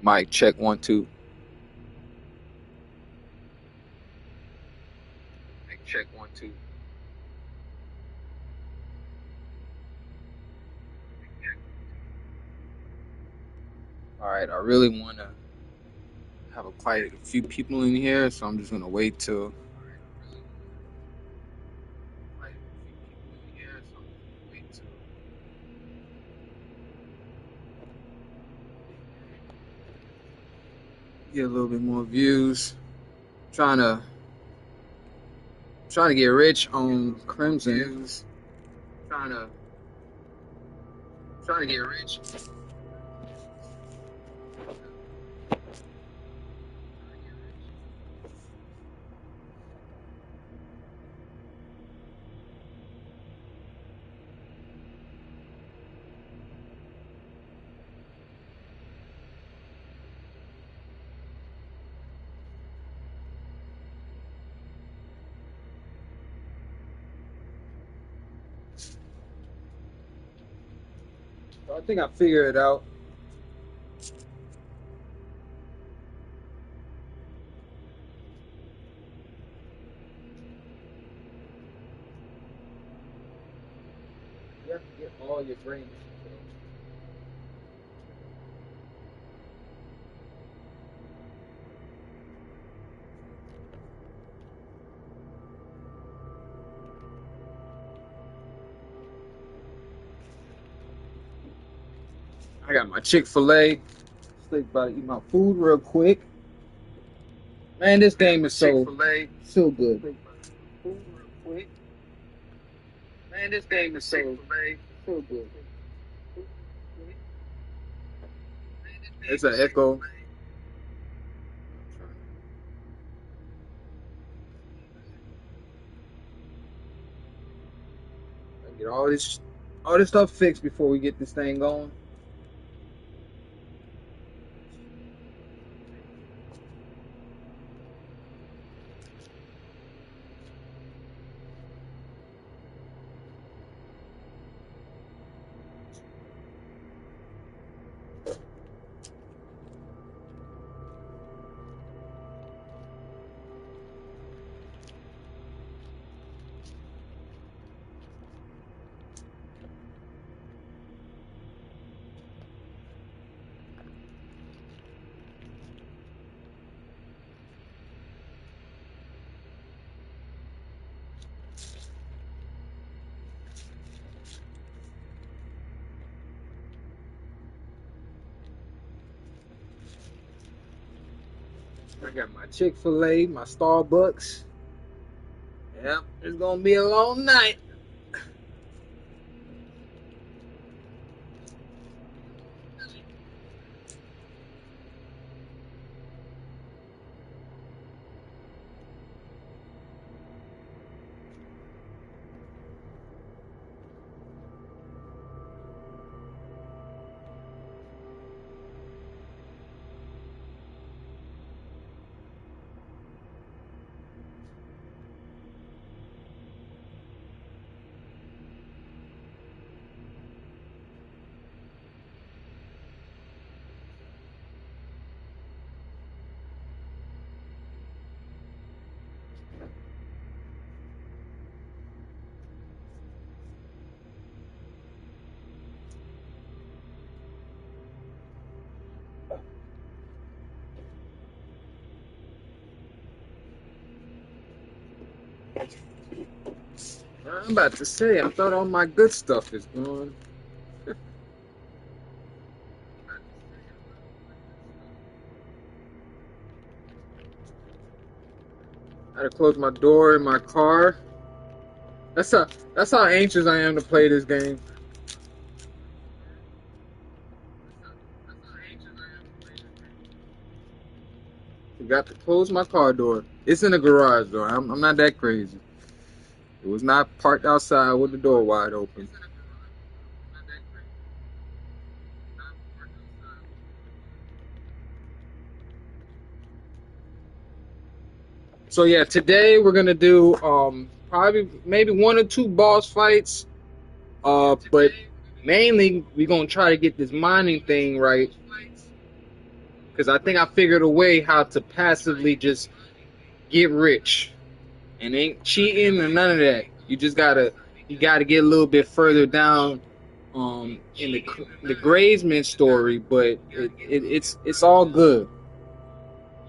Mic check 1 2. Mic check 1 2. All right, I really want to have quite a few people in here, so I'm just gonna wait till. Get a little bit more views. Trying to get rich on Crimson. Trying to get rich. So I think I figured it out. You have to get all your brains. I got my Chick-fil-A. Still about to eat my food real quick. Man, this game is so good. Man, this game is so good. It's an echo. Get all this stuff fixed before we get this thing going. I got my Chick-fil-A, my Starbucks. Yep, it's gonna be a long night. I'm about to say, I thought all my good stuff is gone. I had to close my door in my car. That's how anxious I am to play this game. Forgot to close my car door. It's in the garage though. I'm not that crazy. It was not parked outside with the door wide open. So yeah, today we're gonna do probably maybe 1 or 2 boss fights. But mainly we're gonna try to get this mining thing right. because I think I figured a way how to passively just get rich and ain't cheating or none of that. You gotta get a little bit further down in the Graysman story, but it's all good.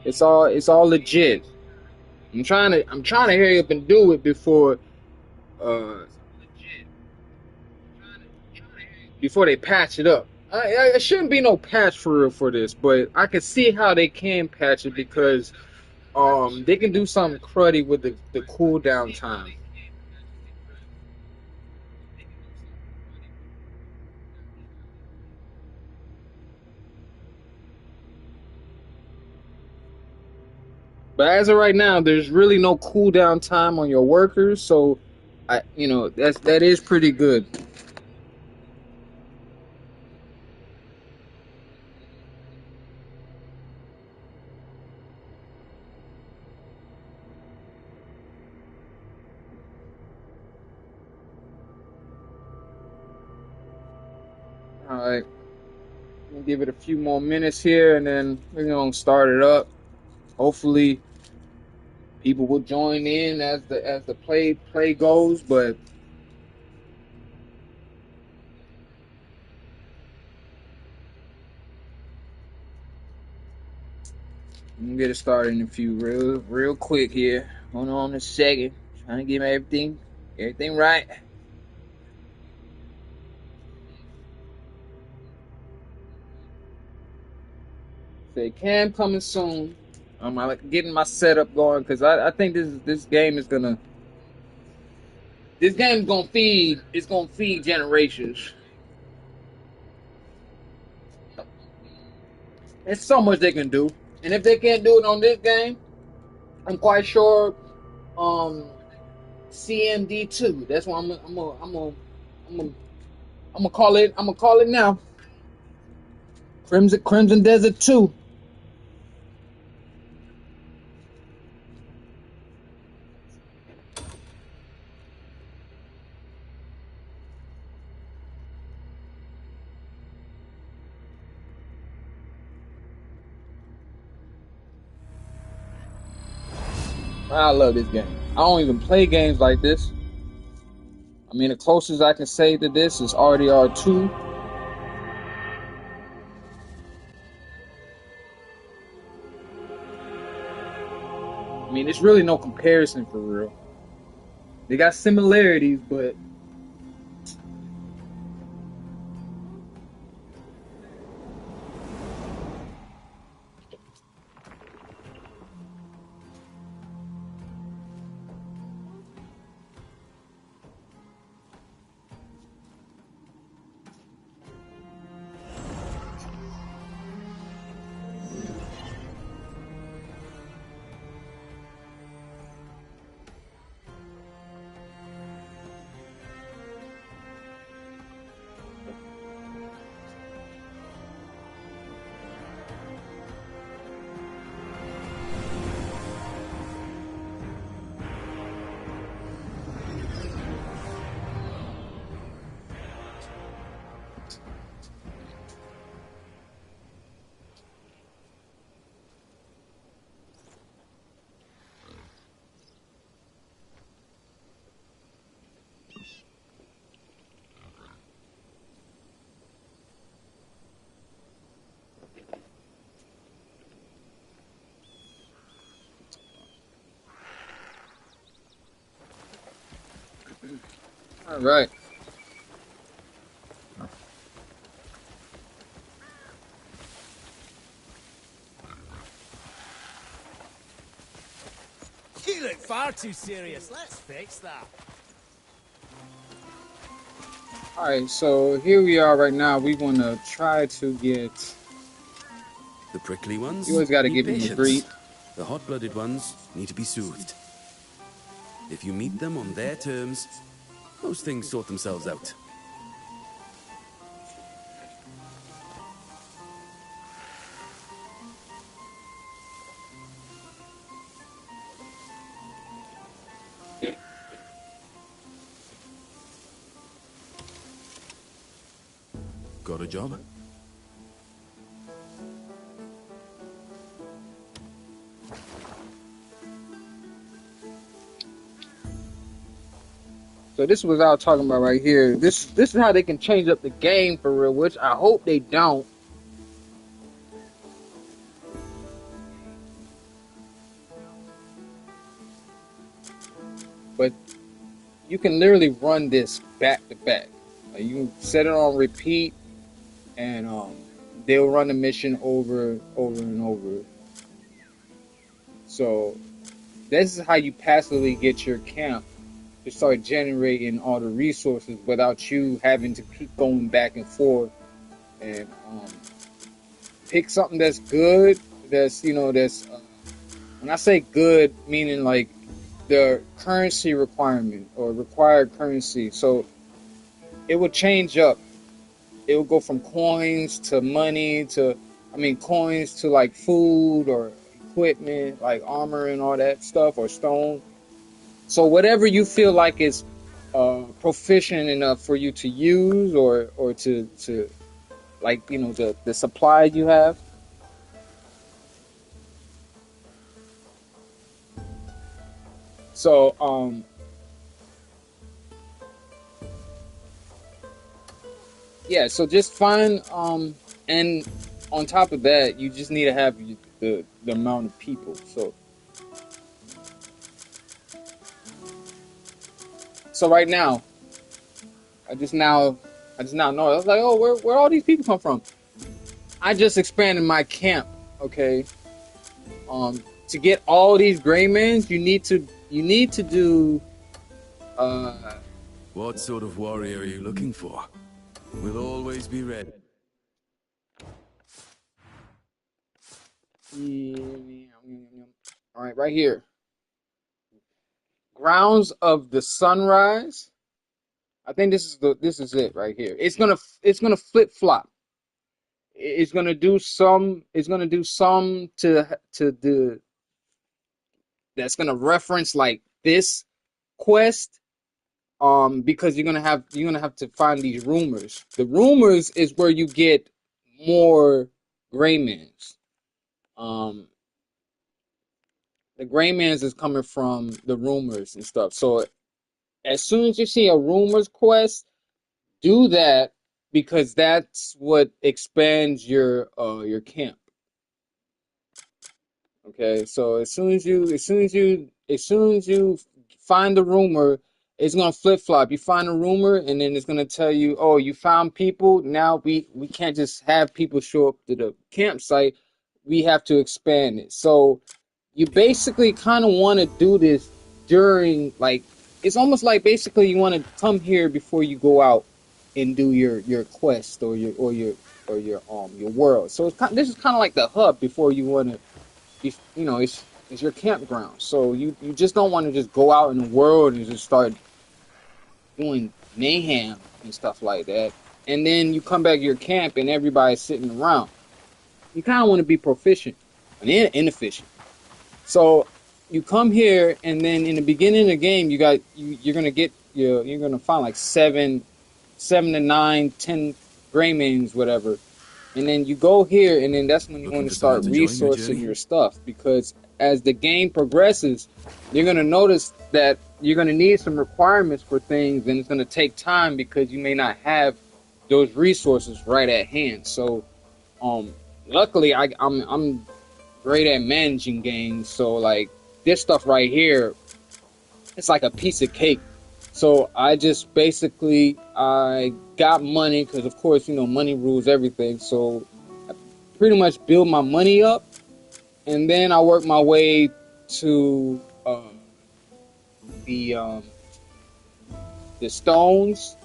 It's all legit. I'm trying to hurry up and do it uh before they patch it up. It shouldn't be no patch for real for this, but I can see how they can patch it because they can do something cruddy with the cooldown time. But as of right now, there's really no cooldown time on your workers, so that is pretty good. All right, we'll give it a few more minutes here, and then we're gonna start it up. Hopefully, people will join in as the play goes, but I'm gonna get it started in a few real quick here. Hold on a second, trying to get everything right. Say Cam coming soon. I'm like getting my setup going because I think this game's gonna feed generations. There's so much they can do, and if they can't do it on this game, I'm quite sure um CMD2. That's why I'm gonna call it. I'm gonna call it now. Crimson Desert 2. I love this game. I don't even play games like this. I mean, the closest I can say to this is RDR2. I mean, it's really no comparison for real. They got similarities, but all right. You look far too serious. Let's fix that. All right, so here we are right now. We want to try to get. The prickly You ones always got to need give them a greet. patience. The hot-blooded ones need to be soothed. If you meet them on their terms, most things sort themselves out. Got a job? So this is what I was talking about right here. This is how they can change up the game for real, which I hope they don't. But you can literally run this back to back. Like you can set it on repeat, and they'll run the mission over and over. So this is how you passively get your camp to start generating all the resources without you having to keep going back and forth, and pick something that's good. That's that's when I say good, meaning like the currency requirement or required currency. So it will change up. It will go from coins to money to, I mean, coins to like food or equipment, like armor and all that stuff, or stone. So whatever you feel like is proficient enough for you to use, or to like the supply you have. So yeah, so just find and on top of that, you just need to have the amount of people. So right now, I just now know. I was like, oh, where all these people come from? I just expanded my camp. Okay, to get all these Greymans, you need to do uh What sort of warrior are you looking for? We'll always be ready. all right, right here. Grounds of the Sunrise. I think this is it right here. It's gonna flip flop. It's gonna do some to the that's gonna reference like this quest. Because you're gonna have to find these rumors. The rumors is where you get more Greymans. Um, the Greymans is coming from the rumors and stuff. So as soon as you see a rumors quest, do that, because that's what expands your camp. Okay, so as soon as you find the rumor, it's gonna flip flop. You find a rumor, and then it's gonna tell you, oh, you found people. Now we can't just have people show up to the campsite. We have to expand it. So you basically kind of want to do this during, like, it's almost like basically you want to come here before you go out and do your quest, or your world. So this is kind of like the hub before you want to, it's your campground. So you just don't want to just go out in the world and just start doing mayhem and stuff like that. And then you come back to your camp and everybody's sitting around. You kind of want to be proficient and inefficient. So you come here, and then in the beginning of the game, you're gonna find like seven to nine, 10 Greymans, whatever. And then you go here, and then that's when you Looking want to for someone start to join your resourcing journey? your stuff. Because as the game progresses, you're going to notice that you're going to need some requirements for things, and it's going to take time because you may not have those resources right at hand. So, luckily, I'm great at managing games. So, like, this stuff right here, it's like a piece of cake. So I just basically I got money, because of course money rules everything. So I pretty much build my money up, and then I work my way to the um, the stones.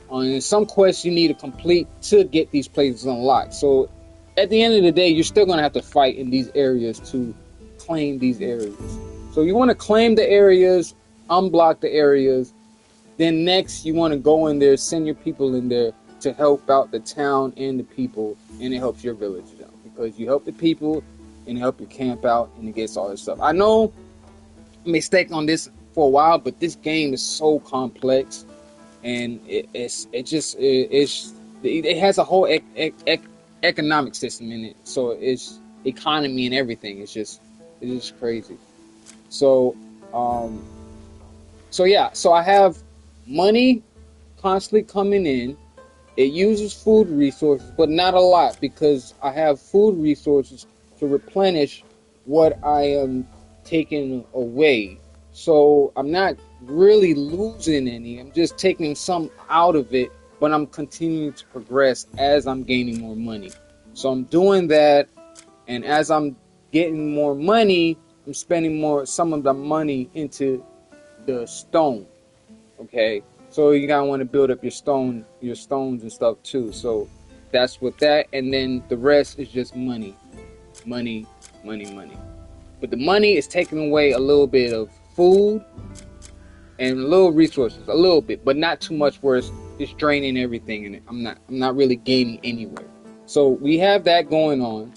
On some quests you need to complete to get these places unlocked. So at the end of the day, you're still gonna have to fight in these areas to claim these areas. So you want to claim the areas, unblock the areas. Then next, you want to go in there, send your people in there to help out the town and the people, and it helps your village out, because you help the people and help your camp out, and it gets all this stuff. I know I may stake on this for a while, but this game is so complex, and it has a whole economic system in it. So it's economy and everything. It's just crazy. So yeah, so I have money constantly coming in. It uses food resources, but not a lot because I have food resources to replenish what I am taking away. So I'm not really losing any. I'm just taking some out of it, but I'm continuing to progress as I'm gaining more money. So I'm doing that, and as I'm getting more money, I'm spending some of the money into the stone. Okay, so you gotta want to build up your stones and stuff too. So that's with that, and then the rest is just money, money, money, money. But the money is taking away a little bit of food and little resources, a little bit, but not too much where it's draining everything. And I'm not really gaining anywhere. So we have that going on.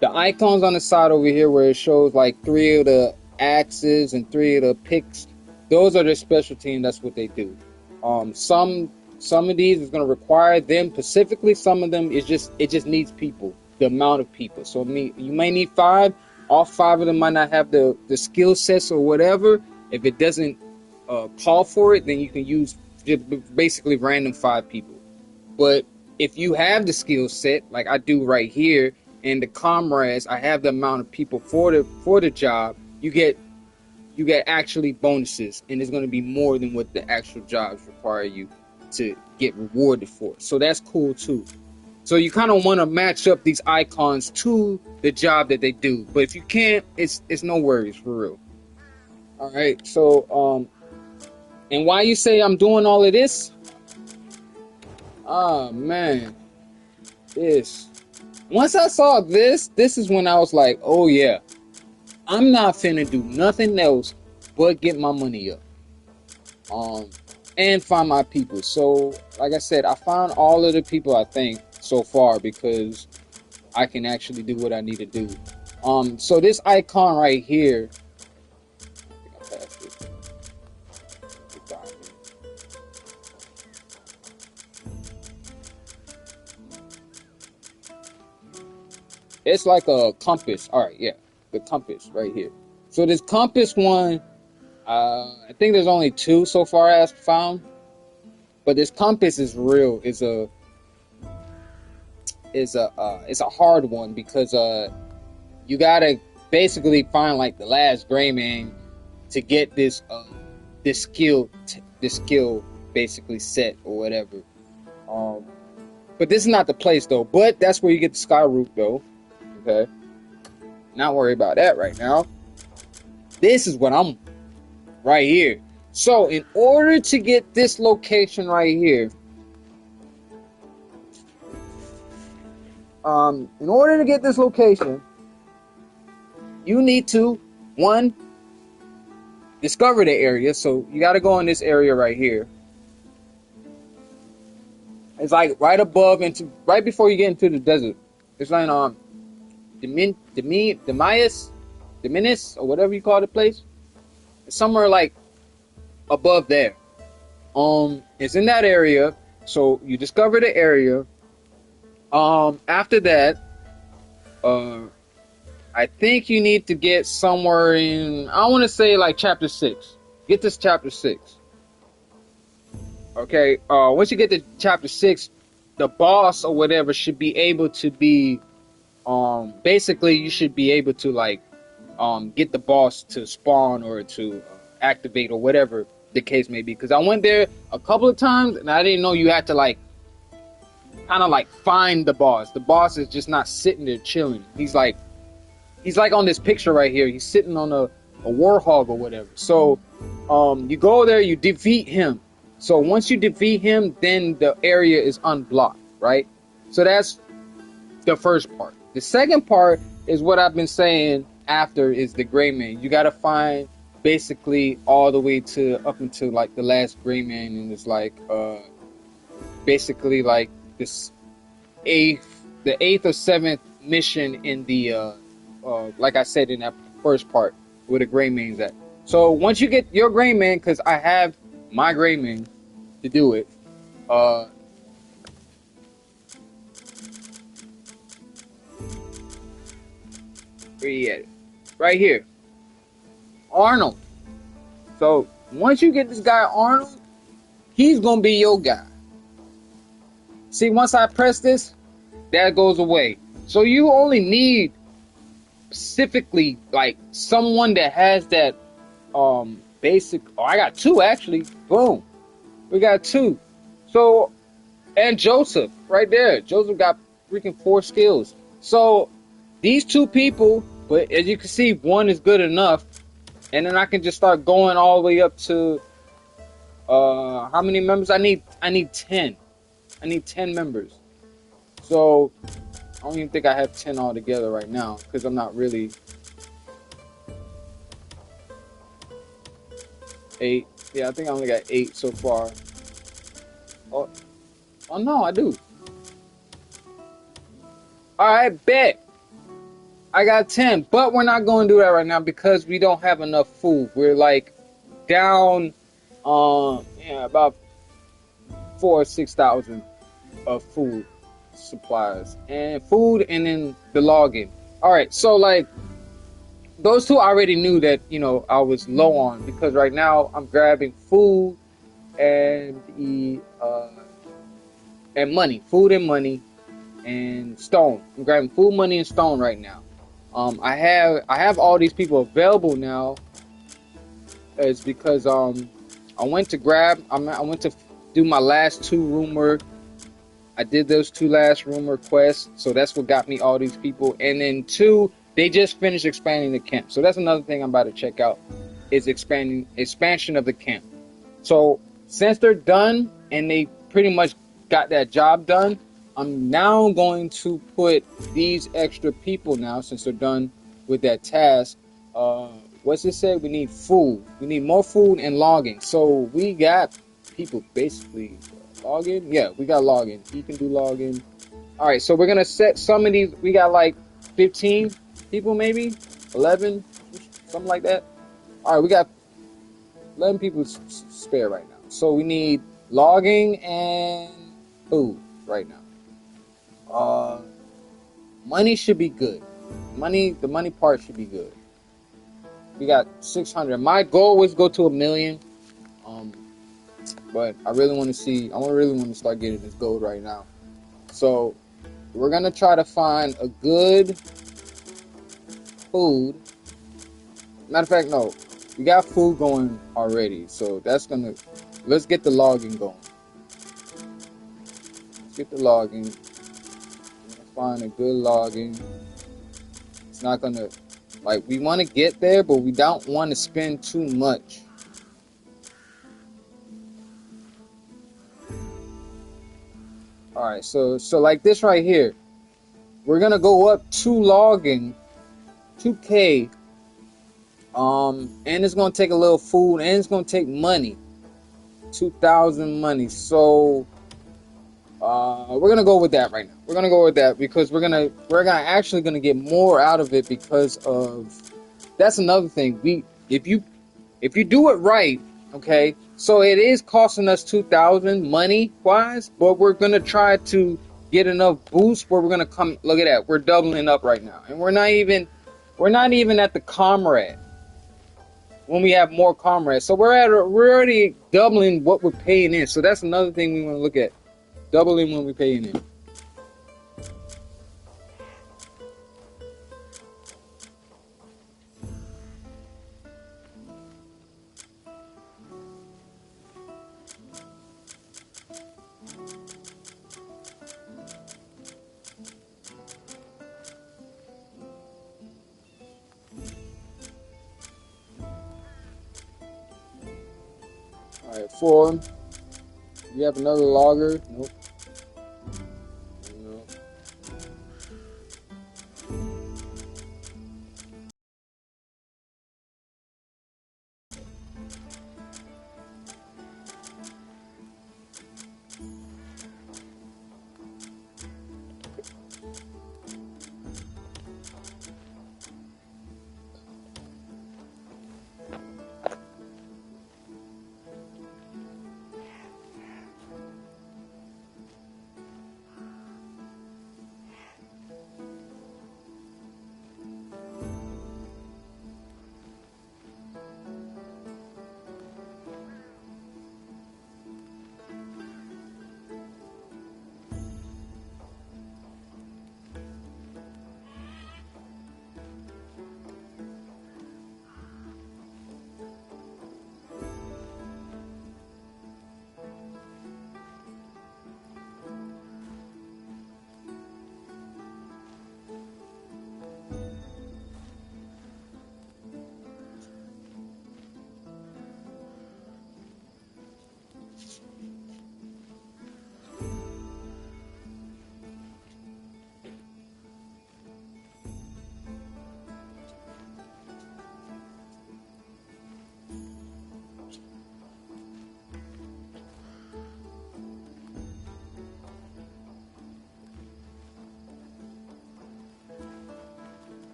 The icons on the side over here where it shows like 3 of the axes and 3 of the picks, those are their specialty, and that's what they do. Some of these is going to require them specifically. Some of them it just needs people, the amount of people. So you may need 5. All 5 of them might not have the skill sets or whatever. If it doesn't call for it, then you can use just basically random 5 people. But if you have the skill set, like I do right here, and the comrades, I have the amount of people for the job, you get actually bonuses, and it's going to be more than what the actual jobs require you to get rewarded for. So that's cool too. So you kind of want to match up these icons to the job that they do. But if you can't, it's no worries, for real. All right. So and why you say I'm doing all of this? Oh man, once I saw this is when I was like, oh yeah, I'm not finna do nothing else but get my money up. And find my people. So, like I said, I found all of the people, I think, so far, because I can actually do what I need to do. So this icon right here, it's like a compass. All right, yeah, the compass right here. So this compass one, I think there's only 2 so far as found, but this compass is real. It's a hard one because you gotta basically find like the last gray man to get this skill basically set or whatever. But this is not the place though. But that's where you get the sky root though. Okay, not worry about that right now. This is what I'm right here. So in order to get this location right here, in order to get this location, you need to, 1, discover the area. So you got to go in this area right here. It's like right above right before you get into the desert. It's like Diminis, or whatever you call the place. It's somewhere like above there. It's in that area. So you discover the area. After that, I think you need to get somewhere in, I want to say like chapter 6. Get this chapter 6. Okay. Once you get to chapter 6, the boss or whatever should be able to be, basically you should be able to like, get the boss to spawn or to activate or whatever the case may be. Because I went there a couple of times and I didn't know you had to like kind of like find the boss. The boss is just not sitting there chilling. He's like on this picture right here. He's sitting on a warhog or whatever. So you go there, you defeat him. So once you defeat him, then the area is unblocked, right? So that's the first part. The second part is what I've been saying after, is the gray man. You got to find basically all the way to up until like the last gray man, and it's like basically like this the 8th or 7th mission in the like I said in that first part where the gray man's at. So once you get your gray man, because I have my gray man to do it, where you at? Right here, Arnold. So Once you get this guy Arnold, he's gonna be your guy. See, once I press this, that goes away. So you only need specifically like someone that has that basic. Oh, I got two actually. Boom, we got two. So, and Joseph right there. Joseph got freaking 4 skills. So these two people, but as you can see, one is good enough, and then I can just start going all the way up to how many members I need? I need 10. I need 10 members. So I don't even think I have 10 altogether right now because I'm not really 8. Yeah, I think I only got 8 so far. Oh, oh no, I do. All right, bet. I got 10, but we're not going to do that right now because we don't have enough food. We're like down, yeah, about 4 or 6,000 of food supplies and food, and then the login. All right, so like those two I already knew that I was low on because right now I'm grabbing food and the and money, food and money and stone. I'm grabbing food, money, and stone right now. I have all these people available now. It's because I went to do my last 2 rumor. I did those 2 last rumor quests, so that's what got me all these people. And then 2, they just finished expanding the camp, so that's another thing I'm about to check out is expansion of the camp. So since they're done and they pretty much got that job done, I'm now going to put these extra people now since they're done with that task. What's it say? We need food. We need more food and logging. So we got people basically logging. Yeah, we got logging. He can do logging. All right, so we're gonna set some of these. We got like 15 people, maybe 11, something like that. All right, we got 11 people spare right now. So we need logging and food right now. Money should be good. The money part should be good. We got 600. My goal was to go to 1 million. But I really want to see. I really want to start getting this gold right now. So we're gonna try to find a good food. Matter of fact, no, we got food going already. So that's gonna. Let's get the logging going. Let's get the logging. Find a good logging. It's not gonna we want to get there, but we don't want to spend too much. All right, so like this right here, we're gonna go up to logging 2K, and it's gonna take a little food, and it's gonna take money, 2,000 money. So we're gonna go with that right now. We're gonna go with that because we're gonna actually gonna get more out of it because of that's another thing. If you do it right, okay, so it is costing us 2,000 money wise, but we're gonna try to get enough boost where we're gonna come. Look at that, we're doubling up right now, and we're not even at the comrade when we have more comrades. So we're already doubling what we're paying in. So that's another thing we want to look at. Doubling when we're paying in. Alright, 4. We have another logger. Nope. No.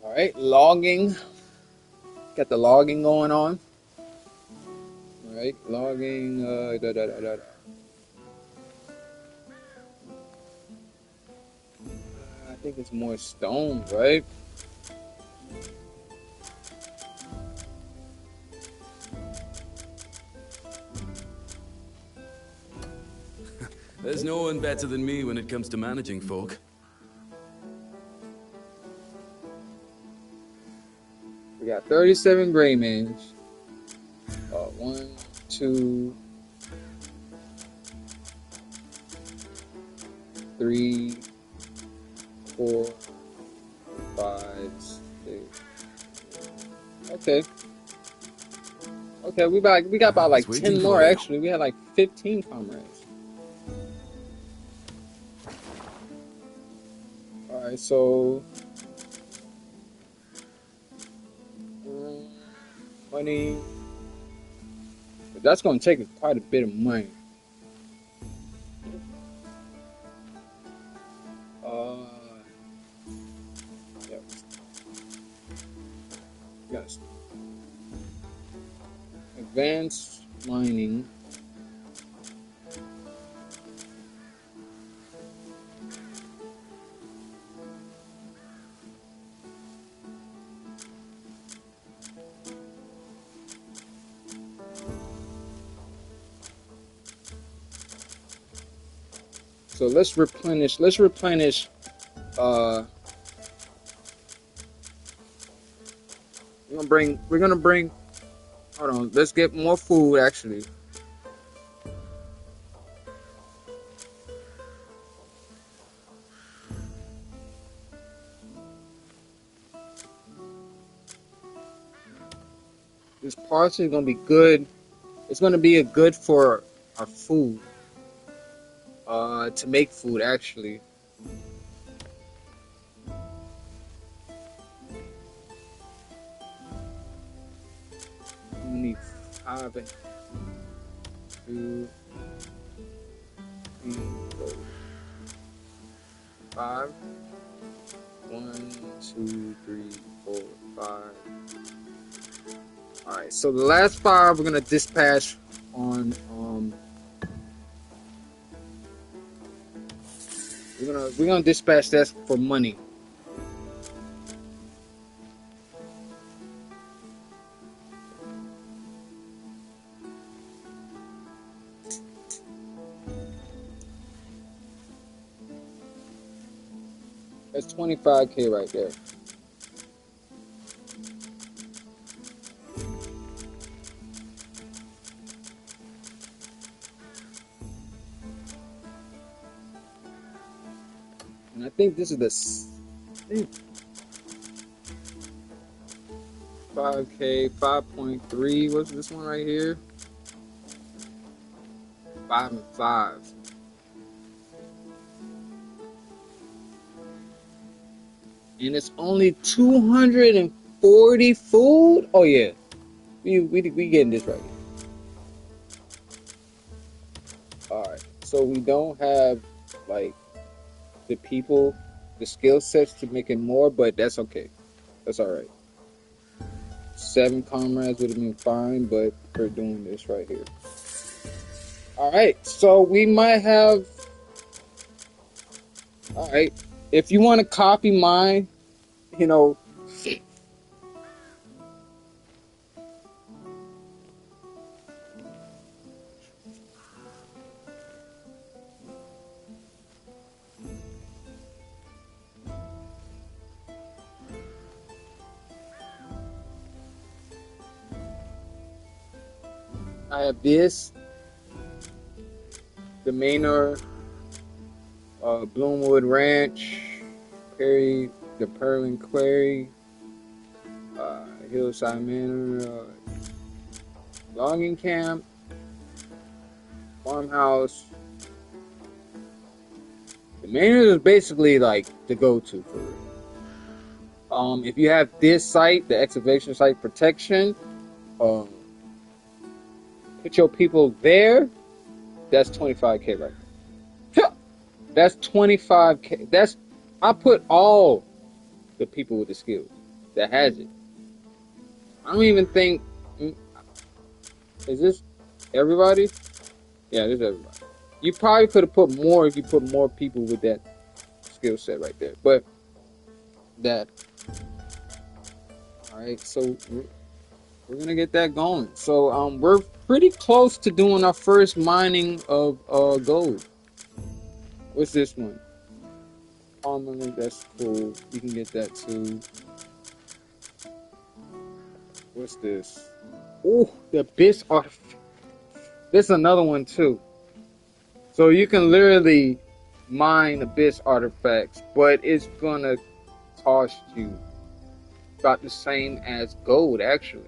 All right, logging. Got the logging going on. All right, logging. I think it's more stone, right? There's no one better than me when it comes to managing folk. We got 37 gray mange. 1, 2, 3, 4, 5, 6. Okay. Okay, we got about like 10 more actually. We had like 15 comrades. All right, so money. But that's gonna take quite a bit of money. Yes. Advanced mining. So let's replenish. We're gonna bring. Hold on. Let's get more food actually. This parsley is gonna be good. It's gonna be a good for our food. To make food actually. We need 5 and 2, 3, 4, 5. 1, 2, 3, 4, 5. All right. So the last 5 we're gonna dispatch on. We're gonna dispatch that for money. That's 25K right there. And I think this is the 5K, 5.3. What's this one right here? 5 and 5. And it's only 240 food. Oh yeah, we getting this right here. so we don't have like the people, the skill sets to make it more, but that's okay. That's all right. 7 comrades would have been fine, but we're doing this right here. All right, so we might have. All right, if you want to copy mine, you know. I have this, the Manor, Bloomwood Ranch, Perry, the Perlin Quarry, Hillside Manor, logging camp, farmhouse. The Manor is basically like the go-to for it. If you have this site, the excavation site protection, put your people there. That's 25K right there. That's 25K. I put all the people with the skills that has it. I don't even think. Is this everybody? Yeah, this is everybody. You probably could have put more if you put more people with that skill set right there. But that. All right, so we're gonna get that going. So we're pretty close to doing our first mining of gold. What's this one? Armory, that's cool. You can get that too. What's this? Oh, the Abyss artifact. This is another one too. So you can literally mine Abyss artifacts, but it's gonna cost you about the same as gold, actually.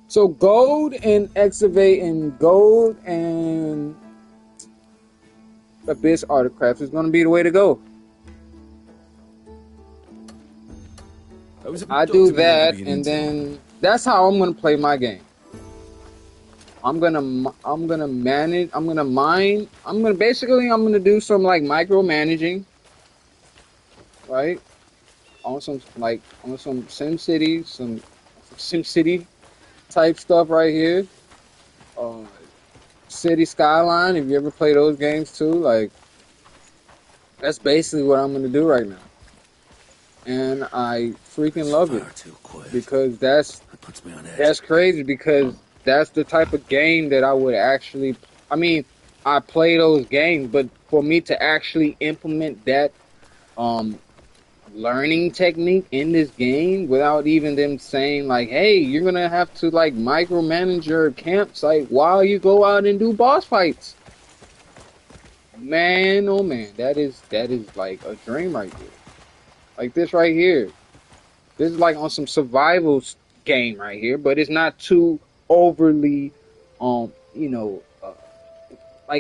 So gold and excavating gold and Abyss artifacts is going to be the way to go. I do that, and then that's how I'm going to play my game. I'm gonna manage. I'm gonna mine. I'm gonna do some like micromanaging, right? On some SimCity, some SimCity type stuff right here. City Skyline, if you ever play those games too, like that's basically what I'm gonna do right now. And I freaking love it because that's crazy because that's the type of game that I would actually. I mean, I play those games, but for me to actually implement that learning technique in this game without even them saying like, hey, you're gonna have to like micromanage your campsite while you go out and do boss fights. Man, oh man, that is like a dream right there. Like this right here. This is like on some survival game right here, but it's not too overly like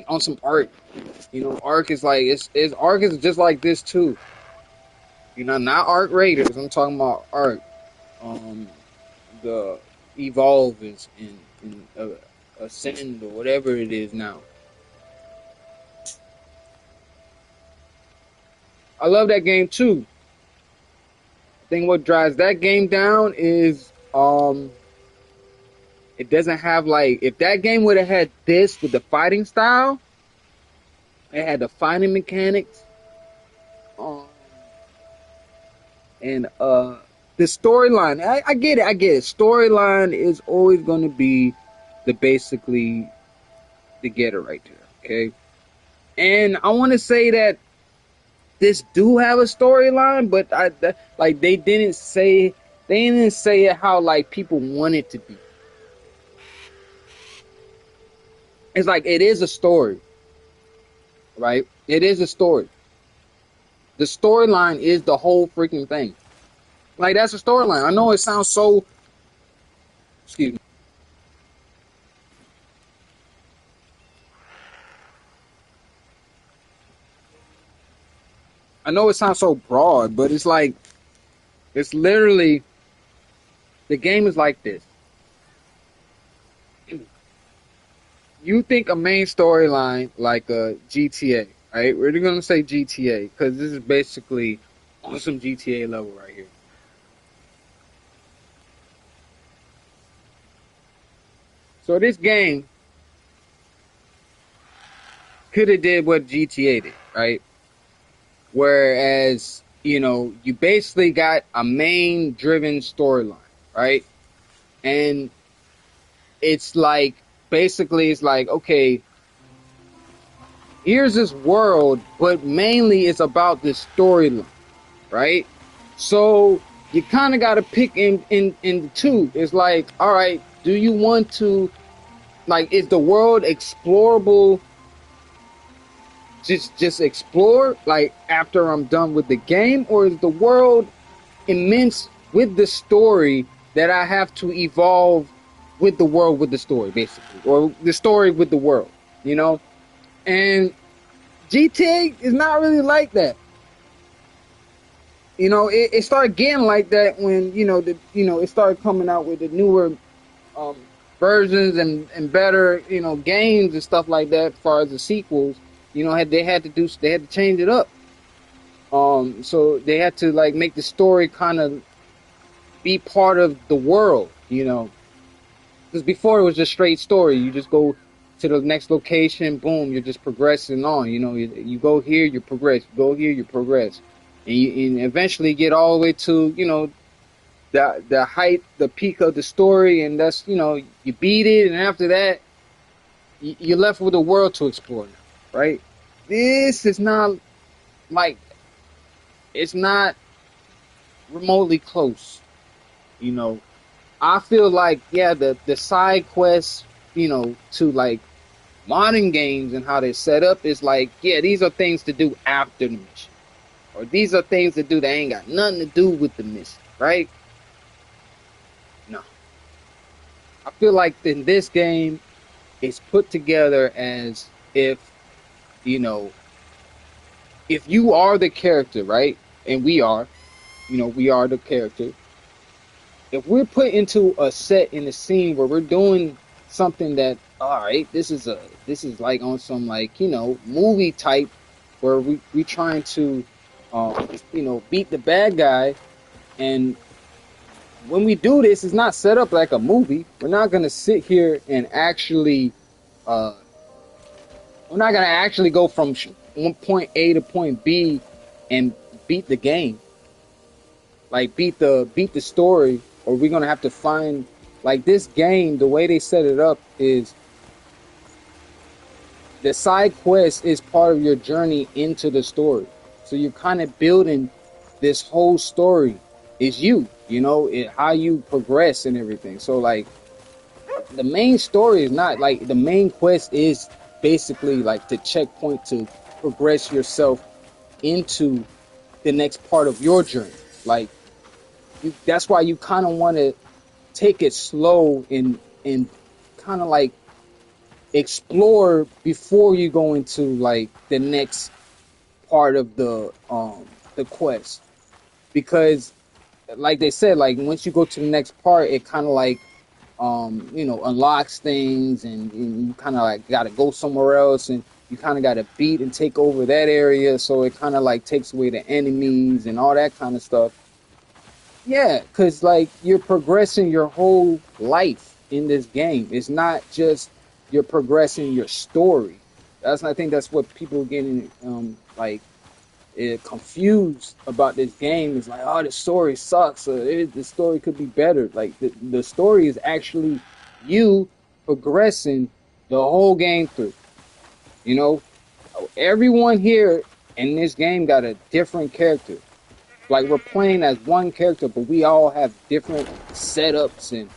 on some Ark. Ark is like Ark is just like this too. Not Ark Raiders. I'm talking about Ark. The Evolve is in Ascend or whatever it is now. I love that game too. I think what drives that game down is it doesn't have like if that game would have had this with the fighting style, it had the fighting mechanics. And the storyline, I get it. Storyline is always going to be basically the getter right there, okay? And I want to say that this do have a storyline, but they didn't say it how like people want it to be. It's like it is a story, right? It is a story. The storyline is the whole freaking thing. Like, that's a storyline. I know it sounds so... Excuse me. I know it sounds so broad, but it's like... It's literally... The game is like this. You think a main storyline like a GTA, right? We're gonna say GTA because this is basically on some GTA level right here. So this game could have did what GTA did, right? Whereas, you basically got a main driven storyline, right? And it's like, basically, it's like, okay, here's this world, but mainly it's about this storyline, right? So you kind of got to pick in the two. It's like, all right, do you want to, like, is the world explorable? Just explore, like, after I'm done with the game, or is the world immense with the story that I have to evolve with the world, with the story, basically, or the story with the world, And GTA is not really like that. It started getting like that when it started coming out with the newer um, versions and better games and stuff like that. As far as the sequels, they had to change it up. So they had to like make the story kind of be part of the world, because before it was just straight story. You just go to the next location, boom, you're just progressing on. You go here, you progress. You go here, you progress, and eventually get all the way to the height, the peak of the story, and that's you beat it, and after that, you're left with the world to explore now, right? This is not like it's not remotely close, I feel like, yeah, the side quests, to like modern games and how they're set up is like, yeah, these are things to do after the mission, or these are things to do that ain't got nothing to do with the mission, right? No, I feel like in this game, it's put together as if, if you are the character, right, and we are, we are the character. If we're put into a set in a scene where we're doing something that, all right, this is like on some like movie type where we trying to beat the bad guy, and when we do this, it's not set up like a movie. We're not gonna sit here and actually we're not gonna actually go from one point A to point B and beat the game, like beat the story. Or we're gonna have to find, like, this game, the way they set it up is the side quest is part of your journey into the story. So you're kind of building this whole story is how you progress and everything. So like the main story is not like the main quest is basically like the checkpoint to progress yourself into the next part of your journey. Like that's why you kind of want to take it slow and kind of like explore before you go into like the next part of the quest, because like they said, like once you go to the next part, it kind of like unlocks things, and you kind of like got to go somewhere else, and you kind of got to beat and take over that area, so it kind of like takes away the enemies and all that kind of stuff. Yeah, because like you're progressing your whole life in this game. It's not just you're progressing your story. I think that's what people getting confused about this game. Is like, oh, the story sucks. The story could be better. Like the story is actually you progressing the whole game through. Everyone here in this game got a different character. Like we're playing as one character, but we all have different setups and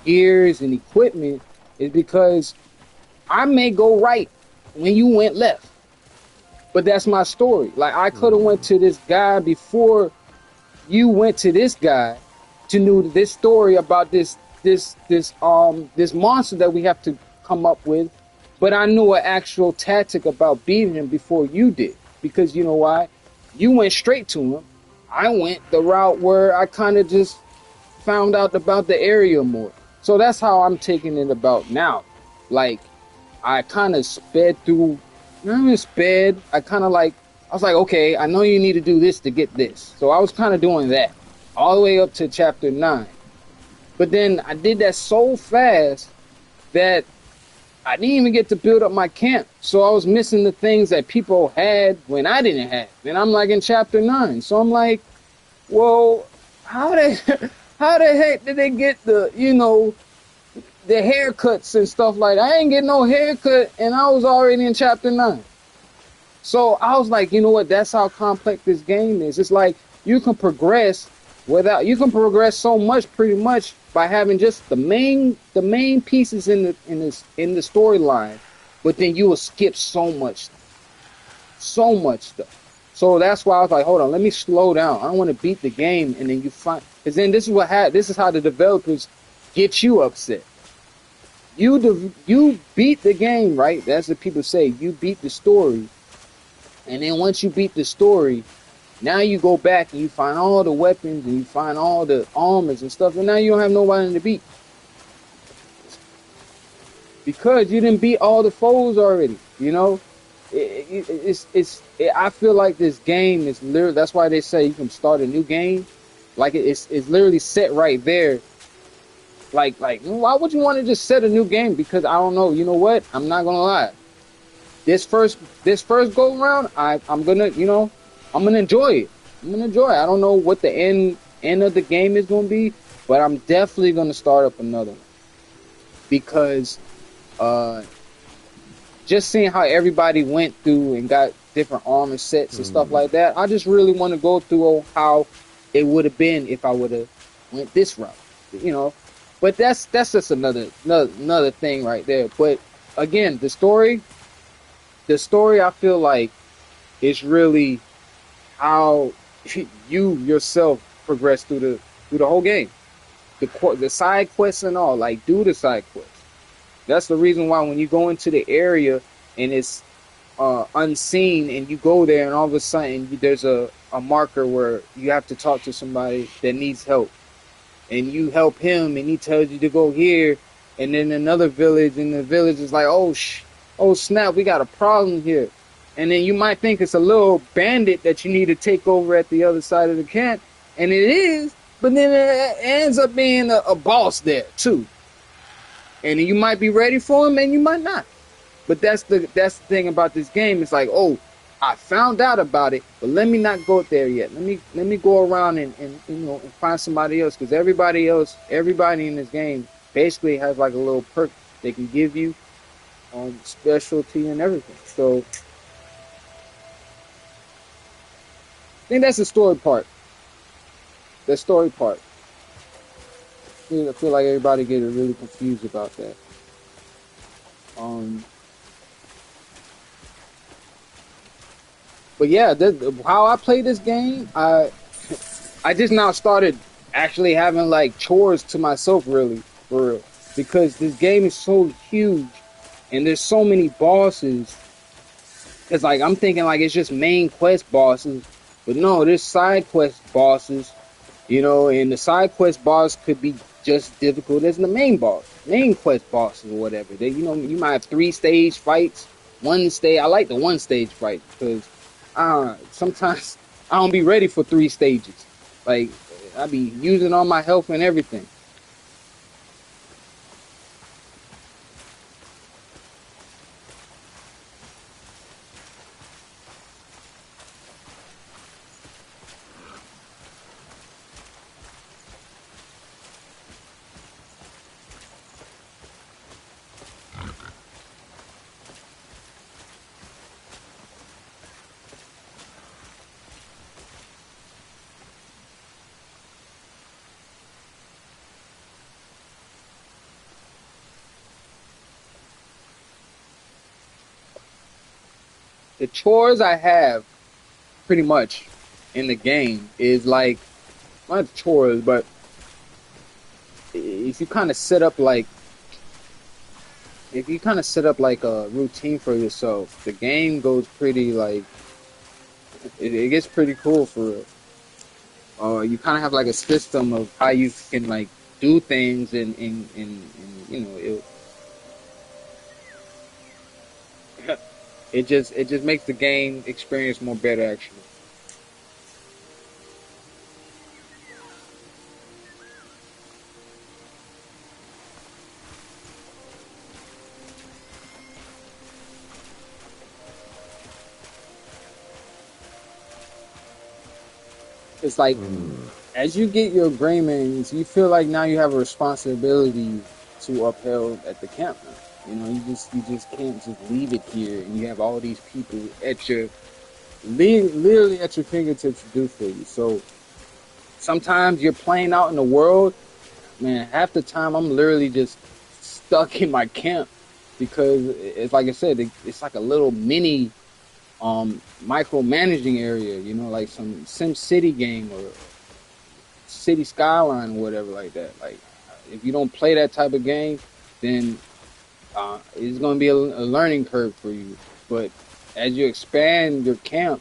gears and equipment. Is because I may go right when you went left, but that's my story. Like I could have went to this guy before you went to this guy to know this story about this monster that we have to come up with, but I knew an actual tactic about beating him before you did, because you know why? You went straight to him. I went the route where I kind of just found out about the area more. So that's how I'm taking it about now. Like, I kind of sped through, not even sped, I was like, okay, I know you need to do this to get this. So I was kind of doing that all the way up to chapter 9. But then I did that so fast that I didn't even get to build up my camp. So I was missing the things that people had when I didn't have. And I'm like in chapter 9. So I'm like, well, how the, how the heck did they get the, the haircuts and stuff like that? I ain't get no haircut and I was already in chapter 9. So I was like, you know what? That's how complex this game is. It's like you can progress so much pretty much by having just the main pieces in the storyline, but then you will skip so much stuff. So that's why I was like, hold on, let me slow down. I don't want to beat the game and then you find, because then this is how the developers get you upset. You beat the game, right? That's what people say. You beat the story. And then once you beat the story, now you go back and you find all the weapons and you find all the armors and stuff, and now you don't have nobody to beat. Because you didn't beat all the foes already, I feel like this game is literally, that's why they say you can start a new game. Like it's literally set right there. Like why would you want to just set a new game? Because I don't know, you know what? I'm not gonna lie. This first go around, I'm gonna enjoy it. I don't know what the end of the game is gonna be, but I'm definitely gonna start up another one. Because just seeing how everybody went through and got different armor sets and stuff like that, I just really want to go through how it would have been if I would have went this route, But that's just another thing right there. But again, the story I feel like is really how you yourself progress through the whole game. The side quests and all, like do the side quests. That's the reason why when you go into the area and it's unseen and you go there and all of a sudden there's a marker where you have to talk to somebody that needs help. And you help him and he tells you to go here, and then another village, and the village is like, oh snap, we got a problem here. And then you might think it's a little bandit that you need to take over at the other side of the camp, and it is, but then it ends up being a boss there too. And you might be ready for him and you might not. But that's the thing about this game. It's like, oh, I found out about it, but let me not go there yet. Let me go around and find somebody else, because everybody in this game basically has like a little perk they can give you on specialty and everything. So I think that's the story part. I feel like everybody gets really confused about that. But yeah, how I play this game, I just now started actually having like chores to myself, really, for real, because this game is so huge and there's so many bosses. It's like I'm thinking like it's just main quest bosses, but no, there's side quest bosses, and the side quest boss could be just difficult as the main quest bosses or whatever. They, you might have 3-stage fights, one stage. I like the 1-stage fight because sometimes I don't be ready for 3 stages. Like I be using all my health and everything. The chores I have pretty much in the game is like, not chores, but if you kind of set up like a routine for yourself, the game goes pretty like, it gets pretty cool for real. you kind of have like a system of how you can like do things, and you know it just makes the game experience more better actually. It's like as you get your agreements, you feel like now you have a responsibility to uphold at the camp now. You know, you just can't just leave it here, and you have all these people at your literally at your fingertips to do for you. So sometimes you're playing out in the world, man. Half the time I'm literally just stuck in my camp because it's like I said, it's like a little mini micromanaging area. You know, like some Sim City game or City Skyline or whatever like that. Like if you don't play that type of game, then it's going to be a learning curve for you. But as you expand your camp,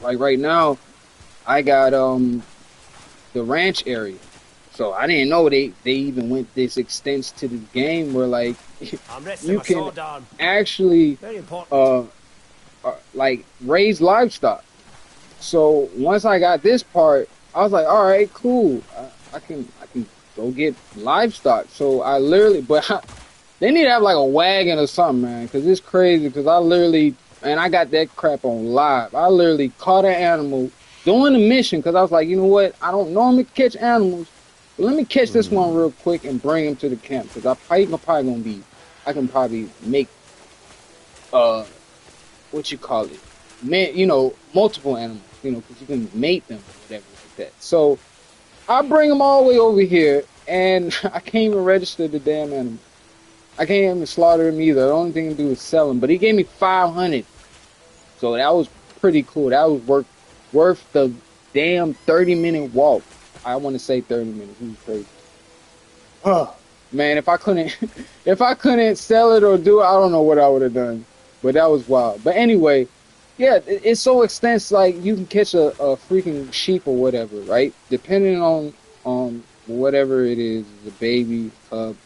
like right now, I got the ranch area. So I didn't know they even went this extent to the game where like I'm resting you my can sword down. actually Very important. like raise livestock. So once I got this part, I was like, all right, cool. I can go get livestock. So I literally, they need to have like a wagon or something, man, because it's crazy. Because I literally, and I got that crap on live. I literally caught an animal doing the mission because I was like, you know what? I don't normally catch animals, but let me catch this one real quick and bring him to the camp because probably gonna be. I can probably make uh what you call it, man, multiple animals, because you can mate them or whatever like that. So I bring them all the way over here, and I can't even register the damn animal. I can't even slaughter him either. The only thing to do is sell him. But he gave me 500, so that was pretty cool. That was worth the damn 30-minute walk. I want to say 30 minutes. It was crazy. Oh man, if I couldn't, if I couldn't sell it or do it, I don't know what I would have done. But that was wild. But anyway, yeah, it's so extensive. Like you can catch a freaking sheep or whatever, right? Depending on whatever it is, the baby cub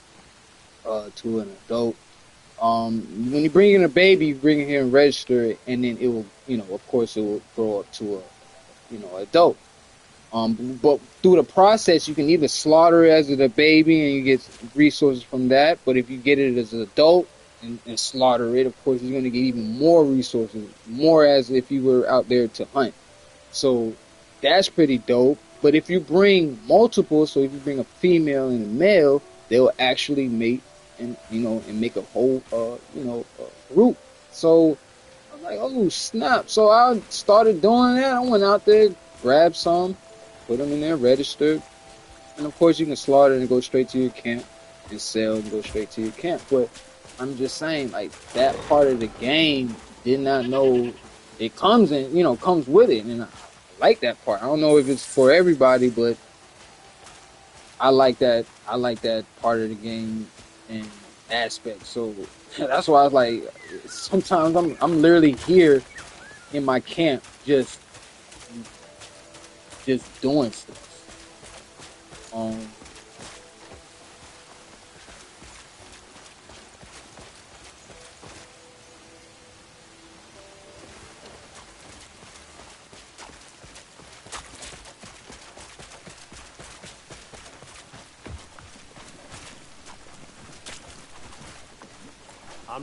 to an adult. When you bring in a baby, you bring it here and register it, and then it will, of course, it will grow up to adult. But through the process, you can either slaughter it as a baby and you get resources from that. But if you get it as an adult and slaughter it, of course, you're going to get even more resources, more as if you were out there to hunt. So that's pretty dope. But if you bring multiple, so if you bring a female and a male, they'll actually mate and make a whole, group. So I'm like, oh snap! So I started doing that. I went out there, grabbed some, put them in there, registered, and of course you can slaughter and go straight to your camp and sell and go straight to your camp. But I'm just saying, like that part of the game, did not know it comes with it, and I like that part. I don't know if it's for everybody, but I like that. I like that part of the game and aspect. So that's why I was like, sometimes I'm literally here in my camp, just doing stuff. Um,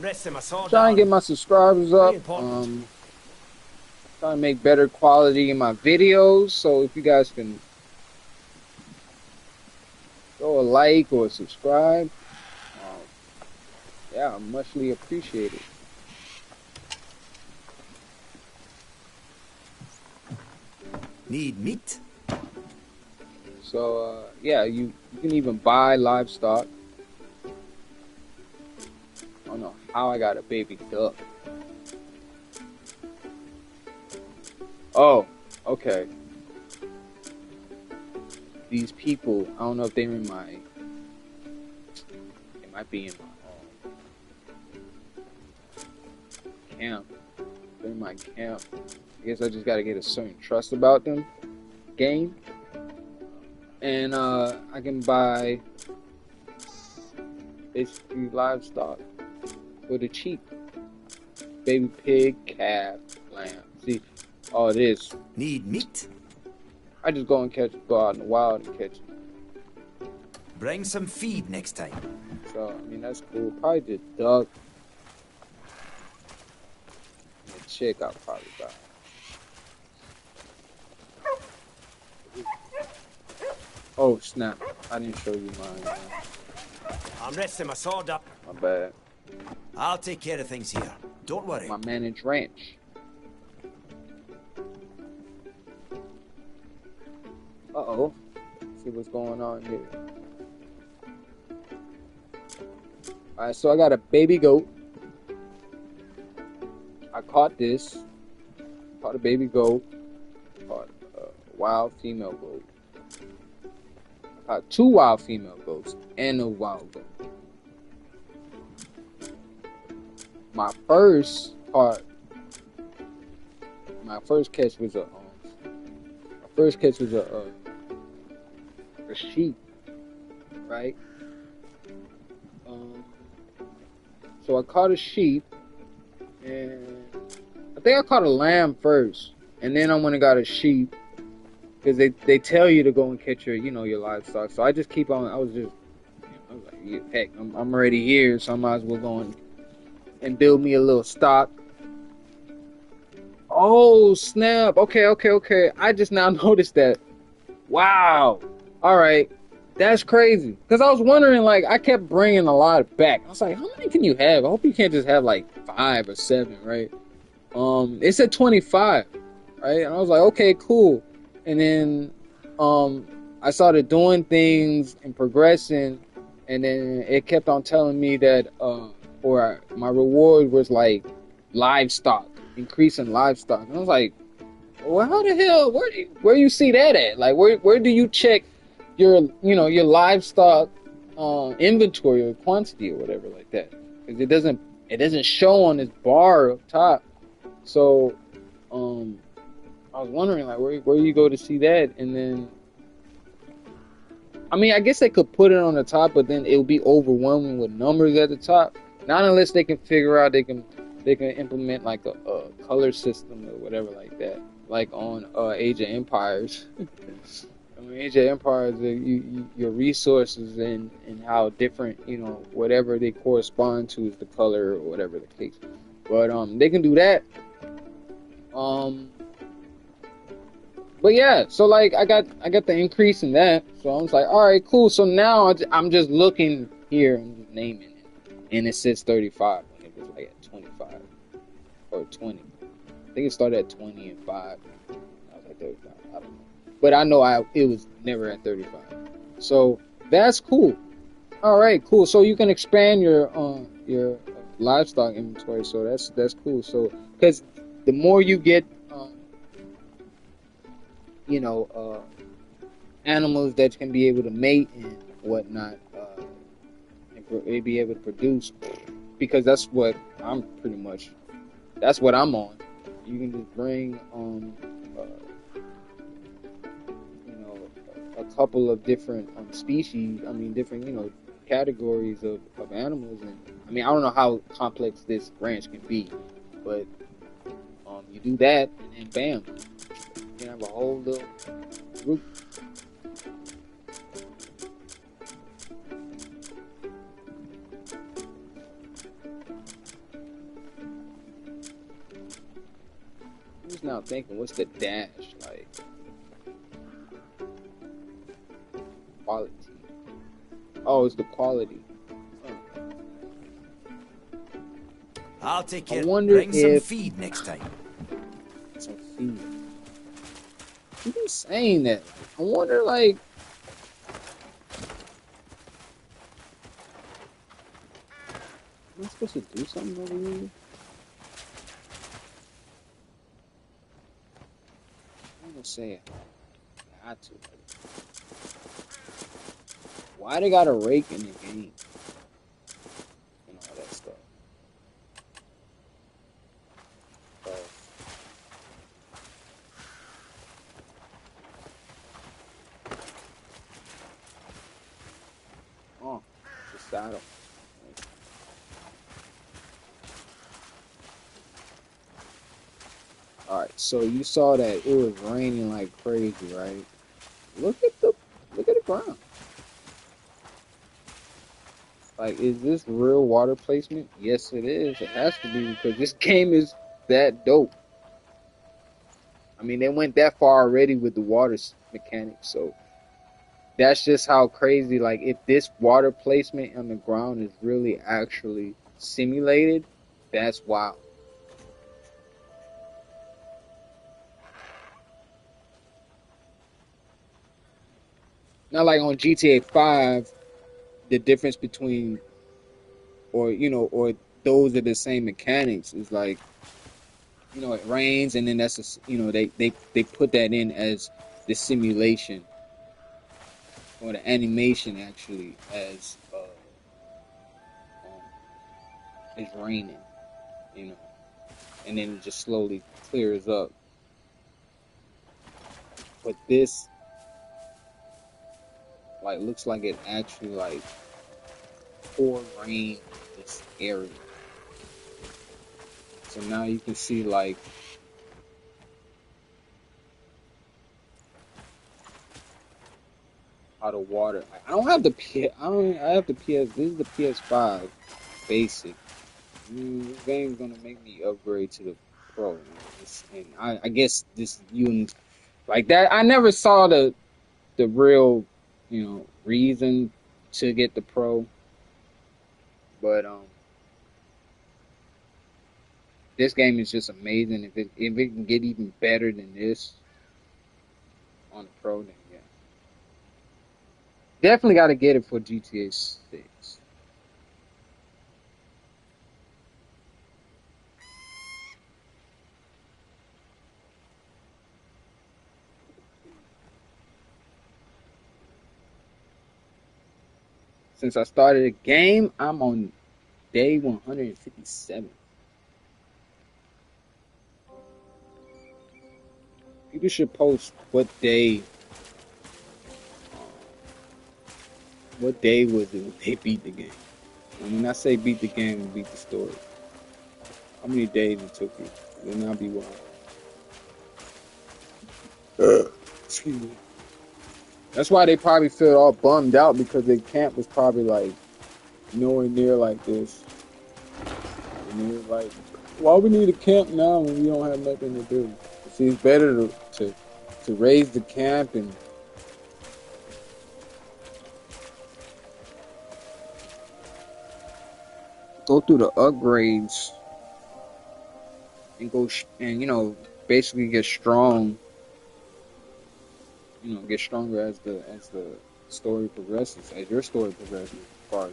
I'm resting my sword trying to get down. my subscribers Very up. important. Trying to make better quality in my videos. So if you guys can throw a like or subscribe, um, yeah, muchly appreciated. Need meat? So yeah, you can even buy livestock. I don't know how I got a baby duck. Oh, okay. These people, I don't know if they're in my. They might be in my camp. They're in my camp. I guess I just gotta get a certain trust about them. game, and I can buy basically livestock for the cheap. Baby pig, calf, lamb. See, all this. Need meat? I just go out in the wild and catch it. Bring some feed next time. So, I mean, that's cool. Probably just duck. And a chick I'll probably buy. Oh, snap. I didn't show you mine, man. I'm resting my sword up. My bad. I'll take care of things here. Don't worry. My managed ranch. Uh-oh. See what's going on here. Alright, so I got a baby goat. I caught this. Caught a baby goat. Caught a wild female goat. I caught 2 wild female goats and a wild goat. My first catch was a sheep, right? So I caught a sheep, and I think I caught a lamb first, and then I went and got a sheep, because they tell you to go and catch your livestock. So I just keep on. I was like, heck, I'm already here, so I might as well go and build me a little stock. Oh snap! Okay. I just now noticed that. Wow. All right. That's crazy. Because I was wondering, like, I kept bringing a lot back. I was like, how many can you have? I hope you can't just have, like, 5 or 7, right? It said 25, right? And I was like, okay, cool. And then, I started doing things and progressing. And then it kept on telling me that, or my reward was, like, livestock. Increasing livestock. And I was like, well, how the hell, where you see that at? Like, where do you check your livestock inventory or quantity or whatever like that? Because it doesn't show on this bar up top. So I was wondering, like, where you go to see that? And then, I mean, I guess they could put it on the top, but then it would be overwhelming with numbers at the top. Not unless they can figure out they can implement like a color system or whatever like that, like on Age of Empires. I mean, Age of Empires, your resources and how different, whatever they correspond to is the color or whatever the case. But they can do that. But yeah, so like I got the increase in that, so I was like, all right, cool. So now I'm just looking here and just naming it, and it says 35 when it was like at 25 or 20. I think it started at 20 and 5. I was like 35. I don't know, but I know it was never at 35. So that's cool. All right, cool. So you can expand your livestock inventory. So that's cool. So because the more you get, animals that can be able to mate and whatnot, and be able to produce, because that's what I'm on. You can just bring a couple of different species. I mean, different categories of animals, and I mean, I don't know how complex this ranch can be, but you do that, and then bam, you can have a whole little group. I'm just now thinking, what's the dash like? Quality. Oh, it's the quality. I'll take care. Bring some feed next time. Some feed. You keep saying that. I wonder, like, am I supposed to do something over here? I'm gonna say it. I had to. Why they got a rake in the game? And all that stuff. Saddle. All right, so you saw that it was raining like crazy, right? Look at the look at the ground. Like, is this real water placement? Yes, it is. It has to be because this game is that dope. I mean, they went that far already with the water mechanics, so that's just how crazy. Like, if this water placement on the ground is really actually simulated, that's wild. Not like on GTA 5, the difference between, or or those are the same mechanics. Is like, it rains and then that's they put that in as the simulation or the animation actually as it's raining, you know, and then it just slowly clears up. But this like looks like it actually like poured rain in this area. So now you can see like how the water. I don't have the P. I don't. I have the PS. This is the PS5 basic. This game's gonna make me upgrade to the pro, and I guess this you like that. I never saw the real reason to get the pro, but this game is just amazing. If it can get even better than this on the pro, then yeah, definitely got to get it for GTA 6. Since I started the game, I'm on day 157. People should post what day was it when they beat the game. And when I say beat the game, beat the story. How many days it took you? Then I'll be wild. Excuse me. That's why they probably felt all bummed out because their camp was probably like nowhere near like this. And they was like, why we need a camp now when we don't have nothing to do? See, it's better to raise the camp and go through the upgrades and and basically get strong. Get stronger as the story progresses, as your story progresses, as far as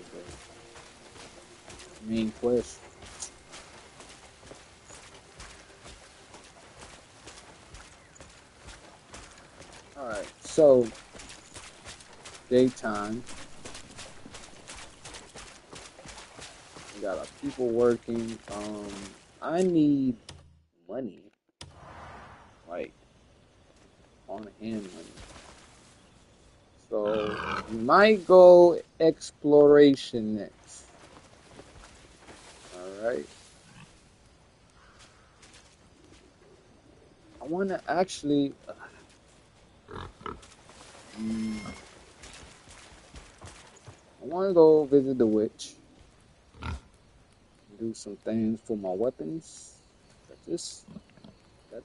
the main quest. All right, so daytime. We got our people working. I need money, like on hand money. So we might go exploration next. All right. I want to actually. I want to go visit the witch. Do some things for my weapons. Got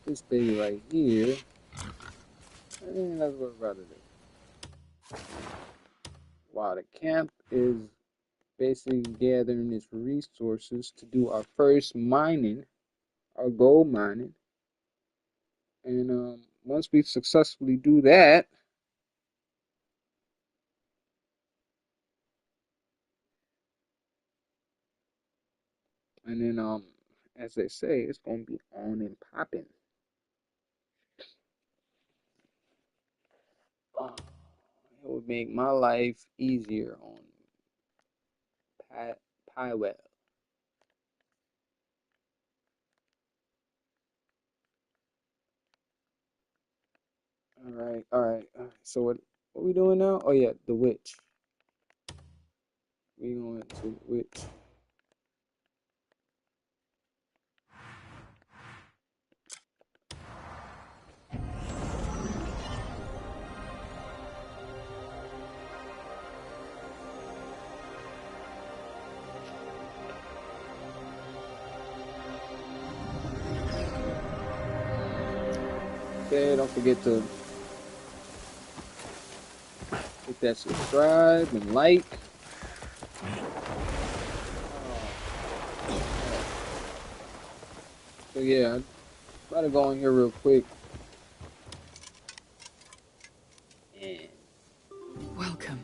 this baby right here. I think that's what I'd rather do. While the camp is basically gathering its resources to do our first mining, our gold mining. And once we successfully do that, and then as they say, it's gonna be on and popping. Oh, it would make my life easier on Pywell. All right. So what we doing now? Oh yeah, the witch. We going to which? Okay, don't forget to hit that subscribe and like. So yeah, I'm about to go in here real quick and Welcome.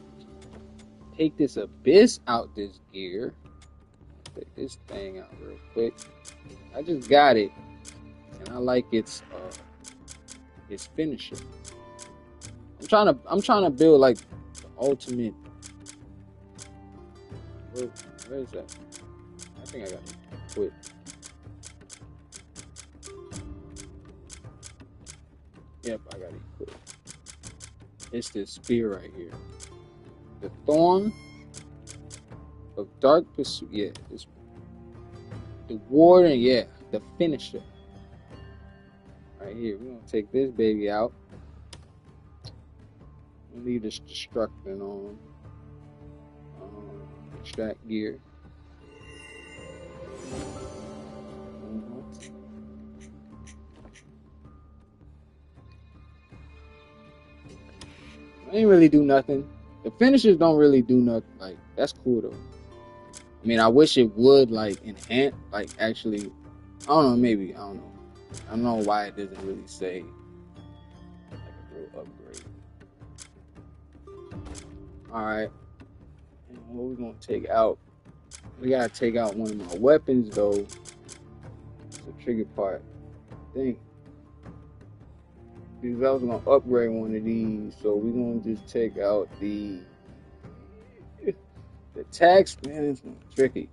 take this abyss out this gear. Take this thing out real quick. I just got it, and I like its finisher. I'm trying to build like the ultimate. Where is that? I think I got to quit. Yep, I got to quit. It's this spear right here. The Thorn of Dark Pursuit. Yeah, this one. The Warden. Yeah, the finisher. Right here. We're gonna take this baby out. We'll leave this destructing on. Extract gear. I ain't really do nothing. The finishers don't really do nothing. Like, that's cool though. I mean, I wish it would like enhance, like actually. I don't know. Maybe I don't know. I don't know why it doesn't really say like a real upgrade. All right. And what we gonna take out? We gotta take out one of my weapons though. It's a trigger part. I think. Because I was gonna upgrade one of these, so we're gonna just take out the tax. Man, it's tricky.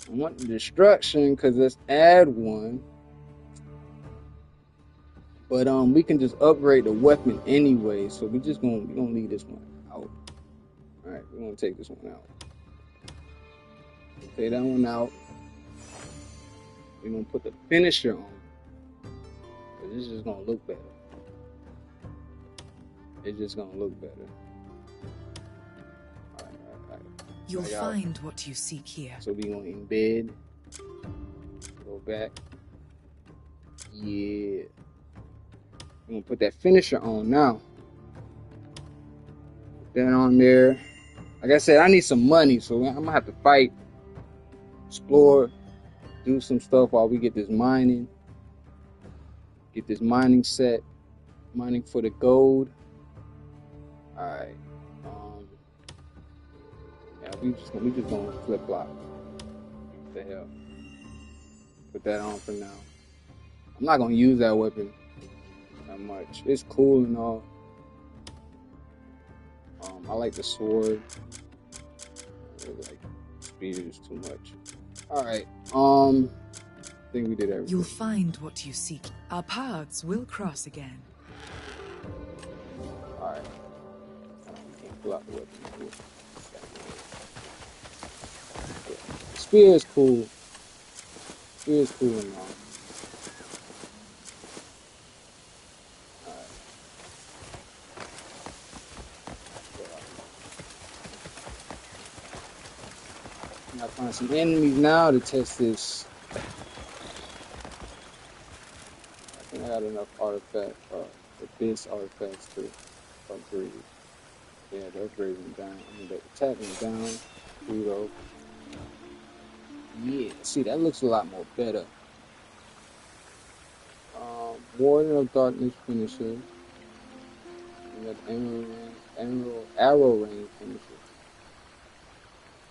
I want the destruction because let's add one. But we can just upgrade the weapon anyway. So we're gonna leave this one out. All right, we're gonna take this one out. Take that one out. We're gonna put the finisher on. Cause it's just gonna look better. It's just gonna look better. All right. You'll find what you seek here. So we gonna embed. Go back. Yeah. I'm gonna put that finisher on now. Put that on there. Like I said, I need some money, so I'm gonna have to fight, explore, do some stuff while we get this mining. Get this mining set. Mining for the gold. Alright. Yeah, we just gonna flip flop. What the hell? Put that on for now. I'm not gonna use that weapon that much. It's cool and all. I like the sword. I really like spears too much. Alright. I think we did everything. You'll find what you seek. Our paths will cross again. Alright. We can't pull out the weapon. Spear is cool. Spear is cool and all. I find some enemies now to test this. I think I got enough abyss artifacts to upgrade. Yeah, the upgrade them down. I mean, the attack them down. Pluto. Yeah, see, that looks a lot more better. Warden of Darkness finisher. We got the arrow range finisher.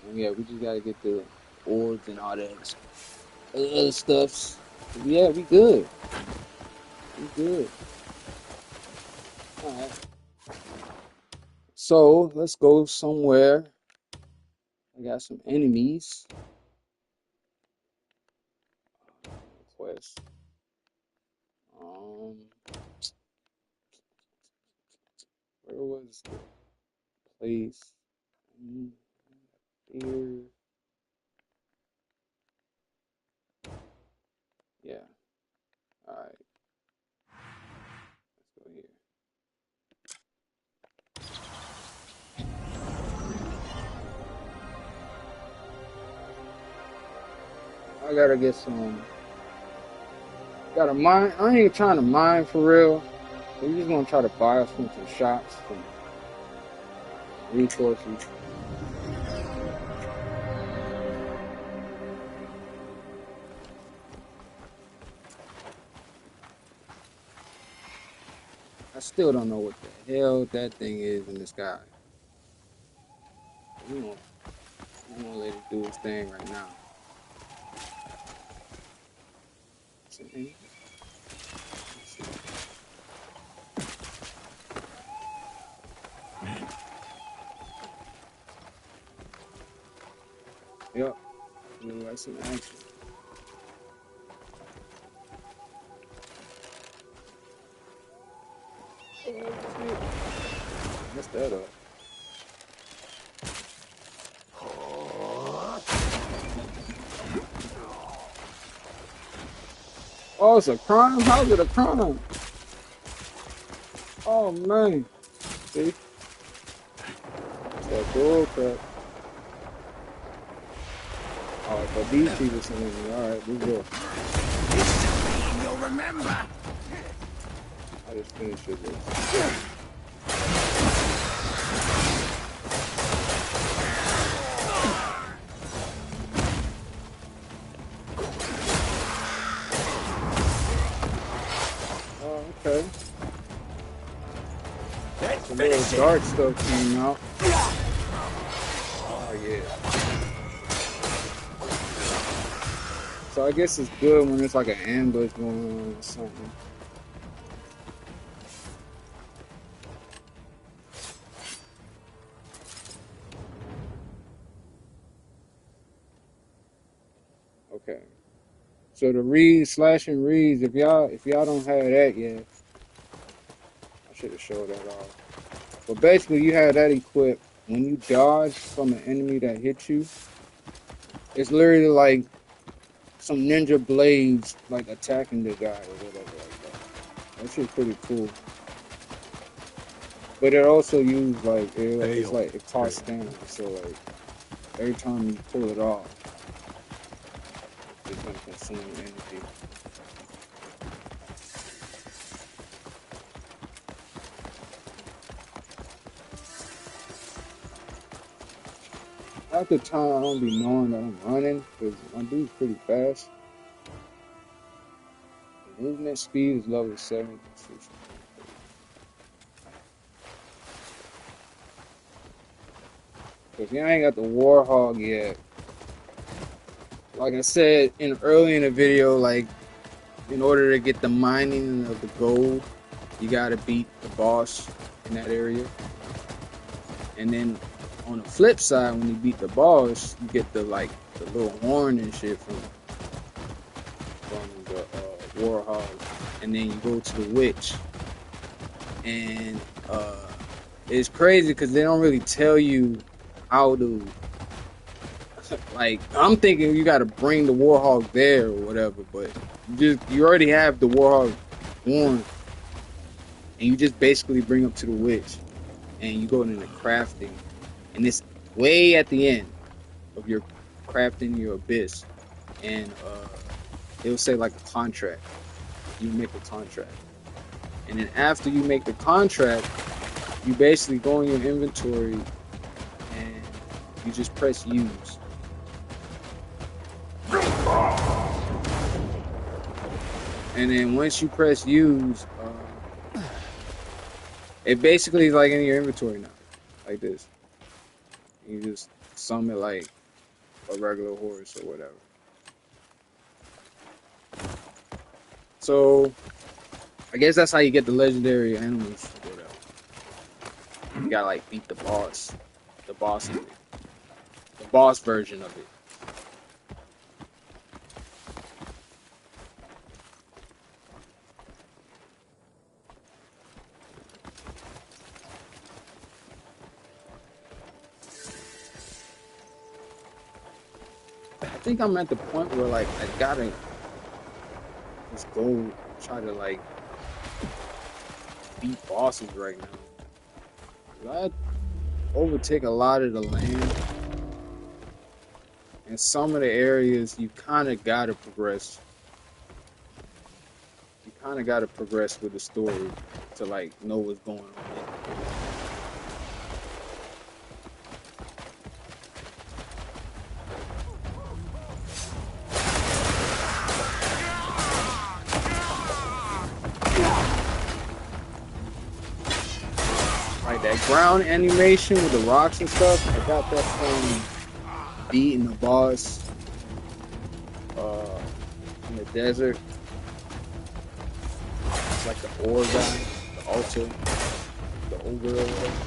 And yeah, we just gotta get the orbs and all that other stuffs. Yeah, we good. We good. Alright. So let's go somewhere. I got some enemies. Quest. Where was the place? here. Yeah. All right. Let's go here. I gotta get some. Gotta mine. I ain't trying to mine for real. We're just gonna try to buy us some shots, some resources. I still don't know what the hell that thing is in the sky. We're gonna let it do its thing right now. See? Yep. Look like some action. Messed that up. Oh, it's a crime? How's it a crime? Oh, man. See? It's that bull crap. Alright, but these people sending me. Alright, we go. You'll remember. I just finished with this. Oh, okay. Some little dark stuff came out. Oh, yeah. So I guess it's good when it's like an ambush going on or something. Okay. So the reeds, slashing reeds, if y'all don't have that yet, I should have showed that off. But basically you have that equipped. When you dodge from an enemy that hits you, it's literally like some ninja blades like attacking the guy or whatever like that. That shit's pretty cool. But it also used like it's like it costs damage, so like every time you pull it off, it's gonna consume energy. At the time, I don't be knowing that I'm running because my dude's pretty fast. The movement speed is level 7. If you ain't got the Warhog yet, like I said early in the video, like in order to get the mining of the gold, you gotta beat the boss in that area. And then on the flip side, when you beat the boss, you get the little horn and shit from the Warhog, and then you go to the witch, and it's crazy because they don't really tell you how to. Like, I'm thinking you got to bring the Warhog there or whatever, but you already have the Warhog horn, and you just basically bring up to the witch, and you go into crafting, and it's way at the end of your crafting your abyss, and it'll say like a contract. You make a contract, and then after you make the contract, you basically go in your inventory and you just press use. And then once you press use, it basically is like in your inventory now, like this. You just summon it like a regular horse or whatever. So I guess that's how you get the legendary animals or whatever. You gotta like beat the boss of it, the boss version of it. think I'm at the point where like I gotta just go try to like beat bosses right now. I overtake a lot of the land. In some of the areas, you kind of gotta progress. You kind of gotta progress with the story to like know what's going on. Like that ground animation with the rocks and stuff. I got that from beating the boss in the desert. It's like the ore guy, the altar, the ogre or whatever.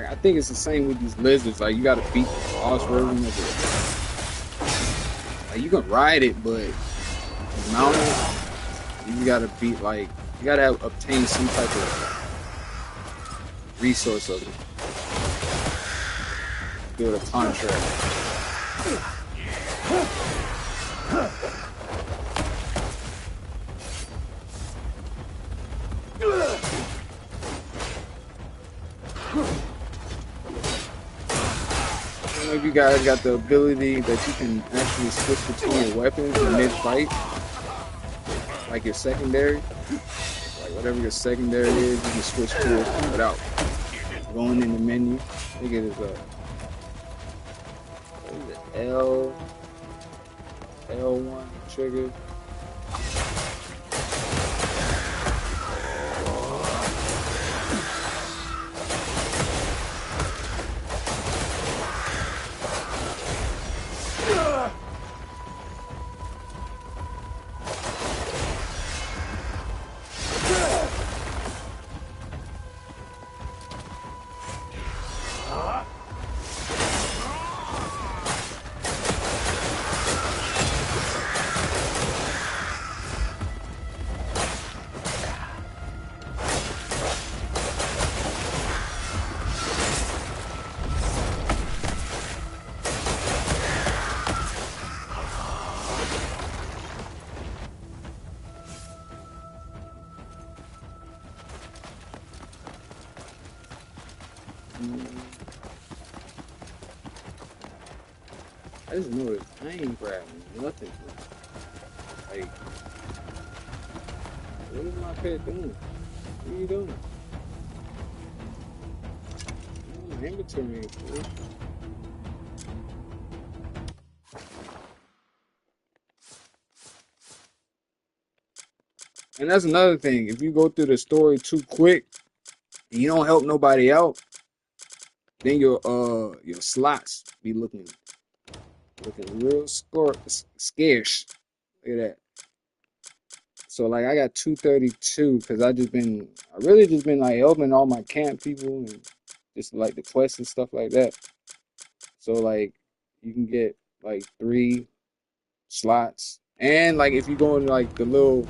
I think it's the same with these lizards. Like you gotta beat the boss version of it. Like you can ride it, but mount it, you gotta beat like you gotta have obtain some type of resource of it. Build a contract. If you guys got the ability that you can actually switch between your weapons in mid-fight, like your secondary, like whatever your secondary is, you can switch to it without going in the menu. I think it is what is it, L1 trigger. I just noticed I ain't grabbing nothing. Like, what is my pet doing? What are you doing? My inventory ain't full. And that's another thing. If you go through the story too quick and you don't help nobody out, then your slots be looking real scarce. Look at that. So like I got 232 because I really just been like helping all my camp people and just like the quests and stuff like that. So like you can get like 3 slots, and like if you go in like the little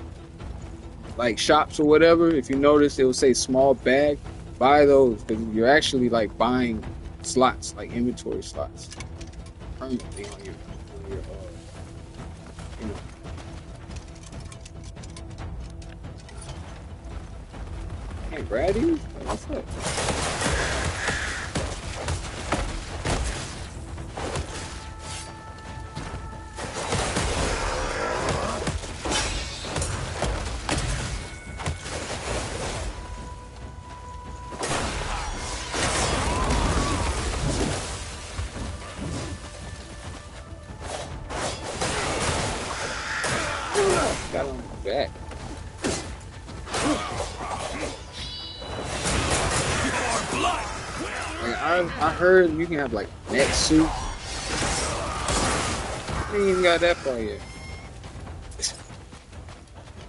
like shops or whatever, if you notice it will say small bag, buy those because you're actually like buying slots, like inventory slots permanently on your you know. Hey, Brady, what's up? Got on his back. Like, I heard you can have like neck suit. I ain't even got that far yet.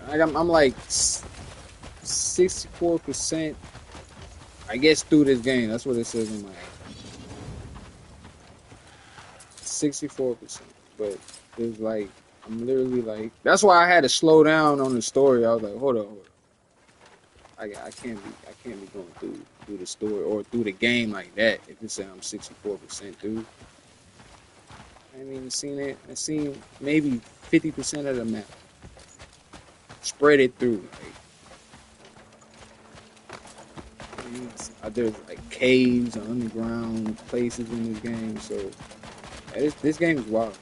I'm like 64%. I guess through this game. That's what it says in my app. 64%. But it's like I'm literally like that's why I had to slow down on the story. I was like, hold on. I can't be going through the story or through the game like that. If it said I'm 64% through, I haven't even seen it. I seen maybe 50% of the map. Spread it through. Like, there's like caves and underground places in this game. So yeah, this game is wild.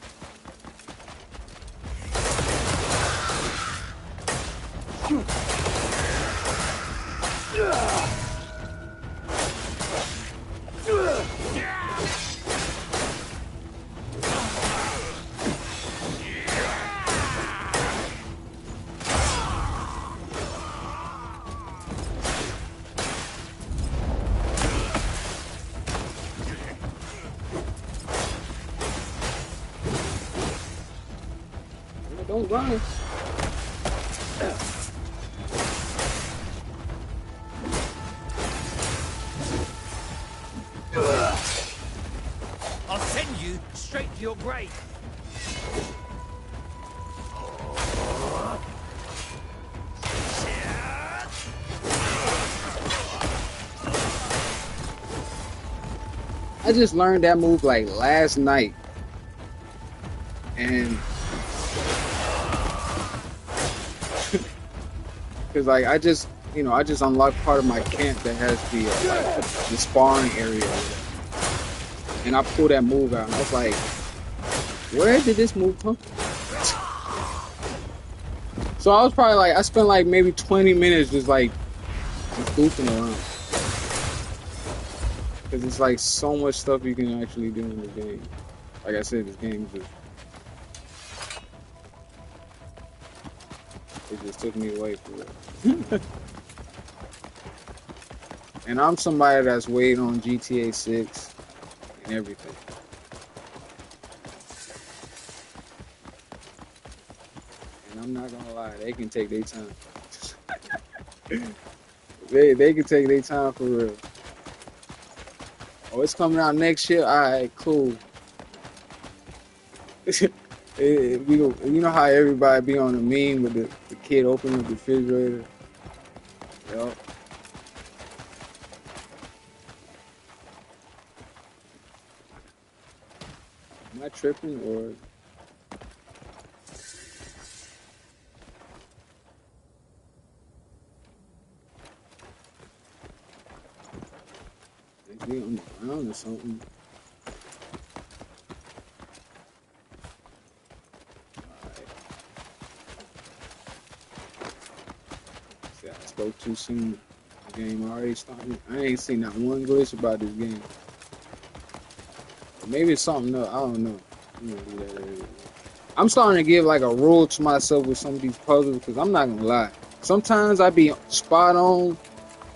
Don't run. I'll send you straight to your grave. I just learned that move like last night, and because like I just unlocked part of my camp that has the sparring area, and I pulled that move out, and I was like, where did this move come from? So I was probably like, I spent like maybe 20 minutes just goofing around. Because it's like so much stuff you can actually do in this game. Like I said, this game just took me away from it. And I'm somebody that's waiting on GTA 6 and everything. And I'm not gonna lie, they can take their time. they can take their time for real. Oh, it's coming out next year? Alright, cool. You know how everybody be on the meme with the kid opening the refrigerator? Yup. Am I tripping or... Maybe on the ground or something. I spoke too soon. The game already started. I ain't seen not one glitch about this game. Maybe it's something else. I don't know. I'm starting to give like a rule to myself with some of these puzzles because I'm not gonna lie. Sometimes I be spot on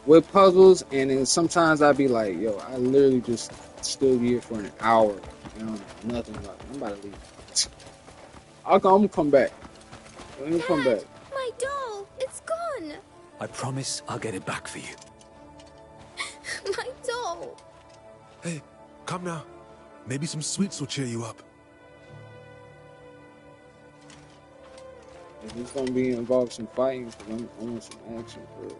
with puzzles, and then sometimes I be like, yo, I literally just stood here for an hour. You know, nothing about it. I'm about to leave. I'm gonna come back. Let me come back. My doll, it's gone. I promise I'll get it back for you. My doll. Hey, come now. Maybe some sweets will cheer you up. Is this gonna be involved some fighting? Because I want some action for it.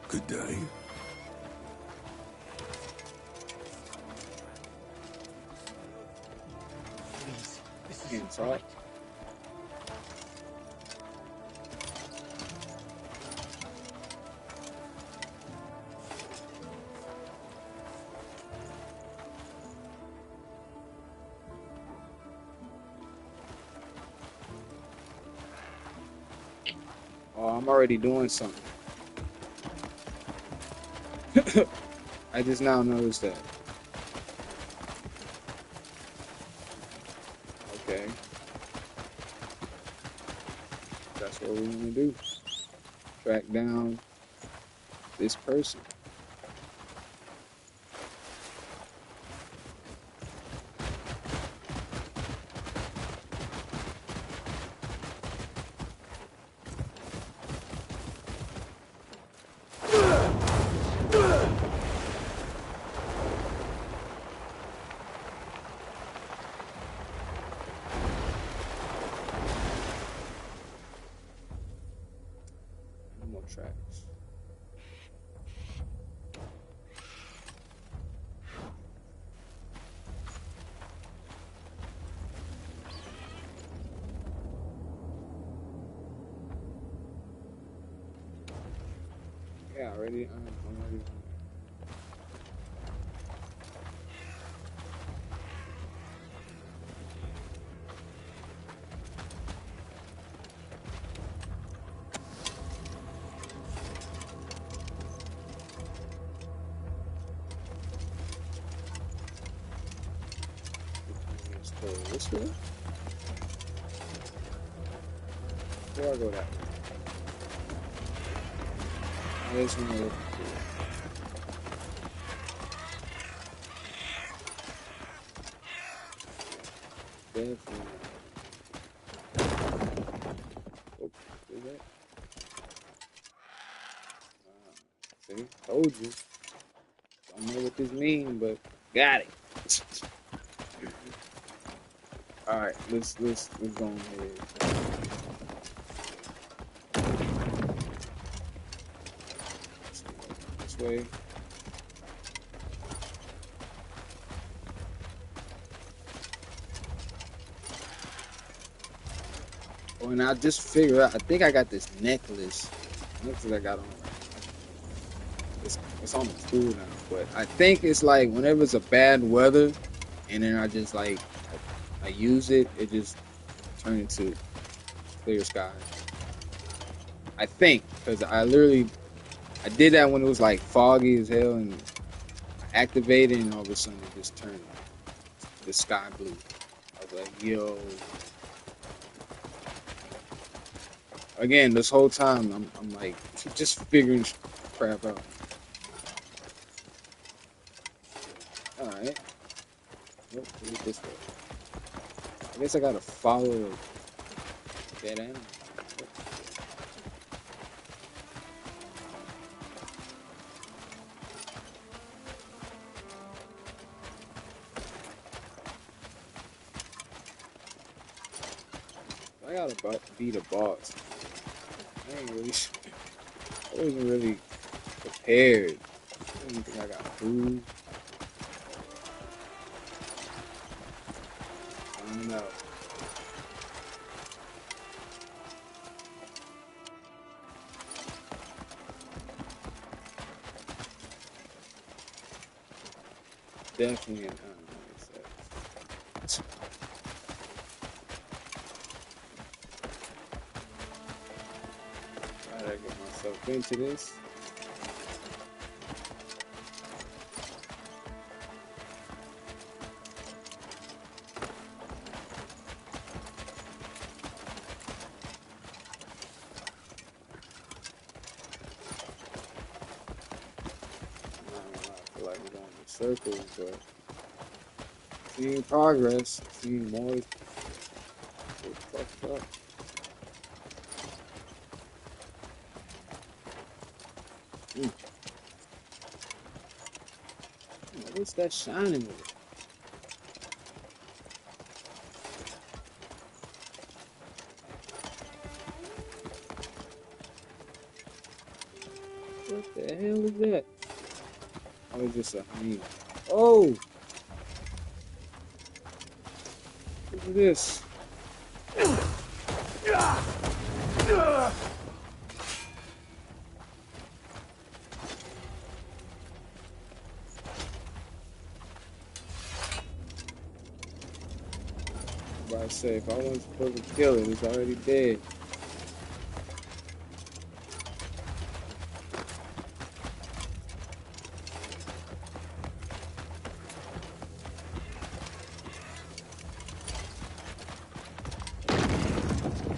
Good day. Please, this is Can't talk. right. Oh, I'm already doing something. I just now noticed that. Okay. That's what we're gonna do. Track down this person. tracks. Yeah, already. I'm already. Let's go this way. Where I go that way? This one looking cool. Definitely. Oh, is that? See, told you. Don't know what this means, but got it. All right, let's go ahead. This way. Oh, and I just figured out. I think I got this necklace. I got on. It's on the tool now, but I think it's like whenever it's a bad weather, and then I just like I use it, it just turns into clear sky. I think because I did that when it was like foggy as hell, and I activated, and all of a sudden it just turned the sky blue. I was like, yo. Again, this whole time I'm like just figuring crap out. All right. Nope, this way. I guess I gotta follow that end. I gotta beat a boss. I wasn't really prepared. I didn't think I got food. I don't know. Definitely an I gotta get myself into this. I feel like we're going in circles, but seeing progress, seeing more fucked up. What's that shining with it? What the hell is that? Oh, it's just a honey. Oh! Look at this. I say, if I wasn't supposed to kill it, it's already dead.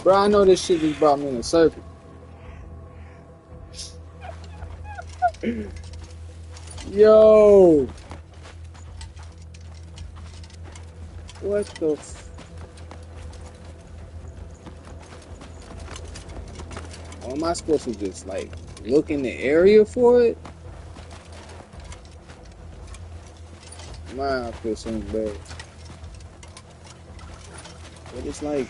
Bro, I know this shit just brought me in a circle. Yo! What the am I supposed to just like look in the area for it? Man, I feel so bad. But it's like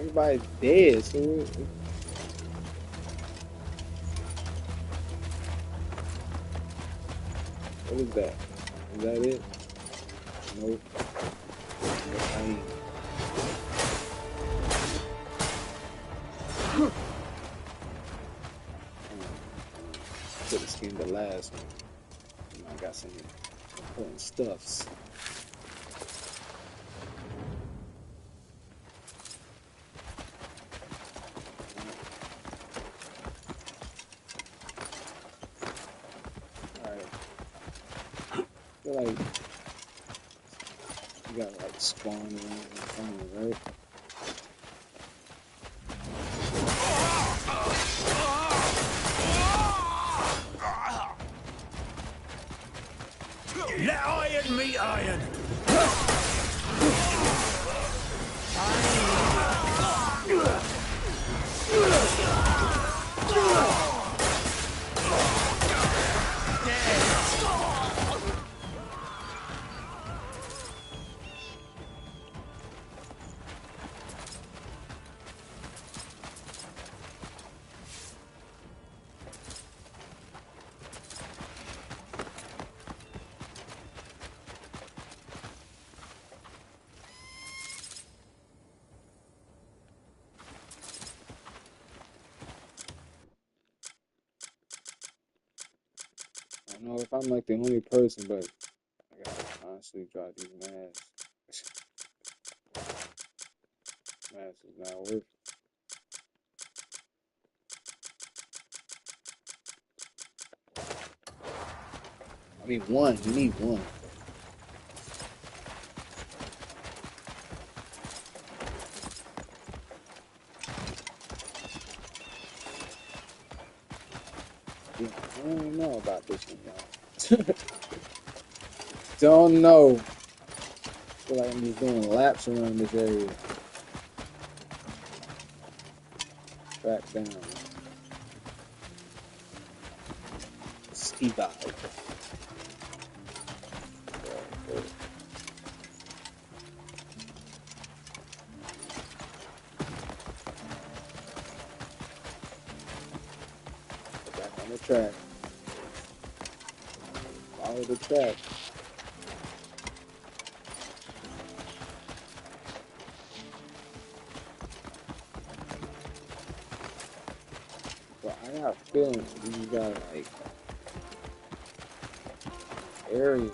Everybody's dead, so what is that? Is that it? Nope. I mean, could have skinned the last one. You know, I got some important stuffs. Alright. I feel like you got like spawn around the corner, right? Let iron meet iron. I don't know if I'm like the only person, but I gotta honestly drop these masks. Mask is not worth it. I mean, one. You need one. Yeah, I don't know about this one, y'all. Don't know. Feel like I'm just doing laps around this area. Back down. Ski dive. Back on the track. Follow the track. But I got a feeling you got like area.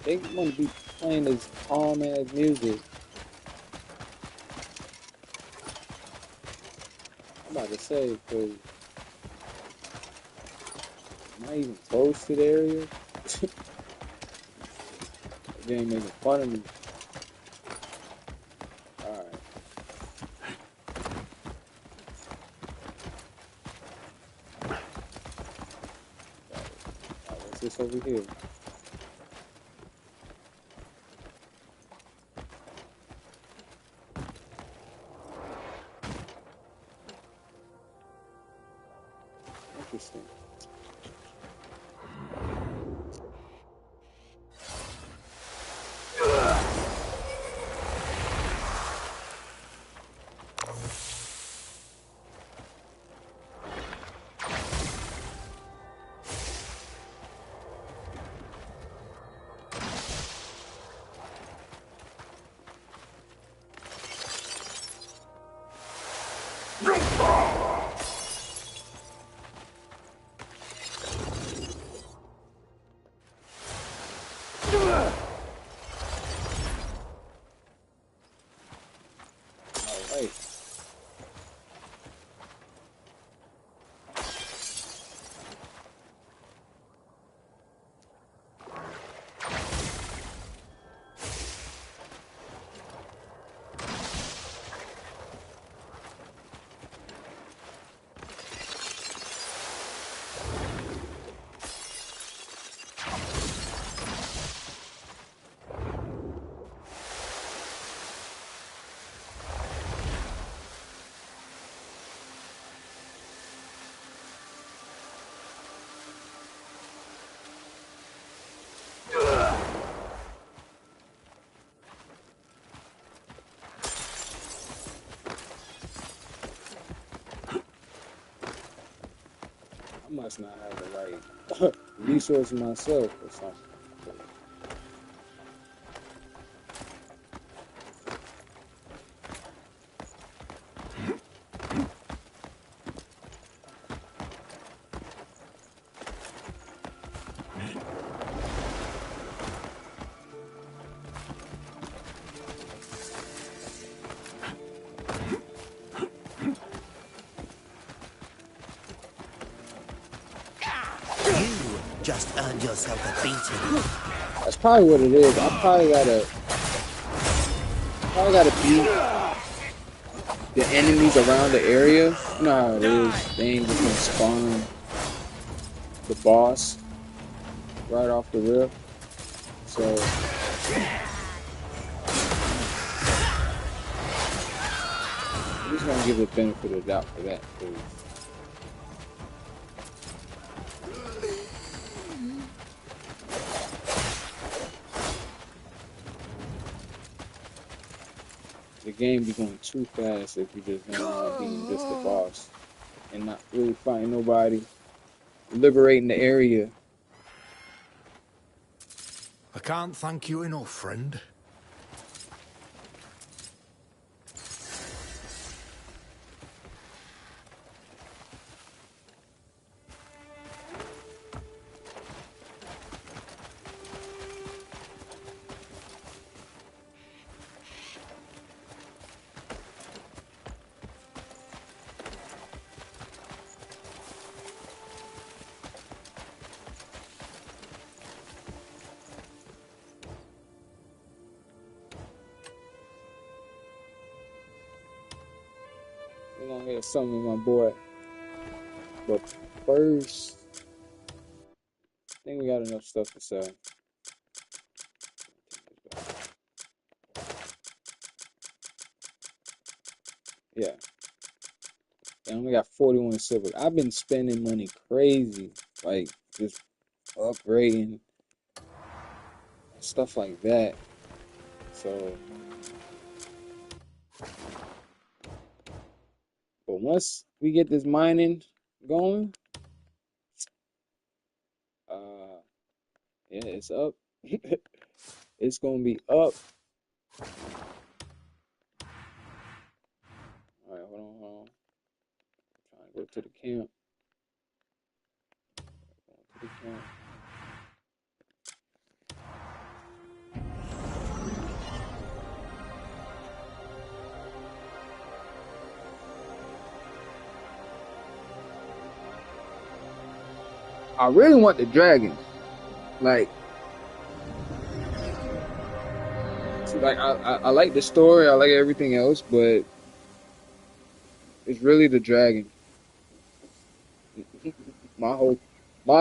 They want to be playing this calm ass music. I'm about to say, cause am I even close to the area? They ain't making fun of me. Alright. What's this over here? Interesting. Alright. must not have the right resources myself or something. Just earned yourself a beating. That's probably what it is. I probably gotta beat the enemies around the area. You know how it is. They ain't just gonna spawn the boss right off the rip. So I'm just gonna give the benefit of the doubt for that, please. The game be going too fast if you just going around being just the boss and not really fighting nobody, liberating the area. I can't thank you enough, friend. We're gonna get something with my boy. But first, I think we got enough stuff to sell. Yeah. And I only got 41 silver. I've been spending money crazy. Like, just upgrading. Stuff like that. So, but once we get this mining going, yeah, it's up. It's gonna be up. All right, hold on. Trying to go to the camp. Going to the camp. I really want the dragon. Like I like the story, I like everything else, but it's really the dragon. My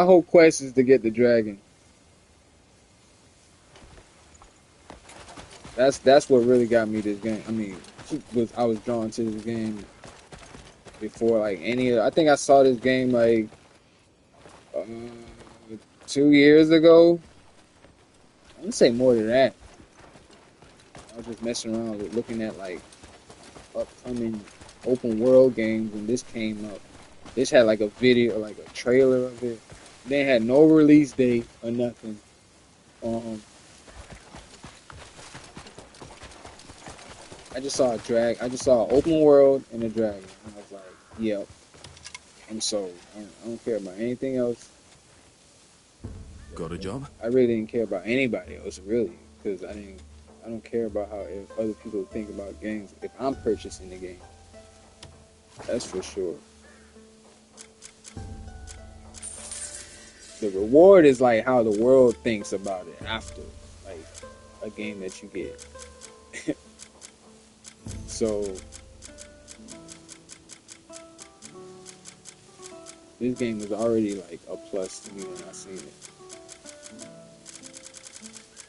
whole quest is to get the dragon. That's what really got me this game. I mean, I was drawn to this game before like any. I think I saw this game like 2 years ago. I would say more than that. I was just messing around with looking at like upcoming open world games, and this came up. This had like a video, like a trailer of it. They had no release date or nothing. I just saw I just saw an open world and a dragon. And I was like, yep, I'm sold. I don't care about anything else. Got a job? I really didn't care about anybody else, really, because I don't care about how other people think about games if I'm purchasing the game. That's for sure. The reward is like how the world thinks about it after, like a game that you get. So this game was already like a plus to me when I seen it.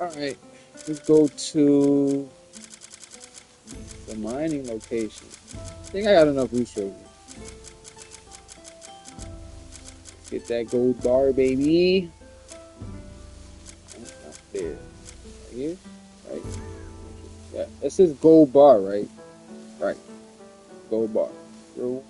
Alright, let's go to the mining location. I think I got enough resources. Get that gold bar, baby. Not there. Right here? Right. Yeah, that says gold bar, right? Right. Gold bar. Go.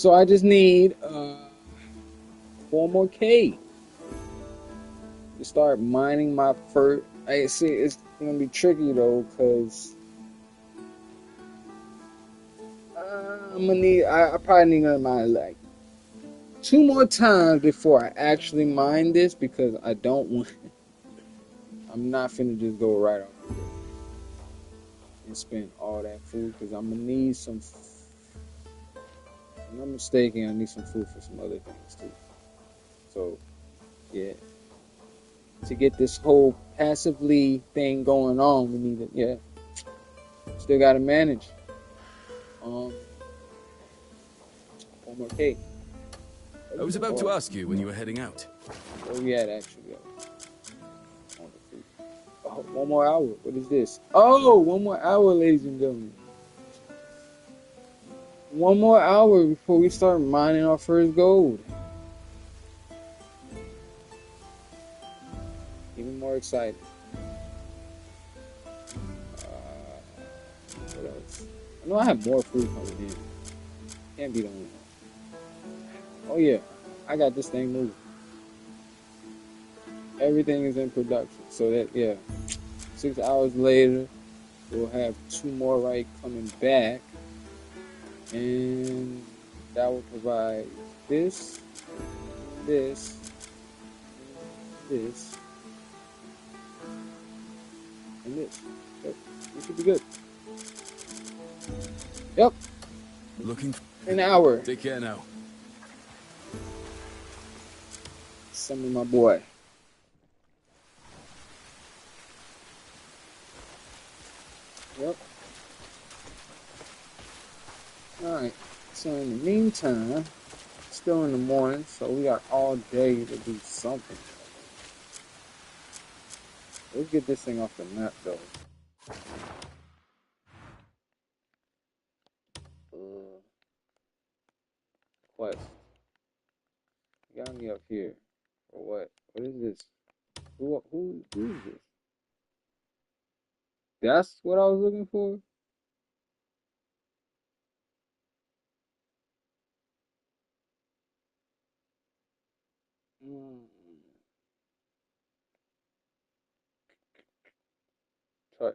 So I just need 4 more K to start mining my first. I see it's gonna be tricky though, cause I'm gonna need. I probably need to mine like 2 more times before I actually mine this, because I don't want. I'm not finna just go right off and spend all that food, because I'm gonna need some. If I'm not mistaken, I need some food for some other things too. So, yeah. To get this whole passively thing going on, we need it. Yeah. Still gotta manage. 1 more K. I was about to ask you when you were heading out. Where we at actually? Oh, 1 more hour. What is this? Oh, 1 more hour, ladies and gentlemen. 1 more hour before we start mining our first gold. Even more excited. What else? I know I have more food coming in. Can't be the only one. Oh yeah, I got this thing moving. Everything is in production. So that, yeah, 6 hours later, we'll have 2 more right coming back. And that will provide this, this, this, and this. Yep, we should be good. Yep. Looking. An hour. Take care now. Summon my boy. Yep. Alright. So in the meantime, still in the morning, so we got all day to do something. Let's get this thing off the map though. Quest. You got me up here. For what? What is this? Who is this? That's what I was looking for? Touch.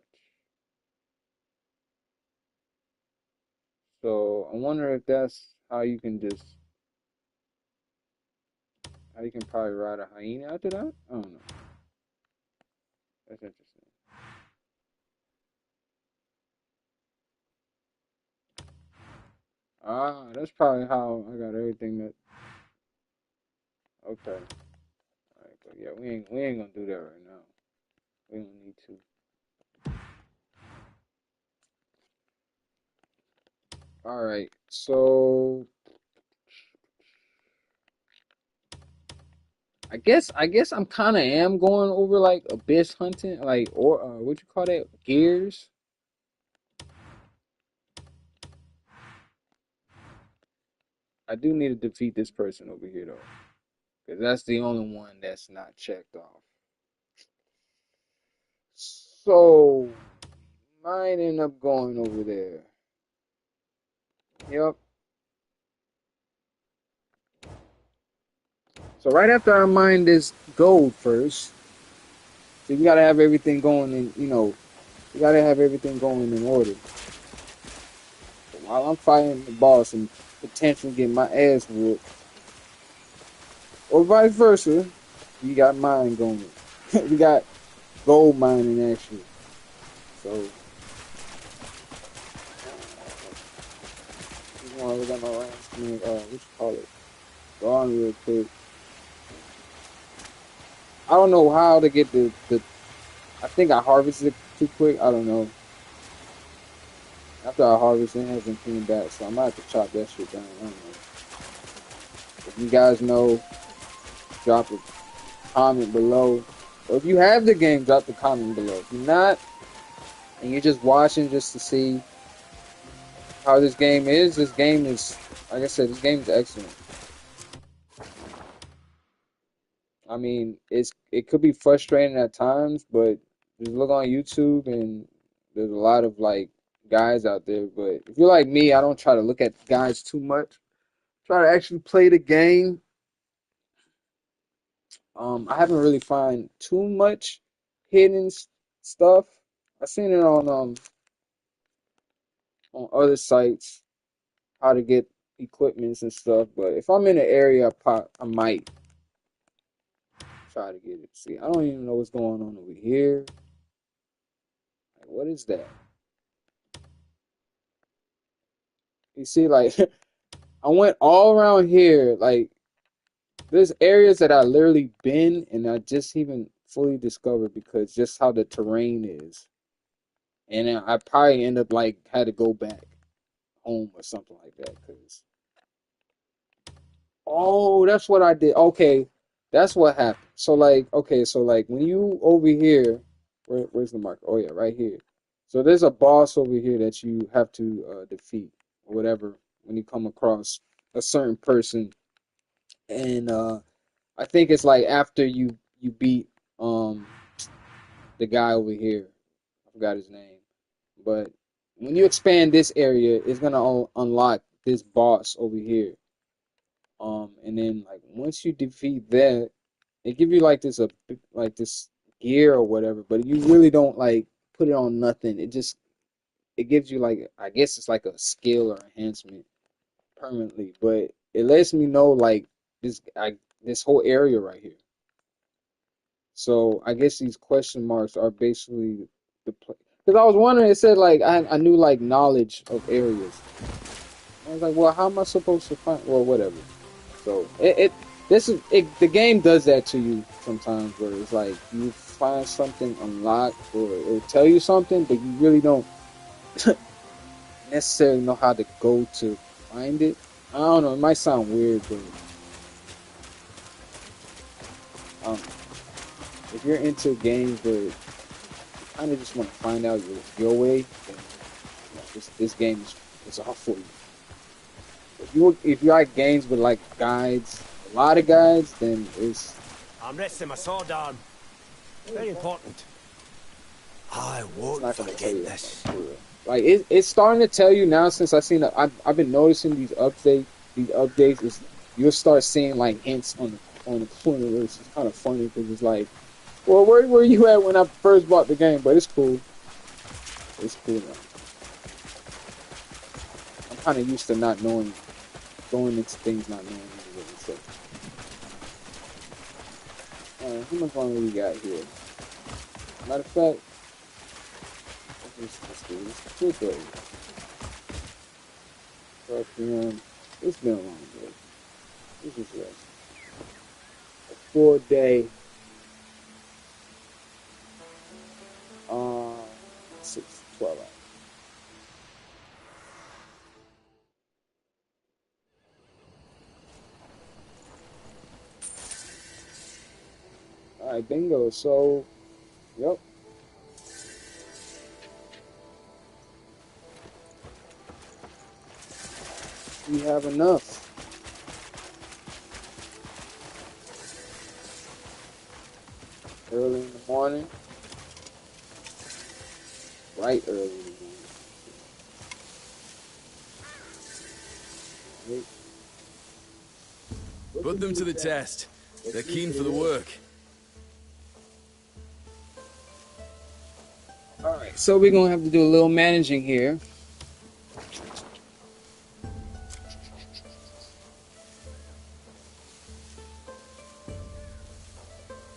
So I wonder if that's how you can probably ride a hyena after that? I don't know. That's interesting. Ah, that's probably how I got everything that. Okay. Alright, but yeah, we ain't gonna do that right now. We don't need to. Alright, so I guess I'm kinda am going over like abyss hunting, like, or what you call that? Gears? I do need to defeat this person over here though. Because that's the only one that's not checked off. So might end up going over there. Yep. So right after I mine this gold first, so you gotta have everything going in, you gotta have everything going in order. So while I'm fighting the boss and potentially getting my ass whooped, or vice versa, you got mine going. We got gold mining actually. So I want to look at my last screen. What you call it? Go on real quick. I don't know how to get the. I think I harvested it too quick. I don't know. After I harvested, it hasn't came back, so I might have to chop that shit down. I don't know. If you guys know, drop a comment below. Or if you have the game, drop the comment below. If you're not, and you're just watching just to see how this game is, like I said, this game is excellent. I mean, it could be frustrating at times, but just look on YouTube and there's a lot of like guys out there. But if you're like me, I don't try to look at guys too much. try to actually play the game. I haven't really find too much hidden stuff. I seen it on other sites how to get equipments and stuff. But if I'm in an area, I might try to get it. See, I don't even know what's going on over here. Like, what is that? You see, like I went all around here. Like there's areas that I literally been and I just even fully discovered because just how the terrain is. And then I probably end up like had to go back home or something like that. Cause oh, that's what I did. Okay, that's what happened. So like, okay, so like when you over here, where's the marker? Oh yeah, right here. So there's a boss over here that you have to defeat or whatever when you come across a certain person, and I think it's like after you beat um the guy over here. I forgot his name, but when you expand this area, it's gonna unlock this boss over here. And then like once you defeat that, it give you like like this gear or whatever, but you really don't like put it on nothing. It gives you like I guess it's like a skill or enhancement permanently, but it lets me know like this whole area right here. So I guess these question marks are basically the because I was wondering. It said like I knew like knowledge of areas. I was like, well, how am I supposed to find? Well, whatever. So the game does that to you sometimes, where it's like you find something unlocked or it'll tell you something, but you really don't necessarily know how to go to find it. I don't know. It might sound weird, but if you're into games where you kind of just want to find out your way, then this game is all for you. If you like games with like guides, a lot of guides, then I'm resting my sword arm. Very important. I it's won't not gonna tell forget you. this. Like it's starting to tell you now since I've been noticing these updates is you'll start seeing like hints on the corner, which is kind of funny because it's like, well, where were you at when I first bought the game? But it's cool. It's cool now. I'm kind of used to not knowing, going into things not knowing what to say. How much longer we got here? Matter of fact, let's do this quickly. 12 p.m. It's been a long day. This is rest. A full day. 12 hours. Alright, bingo. So, yep. We have enough. Early in the morning. Right early in the morning. Right. Put them to the test. They're keen for the work. Alright, so we're gonna have to do a little managing here.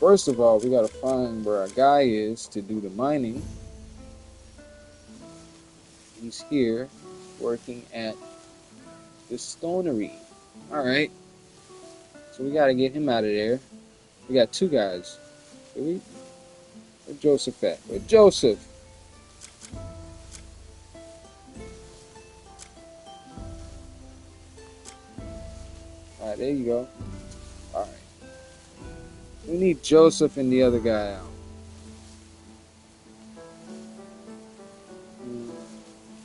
First of all, we gotta find where our guy is to do the mining. He's here, working at the stonery. Alright. So we gotta get him out of there. We got two guys. Where's Joseph at? Where's Joseph? Alright, there you go. Alright. We need Joseph and the other guy out.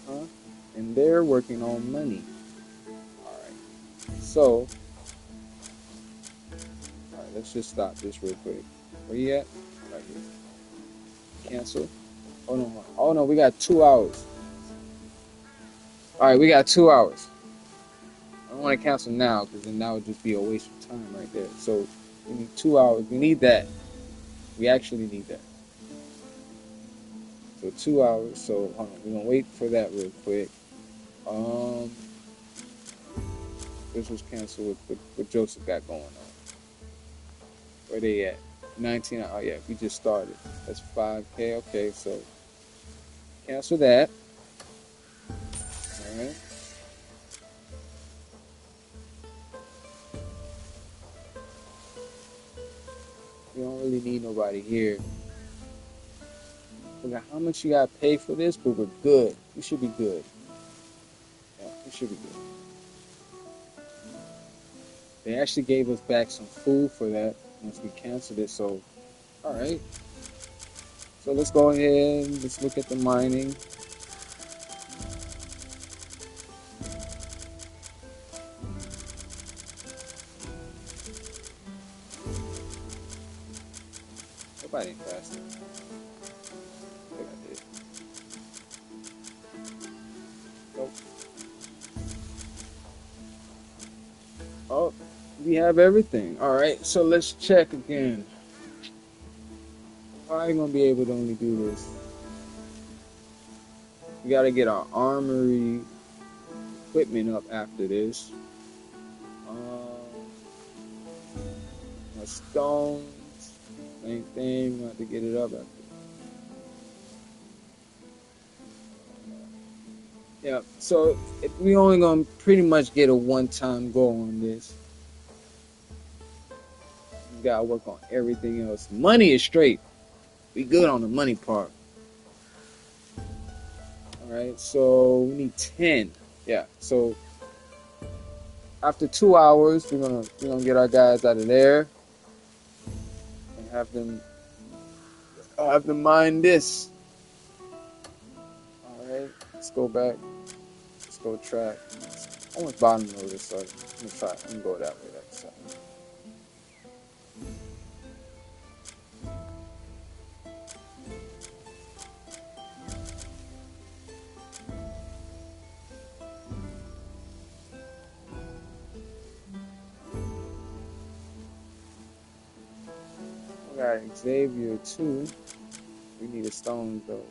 Huh? And they're working on money. Alright. So, alright, let's just stop this real quick. Where you at? Right here. Cancel. Oh no, oh no, we got 2 hours. Alright, we got 2 hours. don't want to cancel now because then that would just be a waste of time right there. So we need 2 hours. We need that. We actually need that. So 2 hours. So hold on. We're gonna wait for that real quick. This was canceled with what Joseph got going on. Where they at? 19. Oh yeah, we just started. That's 5K. Okay, so cancel that. All right. We don't really need nobody here. Look at how much you gotta pay for this, but we're good. We should be good. Yeah, we should be good. They actually gave us back some food for that once we canceled it, so alright. So let's go ahead and let's look at the mining. Nobody faster. I think I did. Nope. Oh, we have everything. Alright, so let's check again. How are you gonna be able to only do this? We gotta get our armory equipment up after this. My stones, same thing. We have to get it up after. Yeah, so if we only gonna pretty much get a one-time go on this. We gotta work on everything else. Money is straight. We good on the money part. Alright, so we need 10. Yeah, so after 2 hours, we're gonna get our guys out of there and have them mine this. Alright, let's go back. Let's go track. Almost bottom of this side. Let me go that way, that side. We got Xavier too. We need a stone though.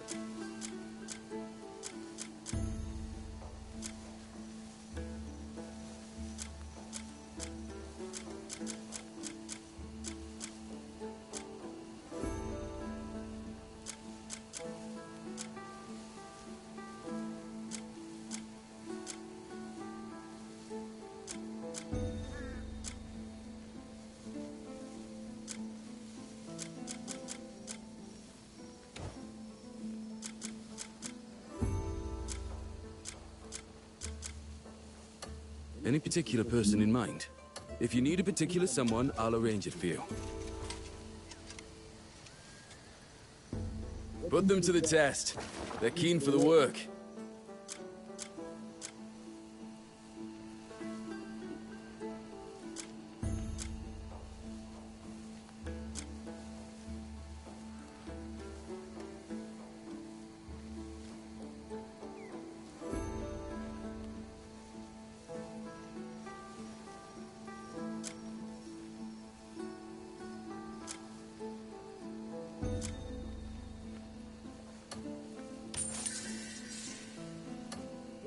Any particular person in mind? If you need a particular someone, I'll arrange it for you. Put them to the test. They're keen for the work.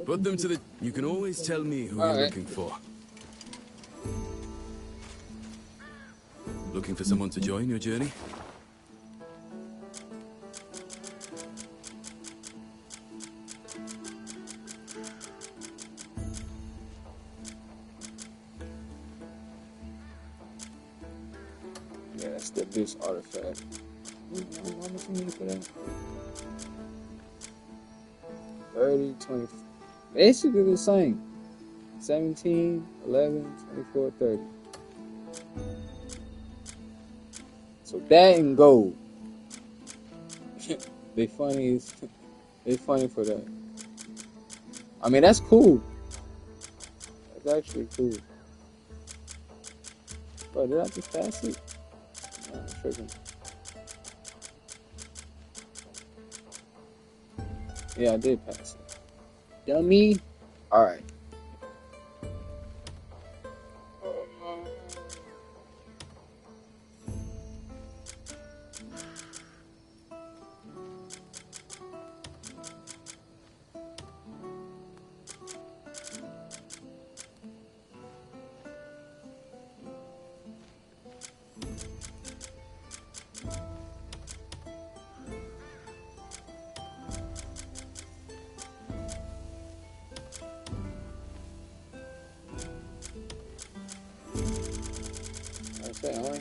Put them to the... You can always tell me who you're looking for. Looking for someone to join your journey? Yeah, that's the best artifact. How much you need for that? 30, 20... Basically the same. 17, 11, 24, 30. So that and gold. They funny for that. I mean, that's cool. That's actually cool. Bro, did I just pass it? No, I'm tripping. Yeah, I did pass it. Dummy. Alright.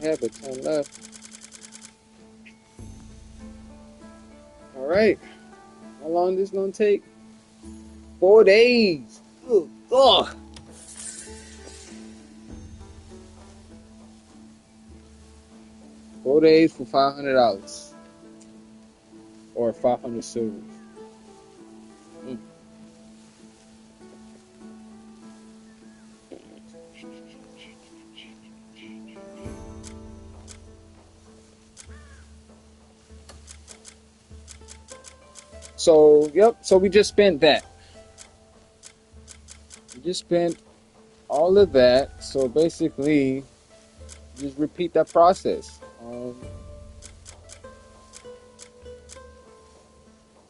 have a ton left. All right. How long this gonna take? 4 days. Ugh. Ugh. 4 days for $500 or 500 silvers. Mm. So, yep. So we just spent that. We just spent all of that. So basically, just repeat that process.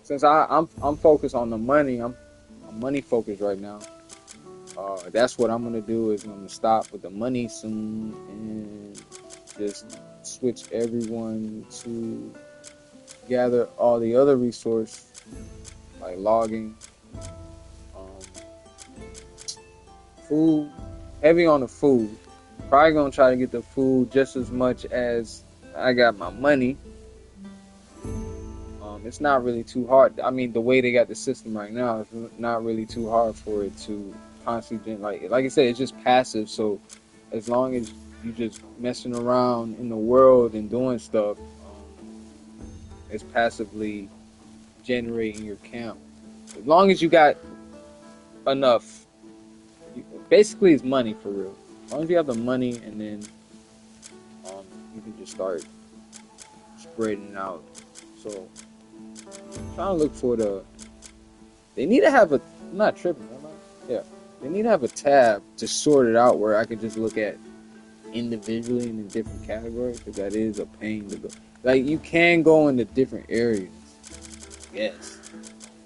Since I'm focused on the money, I'm money focused right now. That's what I'm gonna do. Is I'm gonna stop with the money soon and just switch everyone to gather all the other resources like logging, food. Heavy on the food. Probably gonna try to get the food just as much as I got my money. It's not really too hard. I mean, the way they got the system right now, it's not really too hard for it to constantly, like I said, it's just passive. So as long as you just messing around in the world and doing stuff, it's passively generating your camp. As long as you got enough, basically it's money for real. As long as you have the money, and then you can just start spreading it out. So I'm trying to look for they need to have a, I'm not tripping, am I? Yeah. They need to have a tab to sort it out where I can just look at individually in a different category, because that is a pain to go. Like, you can go into different areas, yes,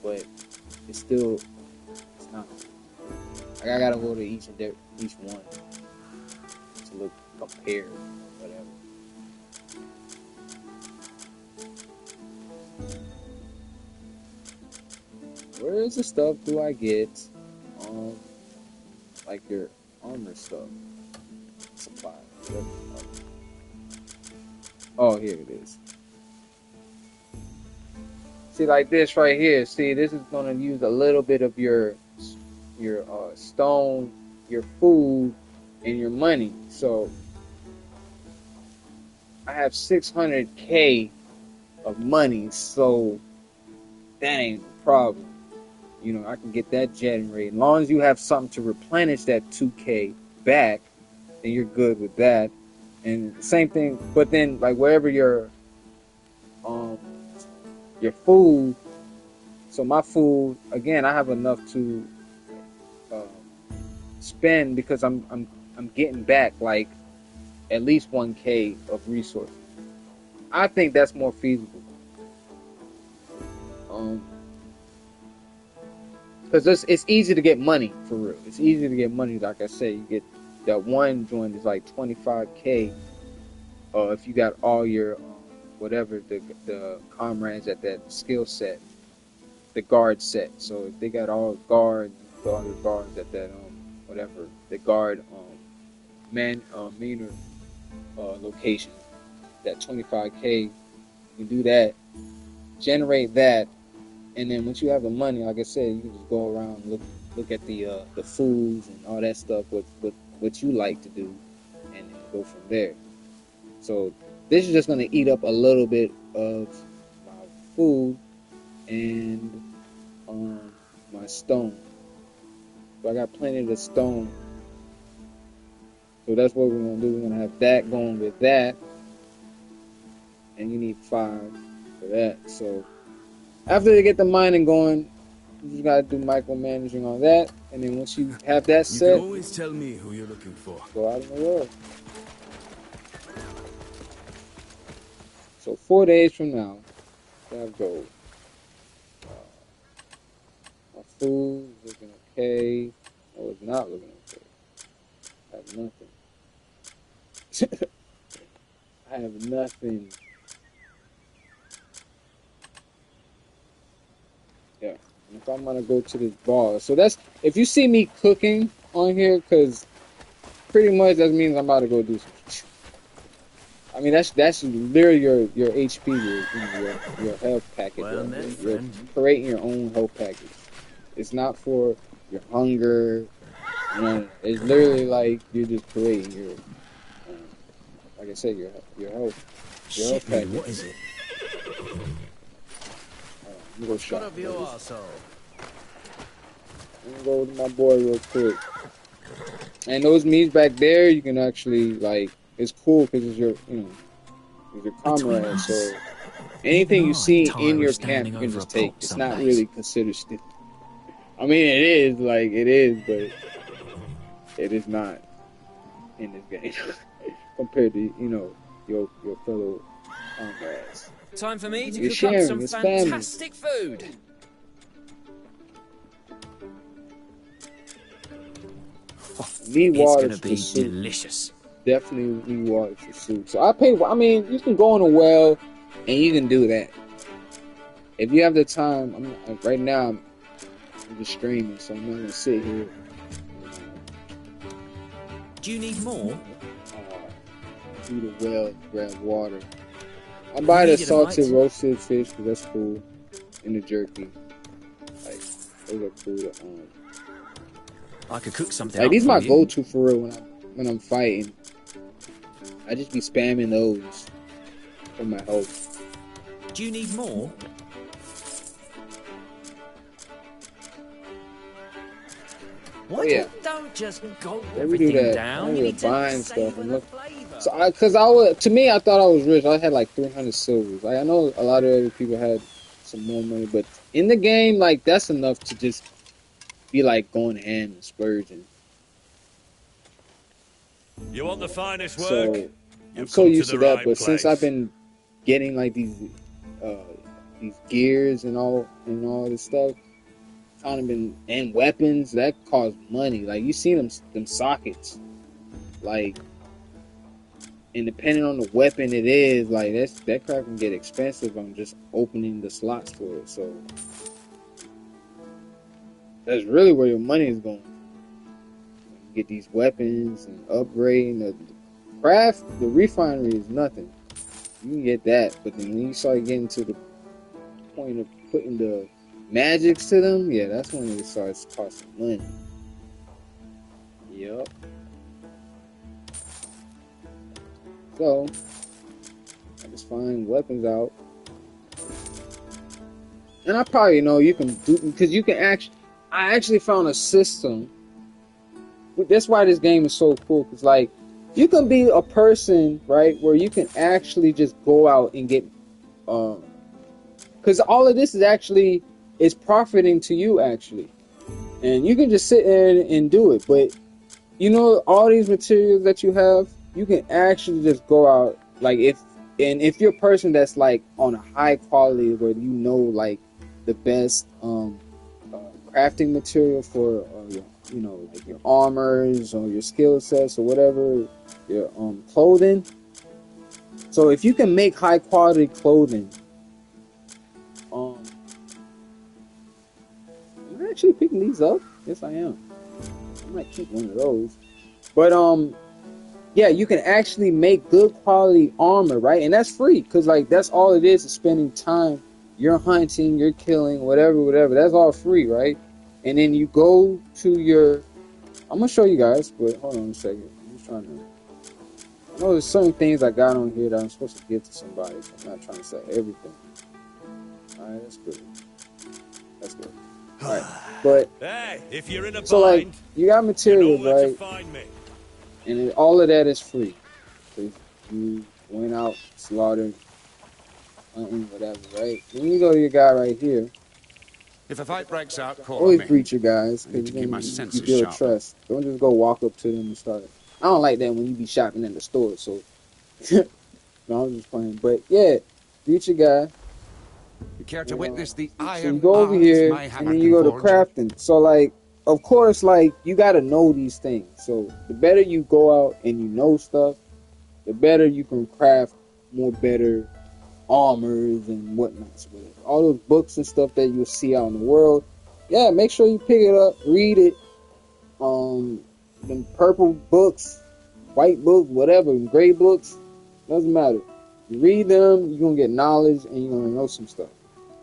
but it's not. Like, I gotta go to each one to look, compare, whatever. Where is the stuff do I get like your armor stuff? Supply. Oh, here it is. See, like this right here. See, this is gonna use a little bit of your stone, your food, and your money. So I have 600k of money, so that ain't a problem. You know, I can get that generated. As long as you have something to replenish that 2k back, then you're good with that. And same thing, but then like wherever your food. So my food, again, I have enough to spend, because I'm getting back like at least 1k of resources. I think that's more feasible. Because it's easy to get money, for real. It's easy to get money. Like I said, you get that one joint is like 25k. If you got all your whatever the comrades at that skill set, the guard set. So if they got all guards at that whatever the guard meaner location, that 25k, you do that, generate that. And then once you have the money, like I said, you can just go around and look at the foods and all that stuff, what you like to do, and go from there. So this is just going to eat up a little bit of my food and my stone. So I got plenty of the stone. So that's what we're going to do. We're going to have that going with that. And you need 5 for that. So after they get the mining going, you just gotta do micromanaging on that, and then once you have that set, you can always tell me who you're looking for. Go out in the world. So 4 days from now, I have gold. My food is looking okay. Oh, it's not looking okay. I have nothing. I have nothing. Yeah, if I'm gonna go to this bar, so that's, if you see me cooking on here, because pretty much that means I'm about to go do some shit. I mean, that's literally your HP, your health package. Well Right? then, You're friend. creating your own health package. It's not for your hunger. You know, it's literally like you're just creating your, like I said, your health Shit, me, package. what is it? Let me go shop. Got up your arsehole. Let me go with my boy real quick. And those memes back there, you can actually like. It's cool because it's your, it's your comrade. So anything you see in your camp, you can just take. It's not really considered stealing. I mean, it is, but it is not in this game compared to your fellow comrades. Time for me to You're cook sharing, up some it's family. fantastic food. Need It's water gonna for be soup. delicious. Definitely need water for soup. So I mean, you can go in a well and you can do that. If you have the time, right now I'm just streaming, so I'm not gonna sit here. Do you need more? Do the well, grab water. I buy the Needed a salted bite? roasted fish because that's cool, and the jerky. Like those are cool to I could cook something Like up these for my you. go-to for real when I'm fighting. I just be spamming those for my health. Do you need more? Why yeah. don't just go Yeah, we do everything that. down? I You be need to buying savor stuff and the look. flavour. So to me, I thought I was rich. I had like 300 silvers. Like, I know a lot of other people had some more money, but in the game, like that's enough to just be like going ham and splurging. You want the finest work? So I'm You've so come used to to the that, right but since place. I've been getting like these gears and all this stuff, kind of been and weapons that cost money. Like you see them sockets, like, and depending on the weapon it is, like that crap can get expensive on just opening the slots for it. So that's really where your money is going. Get these weapons and upgrading the craft. The refinery is nothing. You can get that, but then when you start getting to the point of putting the magics to them, yeah, that's when it starts costing money. Yup. So I just find weapons out, and I probably you can do because you can actually. I actually found a system. That's why this game is so cool, because like you can be a person, right, where you can actually just go out and get because all of this is profiting to you actually, and you can just sit there and do it. But all these materials that you have, you can actually just go out, like if you're a person that's like on a high quality where like the best crafting material for like your armors or your skill sets or whatever, your clothing. So if you can make high quality clothing, am I actually picking these up? Yes, I am. I might keep one of those. But yeah, you can actually make good quality armor, right? And that's free, because like that's all it is spending time. You're hunting, you're killing, whatever. That's all free, right? And then you go to your... I'm going to show you guys, but hold on a second. I'm just trying to... I know there's certain things I got on here that I'm supposed to give to somebody. So I'm not trying to say everything. Alright, that's good. That's good. Alright, but... Hey, if you're in a So like, bind, you got you know materials, where to right? find me. And all of that is free. So you went out, slaughtered, hunting, whatever, right? Then you go to your guy right here. If a fight breaks out, call Always me. greet your guys, I need because to keep my you senses build sharp. trust. Don't just go walk up to them and start. I don't like that when you be shopping in the store. So, no, I'm just playing. But yeah, greet your guy. You care to You know, witness the So iron you go over arts here, my and hammer then can you go to forge? crafting. So like, of course, like you got to know these things. So the better you go out and you know stuff, the better you can craft more better armors and whatnot. So all those books and stuff that you'll see out in the world, yeah, make sure you pick it up, read it. Them purple books, white books, whatever, gray books. Doesn't matter. You read them, you're gonna get knowledge, and you're gonna know some stuff.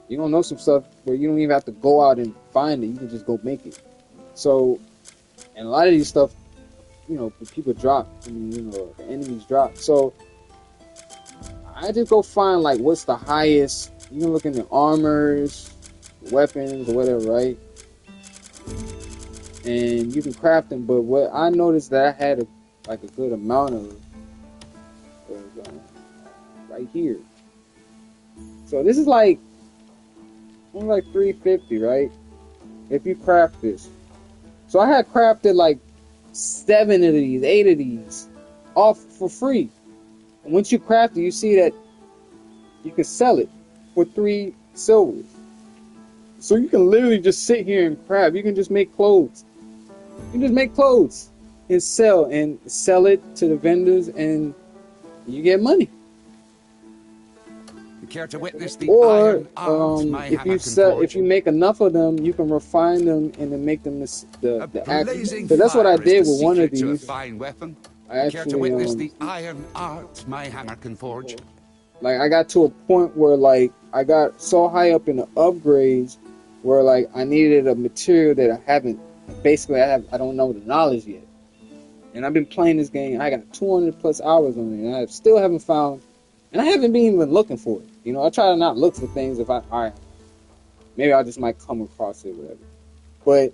You're gonna know some stuff where you don't even have to go out and find it. You can just go make it. So, and a lot of these stuff, you know, people drop. I mean, you know, the enemies drop. So, I just go find like what's the highest. You can look in the armors, weapons, or whatever, right? And you can craft them. But what I noticed that I had a good amount of was right here. So this is like only like 350, right? If you craft this. So I had crafted like 7 of these, 8 of these, all for free. And once you craft it, you see that you can sell it for 3 silvers. So you can literally just sit here and craft. You can just make clothes. You can just make clothes and sell it to the vendors, and you get money. You care to witness the Or iron my if you make enough of them, you can refine them and then make them the actual. So that's what I did with one of these. Fine weapon. I Care to witness actually, the iron art my hammer can forge. like I got to a point where like I got so high up in the upgrades where like I needed a material that I don't know the knowledge yet. And I've been playing this game. I got 200 plus hours on it, and I still haven't found. And I haven't been even looking for it. You know, I try to not look for things if maybe I just might come across it, whatever. But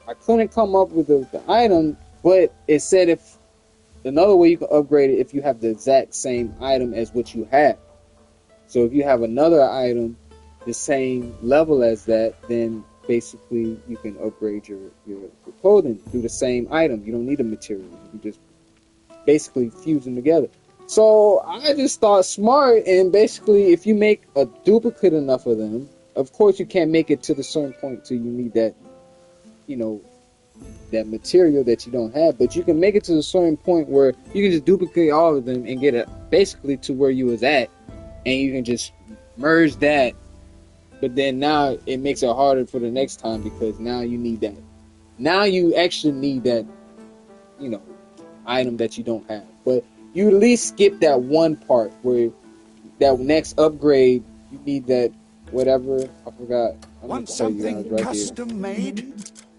I couldn't come up with the item. But it said if another way you can upgrade it if you have the exact same item as what you have. So if you have another item the same level as that, then basically you can upgrade your clothing through the same item. You don't need a material. You just basically fuse them together. So I just thought smart, and basically if you make a duplicate enough of them, of course you can't make it to the certain point till you need that, you know, that material that you don't have, but you can make it to a certain point where you can just duplicate all of them and get it basically to where you was at, and you can just merge that. But then now it makes it harder for the next time because now you need that. Now you actually need that, you know, item that you don't have. But you at least skip that one part where that next upgrade you need that whatever. I forgot. Want something right custom made?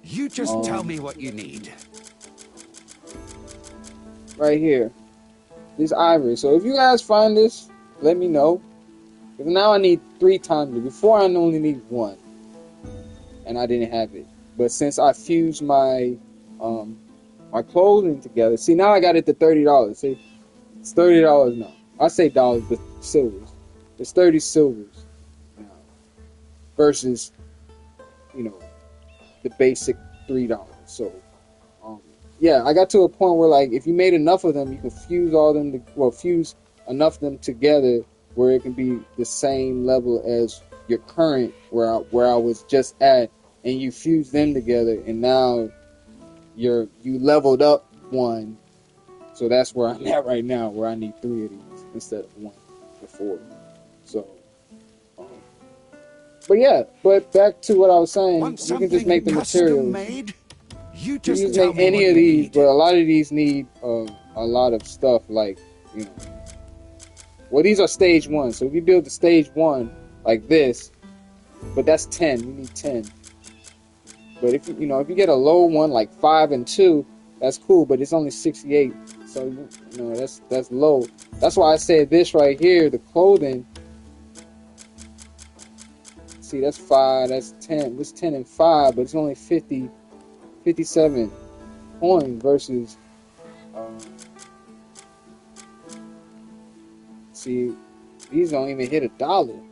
You just tell me what you need. Right here. This ivory. So if you guys find this, let me know. Because now I need 3 times it. Before I only need 1. And I didn't have it. But since I fused my my clothing together. See, now I got it to $30. See? It's $30 now. I say dollars, but silvers. It's 30 silvers now. Versus, you know, the basic $3. So, yeah, I got to a point where, like, if you made enough of them, you can fuse all them, fuse enough of them together where it can be the same level as your current, where I was just at, and you fuse them together, and now you leveled up 1. So that's where I'm at right now, where I need 3 of these instead of 1 before. So, but yeah, but back to what I was saying, you can just make the materials. Made? You can just make any of these, but a lot of these need a lot of stuff, like, you know. Well, these are stage 1, so if you build the stage 1 like this, but that's 10. You need 10. But if you get a low one like 5 and 2, that's cool. But it's only 68, so you know that's low. That's why I said this right here, the clothing. See, that's 5, that's 10. This 10 and 5, but it's only 57 coins versus. See, these don't even hit $1.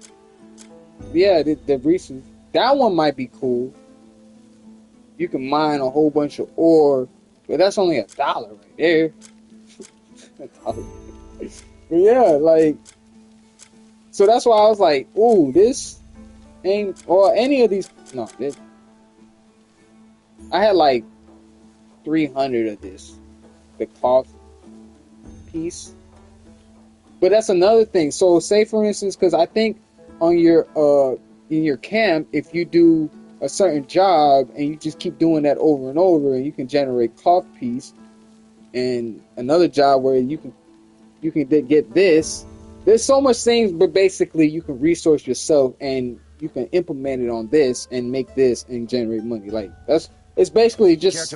Yeah, the recent that one might be cool. You can mine a whole bunch of ore, but that's only $1 right there. $1. But yeah, like, so that's why I was like, ooh, this ain't, or any of these. No, this. I had like 300 of this, the cloth piece. But that's another thing. So say for instance, because I think on your in your camp, if you do a certain job and you just keep doing that over and over, and you can generate cloth piece, and another job where you can you can get this. There's so much things, but basically you can resource yourself and you can implement it on this and make this and generate money. Like it's basically just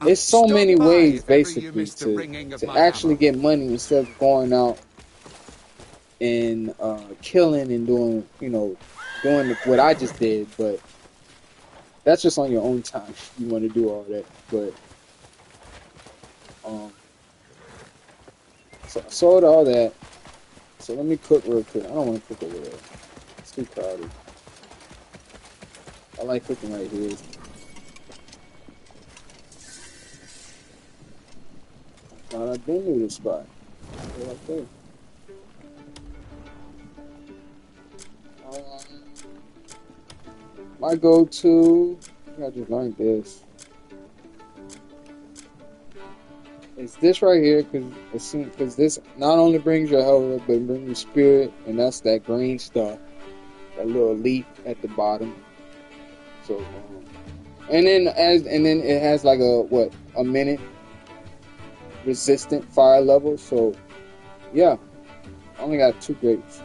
it's so many ways basically to actually get money instead of going out and killing and doing what I just did. But that's just on your own time if you want to do all that. But so I sold all that. So let me cook real quick. I don't want to cook over there. It's too crowded. I like cooking right here. I've been to this spot. Right there. My go-to, I just learned this. It's this right here, because this not only brings your health up, but it brings your spirit, and that's that green stuff, that little leaf at the bottom. So, and then it has like a minute resistant fire level. So, yeah, I only got 2 grapes.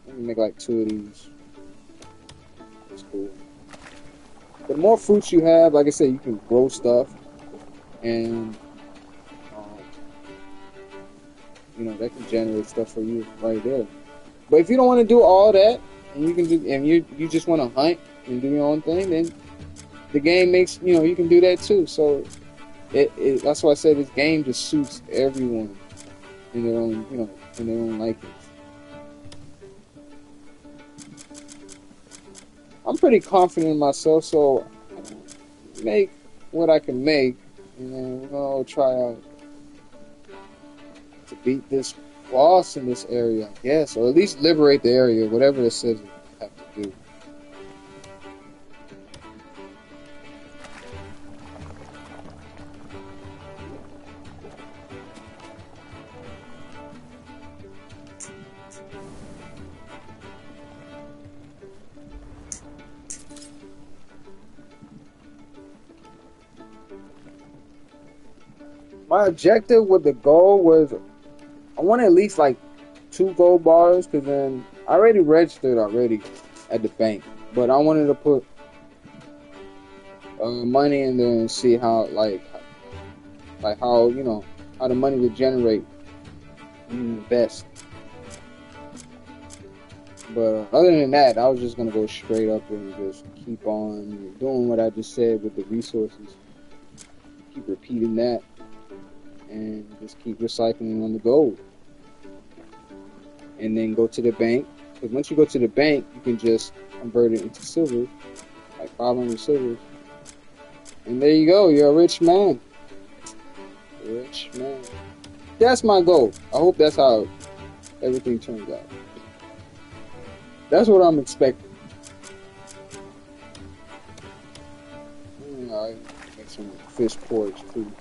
Let me make like 2 of these. That's cool. The more fruits you have, like I said, you can grow stuff, and that can generate stuff for you right there. But if you don't want to do all that, and you just want to hunt and do your own thing, then the game makes you can do that too. So that's why I said this game just suits everyone in their own likings. I'm pretty confident in myself, so make what I can make, and then we're gonna try out to beat this boss in this area, I guess, or at least liberate the area, whatever it says we have to do. My objective with the goal was I wanted at least like 2 gold bars, because then I already registered at the bank, but I wanted to put money in there and see how how the money would generate best. But other than that, I was just gonna go straight up and just keep on doing what I just said with the resources. Keep repeating that. And just keep recycling on the gold. And then go to the bank. Because once you go to the bank, you can just convert it into silver. Like 500 silvers. And there you go. You're a rich man. Rich man. That's my goal. I hope that's how everything turns out. That's what I'm expecting. I make some fish porridge too.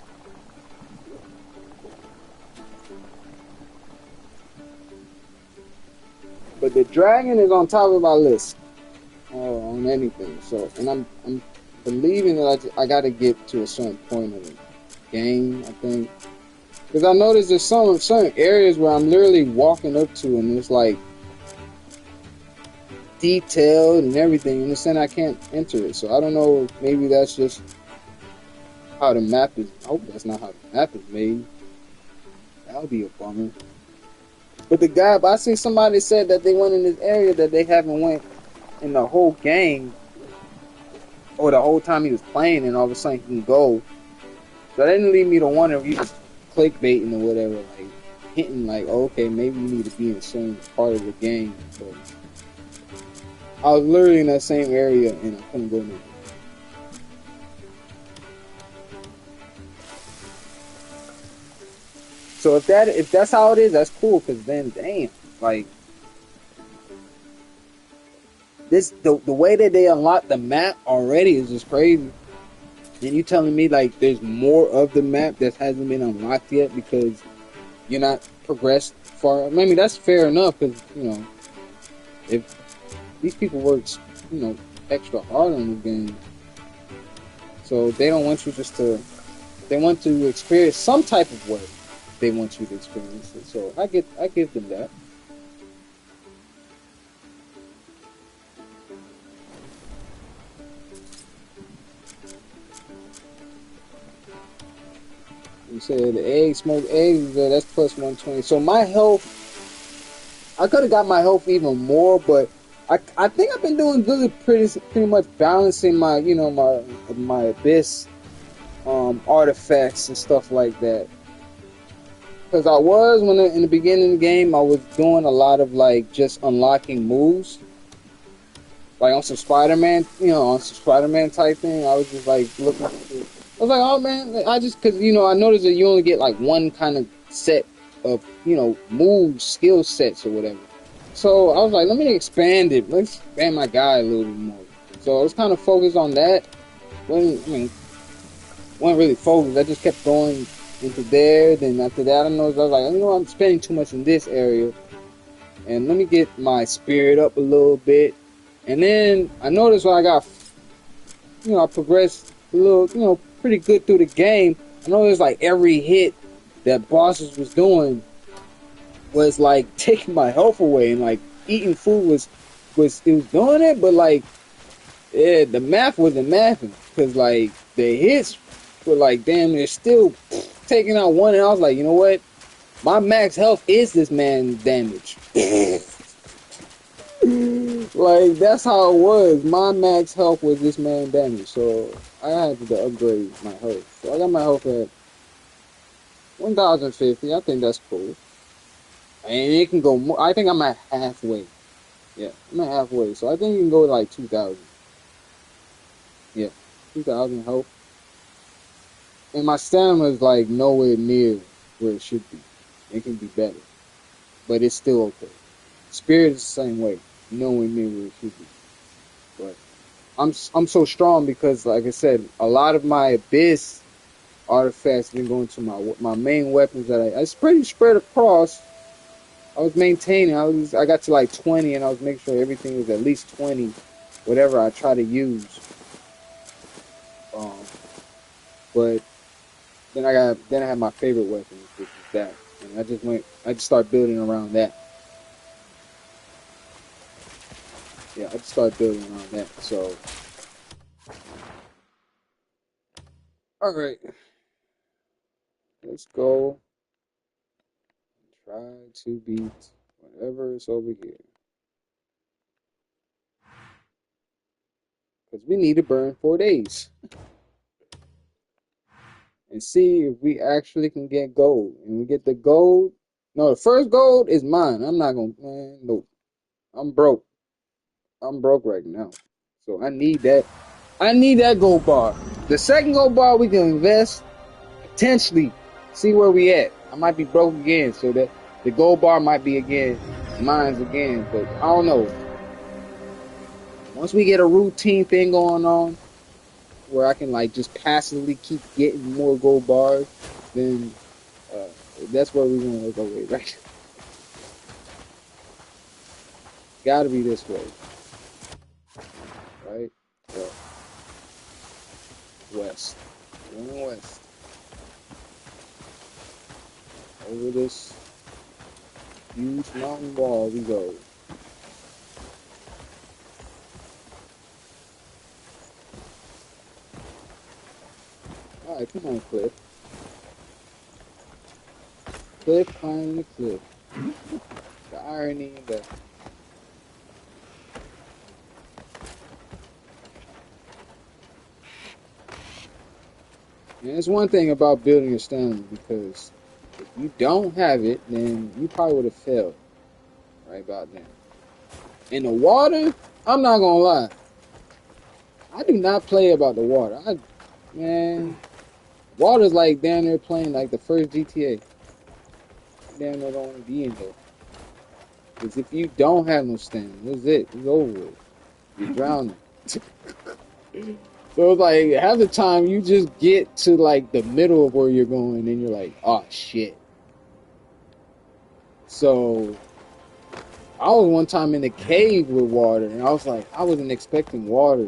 But the dragon is on top of my list on anything. So, and I'm believing that I got to get to a certain point of the game, I think, because I noticed there's certain areas where I'm literally walking up to, and it's like detailed and everything, and then I can't enter it. So I don't know. Maybe that's just how the map is. I hope that's not how the map is made. That would be a bummer. But I see somebody said that they went in this area that they haven't went in the whole game, or the whole time he was playing, and all of a sudden he can go. So that didn't lead me to wonder if you just clickbaiting or whatever, like hinting like, oh, okay, maybe you need to be in a certain part of the game. So I was literally in that same area and I couldn't go nowhere. So if that's how it is, that's cool. Cause then, damn, like the way that they unlock the map already is just crazy. And you telling me like there's more of the map that hasn't been unlocked yet because you're not progressed far. I mean, that's fair enough, because if these people work extra hard on the game, so they don't want you just to. they want to experience some type of way, they want you to experience it. So I give them that. You said the egg, smoked eggs, that's plus 120. So my health, I could have got my health even more, but I think I've been doing good, pretty much balancing my, you know, my abyss artifacts and stuff like that. Because I was, in the beginning of the game, I was doing a lot of like just unlocking moves, like on some Spider-Man, you know, on some Spider-Man type thing. I was just like looking. I was like, oh man, I just, because you know, I noticed that you only get like one kind of set of, you know, moves, skill sets or whatever. So I was like, let me expand it. Let's expand my guy a little bit more. So I was kind of focused on that. Wasn't really focused. I just kept going into there. Then after that, I was like, you know, I'm spending too much in this area, and let me get my spirit up a little bit. And then I noticed when I got, you know, I progressed a little, you know, pretty good through the game. I noticed like every hit that bosses was doing was like taking my health away, and like eating food was doing it, but like, yeah, the math wasn't mathing, because like the hits were like, damn, they're still taking out one, and I was like, you know what, my max health is this man's damage. Like, that's how it was. My max health was this man's damage, so I had to upgrade my health. So I got my health at 1050. I think that's cool. And it can go more. I think I'm at halfway. Yeah, I'm at halfway. So I think you can go to like 2,000. Yeah, 2,000 health. And my stamina is like nowhere near where it should be. It can be better. But it's still okay. Spirit is the same way. Nowhere near where it should be. But I'm so strong because, like I said, a lot of my abyss artifacts have been going to my main weapons that it's pretty spread across. I was maintaining. I got to like 20, and I was making sure everything was at least 20, whatever I try to use. But then I had my favorite weapon, which is that, and I just started building around that. Yeah, I just started building around that. So, all right, let's go. Try to beat whatever is over here. Because we need to burn 4 days. And see if we actually can get gold. And we get the gold. No, the first gold is mine. I'm not going to, man, no. I'm broke. I'm broke right now. So I need that. I need that gold bar. The second gold bar we can invest. Potentially see where we at. I might be broke again. So that the gold bar might be again mine again, but I don't know. Once we get a routine thing going on where I can like just passively keep getting more gold bars, then that's where we're gonna go with, right? Gotta be this way, right? West, going west, over this huge mountain wall we go. Alright, come on, Cliff. Cliff climbing the cliff. The irony in that. And it's one thing about building a stamina, because if you don't have it, then you probably would have failed right about then. In the water, I'm not gonna lie, I do not play about the water. Man, water's like down there playing like the first GTA. Damn, they don't want to be in there. Because if you don't have no stamina, that's it. It's over with. You're drowning. So it's like half the time you just get to like the middle of where you're going, and you're like, oh shit. So I was one time in the cave with water, and I was like, I wasn't expecting water.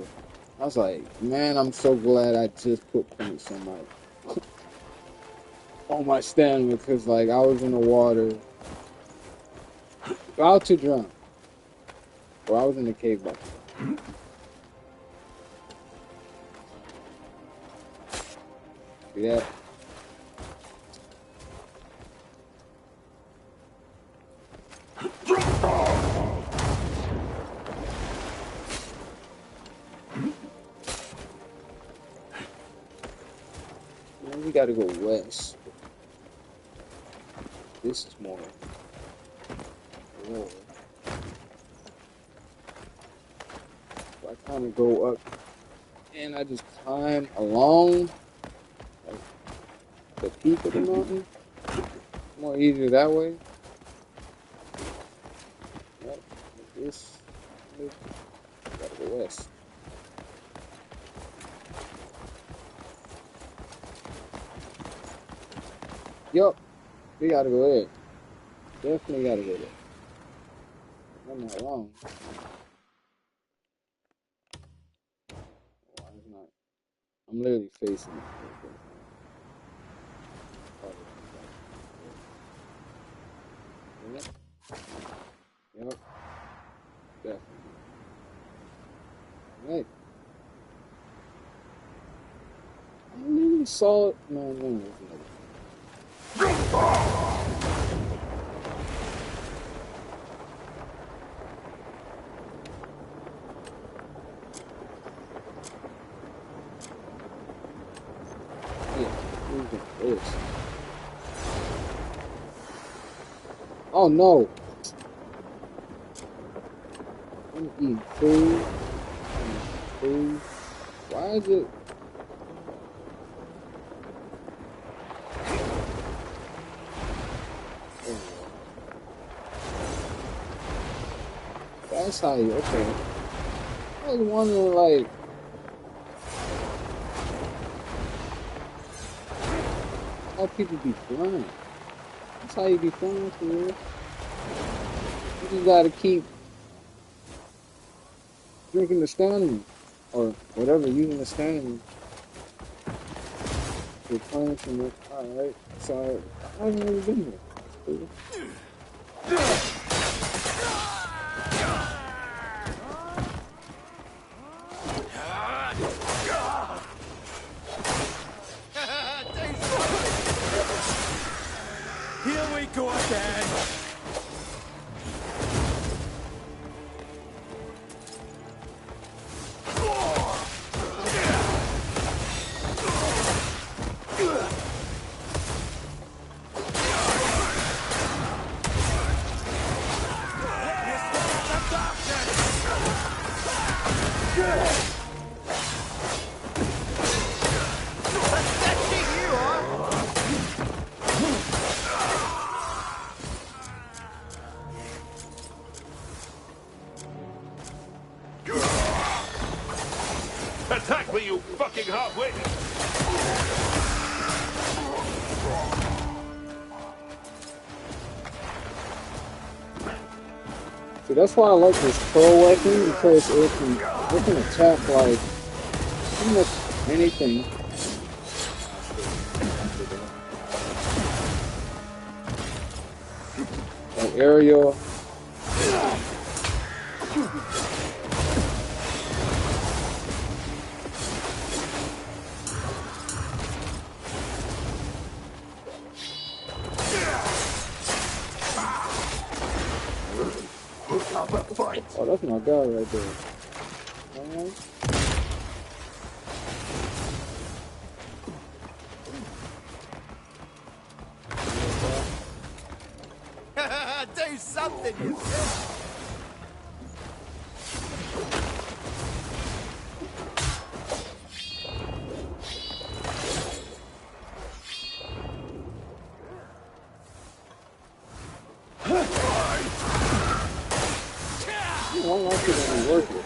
I was like, man, I'm so glad I just put points on my on my stamina because like I was in the water, about to drown. Or I was in the cave about to drown. See that? We gotta go west. This is more lower. So I kind of go up and I just climb along like, the peak of the mountain. More easier that way. Yep. This gotta go west. Yup, we gotta go there. Definitely gotta go there. I'm not wrong. Why is not? I'm literally facing it. Yep. Definitely. Right. I literally saw it. No, it's another. Oh no! I'm eating food. Why is it? That's how you, okay. I was wondering, like, how people be flying. That's how you be flying for real. You just gotta keep drinking the stamina, or whatever, using the stamina. You're playing from it. Alright, so I haven't really been here. Cool. Here we go again. Attack me, you fucking half-wit! See, that's why I like this pro weapon, because it can attack like pretty much anything. Like aerial. Oh, that's my guy right there. Do something, you I don't like it when you work it.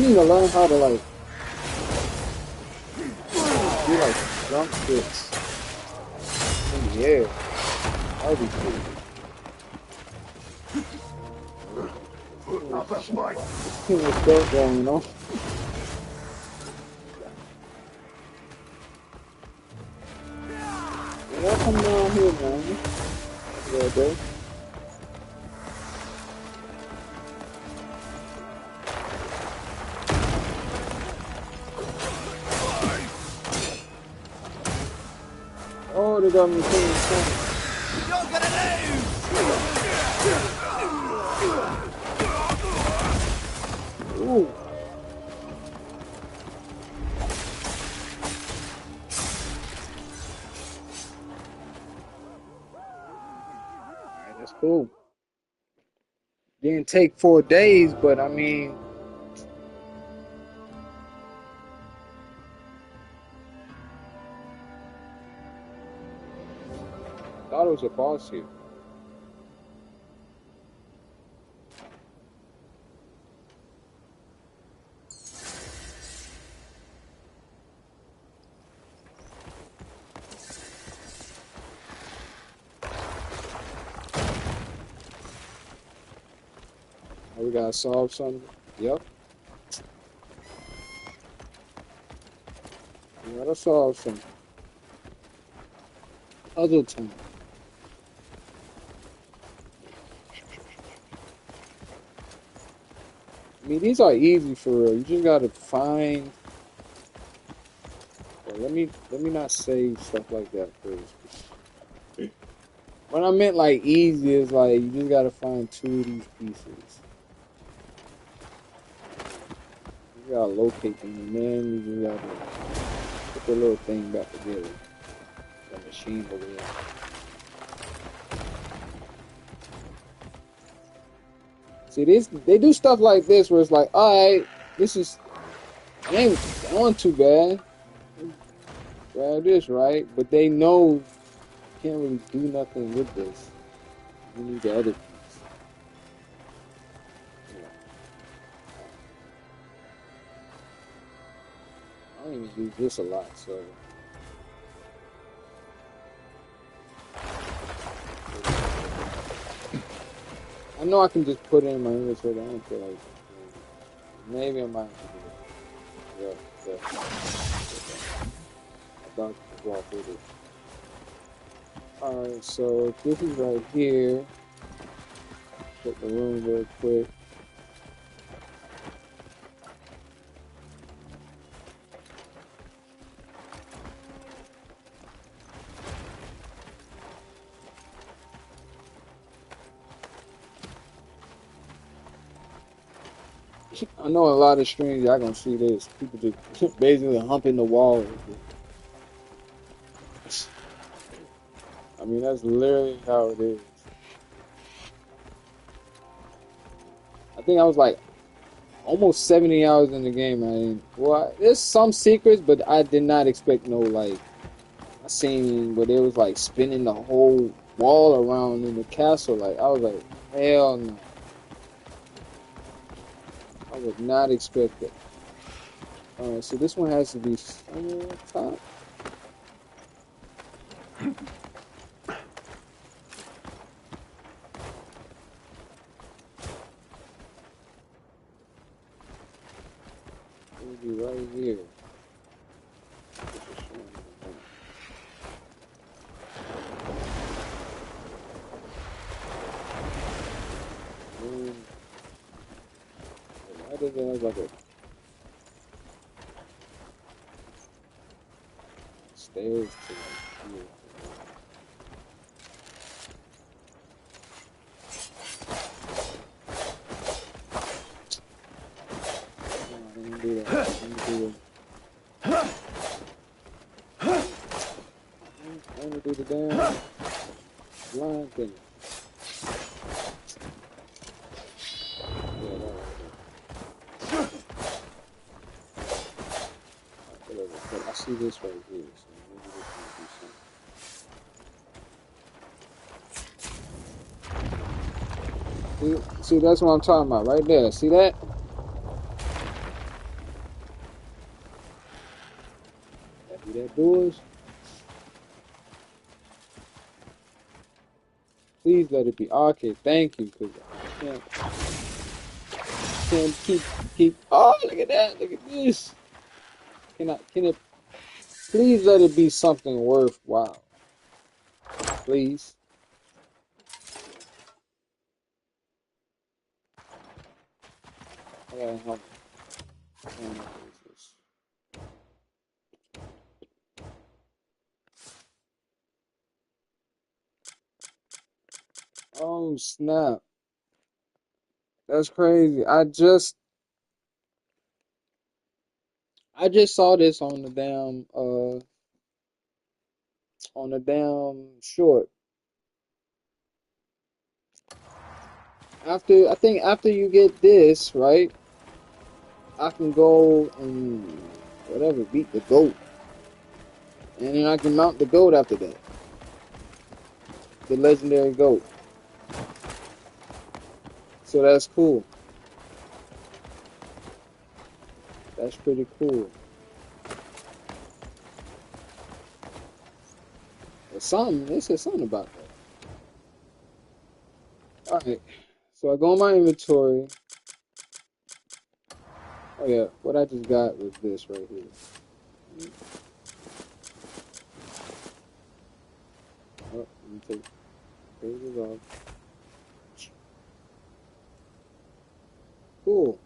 need to learn how to like do like jump kicks in the air. That would be cool. What's still going on? Y'all come down here, man. Yeah, bro. Oh, they got me playing something. You're gonna lose! Ooh. Alright, that's cool. Didn't take 4 days, but I mean, thought it was a boss here. Oh, we gotta solve something. Yep. We gotta solve something. Other time. I mean, these are easy for real. You just gotta find. Well, let me not say stuff like that first. What I meant like easy is like you just gotta find 2 of these pieces. You gotta locate them, and then you just gotta put the little thing back together. The machine over there. See, they do stuff like this where it's like, alright, this is, it ain't going too bad. Grab this, right? But they know you can't really do nothing with this. You need the other piece. Yeah. I don't even use this a lot, so. I know I can just put it in my inventory, but I don't feel like it. Maybe I might have to do it. Yeah. I thought I could walk with it. Alright, so this is right here. Put the room real quick. I know a lot of streams y'all gonna see this. People just basically humping the wall. I mean, that's literally how it is. I think I was like almost 70 hours in the game. I mean, well, there's some secrets, but I did not expect no like. I seen where they was like spinning the whole wall around in the castle. Like I was like, hell no. I would not expect it. Alright, so this one has to be somewhere on top. It would be right here. Why does it have like a stairs to like here? Let me do that. Let me do the damn line thing. I see this right here, so maybe this might do something. See, that's what I'm talking about right there. See that? Please let it be. Okay, thank you, because I can't keep. Oh, look at that! Look at this. Can it? Please let it be something worthwhile. Please. I gotta help. Oh snap! That's crazy. I just saw this on the damn short. I think after you get this, right, I can go and whatever, beat the goat. And then I can mount the goat after that. The legendary goat. So that's cool. That's pretty cool. They said something about that. Alright. So I go in my inventory. Oh yeah, what I just got was this right here. Oh, let me take pages off. Cool.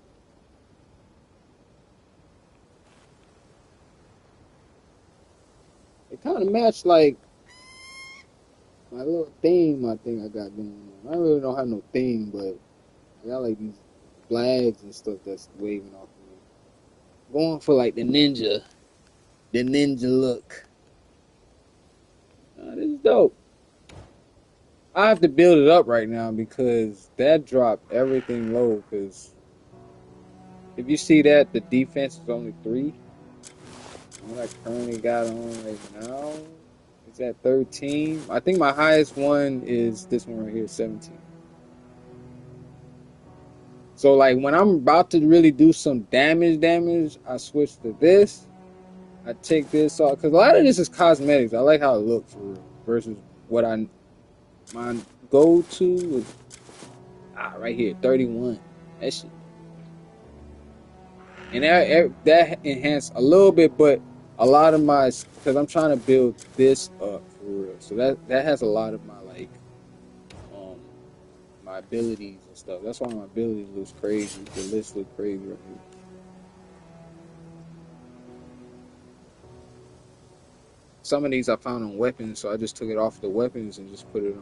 It kind of matched like my little theme I think I got going on. I really don't have no theme, but I got like these flags and stuff that's waving off of me. Going for like the ninja look. This is dope. I have to build it up right now because that dropped everything low. Because if you see that, the defense is only 3. What I currently got on right now is at 13. I think my highest one is this one right here, 17. So like when I'm about to really do some damage, I switch to this. I take this off because a lot of this is cosmetics. I like how it looks for real versus what my go-to was right here, 31. That shit. And that enhanced a little bit, but a lot of my, because I'm trying to build this up for real. So that has a lot of my like my abilities and stuff. That's why my abilities looks crazy. The list look crazy right here. Some of these I found on weapons, so I just took it off the weapons and just put it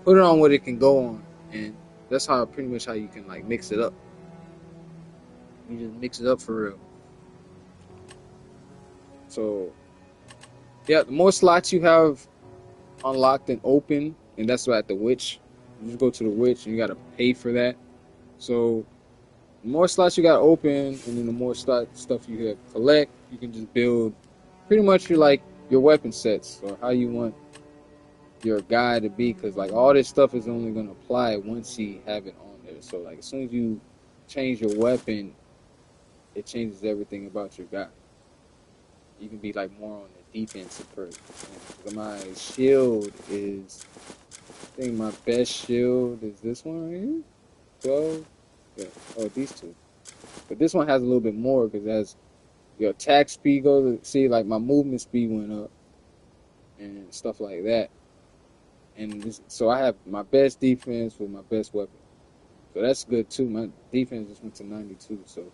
on what it can go on, and that's how pretty much how you can like mix it up. You just mix it up for real. So yeah, the more slots you have unlocked and open, and that's why at the witch, you just go to the witch and you gotta pay for that. So the more slots you got open, and then the more stuff you have collect, you can just build pretty much your weapon sets or how you want your guy to be, because like all this stuff is only gonna apply once you have it on there. So like as soon as you change your weapon, it changes everything about your guy. You can be like more on the defensive person. My shield is, I think my best shield is this one right here. 12. Yeah. Oh, these two. But this one has a little bit more because it has your attack speed goes. See, like my movement speed went up and stuff like that. And so I have my best defense with my best weapon. So that's good too. My defense just went to 92. So,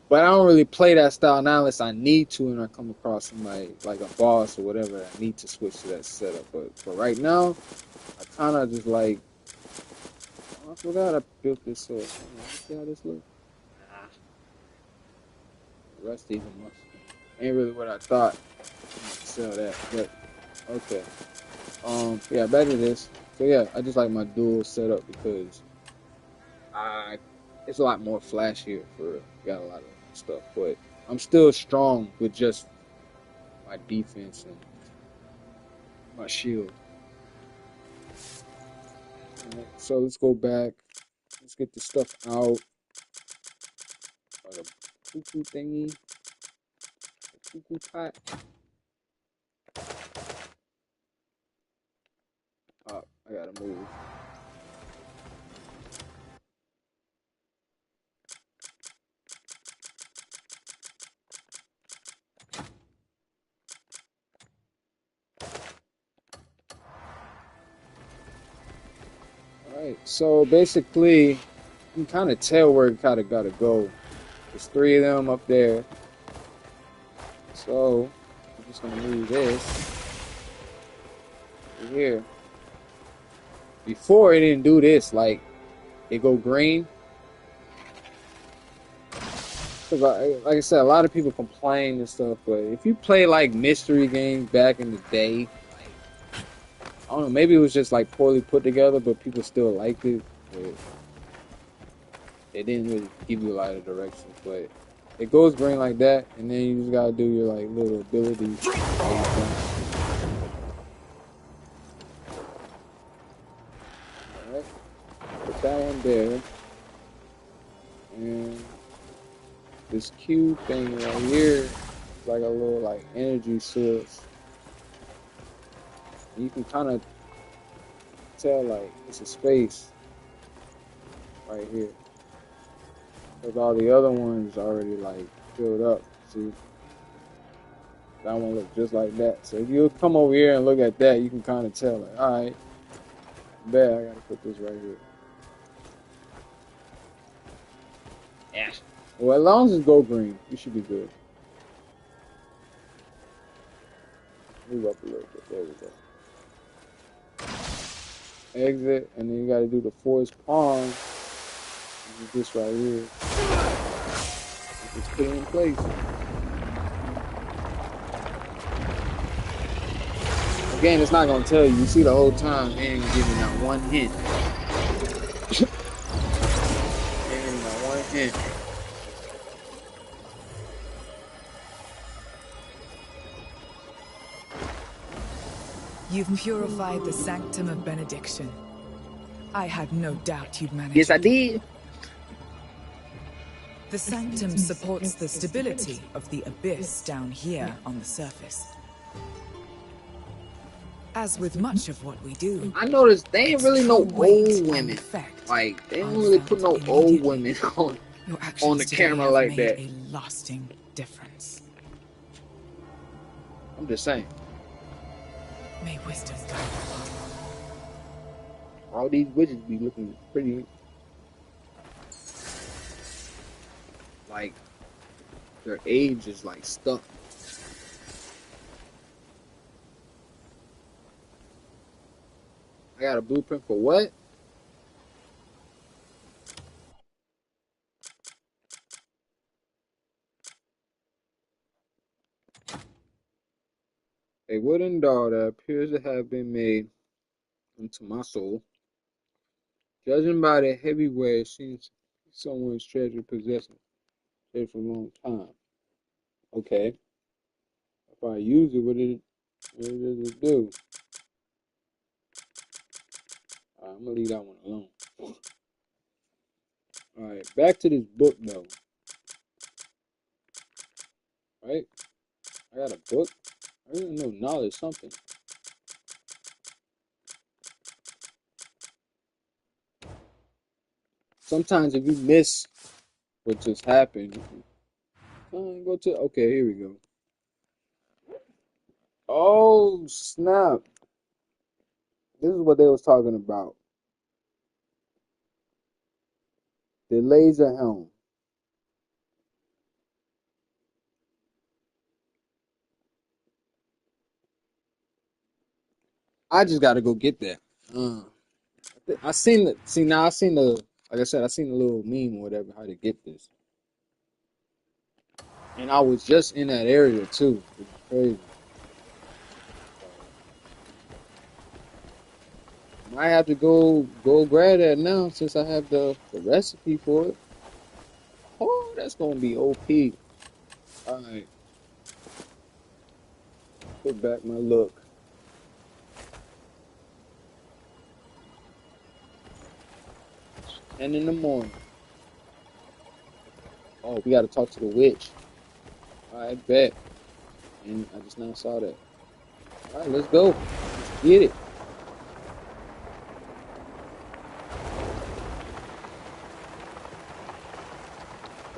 but I don't really play that style now unless I need to, and I come across somebody like a boss or whatever. I need to switch to that setup. But for right now, I kind of just like. Oh, I forgot I built this sword. See how this looks? Rusty and musty. Ain't really what I thought. Sell that, but okay. Yeah, back to this. So yeah, I just like my dual setup because it's a lot more flashier for got a lot of stuff, but I'm still strong with just my defense and my shield. Right, so let's go back. Let's get the stuff out. The cuckoo thingy. The cuckoo pot. I gotta move. Alright, so basically, you can kind of tell where it kind of gotta go. There's 3 of them up there. So, I'm just gonna move this over here. Before it didn't do this, like, it go green. Cause like I said, a lot of people complain and stuff, but if you play like mystery games back in the day, I don't know, maybe it was just like poorly put together, but people still liked it. But it didn't really give you a lot of directions, but it goes green like that, and then you just gotta do your like little abilities. Alright, put that one there, and this cube thing right here is like a little like energy source. You can kind of tell like it's a space right here. Because all the other ones already like filled up. See? That one looks just like that. So if you come over here and look at that, you can kind of tell like, alright, bet I gotta put this right here. Yeah. Well, as long as it's go green, you should be good. Move up a little bit. There we go. Exit, and then you gotta do the forest pond. This right here. Just put it in place. Again, it's not gonna tell you. You see the whole time, they ain't giving not one hint. They ain't giving not one hint. You've purified the sanctum of benediction. I had no doubt you'd manage. Yes, I did. The sanctum supports the stability of the abyss down here on the surface. As with much of what we do, I noticed they ain't really no old women. Like, they don't really put no old women on the camera like that. A lasting difference. I'm just saying. May wisdom guide you. All these witches be looking pretty, like, their age is like stuck. I got a blueprint for what? A wooden doll that appears to have been made into my soul. Judging by the heavy weight, it seems someone's treasure possessing it for a long time. Okay. If I use it, what does it do? Alright, I'm gonna leave that one alone. Alright, back to this book though. Right? I got a book. I really know knowledge something. Sometimes if you miss what just happened, go to, okay, here we go. Oh, snap. This is what they was talking about. The laser helm. I just gotta go get that. I seen the, like I said, I seen the little meme or whatever, how to get this. And I was just in that area too. It's crazy. Might have to go grab that now since I have the recipe for it. Oh, that's gonna be OP. Alright. Put back my look. And in the morning. Oh, we gotta talk to the witch. Alright, bet. And I just now saw that. Alright, let's go. Let's get it.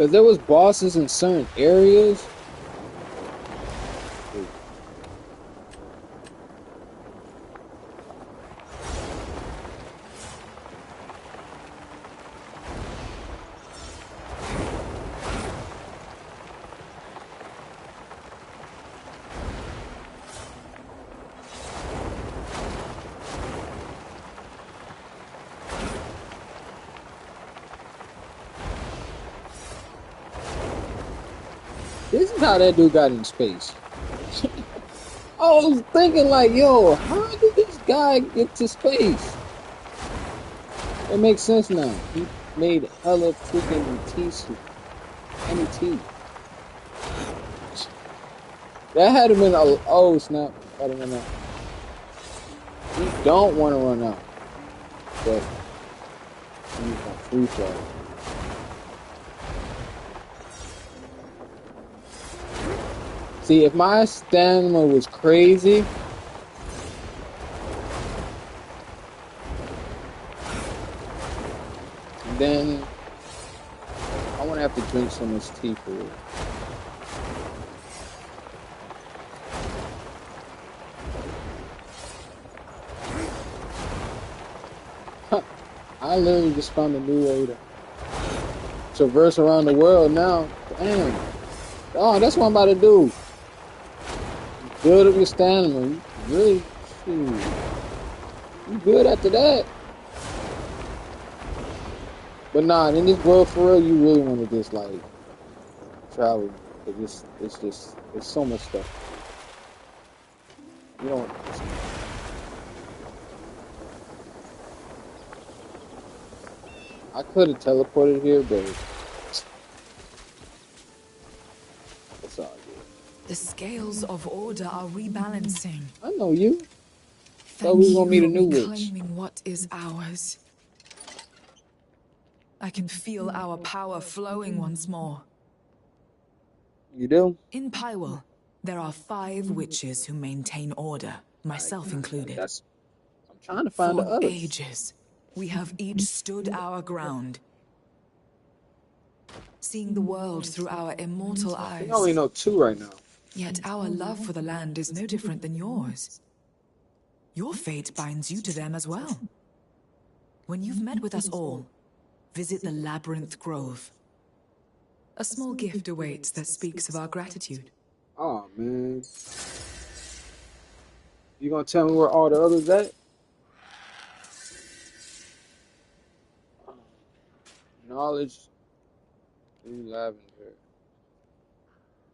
Because there was bosses in certain areas. This is how that dude got in space. I was thinking like, yo, how did this guy get to space? It makes sense now. He made hella freaking T-suit. Any T. That had to been a, oh snap. I don't know. You don't want to run out. But you can free fall. See, if my stamina was crazy, then I wouldn't have to drink so much tea for it. I literally just found a new way to traverse around the world now. Damn. Oh, that's what I'm about to do. Build up your stamina. You really, shoot. You good after that. But nah, in this world for real, you really want to just like travel. It's so much stuff. You don't. I could have teleported here, but it's all good. The scales of order are rebalancing. I know you. So we gonna meet a new witch. Reclaiming what is ours. I can feel our power flowing once more. You do? In Pyrewell, there are 5 witches who maintain order, myself included. I'm trying to find the For others. ages, we have each stood our ground, seeing the world through our immortal eyes. I only know 2 right now. Yet our love for the land is no different than yours. Your fate binds you to them as well. When you've met with us all, visit the Labyrinth Grove. A small gift awaits that speaks of our gratitude. Oh man. You gonna tell me where all the others at? Knowledge. Blue lavender.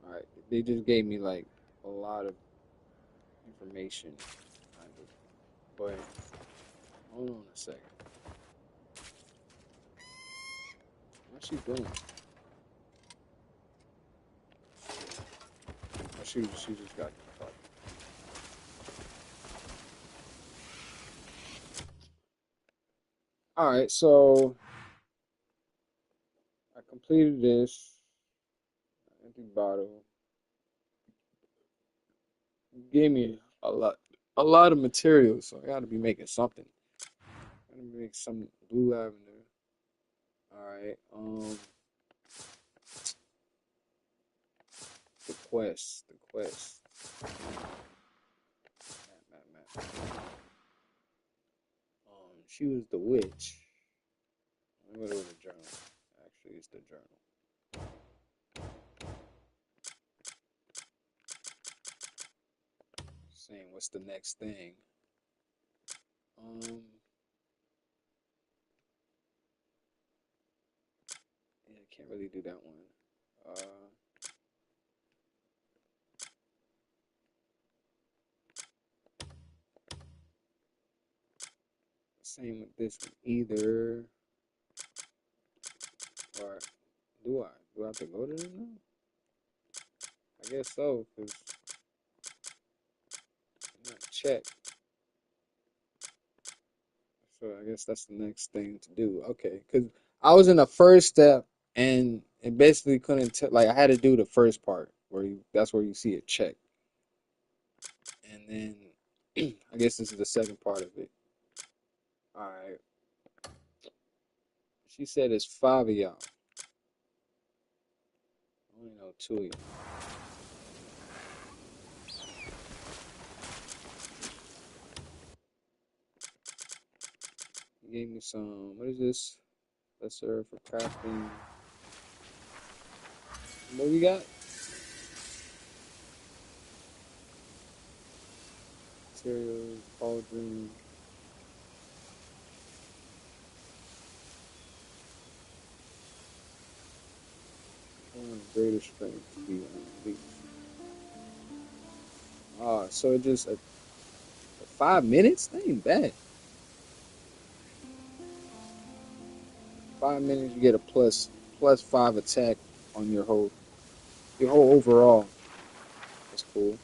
Alright, they just gave me like a lot of information. But hold on a second. What's she doing? Oh, she just got caught. Alright, so I completed this. Empty bottle. Gave me a lot of material, so I gotta be making something. Gotta make some blue lavender. Alright, the quest. Map. She was the witch. Let me go to the journal. Actually, it's the journal. Saying what's the next thing? Yeah, can't really do that one. Same with this one either. Or do I? Do I have to go to them now? I guess so, because I'm not checked. So I guess that's the next thing to do. Okay, because I was in the first step and it basically couldn't tell. Like I had to do the first part where that's where you see it check, and then I guess this is the second part of it. All right. She said it's 5 of y'all. only know two of you. He gave me some. What is this? Lesser for crafting. What we got? Materials, cauldron. Greater strength to be unleashed. Ah, so it just 5 minutes? That ain't bad. 5 minutes, you get a plus 5 attack on your whole overall. That's cool.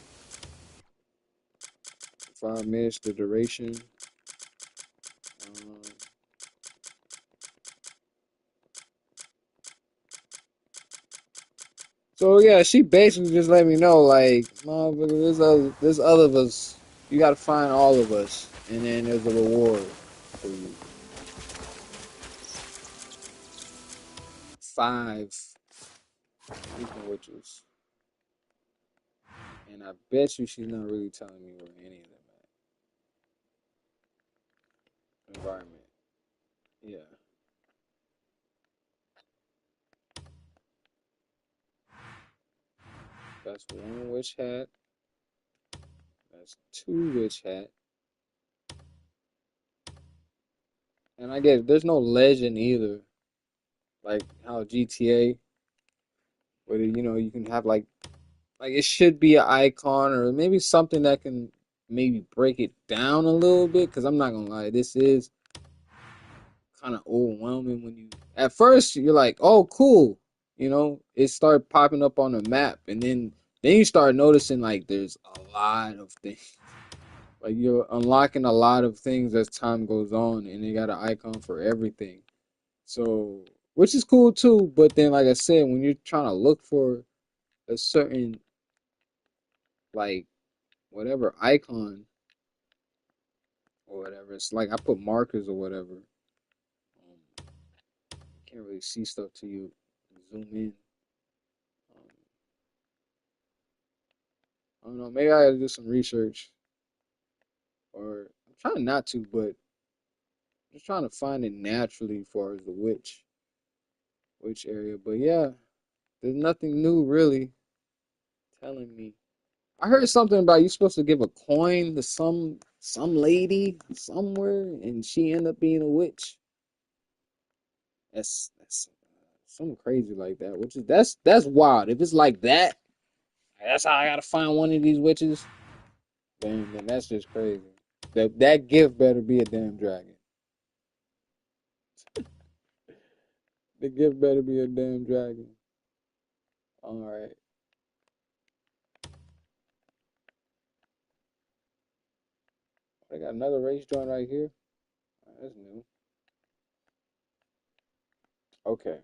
5 minutes the duration. So yeah, she basically just let me know, like, motherfucker, there's other of us. You gotta find all of us, and then there's a reward for you. 5 Weeping Witches. And I bet you she's not really telling me where any of them at. Environment. Yeah. That's 1 witch hat. That's 2 witch hat. And I guess there's no legend either. Like how GTA, where you can have like it should be an icon or maybe something that can maybe break it down a little bit. Because I'm not gonna lie, this is kind of overwhelming when you at first you're like, oh cool, it started popping up on the map, and then you start noticing like there's a lot of things. Like you're unlocking a lot of things as time goes on, and they got an icon for everything. So, which is cool too, but then like I said, when you're trying to look for a certain like whatever icon or whatever, it's like I put markers or whatever. Can't really see stuff till you zoom in. I don't know, maybe I gotta do some research, or I'm trying not to, but just trying to find it naturally as far as the witch area. But yeah, there's nothing new really telling me. I heard something about you supposed to give a coin to some lady somewhere, and she end up being a witch. That's something crazy like that. Which is that's wild. If it's like that, that's how I gotta find one of these witches. Then that's just crazy. That gift better be a damn dragon. The gift better be a damn dragon. All right. I got another race joint right here. That's new. Okay.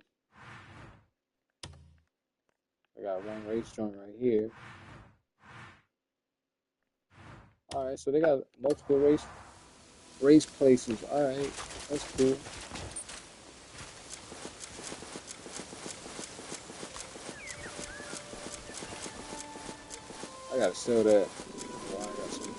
I got one race joint right here. All right, so they got multiple race places. All right, that's cool. I gotta sell that. Well, I got some.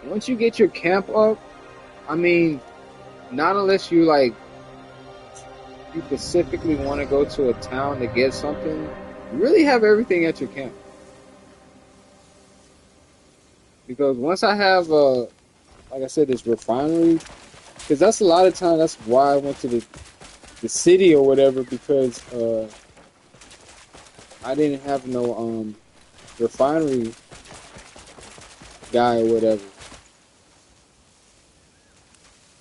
Once you get your camp up, I mean, not unless you specifically want to go to a town to get something, you really have everything at your camp. because once I have like I said, this refinery, because that's a lot of time. That's why I went to the city or whatever, because I didn't have no refinery guy or whatever.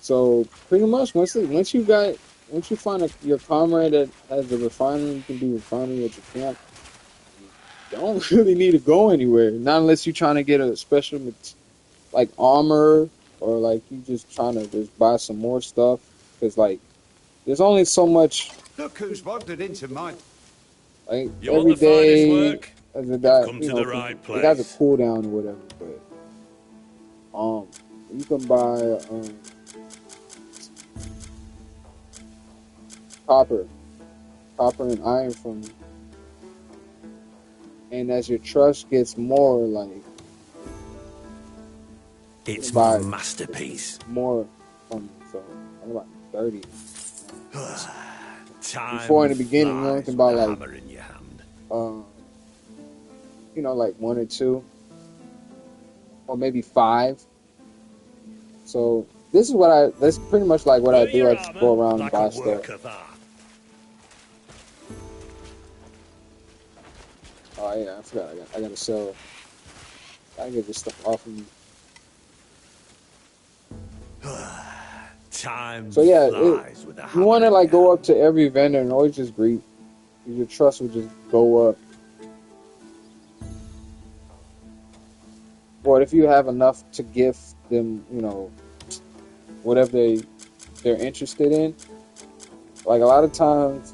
So pretty much once you find your comrade that has a refinery, you can do refinery at your camp. You don't really need to go anywhere, not unless you're trying to get a special like armor, or like you just trying to just buy some more stuff, because like there's only so much. Look who's wandered into mine. Like You every want the finest day, work? as a guy, Come you to know, the right it has a place. cooldown or whatever. But you can buy copper and iron from me, and as your trust gets more, like It's buy my masterpiece. more from me. So I'm about 30. Time Before in the beginning, you only flies can with buy a like hammer in your hand. like 1 or 2, or maybe 5. So that's pretty much like what I do. I just go around and buy stuff. Oh yeah, I forgot. I gotta sell. I get this stuff off of me. Time So yeah, flies with a you hammer want to in like your go hand. up to every vendor and always just greet. Your trust will just go up. Or if you have enough to gift them, whatever they're interested in. Like a lot of times,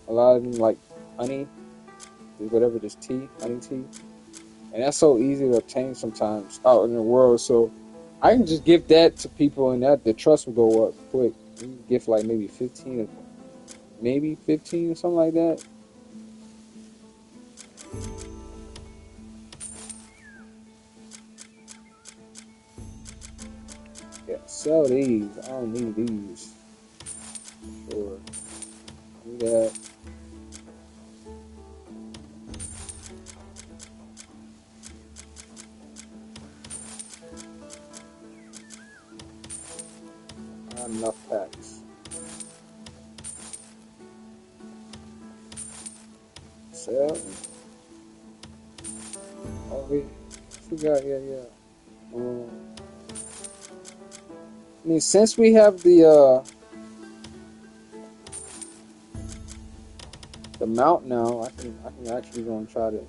a lot of them like honey, whatever, just tea, honey tea, and that's so easy to obtain sometimes out in the world. So I can just gift that to people, and that the trust will go up quick. You can gift like maybe 15 or something like that. Yeah, sell these. I don't need these. Sure. Do that. Not enough packs. Sell. Oh, we forgot. Yeah. I mean, since we have the mount now, I can actually go and try to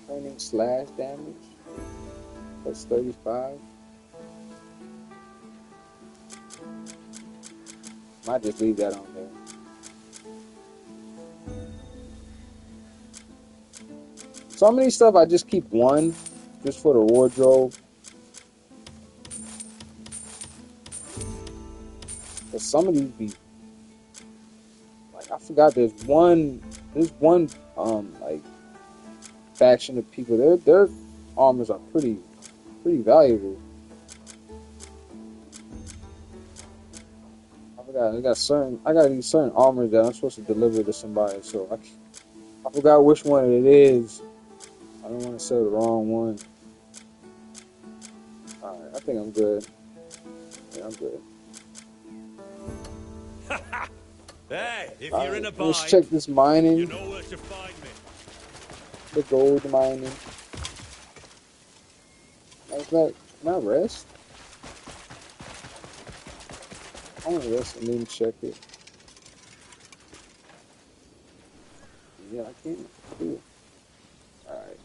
training slash damage. That's 35. Might just leave that on there. Some of these stuff I just keep one, just for the wardrobe. But some of these be like, I forgot. There's one like faction of people. Their armors are pretty valuable. I forgot. I got these certain armors that I'm supposed to deliver to somebody. So I forgot which one it is. I don't want to sell the wrong one. Alright, I think I'm good. Yeah, I'm good. Hey, if All you're right, in a let's bind, check this mining. you know where to find me. The gold mining. Can I rest? I want to rest and then check it. Yeah, I can. Cool. Alright.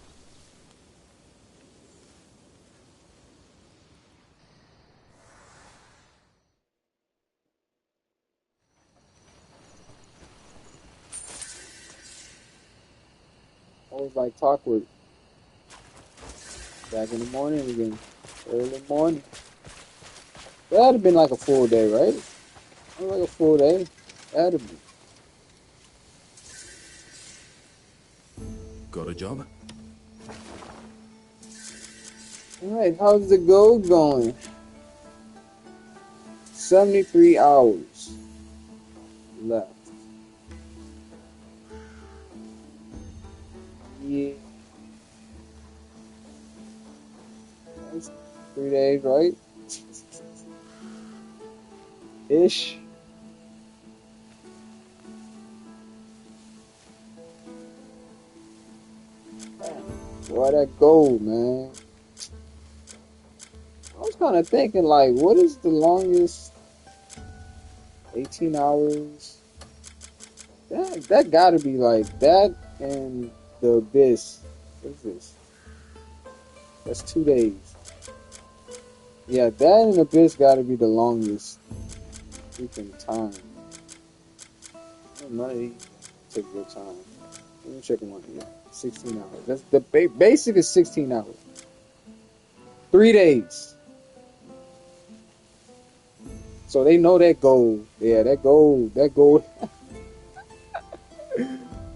I was like clockwork. Back in the morning again. Early morning. That had been like a full day, right? Like a full day. That had been. Got a job? Alright, how's the gold going? 73 hours left. Yeah. 3 days, right? Ish. Where that go, man? I was kind of thinking, like, what is the longest? 18 hours. That gotta be like that and the Abyss. What is this? That's 2 days. Yeah, that and Abyss gotta be the longest freaking time. None of these take your time. Let me check one here. 16 hours. That's the basic is 16 hours. 3 days. So they know that gold. Yeah, that gold.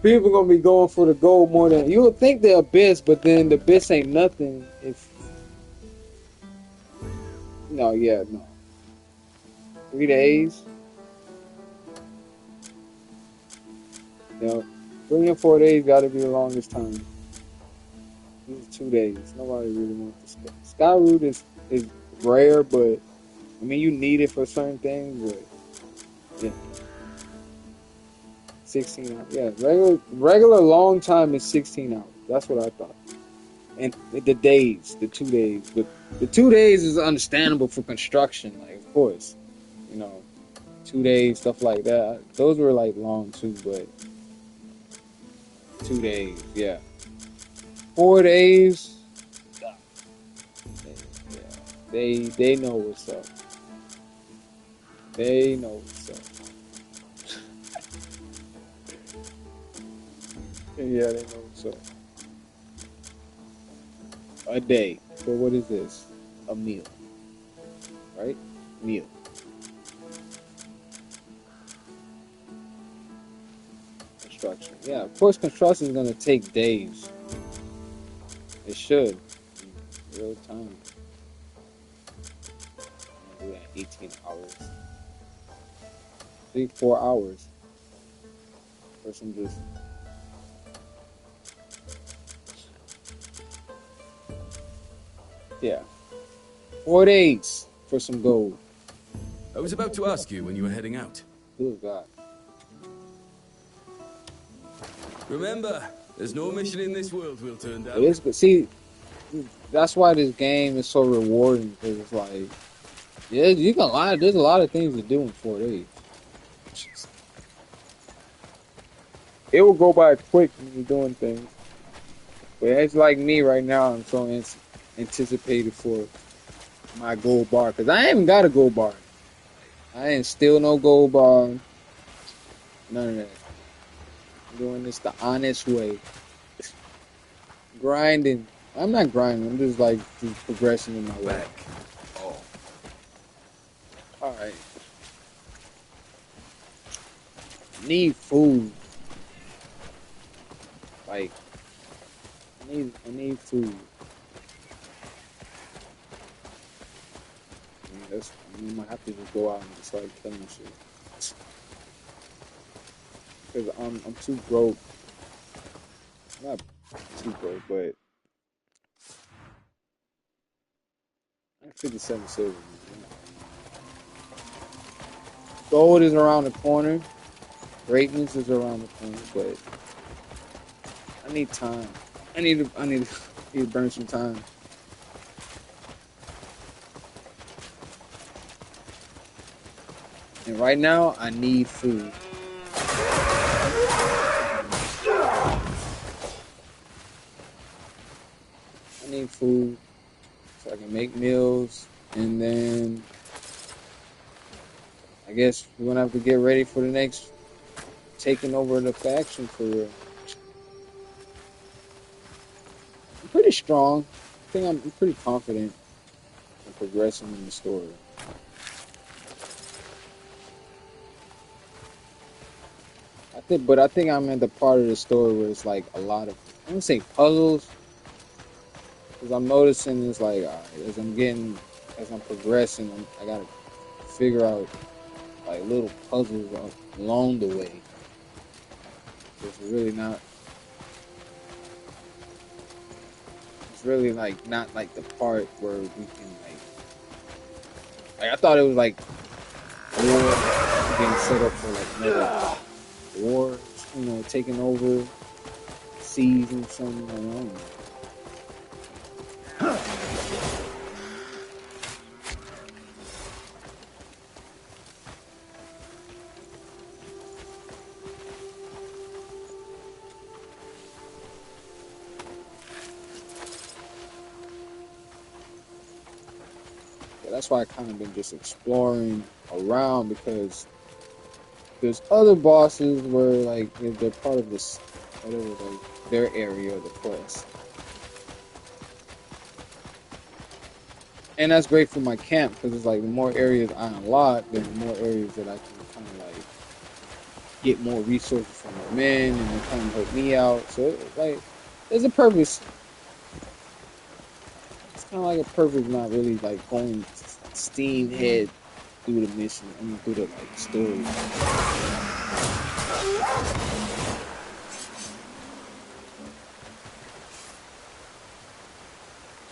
People gonna be going for the gold more than you would think the Abyss, but then the Abyss ain't nothing if no. 3 days. Yeah, 3 and 4 days gotta be the longest time. These are 2 days. Nobody really wants the sky root is rare, but I mean you need it for certain things, but yeah. 16 hours. Yeah, regular long time is 16 hours. That's what I thought. And the days, the 2 days. But the 2 days is understandable for construction, like, of course. 2 days, stuff like that. Those were, like, long, too, but 2 days, yeah. 4 days, yeah, they know what's up. They know what's up. Yeah, they know what's up. A day. So what is this? A meal. Right? Meal. Construction. Yeah, of course construction is going to take days. It should. In real time. Do that 18 hours. 3-4 hours. Person just... Yeah. 4 days for some gold. I was about to ask you when you were heading out. Oh, God. Remember, there's no mission in this world we'll turn down. It is good. See, that's why this game is so rewarding. Because it's like, yeah, you can lie. There's a lot of things to do in 4 days. It will go by quick when you're doing things. But it's like me right now. I'm so anticipated for my gold bar. Because I ain't got a gold bar. I ain't still no gold bar. None of that. I'm doing this the honest way. Grinding. I'm not grinding. I'm just like progressing in my way. Alright. Need food. Like, I need food. I might have to just go out and just start killing shit. Because I'm too broke. Not too broke, but I have 57 silver. Gold is around the corner. Greatness is around the corner, but I need time. I need to burn some time. And right now, I need food. I need food so I can make meals, and then I guess we're gonna have to get ready for the next taking over the faction for real. I'm pretty strong. I think I'm pretty confident in progressing in the story. I think I'm at the part of the story where it's like a lot of, I don't say puzzles, because I'm noticing it's like as I'm progressing, I gotta figure out like little puzzles along the way. It's really not. It's really like not like the part where we can like Like I thought it was like war getting set up for like another war, you know, taking over seas and something. I don't know. That's why I kind of been just exploring around, because there's other bosses where like they're part of this, whatever, like their area of the quest, and that's great for my camp because it's like the more areas I unlock, then the more areas that I can kind of like get more resources from my men, and they kind of help me out. So like, there's a purpose. It's kind of like a purpose, not really like going steam head through the mission. I mean, through the like story.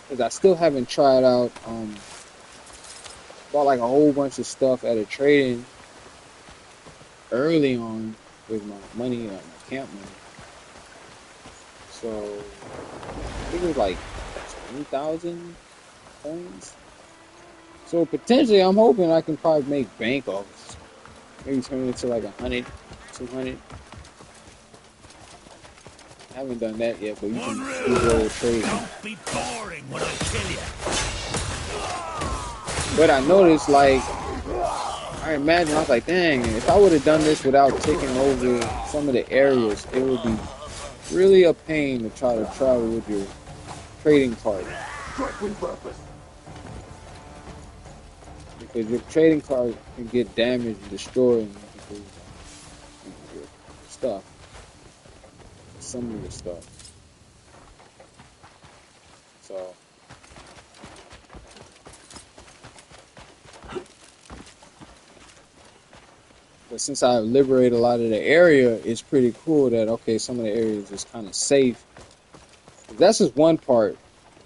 Because I still haven't tried out. Bought like a whole bunch of stuff at a trading early on with my money, my camp money. So I think it was like 20,000 coins. So potentially, I'm hoping I can probably make bank off this. Maybe turn it to like 100, 200. I haven't done that yet, but you can do trade. Don't be boring when I kill you. But I noticed, like, I imagine, I was like, dang, if I would have done this without taking over some of the areas, it would be really a pain to try to travel with your trading card. Because your trading card can get damaged and destroyed because of your stuff. Some of your stuff. So but since I liberated a lot of the area, it's pretty cool that okay, some of the areas is kind of safe. That's just one part.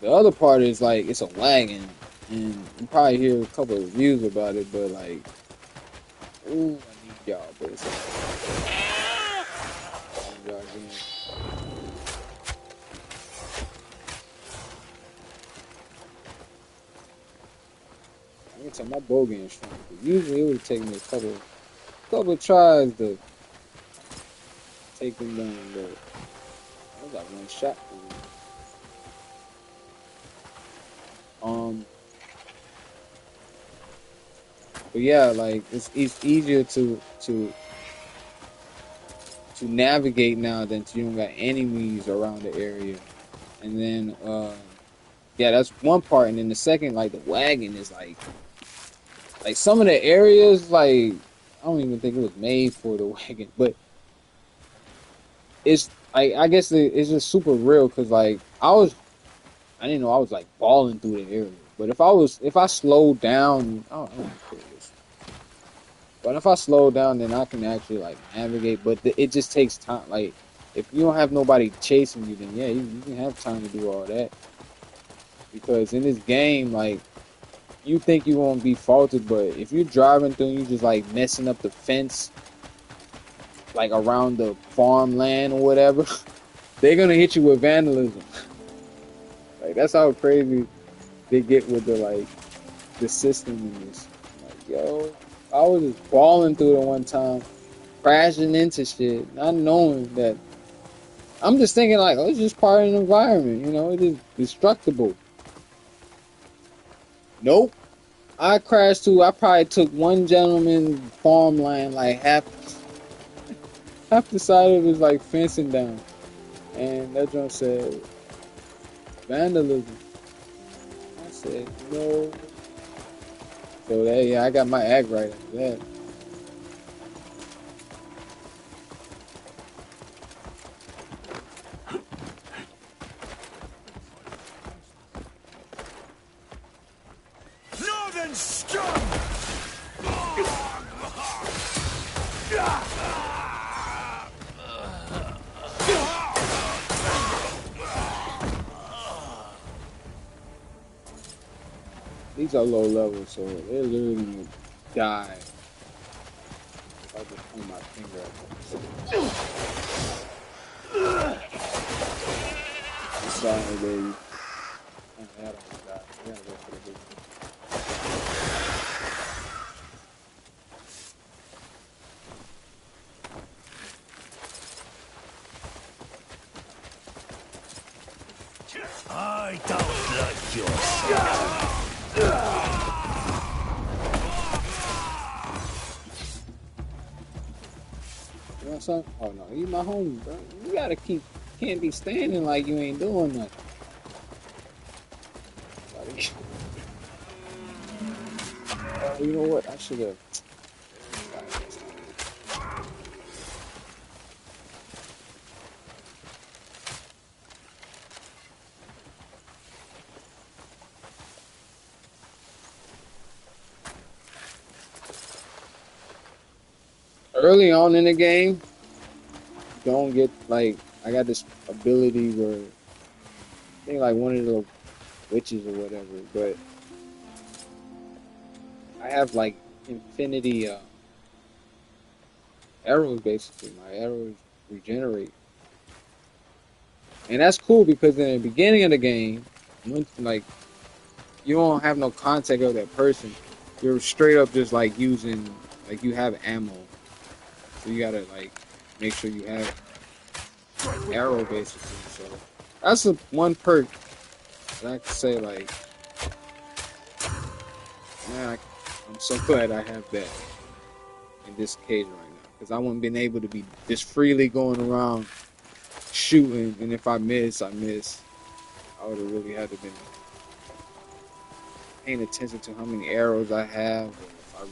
The other part is like it's a wagon. And you probably hear a couple of reviews about it, but like, ooh, I need y'all, but it's like, I need y'all again. I can tell my bow game is strong. Usually it would take me a couple of tries to take them down, but I got one shot for me. But yeah, like it's easier to navigate now than you don't got enemies around the area. And then yeah, that's one part. And then the second, like the wagon is like some of the areas, like I don't even think it was made for the wagon, but it's like I guess it's just super real because like I didn't know I was like balling through the area. But if I slowed down, I don't know. But if I slow down, then I can actually like navigate. But it just takes time. Like if you don't have nobody chasing you, then yeah, you can have time to do all that. Because in this game, like you think you won't be faulted, but if you're driving through, and you just like messing up the fence, like around the farmland or whatever, they're gonna hit you with vandalism. Like that's how crazy they get with the system in this. Like yo. I was just balling through it one time, crashing into shit, not knowing that. I'm just thinking like, oh, it's just part of the environment, you know, it is destructible. Nope. I probably took one gentleman's farmland, like half the side of his like fencing down. And that joint said, vandalism. I said, no. So that, yeah, I got my act right after that. Northern scum! These are low level, so they're literally gonna die if I just point my finger at them. Sorry, baby. Oh, that almost died. I gotta go for the big one. I don't like your style. You know something? Oh no, you my homie, bro. You gotta can't be standing like you ain't doing nothing. You know what? I should have. Early on in the game, don't get like I got this ability where I think like one of the witches or whatever, but I have like infinity arrows basically. My arrows regenerate. And that's cool because in the beginning of the game, when, like you don't have no contact of that person, you're straight up just like using like you have ammo. So you gotta like make sure you have arrow basically. So that's the one perk that I can say like, man, I'm so glad I have that in this cage right now because I wouldn't been able to be just freely going around shooting, and if I miss, I miss. I would have really had to been paying attention to how many arrows I have. Or if I would,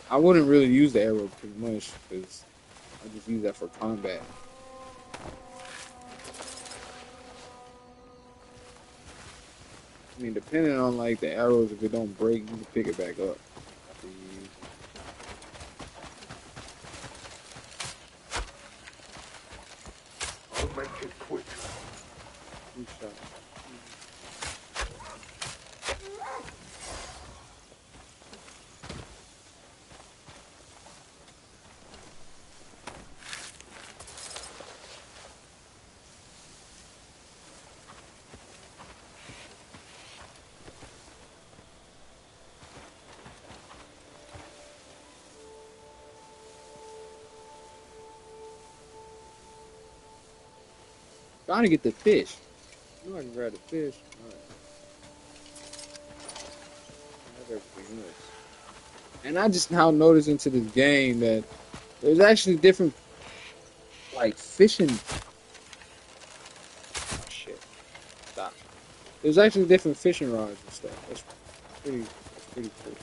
I wouldn't really use the arrow pretty much because I just use that for combat. I mean, depending on like the arrows, if it don't break, you can pick it back up. I'll make it quick. Trying to get the fish. I know I can grab the fish. All right. I have everything else. And I just now noticed into this game that there's actually different, like, fishing. Oh, shit. Stop. There's actually different fishing rods and stuff. That's pretty cool.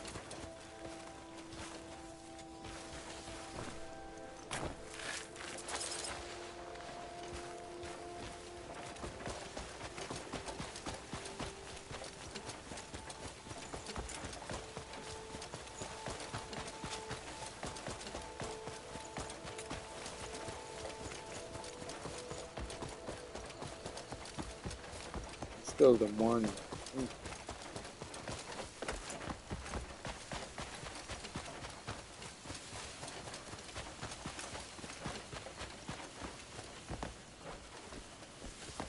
Still the morning. I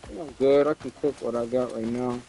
think I'm good. I can cook what I got right now.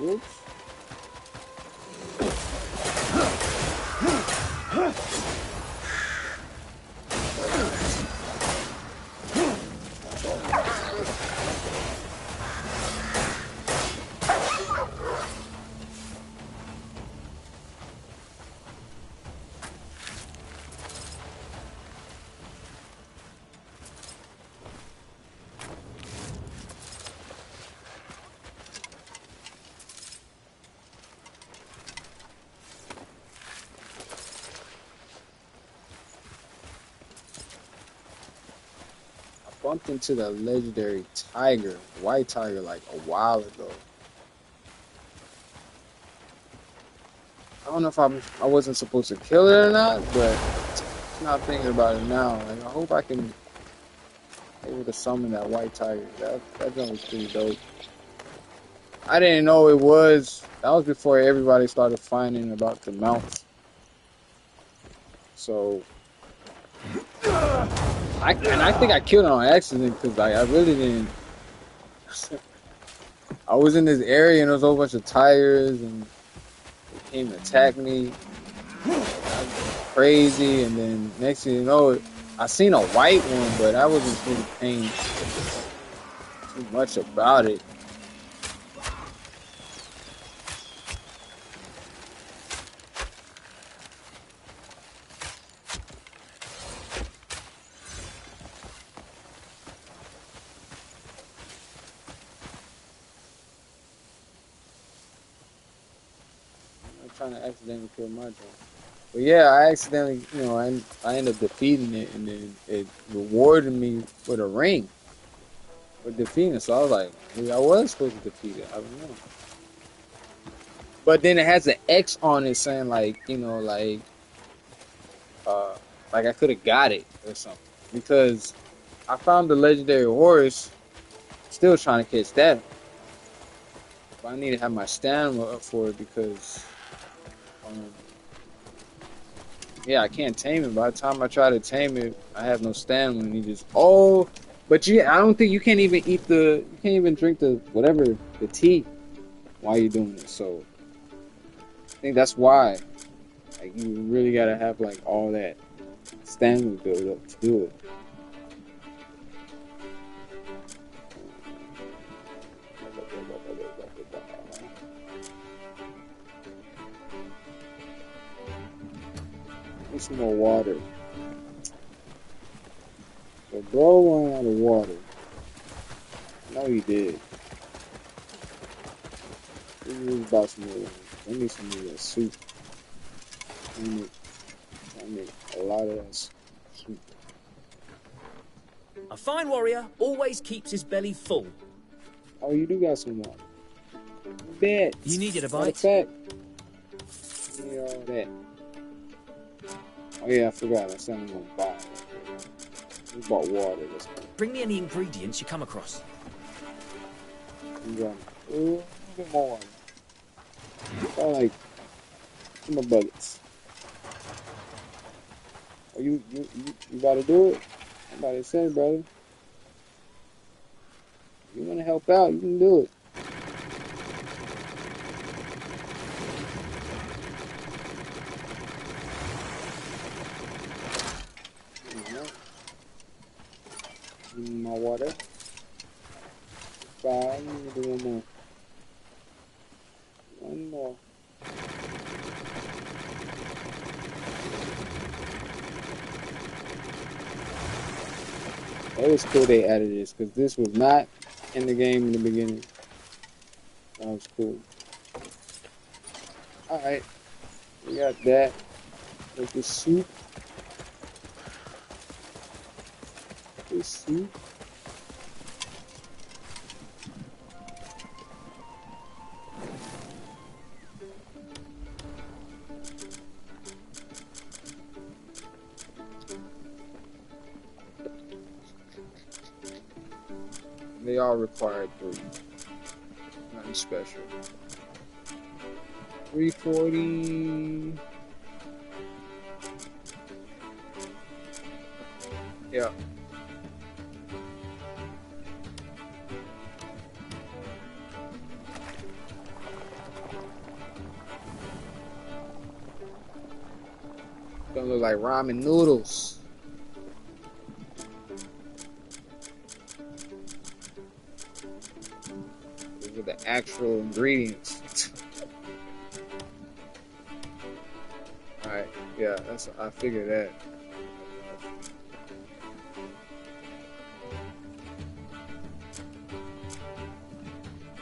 Whoops. Bumped into the legendary tiger, white tiger, like a while ago. I don't know if I wasn't supposed to kill it or not, but I'm not thinking about it now. Like, I hope I can able to summon that white tiger. That gun was pretty dope. I didn't know it was. That was before everybody started finding about the mounts. So. I think I killed it on accident because I really didn't. I was in this area and there was a whole bunch of tigers and they came to attack me. I was crazy, and then next thing you know, I seen a white one, but I wasn't really paying too much about it. Trying to accidentally kill my drone. But yeah, I accidentally, I ended up defeating it, and then it rewarded me with a ring for defeating it. So I was like, maybe I was supposed to defeat it. I don't know. But then it has an X on it saying like I could have got it or something, because I found the legendary horse. Still trying to catch that. But I need to have my stamina up for it because. Yeah, I can't tame it. By the time I try to tame it, I have no stamina, and he just but I don't think you can't even drink the whatever the tea while you're doing it. So I think that's why, like, you really gotta have like all that stamina build up to do it. Need some more water. So bro ran out of water. No, he did. This is about some more. I need some more soup. I need a lot of that soup. A fine warrior always keeps his belly full. Oh, you do got some water. Bet. You needed a bite. Matter of fact, give me all that. Oh yeah, I forgot. I said I'm gonna buy it. We bought water. Bring me any ingredients you come across. We got a little bit more water. About like 2 more buckets. Oh, you about to do it? I'm about to say, brother. You wanna help out? You can do it. My water. 5. Let me do one more. One more. That was cool they added this, because this was not in the game in the beginning. That was cool. Alright. We got that. With the soup. The soup. They all required 3. Nothing special. 340. Yeah. Gonna look like ramen noodles. These are the actual ingredients. Alright, yeah, I figured that.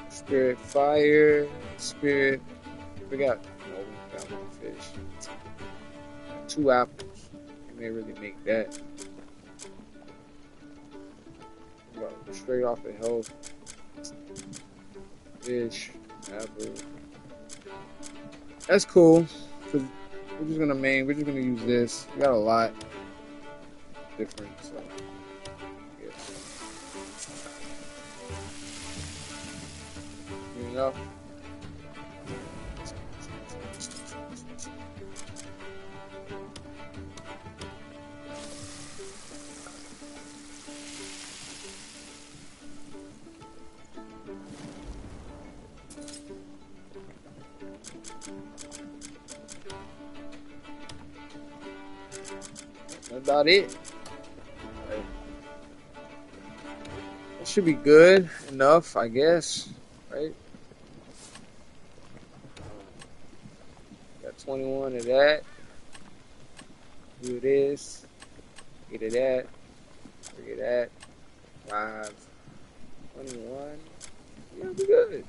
Spirit fire, spirit. We got one fish. 2 apples. You may really make that. Straight off the health. Fish, apple. That's cool. Cause we're just gonna use this. We got a lot different, so yeah. Good enough. That's about it. Right. That should be good enough, I guess. Right? Got 21 of that. Do this. 8 of that. 3 of that. 5. 21. Yeah, we good.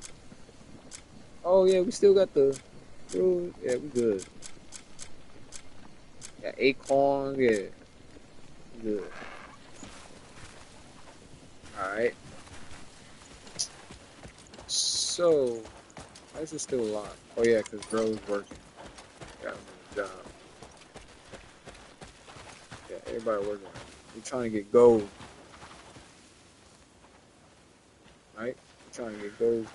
Oh yeah, we still got the fruit. Yeah, we good. Got acorns, yeah. Good. Alright. So, why is it still locked? Oh yeah, because Bro's working. Got him on the job. Yeah, everybody working. We're trying to get gold. Right? We're trying to get gold.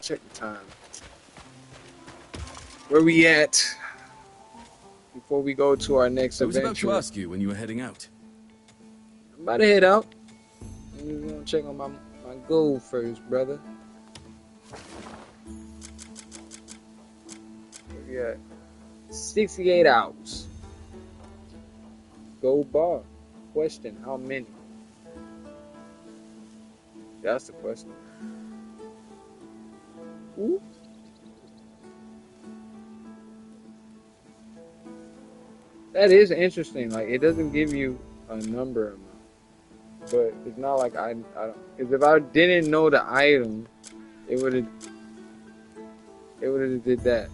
Check the time. Where we at? Before we go to our next I was adventure. about to ask you when you were heading out. I'm about to head out. I'm gonna check on my gold first, brother. Where we at? 68 hours. Gold bar. Question, how many? That's the question. Ooh. That is interesting. Like, it doesn't give you a number amount. But it's not like I don't, because if I didn't know the item, it would have did that.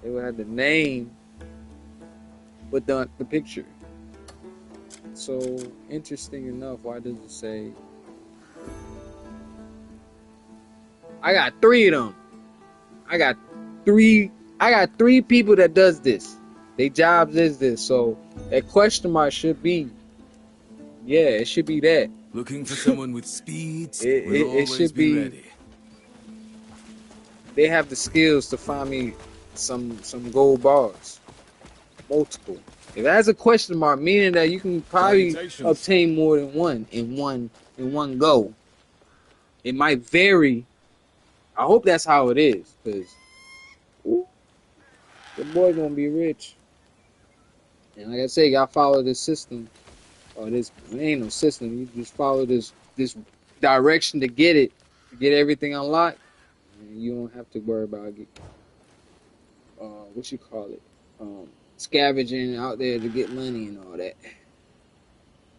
It would have the name, but the picture. So interesting enough, why does it say? I got 3 of them. I got three people that does this. Their jobs is this. So that question mark should be, yeah, it should be that. Looking for someone with speed. It should be ready. They have the skills to find me some gold bars. Multiple. If it has a question mark, meaning that you can probably obtain more than one in one go. It might vary. I hope that's how it is, because the boy gonna be rich. And like I say, y'all follow this system, or this, it ain't no system. You just follow this direction to get it, to get everything unlocked. And you don't have to worry about what you call it, scavenging out there to get money and all that.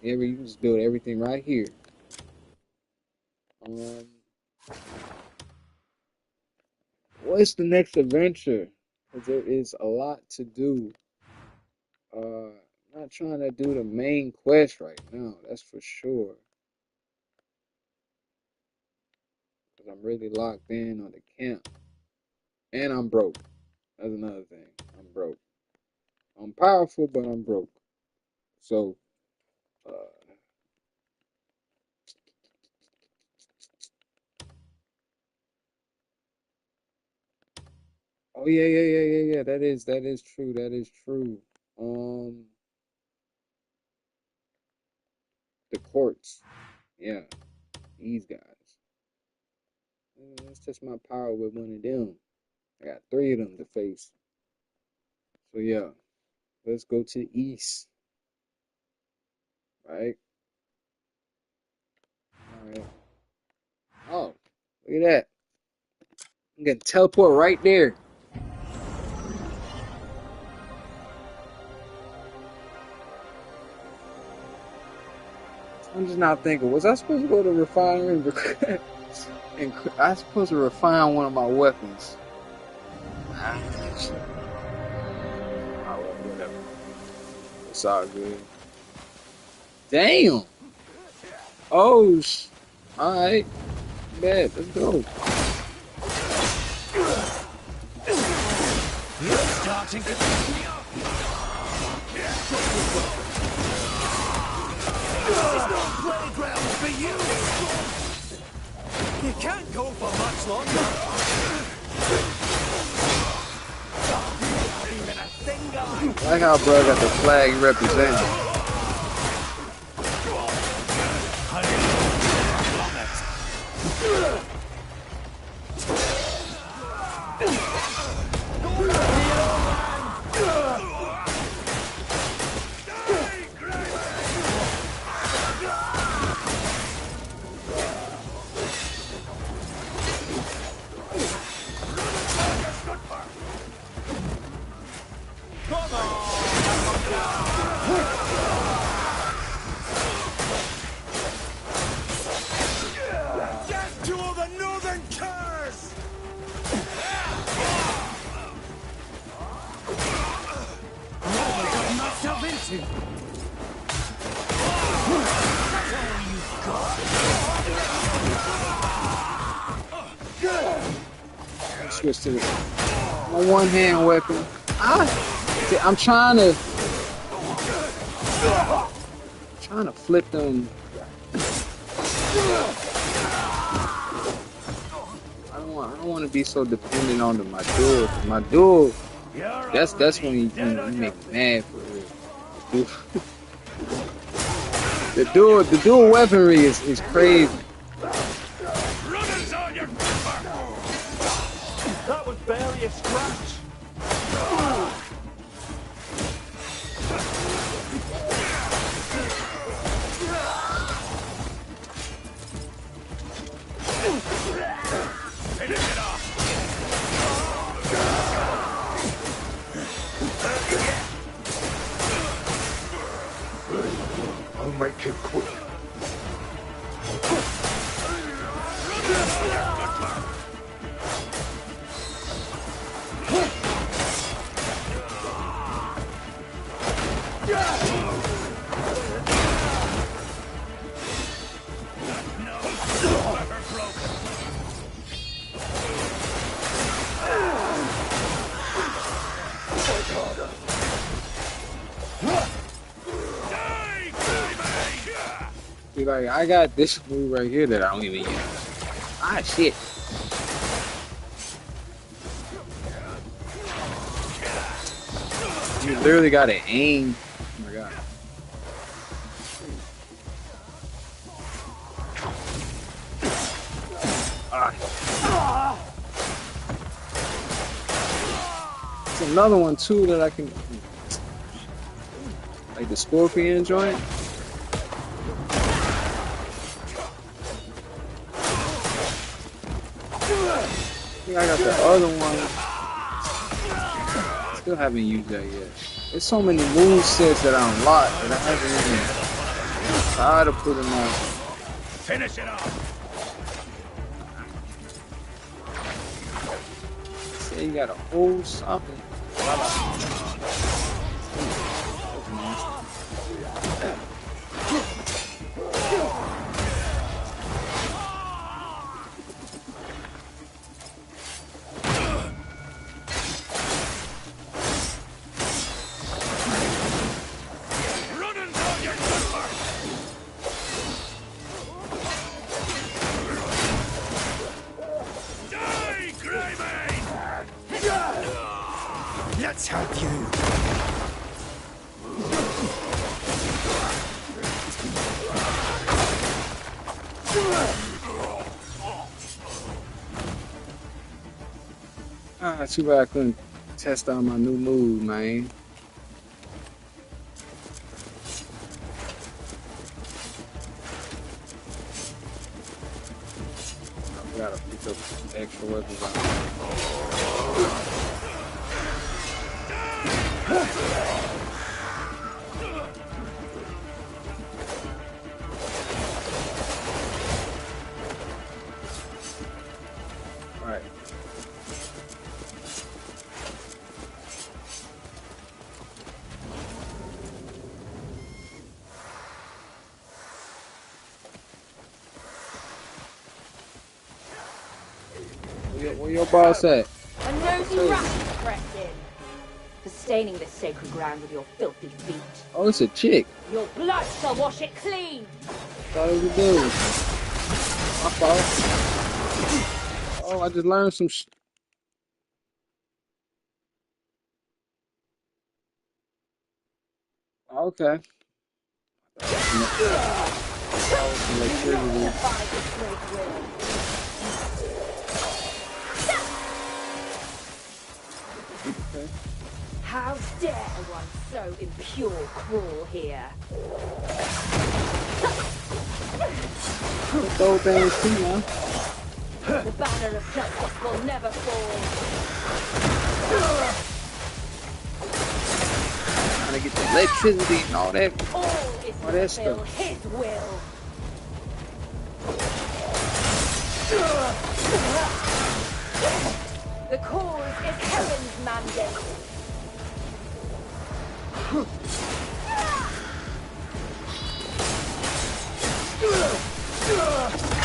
You can just build everything right here. What's the next adventure? Because there is a lot to do. I'm not trying to do the main quest right now, that's for sure. Because I'm really locked in on the camp. And I'm broke. That's another thing. I'm broke. I'm powerful, but I'm broke. So, oh yeah. That is true. That is true. The courts. Yeah. These guys. Let's test my power with one of them. I got 3 of them to face. So yeah, let's go to the east. Right? Alright. Oh, look at that. I'm gonna teleport right there. I'm just not thinking, was I supposed to go to the refinery and I was supposed to refine one of my weapons? Oh, well, whatever. It's all good. Damn. Oh, alright. Bet, let's go. You're starting to piss me off. This is no playground for you. You can't go for much longer. I like how bro got the flag representing. Switch to my one-hand weapon. I'm trying to flip them. I don't want to be so dependent on my duel. My duel, that's when you make me mad for real. The dual weaponry is crazy. That was barely a scratch. Finish it off. I'll make it quick. Like, I got this move right here that I don't even use. Ah, shit. You literally gotta aim. Oh my god. It's another one too that I can, like the scorpion joint. I got the other one. Still haven't used that yet. There's so many move sets that I unlocked that I haven't even tried to put them on. Finish it off. Say you got a whole something. Let's help you. Ah, too bad I couldn't test out my new move, man. I gotta pick up extra weapons. Alright. Where your boss at? A nosy rat crept in. For staining this sacred ground with your filthy feet. Oh, it's a chick. Your blood shall wash it clean. Thought it was a dude. My fault. Oh, I just learned some Okay. Okay. How dare one so impure crawl here? Those things too, man. The banner of justice will never fall. Trying to get the electricity and all that. All is All that to stuff. fulfill his will. The cause is heaven's mandate.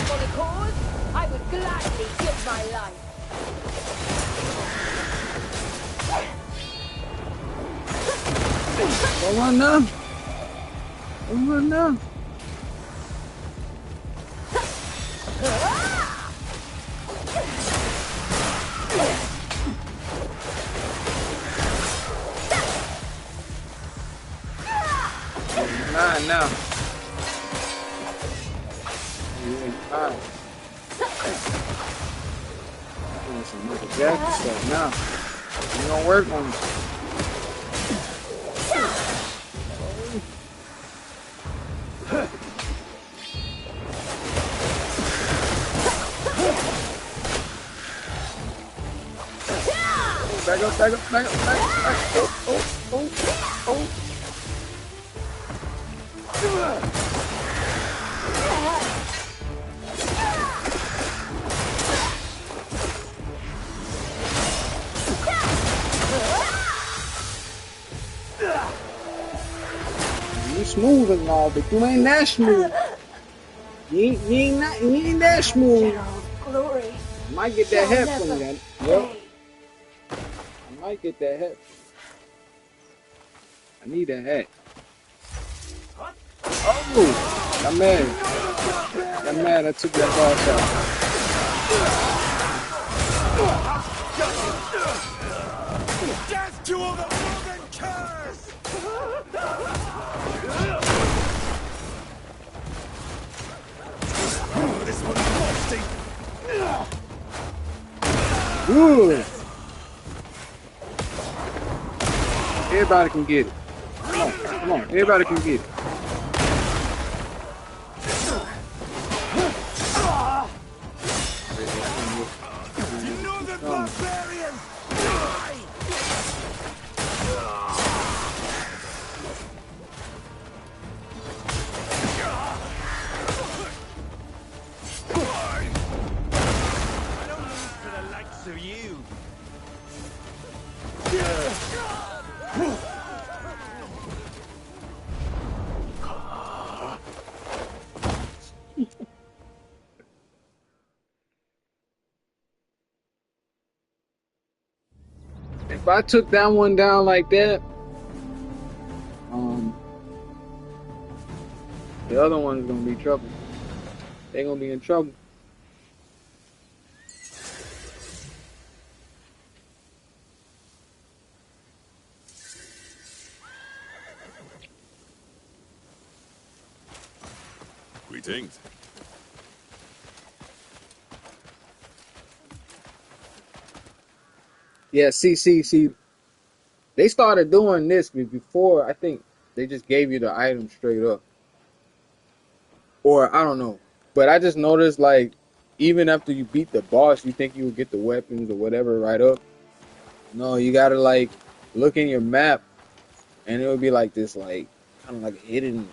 For the cause, I would gladly give my life. Don't run now. Don't run now. Nine now. Nine. Doing some Michael Jackson stuff now. You gonna work on it. Back up, back up, back up, back up, back up. Oh. You smooth and all, but you ain't that smooth. You ain't that smooth. Glory. I might get that head from that. Yep. I might get that hat. I need that hat. Oh! I'm mad. I'm mad I took that boss out. Death to all the Morgan curs! This one's nasty. Good. Everybody can get it. Come on, everybody can get it. Northern barbarians! I don't lose to the likes of you. If I took that one down like that, the other one's gonna be trouble. They're gonna be in trouble. Greetings. Yeah, see. They started doing this before. I think they just gave you the item straight up, or I don't know. But I just noticed like even after you beat the boss, you think you would get the weapons or whatever right up. No, you gotta like look in your map, and it would be like this, like kind of like a hidden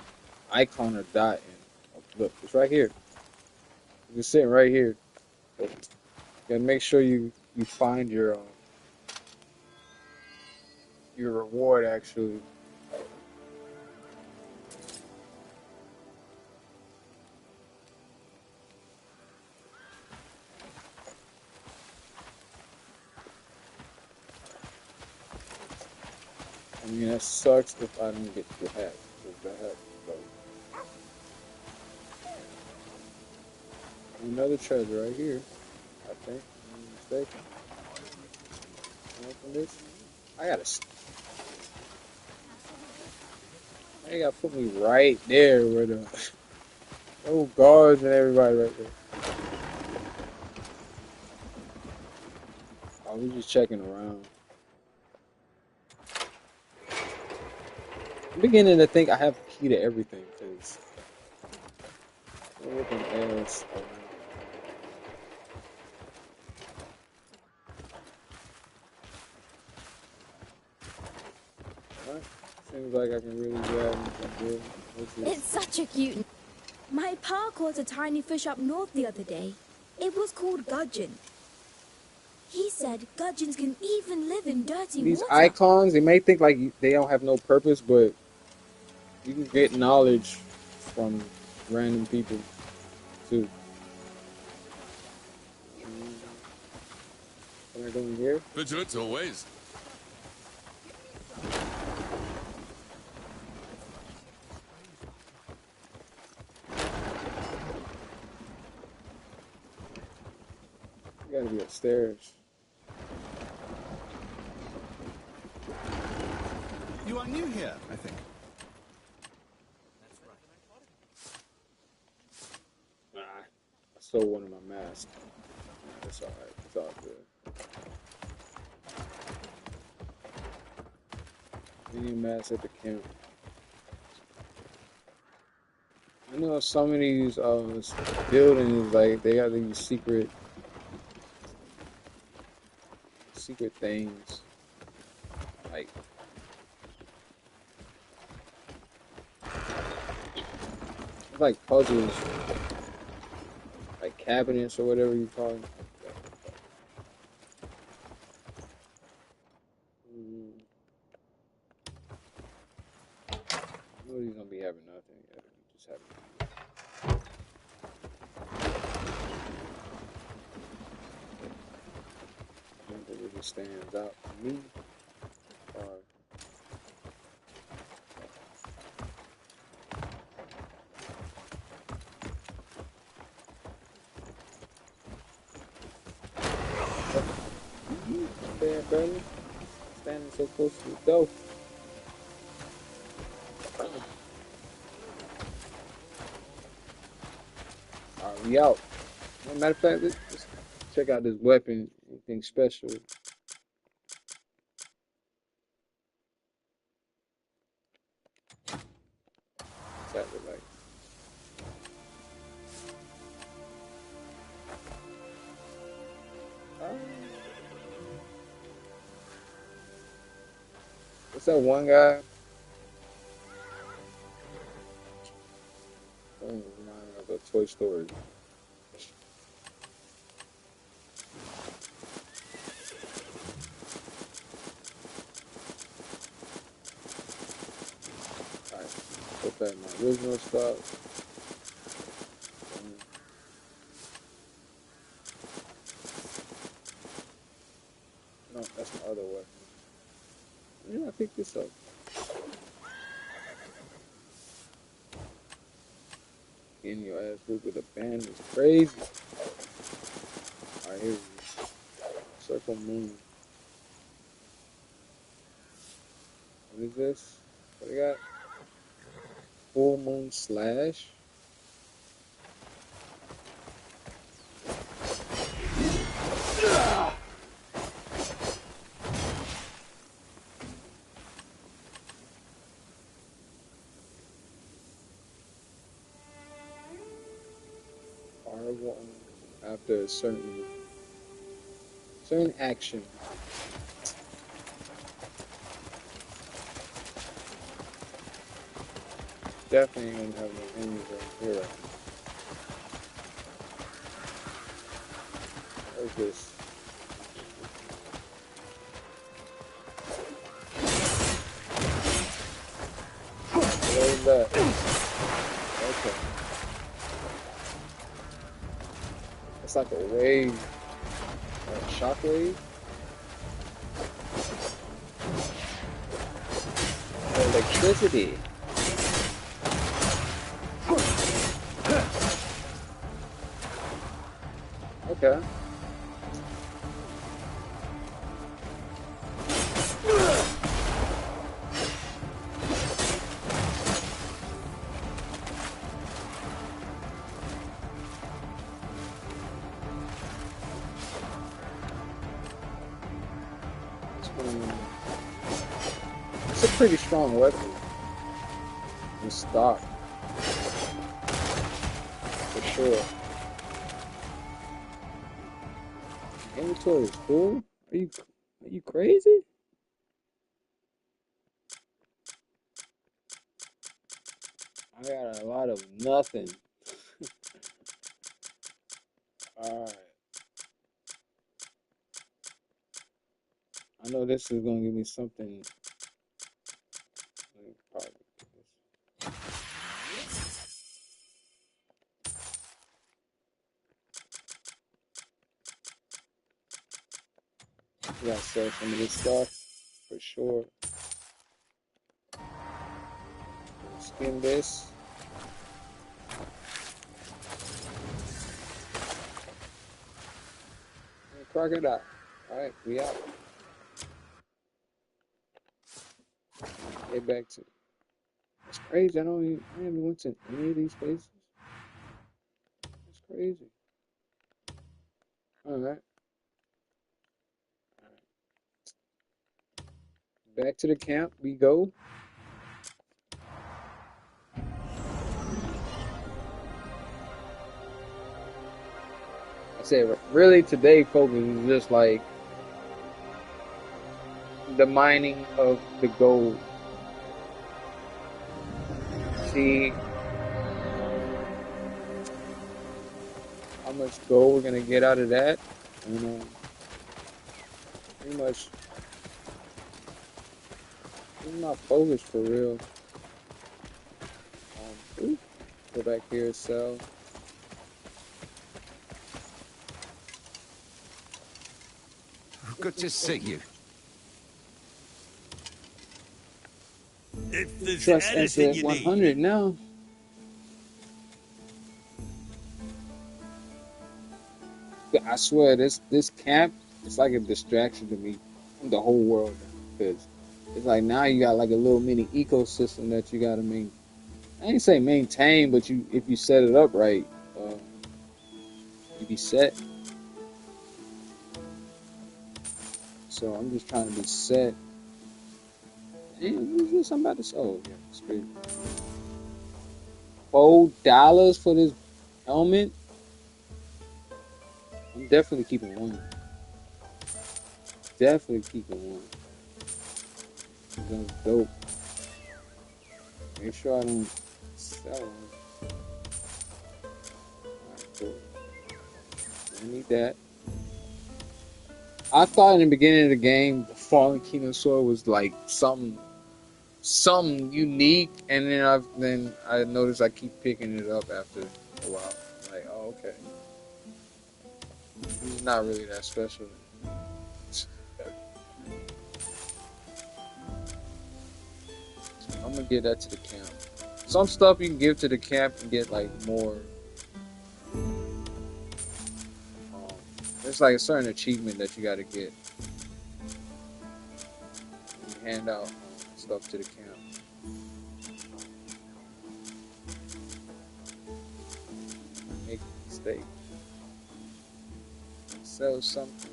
icon or dot. And oh, look, it's right here. It's sitting right here. So, you gotta make sure you find your reward actually. I mean, that sucks if I don't get the hat. The hat, so. Another treasure right here, I think. I'm not mistaken. Open this. They gotta put me right there where the no guards and everybody right there. I was just checking around. I'm beginning to think I have the key to everything, because I'm looking ass around. Alright. Seems like I can really grab something good. It's such a cute... My pa caught a tiny fish up north the other day. It was called gudgeon. He said gudgeons can even live in dirty These water. icons, they may think like they don't have no purpose, but you can get knowledge from random people too. Can I go in here? Vigilant always. You gotta be upstairs. You are new here, I think. Nah, I stole one of my masks. That's alright. It's all good. Any mask at the camp. I know some of these buildings, like they got these secret things, like like puzzles, like cabinets or whatever you call them. Nobody's gonna be having nothing yet. We just have one that really stands out for me. There, brother. Standing so close to the door. Alright, we out. Matter of fact, let's check out this weapon. Anything special? What's that look like? What's that one guy? Oh, remind me of a Toy Story. Alright, put that in my original stuff. No, that's my other weapon. Yeah, I picked this up. Getting your ass whooped with a band is crazy. Alright, here we go. Circle Moon. What is this? What do we got? Full Moon Slash. R1 after a certain action. Definitely gonna have no enemies right here. What's this? Where's that? Okay. It's like a wave. A shockwave? Electricity. Okay. It's a pretty strong weapon. In stock. For sure. Inventory is full? Are you crazy? I got a lot of nothing. Alright. I know this is gonna give me something. We gotta sell some of this stuff for sure. Skin this. And crocodile. Alright, we out. Get back to. It's crazy. I haven't went to any of these places. It's crazy. Alright. Back to the camp we go. I said, really today focus is just like the mining of the gold. See how much gold we're gonna get out of that. And pretty much this is my focus for real. Go back here, sell. Good to see you. If there's Trust anything asset you 100 need. now. I swear this camp is like a distraction to me from the whole world now, because it's like now you got like a little mini ecosystem that you gotta maintain. I ain't say maintain, but if you set it up right, you be set. So I'm just trying to be set. Damn, what is this I'm about to sell? Oh, yeah, it's crazy. $4 for this helmet? I'm definitely keeping one. Definitely keeping one. That's dope. Make sure I don't sell one. Alright, cool. I need that. I thought in the beginning of the game, the Fallen Kingdom Sword was like something unique, and then I noticed I keep picking it up after a while. Like, oh, okay, it's not really that special. I'm gonna give that to the camp. Some stuff you can give to the camp and get like more. There's like a certain achievement that you got to get. You hand out stuff to the camp. Make a mistake. Sell something.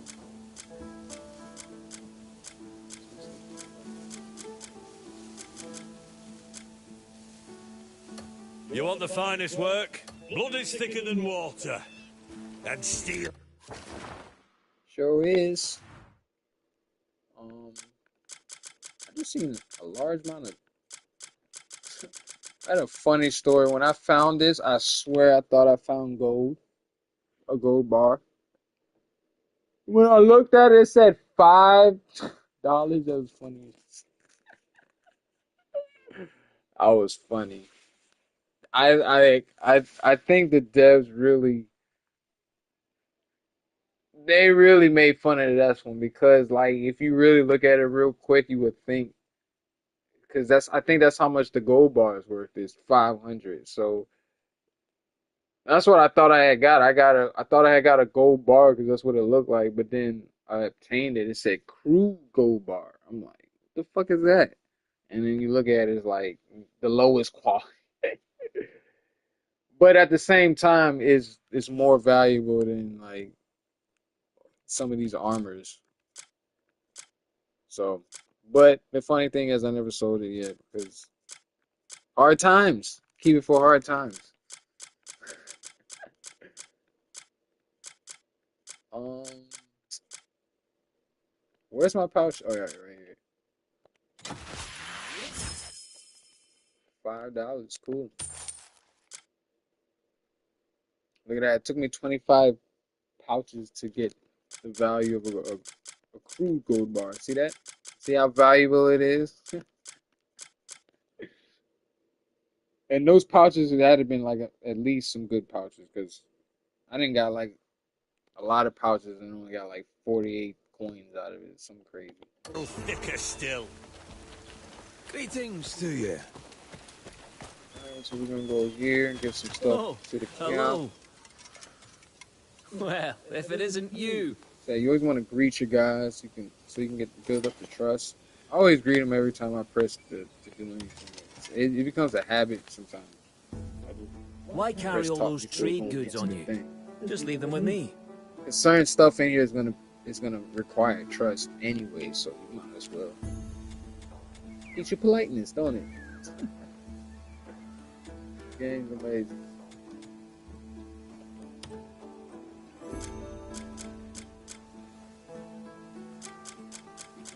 You want the finest work? Blood is thicker than water. And steel. Sure is. I just seen a large amount of. I had a funny story. When I found this, I swear I thought I found gold, a gold bar. When I looked at it, it said $5. That was funny. I was funny. I think the devs they really made fun of this one because like if you really look at it real quick, you would think because I think that's how much the gold bar is worth is 500. So that's what I thought I had got. I thought I had got a gold bar because that's what it looked like. But then I obtained it. It said crude gold bar. I'm like, what the fuck is that? And then you look at it, it's like the lowest quality. But at the same time, it's more valuable than like some of these armors. So, but the funny thing is, I never sold it yet because hard times. Keep it for hard times. Where's my pouch? Oh yeah, right here. $5, cool. Look at that. It took me 25 pouches to get the value of a crude gold bar. See that? See how valuable it is? And those pouches, it had to been like at least some good pouches because I didn't got like a lot of pouches and only got like 48 coins out of it. Something crazy. Thicker still. Greetings to you. Alright, so we're gonna go here and get some stuff to the camp. Hello. Well, if it isn't you. So you always want to greet your guys so you can build up the trust. I always greet them every time I press to do anything. It becomes a habit sometimes. Why carry all those trade goods on you? Just leave them with me. Certain stuff in here is gonna require trust anyway, so you might as well. It's your politeness, don't it? Game's amazing.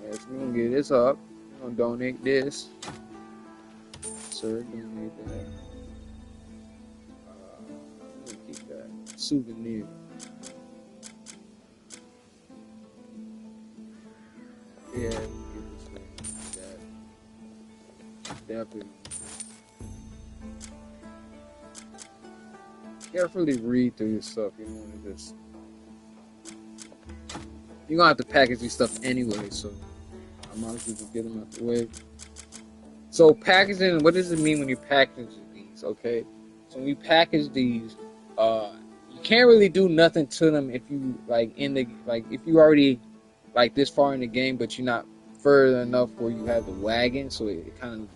Yes, we're gonna get this up. We're gonna donate this. Sir, donate that. I'm gonna keep that. Souvenir. Yeah, get this thing. That. Definitely. Carefully read through your stuff. You don't want to just. You're gonna have to package these stuff anyway, so I might as well just get them out the way. So packaging, what does it mean when you package these? Okay, so when you package these, you can't really do nothing to them if you if you already like this far in the game, but you're not further enough where you have the wagon, so it's kind of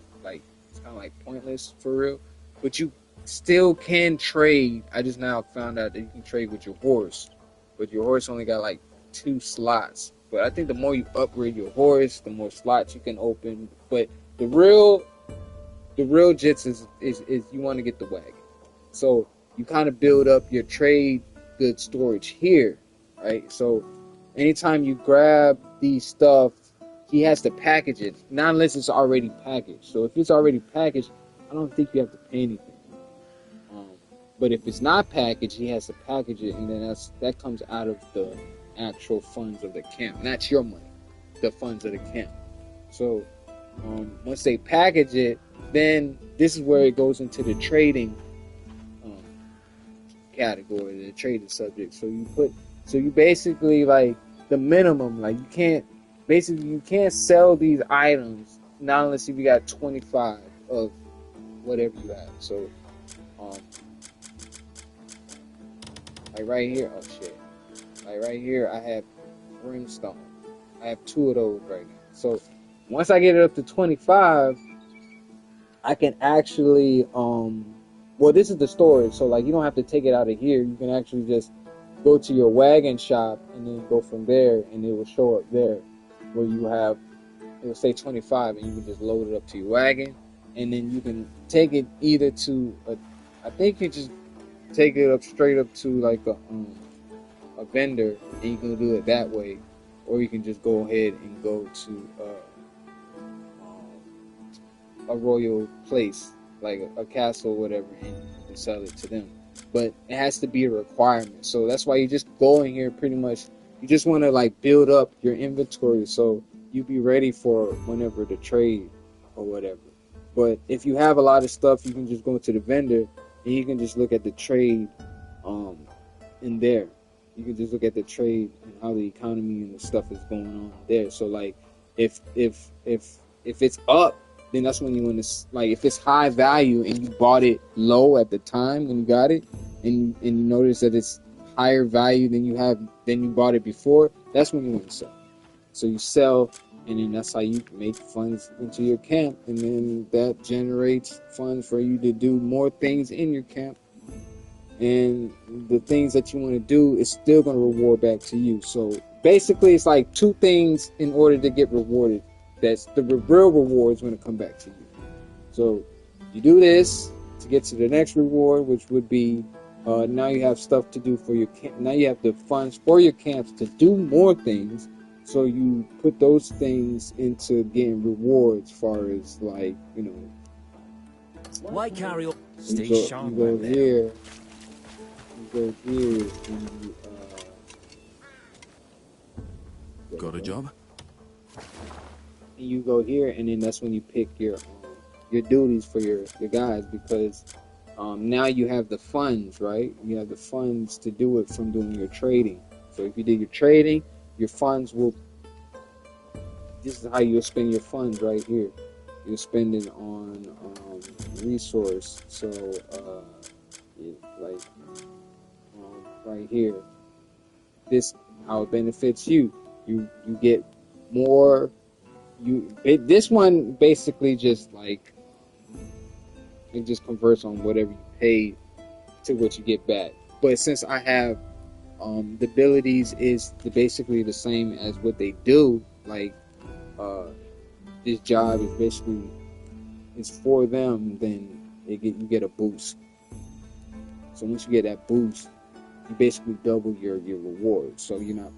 like pointless for real. But you still can trade. I just now found out that you can trade with your horse, but your horse only got like 2 slots. But I think the more you upgrade your horse, the more slots you can open. But the real jits is you want to get the wagon. So you kind of build up your trade good storage here, right? So anytime you grab these stuff, he has to package it, not unless it's already packaged. So if it's already packaged, I don't think you have to pay anything. But if it's not packaged, he has to package it, and then that comes out of the actual funds of the camp. Not your money, the funds of the camp. So once they package it, then this is where it goes into the trading category, the trading subject. So you basically like the minimum, like you can't sell these items not unless you got 25 of whatever you have. So like right here, oh shit. Like right here, I have brimstone. I have 2 of those right now. So once I get it up to 25, I can actually, well, this is the storage. So like you don't have to take it out of here. You can actually just go to your wagon shop and then go from there, and it will show up there where you have, it will say 25, and you can just load it up to your wagon, and then you can take it either to I think you just take it up straight up to like a vendor, and you can do it that way, or you can just go ahead and go to a royal place, like a castle or whatever, and sell it to them. But it has to be a requirement. So that's why you just go in here pretty much. You just want to like build up your inventory so you be ready for whenever the trade or whatever. But if you have a lot of stuff, you can just go to the vendor and you can just look at the trade in there. You can just look at the trade and how the economy and the stuff is going on there. So like if it's up, then that's when you want to, like, if it's high value and you bought it low at the time when you got it, and you notice that it's higher value than you bought it before, that's when you want to sell. So you sell, and then that's how you make funds into your camp, and then that generates funds for you to do more things in your camp. And the things that you want to do is still going to reward back to you. So basically, it's like two things in order to get rewarded. That's the real reward is going to come back to you. So you do this to get to the next reward, which would be now you have stuff to do for your camp. Now you have the funds for your camps to do more things. So you put those things into getting rewards, as far as like, you know. Why carry on? Stay sharp. You go here. You go here. And you, got a job? And you go here, and then that's when you pick your duties for your guys, because now you have the funds, right? You have the funds to do it from doing your trading. So if you did your trading, your funds will. This is how you'll spend your funds right here. You're spending on resource. So like right here, this how it benefits you. You get more. This one basically just like it just converts on whatever you pay to what you get back. But since I have the abilities is basically the same as what they do, like this job is basically it's for them, then you get a boost. So once you get that boost, you basically double your reward. So you're not,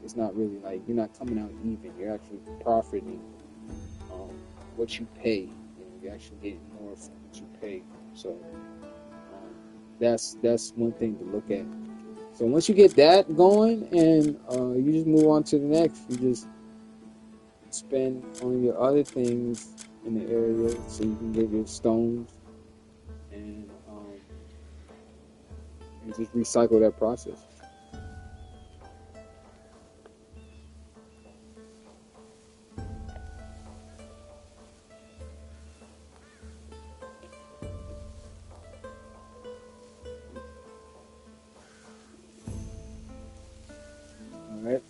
it's not really like you're not coming out even. You're actually profiting what you pay. You're actually getting more from what you pay. So that's one thing to look at. So once you get that going, and you just move on to the next. You just spend on your other things in the area, so you can get your stones, and just recycle that process. All right.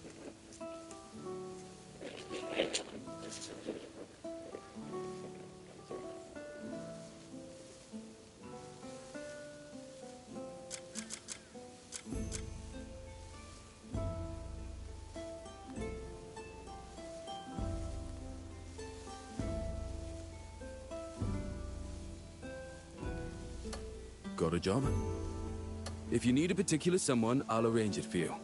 Got a job? If you need a particular someone, I'll arrange it for you.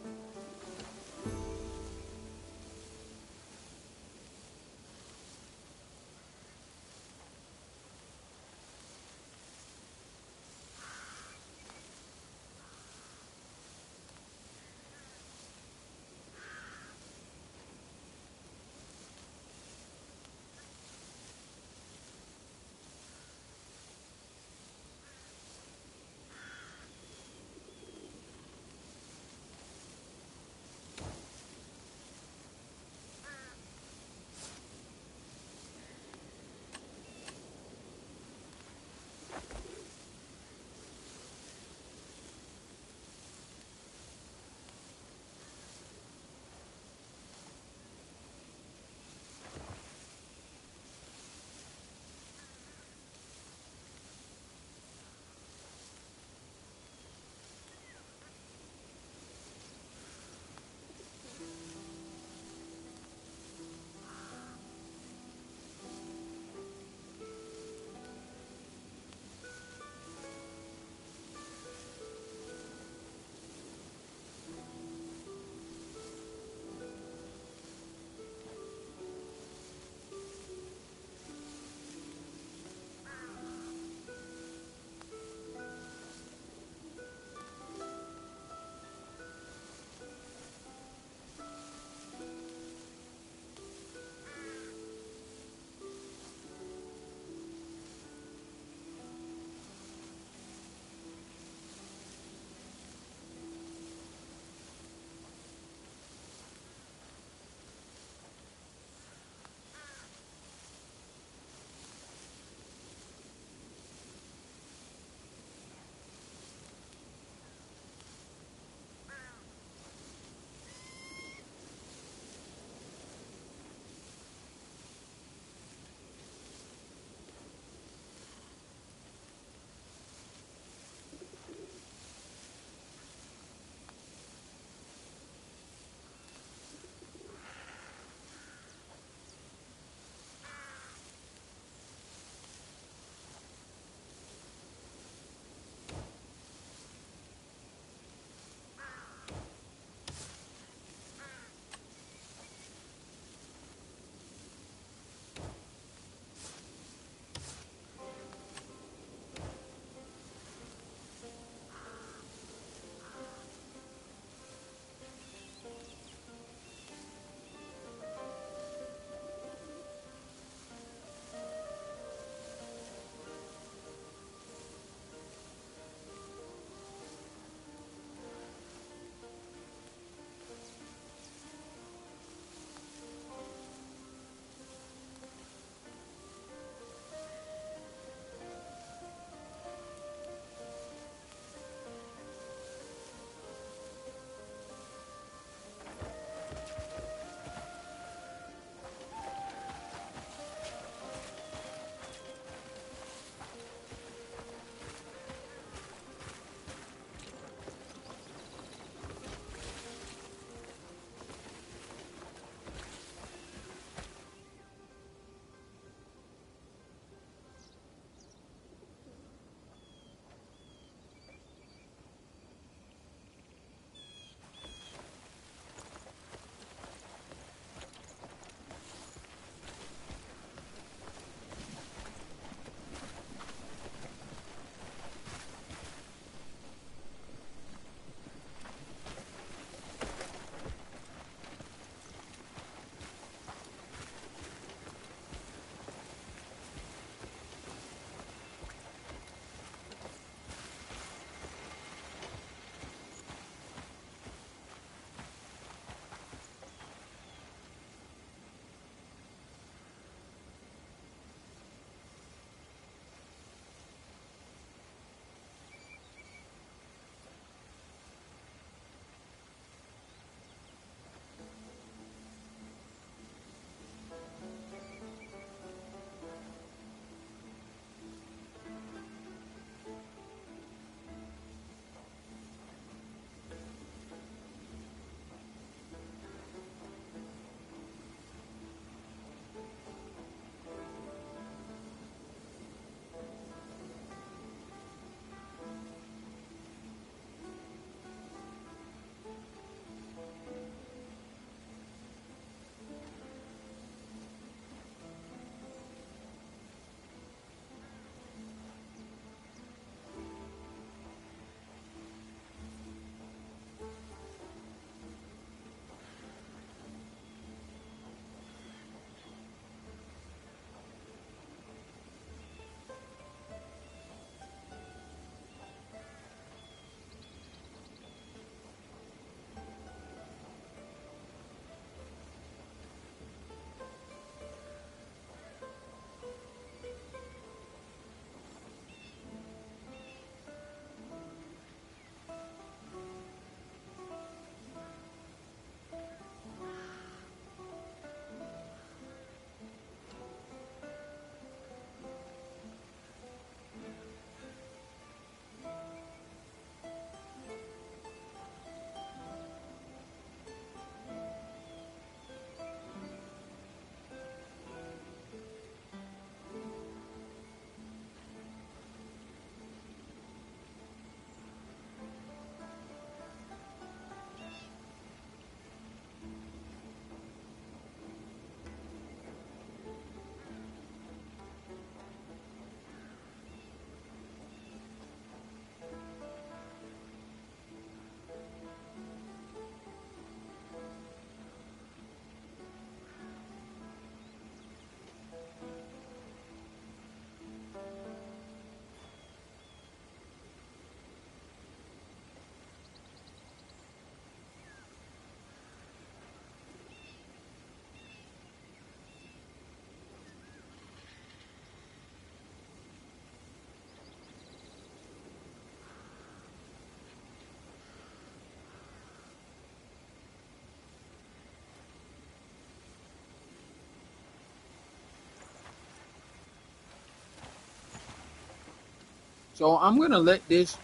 So I'm gonna let this.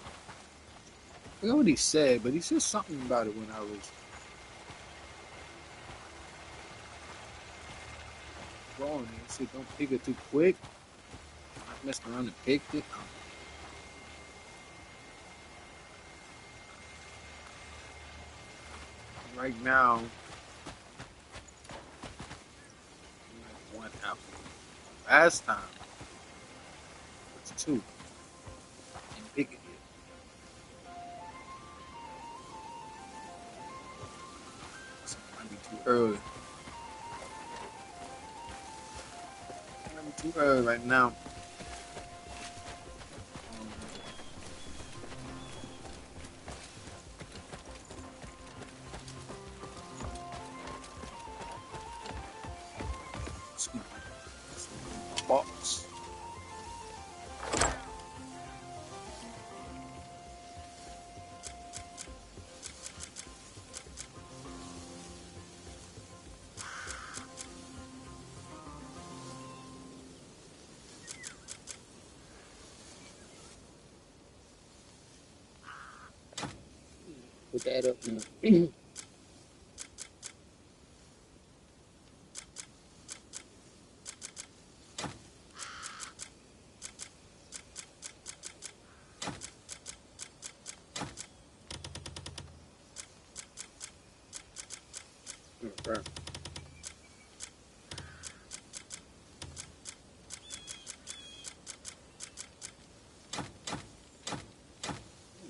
I forgot what he said, but he said something about it when I was drawing it. He said, "Don't pick it too quick." I messed around and picked it. Right now, I'm like 1 apple. Last time it was 2. And pick it. So it might be too early. It might be too early right now. Box. Put that up now. Okay.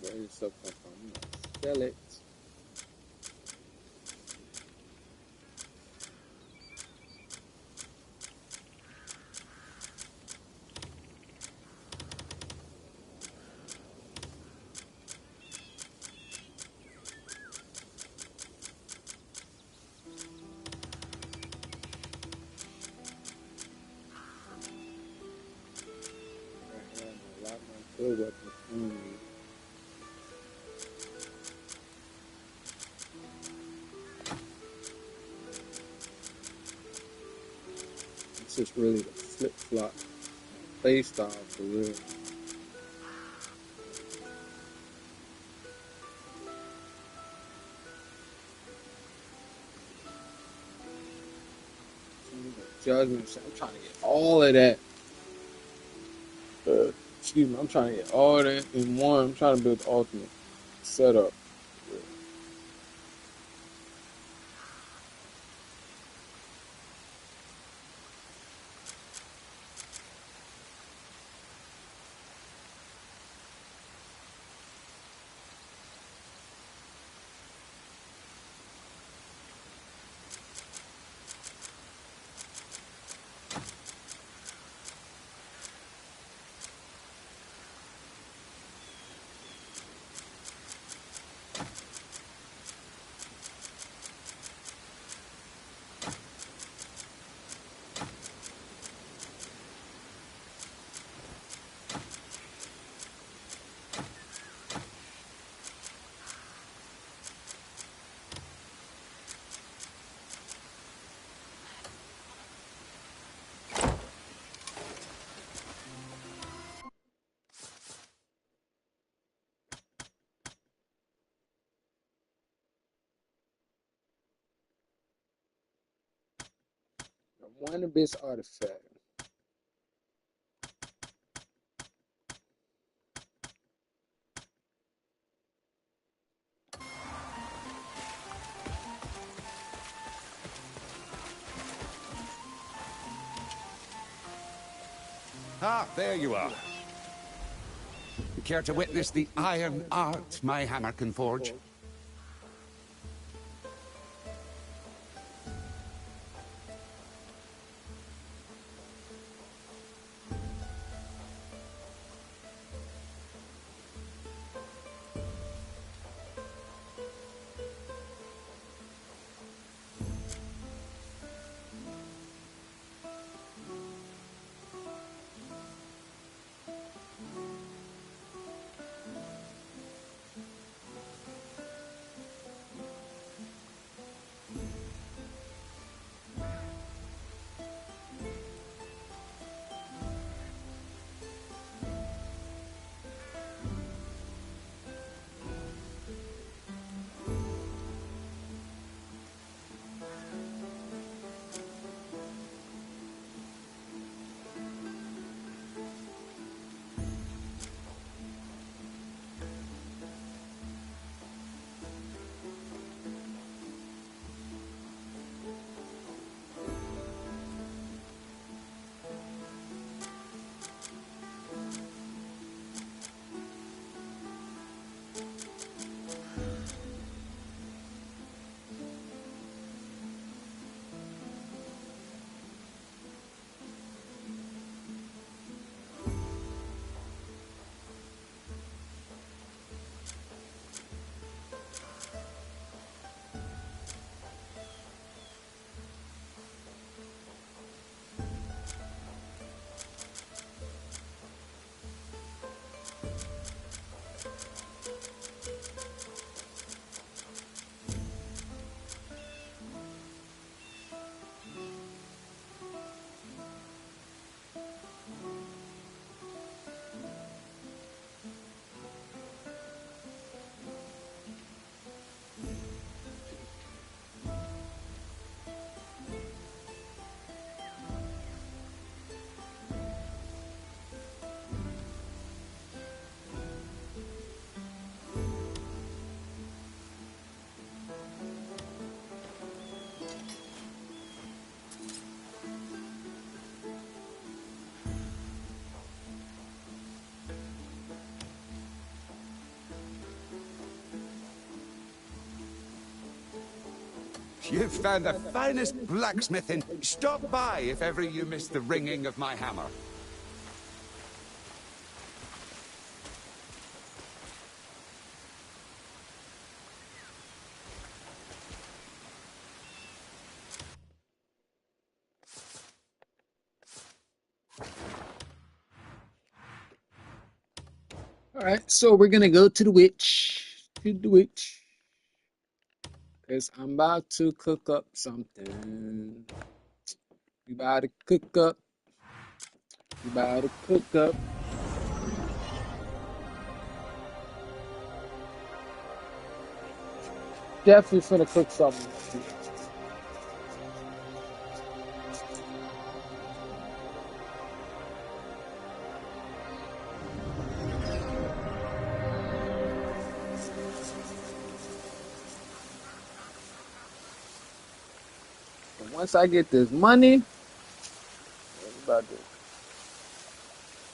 Where did stuff come from? I'm gonna sell it. I have a lot more good weapons only. It's just really the flip-flop play style for real. Judgment. I'm trying to get all of that. Excuse me. I'm trying to get all that in one. I'm trying to build the ultimate setup. One abyss artifact. Ah, there you are. You care to witness the iron art my hammer can forge? You've found the finest blacksmithing. Stop by if ever you miss the ringing of my hammer. Alright, so we're gonna go to the witch. Because I'm about to cook up something. We about to cook up. Definitely finna cook something. And once I get this money, I'm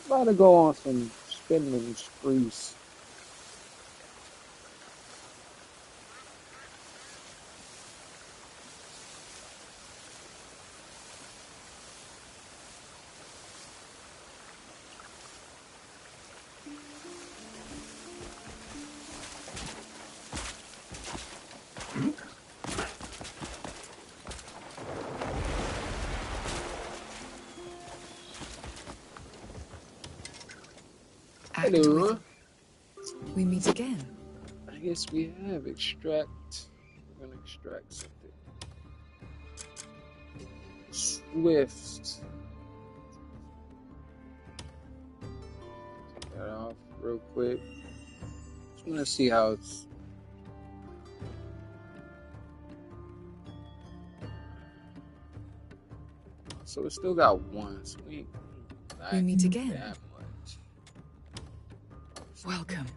about to go on some spending sprees. Hello. We meet again. I guess we have extract. We're gonna extract something. Swift. Take that off real quick. Just wanna see how it's. So we still got one. So we meet again. That much. Welcome.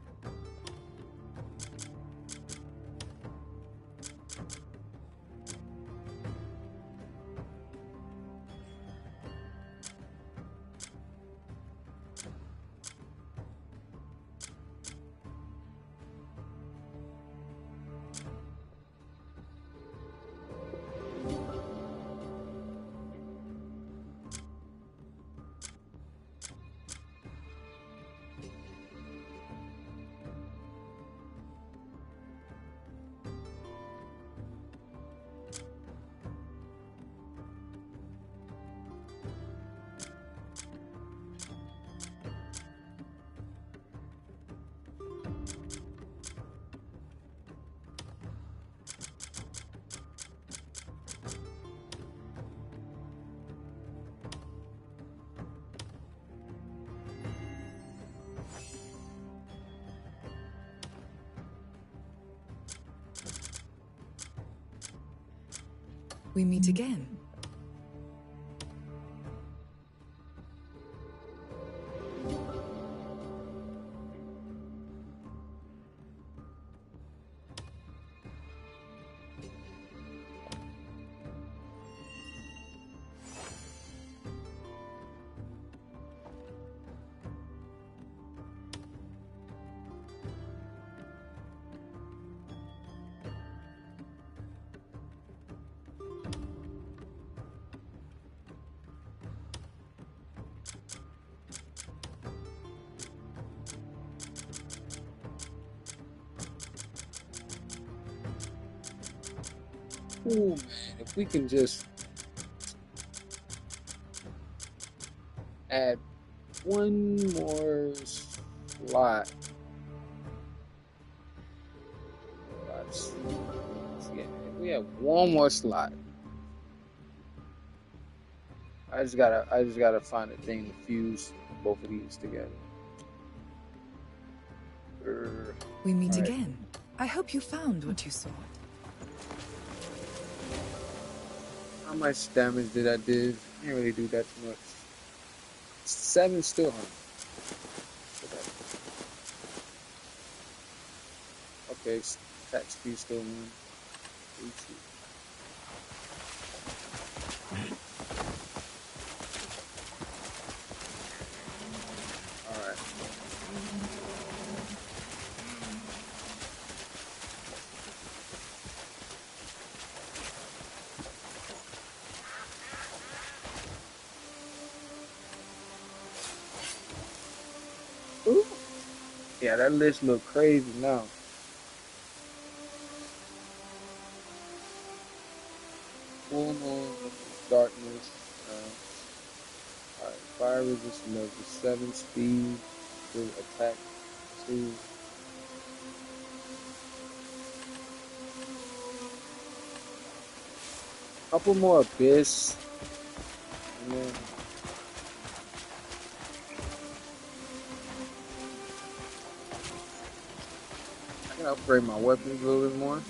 We meet again. Ooh, man, if we can just add one more slot. If we have one more slot. I just gotta find a thing to fuse both of these together. We meet again. I hope you found what you sought. How much damage did I do? I didn't really do that too much. 7 still on. Okay, attack speed still 1. Alright. Yeah, that list look crazy now. Full moon, darkness. Alright, fire resistance level 7 speed to attack 2. Couple more abyss. And then I can upgrade my weapons a little bit more.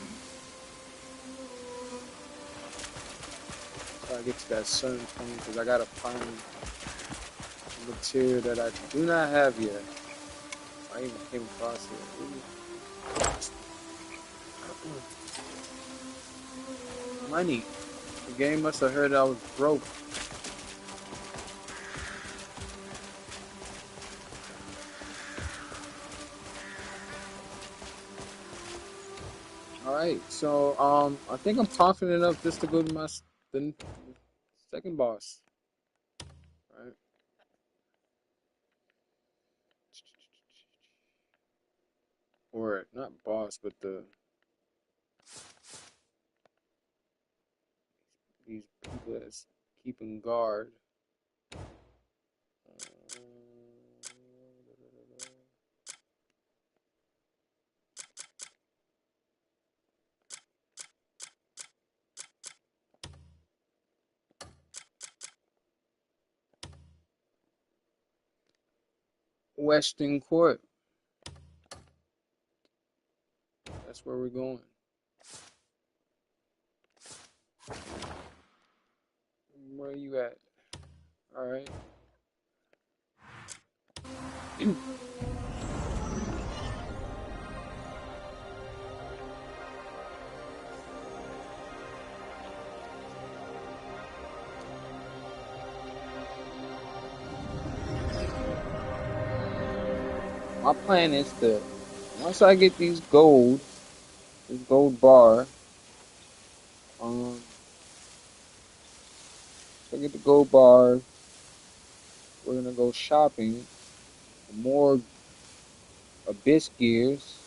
So I get to that certain point because I gotta find material that I do not have yet. I even came across it. Money. The game must have heard I was broke. Alright, so I think I'm confident enough just to go to the second boss. Alright. Or not boss, but these people that's keeping guard. Western Court. That's where we're going. Where are you at? Alright. My plan is to, once I get this gold bar, if I get the gold bar, we're gonna go shopping for more abyss gears.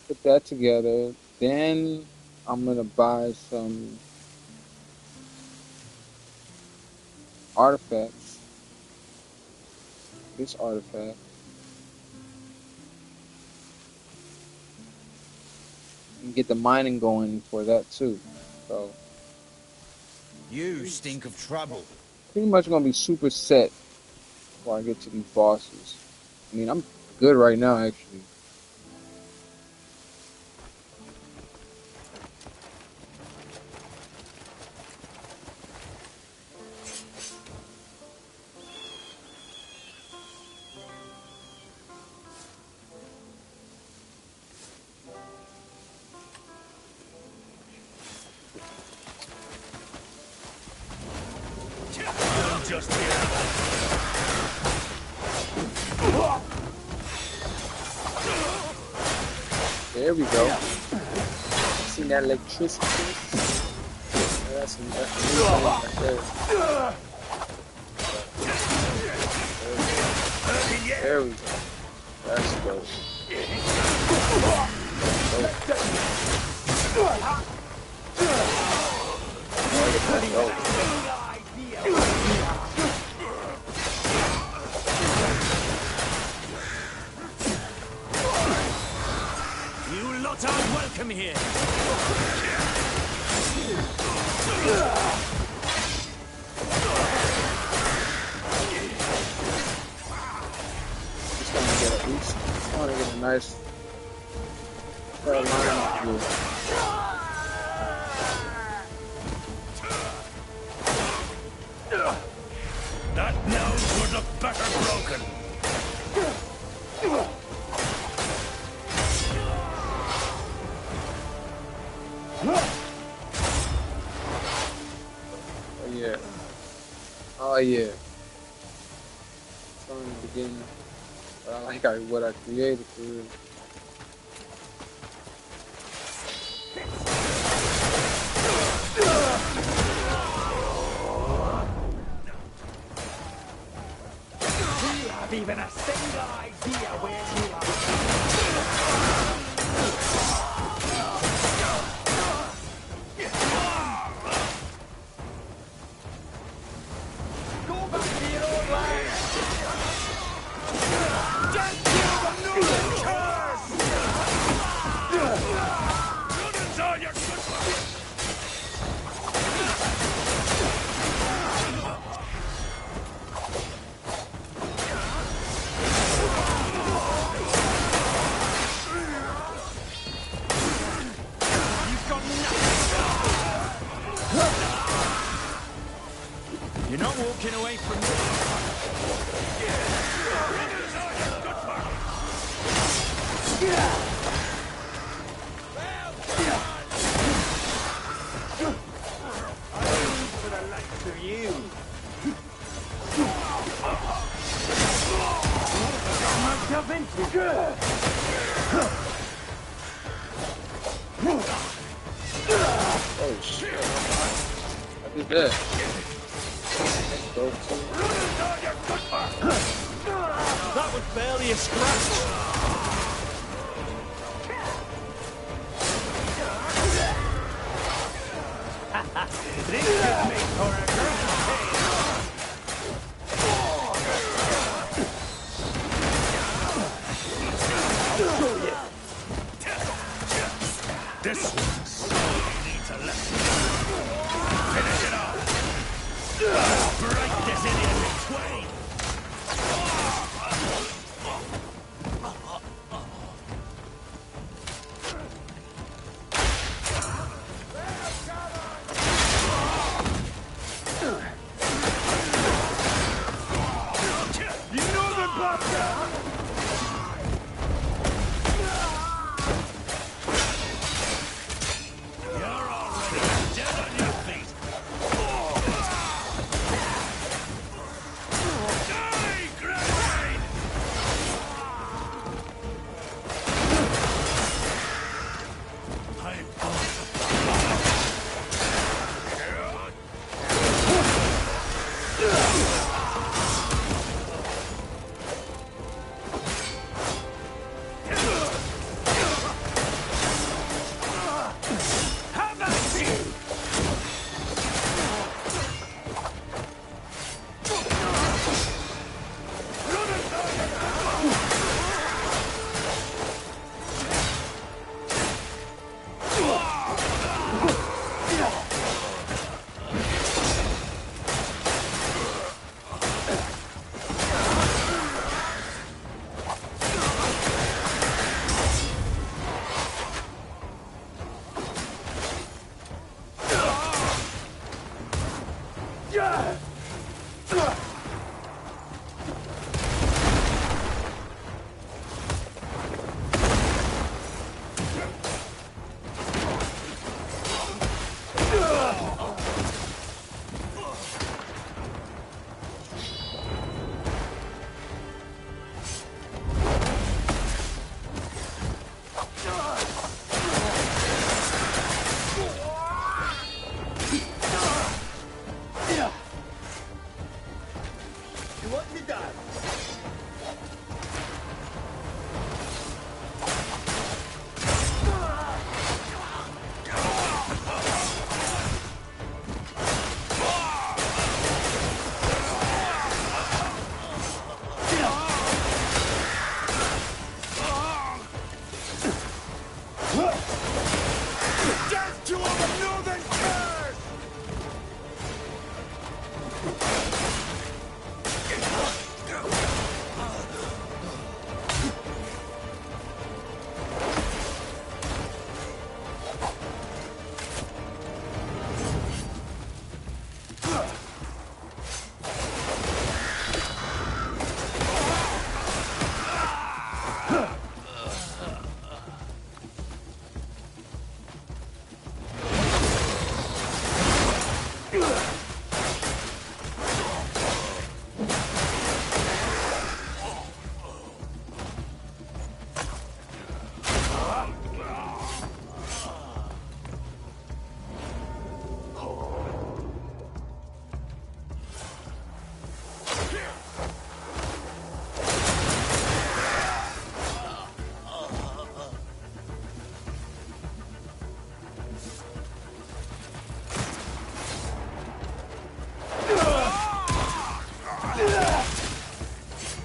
Put that together. Then I'm gonna buy some artifacts. This artifact. And get the mining going for that too. So you stink of trouble. Pretty much gonna be super set before I get to these bosses. I mean, I'm good right now actually. There we go. See that electricity? That's right there. There we go. That's dope. Aren't welcome here. Just want to get a nice line here. That nose would look better broken. Oh yeah. Trying to begin. I like what I created for real. have even a single idea where you are. Go back to your own land! Death to the Northern curse! Runners are your good luck! You're not walking away from me. For the likes of you. Myself into. Oh shit. I did that. That was barely a scratch. This could make for a grand I'll show you. This needs a lesson. Finish it off. Break this idiot in twain. You know the bastard! You're already dead on your feet. Die, Grenade! I'm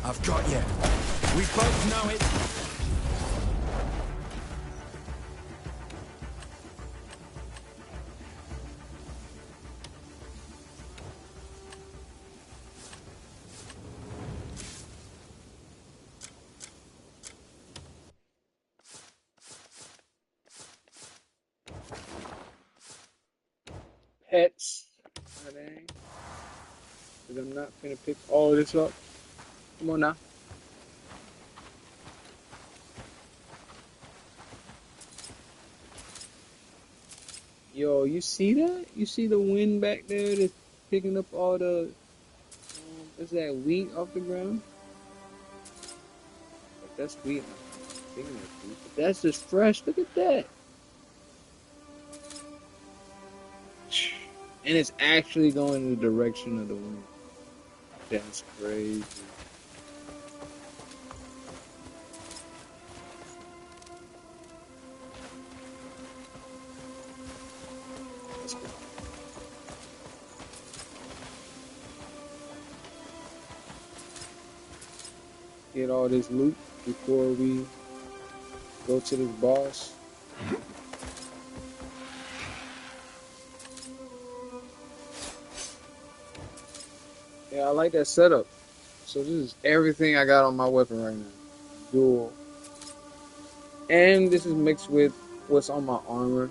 I've got you. We both know it. Pets. Because I'm not gonna pick all this up. Come on now. Yo, you see that? You see the wind back there that's picking up all the, what's that, wheat off the ground? Like, that's wheat. I'm thinking that's wheat. But that's just fresh. Look at that. And it's actually going in the direction of the wind. That's crazy. Let's go. Get all this loot before we go to this boss. Yeah, I like that setup. So this is everything I got on my weapon right now. Dual. And this is mixed with what's on my armor.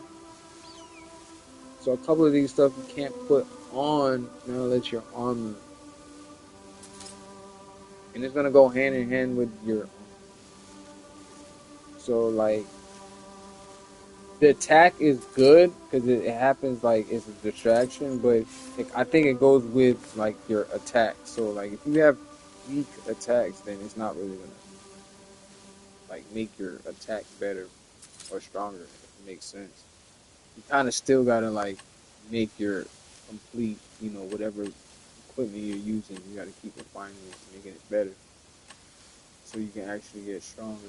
So a couple of these stuff you can't put on now that your armor. And it's gonna go hand in hand with your armor. So like the attack is good because it happens like it's a distraction, but I think it goes with like your attack. So like if you have weak attacks, then it's not really gonna like make your attack better or stronger. If it makes sense. You kind of still gotta like make your complete, you know, whatever equipment you're using. You gotta keep refining it, making it better, so you can actually get stronger.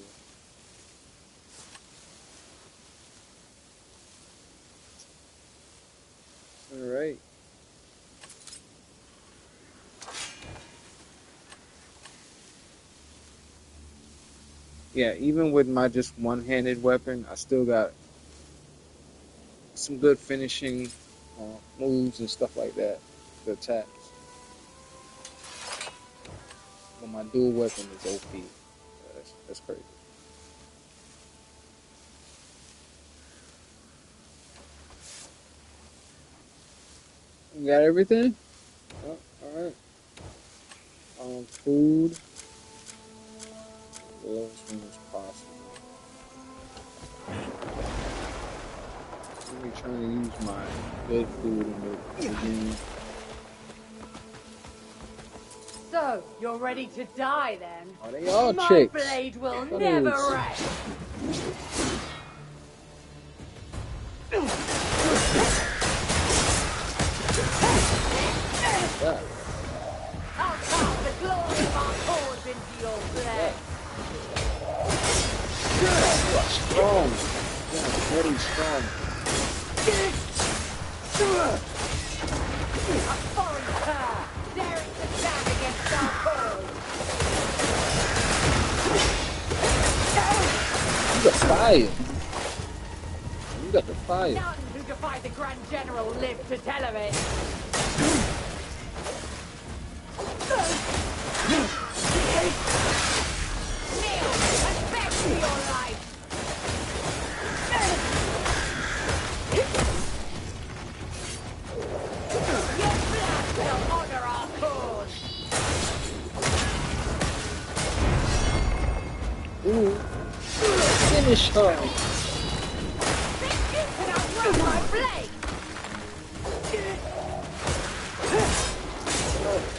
All right. Yeah, even with my just one-handed weapon, I still got some good finishing moves and stuff like that. The attacks. But my dual weapon is OP. That's crazy. You got everything? Oh, alright. Food. The lowest one as possible. I'm trying to use my good food in the beginning. So, you're ready to die then? Are they all My chicks? blade will What never is- rest. Yeah. I'll cast the glory of our cause into your flesh. You are strong. You are very strong. A foreign cur, daring to stand against our cause. You got fire. You got the fire. None who defy the Grand General live to tell of it. Kneel and beg for your life. Your blood will honor our cause. Ooh. Finish her. Think you can outrun my blade?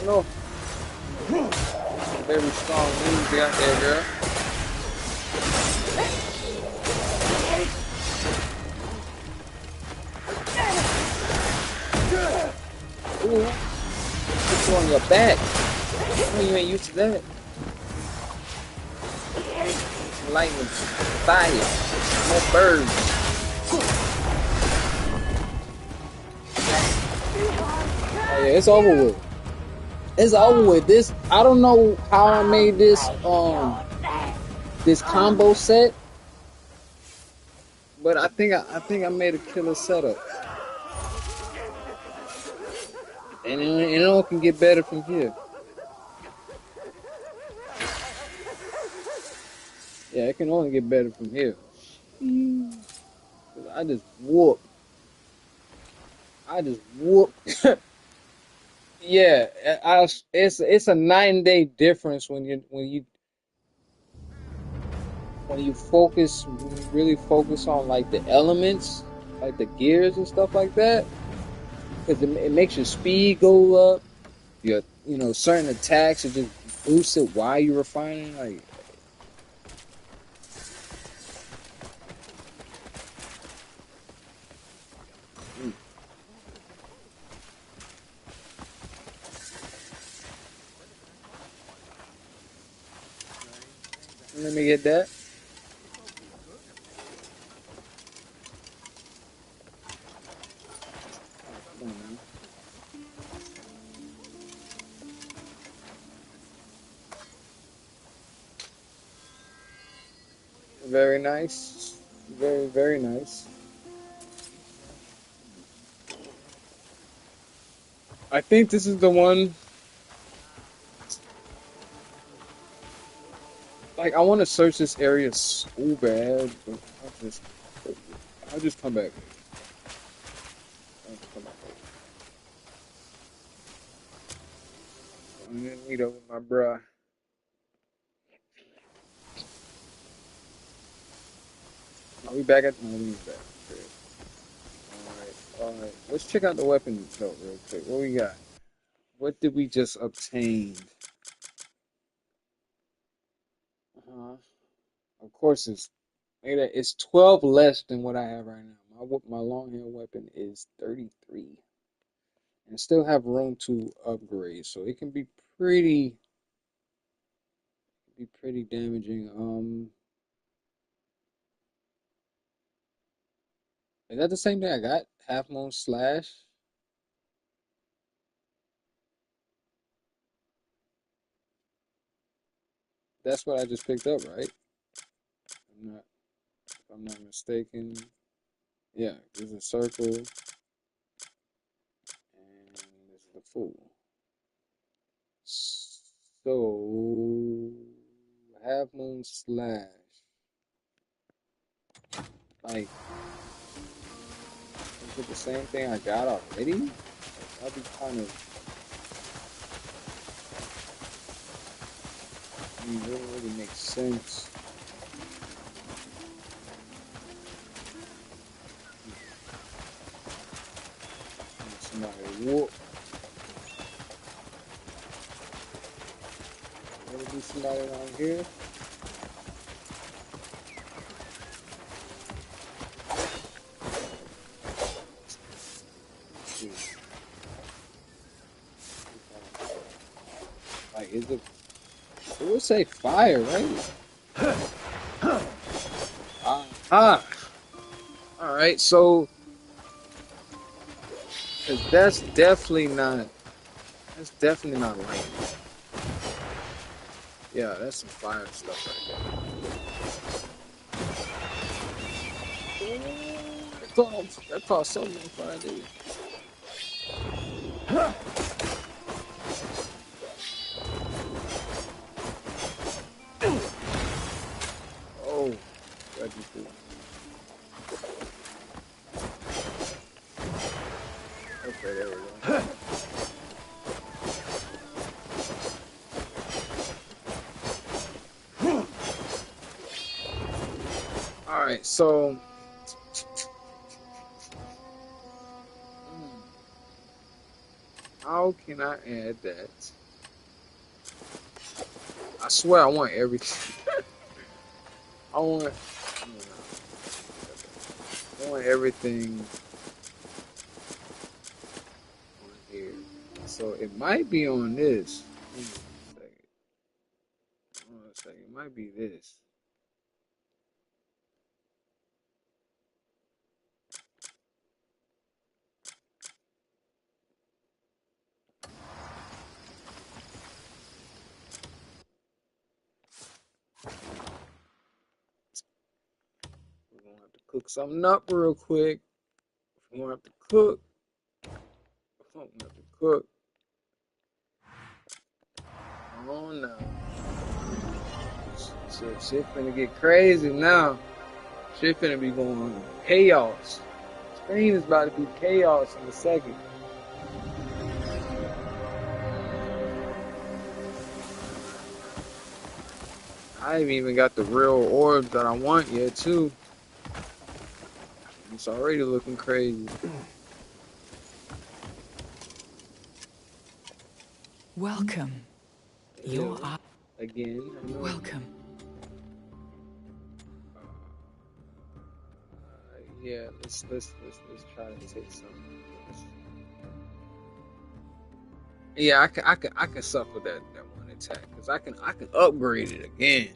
No. Very strong moves you got there, girl. Ooh. Put you on your back. Oh, you ain't used to that. Lightning, fire, more birds. Oh yeah, it's over with. It's over with. This, I don't know how I made this this combo set, but I think I made a killer setup. And it all can get better from here. Yeah, it can only get better from here. I just whoop. Yeah, it's a 9-day difference when you focus, when you really focus on like the elements, like the gears and stuff like that, because it makes your speed go up. Your certain attacks, it just boosts it while you're refining. Like, let me get that. Very nice. Very, very nice. I think this is the one. Like, I want to search this area so bad, but I'll just come back. I'm gonna meet up with my bruh. Are we back at? No, we back. Okay. All right. Let's check out the weapon belt real quick. What we got? What did we just obtain? Of course, it's 12 less than what I have right now. My long hand weapon is 33, and still have room to upgrade, so it can be pretty damaging. Is that the same thing I got? Half Moon Slash. That's what I just picked up, right? If I'm not mistaken. Yeah, there's a circle, and this is the full. So, Half Moon Slash. Like, is it the same thing I got already? That'd be kind of. I mean, it wouldn't really make sense. Somebody whoop. Maybe be somebody around here. Like, is it? It would say fire, right? All right, so because that's definitely not lightning. Yeah, that's some fire stuff right there. That caught something on fire, didn't it? Oh, that'd be cool. Okay, there we go. All right, so how can I add that? I swear I want everything. I want everything on here. So it might be on this. Hold on a second. It might be this. cook something up real quick. If you want to cook, Oh no. Shit finna get crazy now. Shit finna be going chaos. Spain is about to be chaos in a second. I haven't even got the real orbs that I want yet, too. It's already looking crazy. Welcome. You're again. Welcome. Yeah, let's try to take some. Yeah, I can suffer that one attack because I can upgrade it again.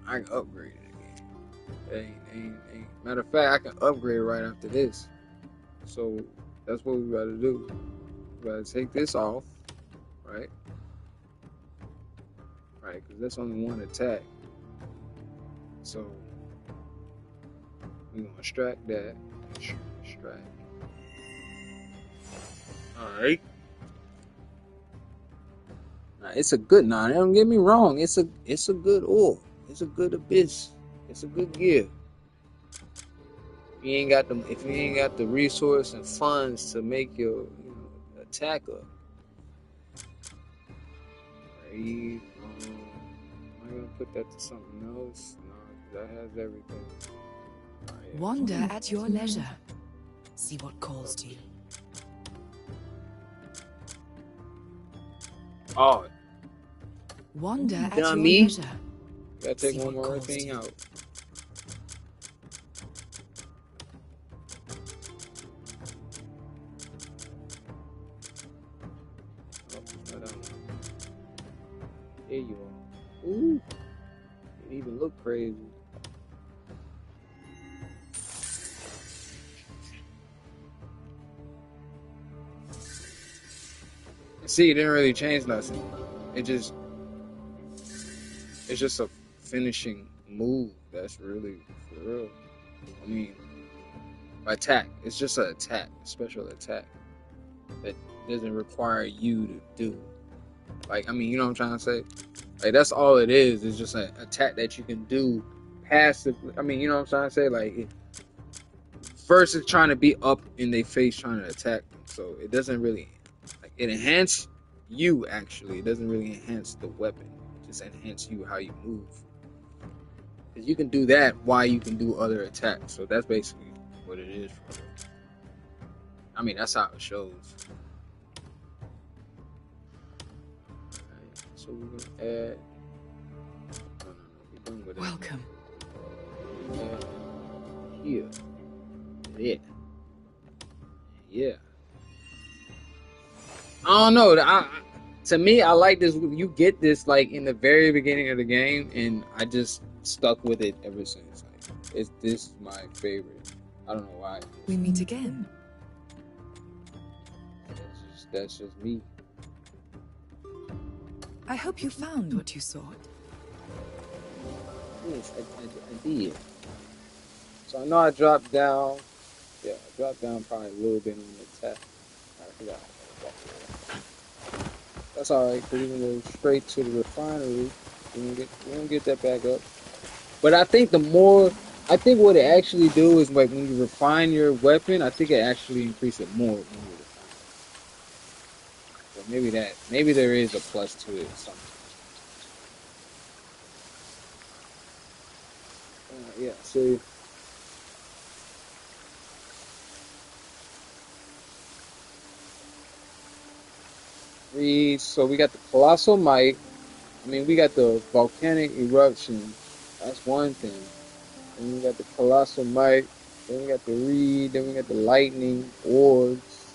I can upgrade it again. Ain't. Matter of fact, I can upgrade right after this. So that's what we gotta do. We gotta take this off, right? Right, because that's only one attack. So we're gonna extract that. Extract. Alright. Now, it's a good now. Don't get me wrong. It's a good ore. It's a good abyss. It's a good gear. If you ain't got the resource and funds to make your attack up. Right. Am I gonna put that to something else? No, that has everything. Right. Wander at your leisure. See what calls to you. Oh. Wander at Dummy. your leisure. Gotta take one more thing out. There you are. Ooh. It even look crazy. See, it didn't really change nothing. It's just a finishing move. That's really for real. I mean, attack. It's just an attack, a special attack that doesn't require you to do. Like, I mean, you know what I'm trying to say? Like, that's all it is. It's just an attack that you can do passively. I mean, you know what I'm trying to say? Like, versus trying to be up in their face trying to attack them. So it doesn't really, like, it enhances you, actually. It doesn't really enhance the weapon. It just enhances you how you move. Because you can do that while you can do other attacks. So that's basically what it is for them. I mean, that's how it shows. So we're gonna add. No, we're done with it. Welcome. Add here. Yeah. I don't know. To me, I like this. You get this like in the very beginning of the game, and I just stuck with it ever since. Like, this is my favorite. I don't know why. We meet again. That's just me. I hope you found what you sought. Yes, I did. So I know I dropped down. Yeah, I dropped down probably a little bit on the attack. I forgot. That's alright, because we're going to go straight to the refinery. We're gonna get that back up. But I think what it actually do is like when you refine your weapon, I think it actually increases it more when you refine it. So maybe there is a plus to it sometimes. Yeah, see. So we got the Colossal Might. I mean, we got the Volcanic Eruption. That's one thing. Then we got the Colossal Might. Then we got the Reed. Then we got the Lightning, Orbs,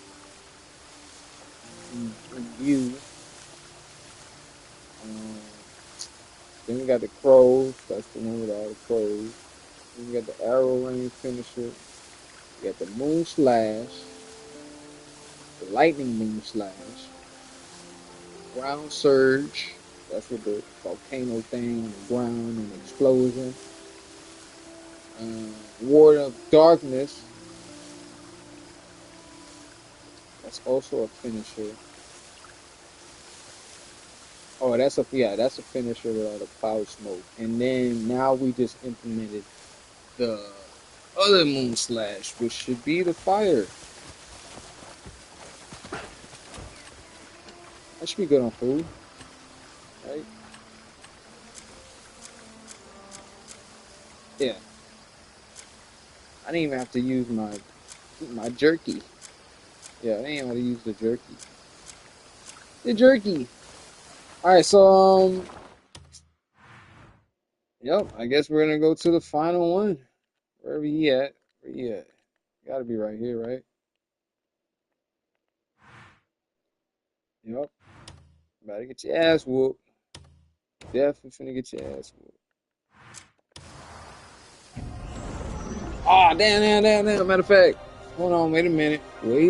and View. Then we got the Crows. That's the one with all the crows. Then we got the Arrow Rain Finisher. We got the Moon Slash. The Lightning Moon Slash. Ground Surge. That's with the volcano thing, the ground and the explosion. Ward of Darkness. That's also a finisher. Oh, that's a finisher with all the cloud smoke. And then now we just implemented the other Moon Slash, which should be the fire. That should be good on food, right? Yeah. I didn't even have to use my jerky. Yeah, I didn't even have to use the jerky. The jerky. All right, so yep. I guess we're gonna go to the final one. Wherever he at? Where he at? Gotta be right here, right? Yep. About to get your ass whooped. Definitely finna get your ass whooped. Oh, damn. Matter of fact, hold on. Wait a minute. We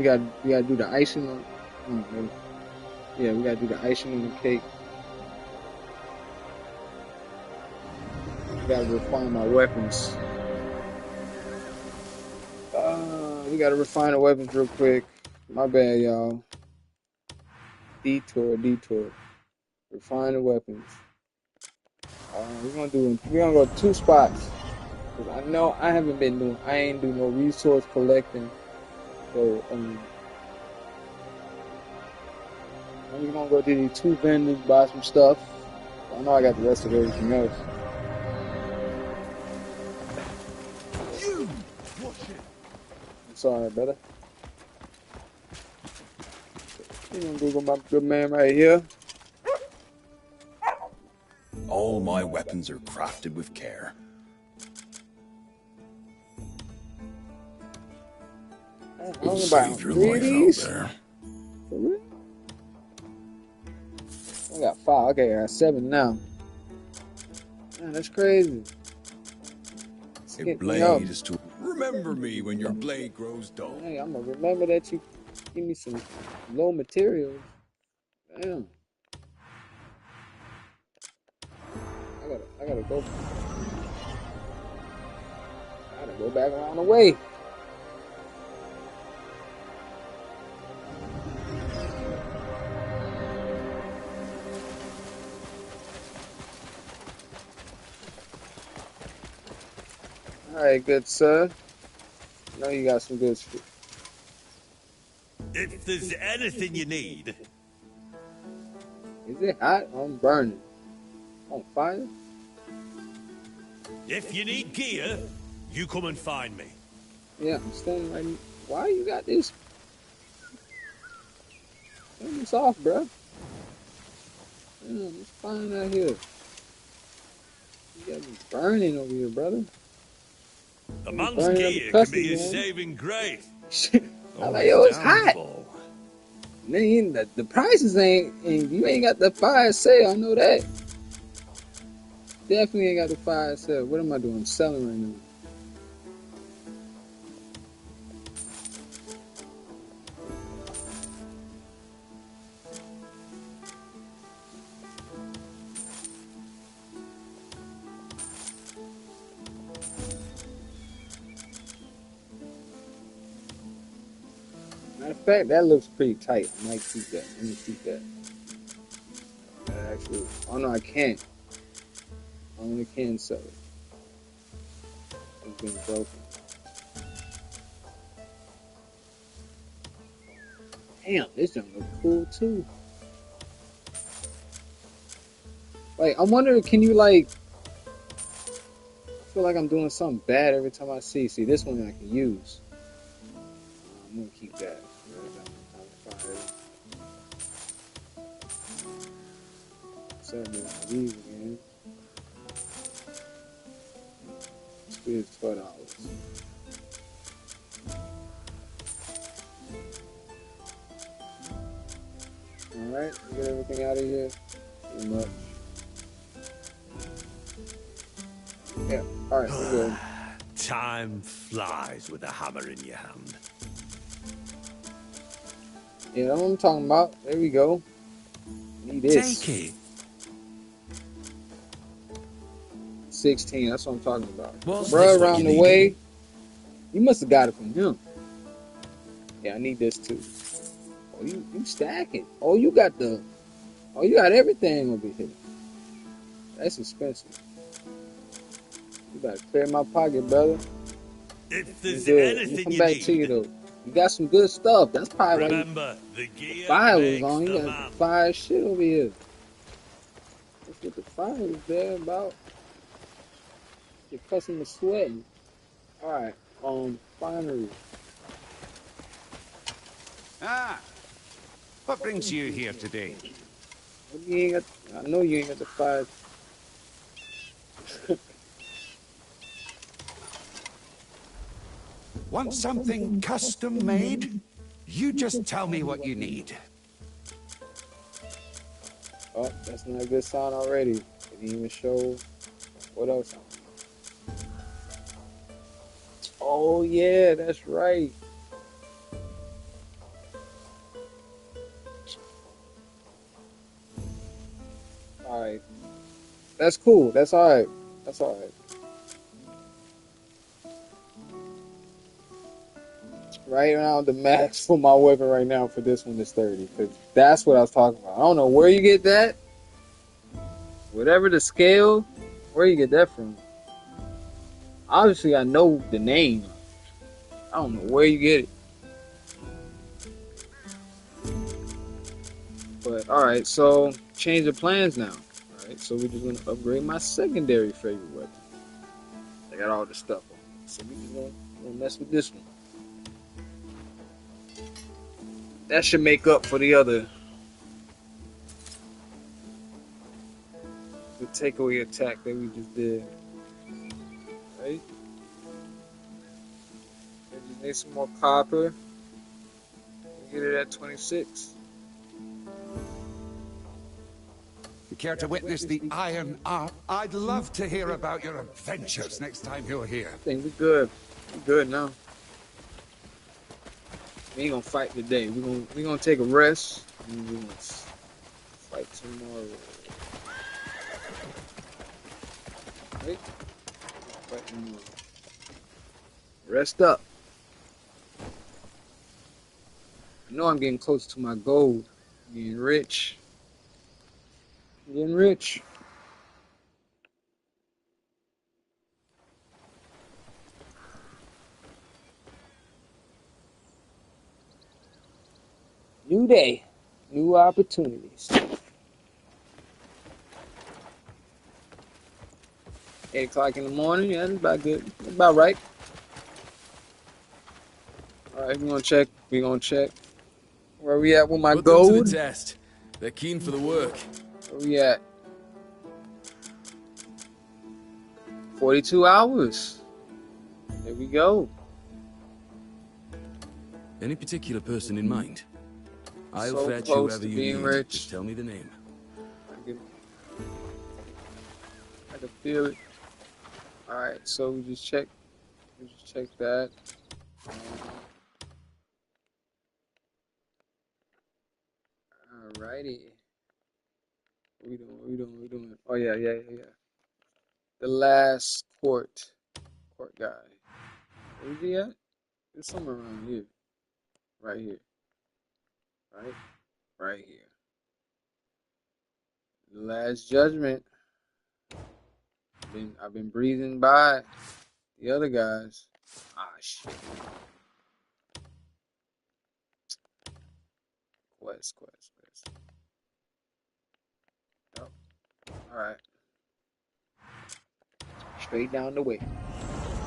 gotta do the icing on. Yeah, we gotta do the icing on the cake. We gotta refine my weapons. We gotta refine the weapons real quick. My bad, y'all. Detour. Refine the weapons. We're gonna go 2 spots. Cause I know I ain't doing no resource collecting. So I'm just gonna go to these 2 vendors, buy some stuff. I know I got the rest of everything else. I'm sorry, brother. You gonna Google my good man right here. All my weapons are crafted with care. You saved your life out there. For real? I got 5. Okay, I got 7 now. Man, that's crazy. A blade is to remember me when your blade grows dull. Hey, I'm gonna remember that you give me some low materials. Damn. I gotta go back around the way. Alright, good sir. I know you got some good shit. If there's anything you need. Is it hot? I'm burning. On fire? If you need gear, you come and find me. Yeah, I'm standing right here. Why you got this? Turn this off, bro. Damn, it's fine out here. You got me burning over here, brother. A man's gear can be his saving grace. I'm like, yo, it's hot. Man, the prices ain't, and you ain't got the fire sale. I know that. Definitely ain't got the fire sale. What am I doing? Selling right now. Matter of fact, that looks pretty tight. I might keep that. Let me keep that. Actually, oh no, I can't. I only can sell it. It's been broken. Damn, this junk look cool too. Like, I wonder, can you like? I feel like I'm doing something bad every time I see. See, this one I can use. I'm gonna keep that. Leave again. It's $12. Alright, get everything out of here. Pretty much. Yeah, alright, we're good. Time flies with a hammer in your hand. Yeah, that's what I'm talking about. There we go. Need this. Take it. 16. That's what I'm talking about. Was Bruh, this what around you the needed? way. You must have got it from him. Yeah, I need this too. Oh, you stacking. Oh, you got everything over here. That's expensive. You gotta clear my pocket, brother. If there's Good. anything Come you back need, to you though. You got some good stuff. That's probably why remember, the the gear fire was makes on. You the got man. fire shit over here. That's what the fire was there about. Your customer sweating. Alright, finery. Ah, what brings you here today? You ain't got, I know you ain't got the fire. Want something custom made? You just tell me what you need. Oh, that's not a good sign already. It didn't even show what else. Oh yeah, that's right. Alright. That's cool. That's alright. That's alright. Right now, the max for my weapon right now for this one is 30. Cause that's what I was talking about. I don't know where you get that. Whatever the scale, where you get that from. Obviously, I know the name. I don't know where you get it. But, alright, so change the plans now. Alright, so we're just going to upgrade my secondary favorite weapon. I got all the stuff on it. So we're just going to mess with this one. That should make up for the other. The takeaway attack that we just did. Right? We just need some more copper. Get it at 26. You care to witness the Iron Art? I'd love to hear about your adventures next time you're here. I think we're good. We're good now. We ain't gonna fight today. We're gonna take a rest and we're gonna fight tomorrow. Right? Fight tomorrow. Rest up. I know I'm getting close to my goal. I'm getting rich. I'm getting rich. New day, new opportunities. 8 o'clock in the morning, yeah, that's about good. That's about right. Alright, we're gonna check. Where we at with my Put them to gold? the test. They're keen for the work. Where we at? 42 hours. There we go. Any particular person in mind? I'll So fetch close whoever to you being need. rich. Just tell me the name. I can feel it. Alright, so we just check that. Alrighty. What we doing? Oh yeah. The last court guy. Where's he at? It's somewhere around here. Right here. Right here. The last judgment. I've been breezing by the other guys. Ah shit. Quest. Oh. Alright. Straight down the way.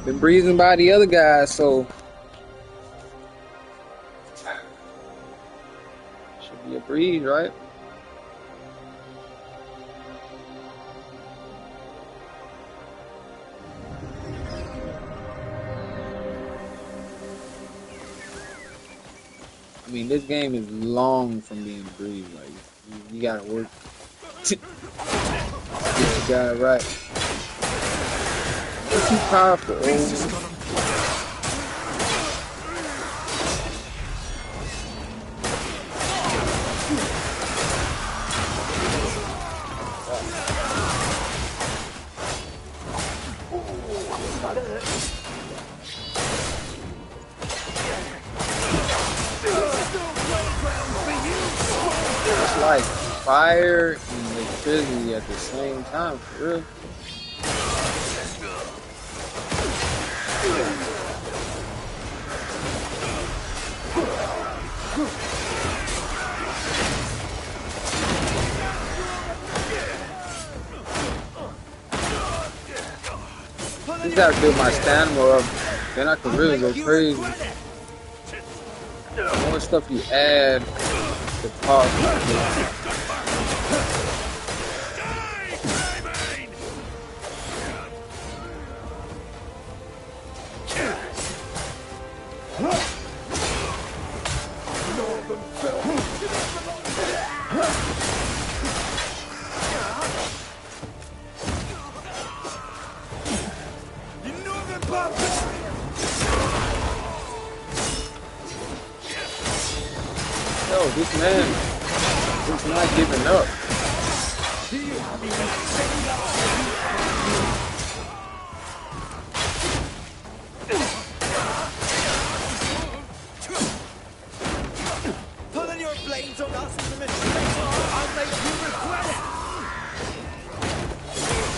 Been breezing by the other guys, so should be a breeze, right? I mean, this game is long from being a breeze. Like you gotta work. Get the guy right. It's too powerful. It's like fire and electricity at the same time, for real. Just gotta build my stamina up, then I can really go crazy. The more stuff you add, the cost. Yo, this man is not giving up. Pulling your blades on us is a mistake. I'll make you regret it.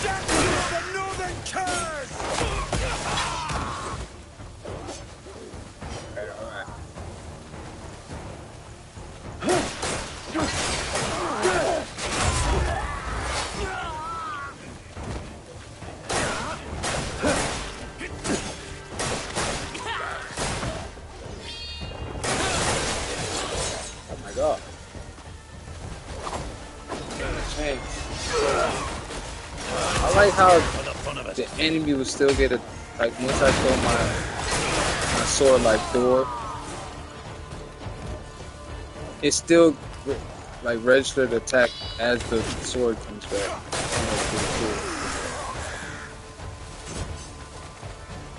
Death to the Northern Curse! Alright. Oh my god. Hey. I like how the enemy will still get a, like once I throw my sword like Thor, it's still like registered attack as the sword comes back. That's pretty cool.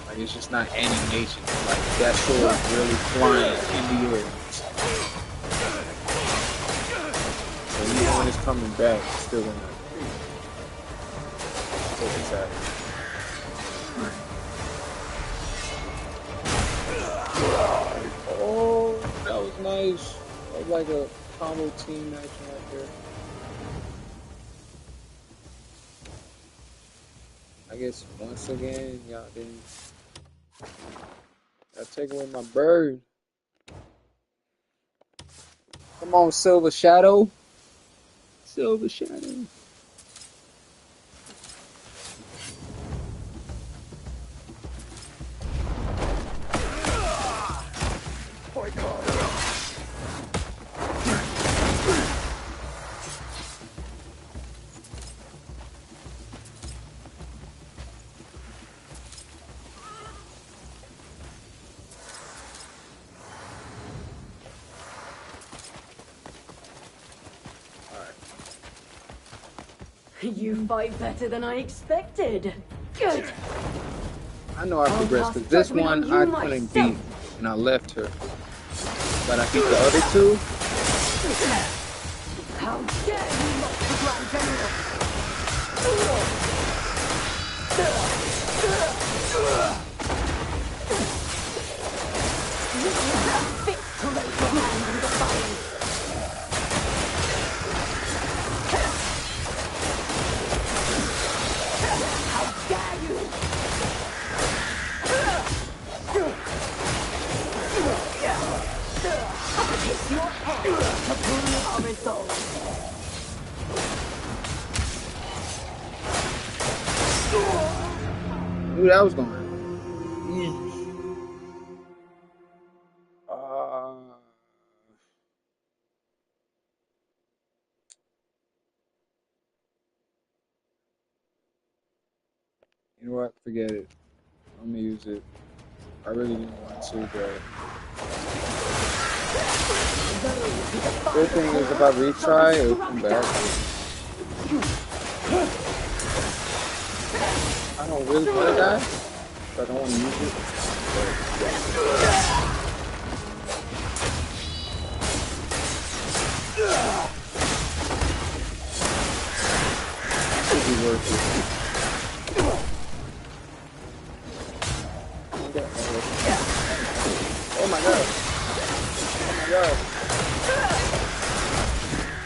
Like it's just not animation. Like that sword is really flying in the air. So even when it's coming back, it's still gonna take attack. Oh, that was nice. That was like a combo team action right there. I guess once again, y'all didn't. Y'all take away my bird. Come on, Silver Shadow. Silver Shadow. You fight better than I expected. Good. I know I progressed, because this one I couldn't beat, and I left her. But I beat the other two. How dare you mock the Grand General? You are fit to raise your hand in defiance. How dare you? Kiss your head upon our resolve. Knew that was going. You know what? Forget it. I'm gonna use it. I really didn't want to, but good thing is if I retry, it'll come back. I don't really want to die, but I don't want to use it. It'll be worth it. god.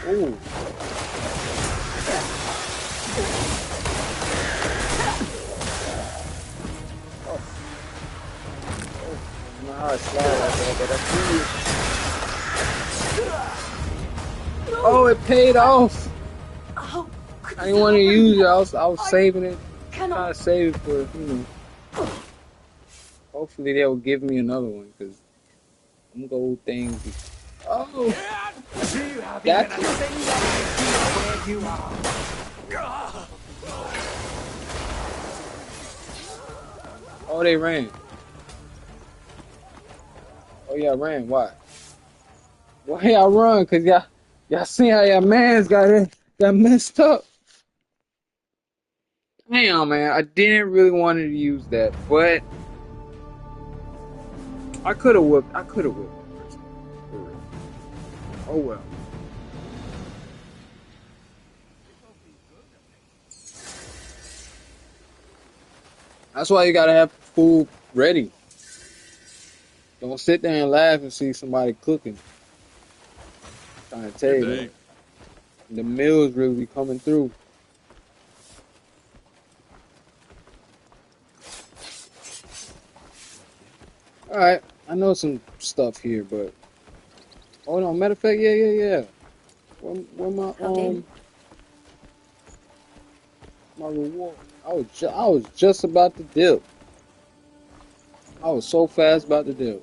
Ooh. Nah, it's slide like that, but I see it. Oh, it paid off. I didn't want to use it. I was saving it. Trying to save it for, hopefully they will give me another one, because them gold things. Oh, that's where you are. Oh, they ran. Oh yeah, ran. Why? Why y'all run? Cause y'all see how y'all man's got messed up. Damn, man, I didn't really want to use that, but I could have whipped. Oh well. That's why you gotta have food ready. Don't sit there and laugh and see somebody cooking. I'm trying to tell you, man, the meals really be coming through. All right, I know some stuff here, but hold on. Matter of fact, yeah. Where my my reward? I was just about to dip. I was so fast about to dip.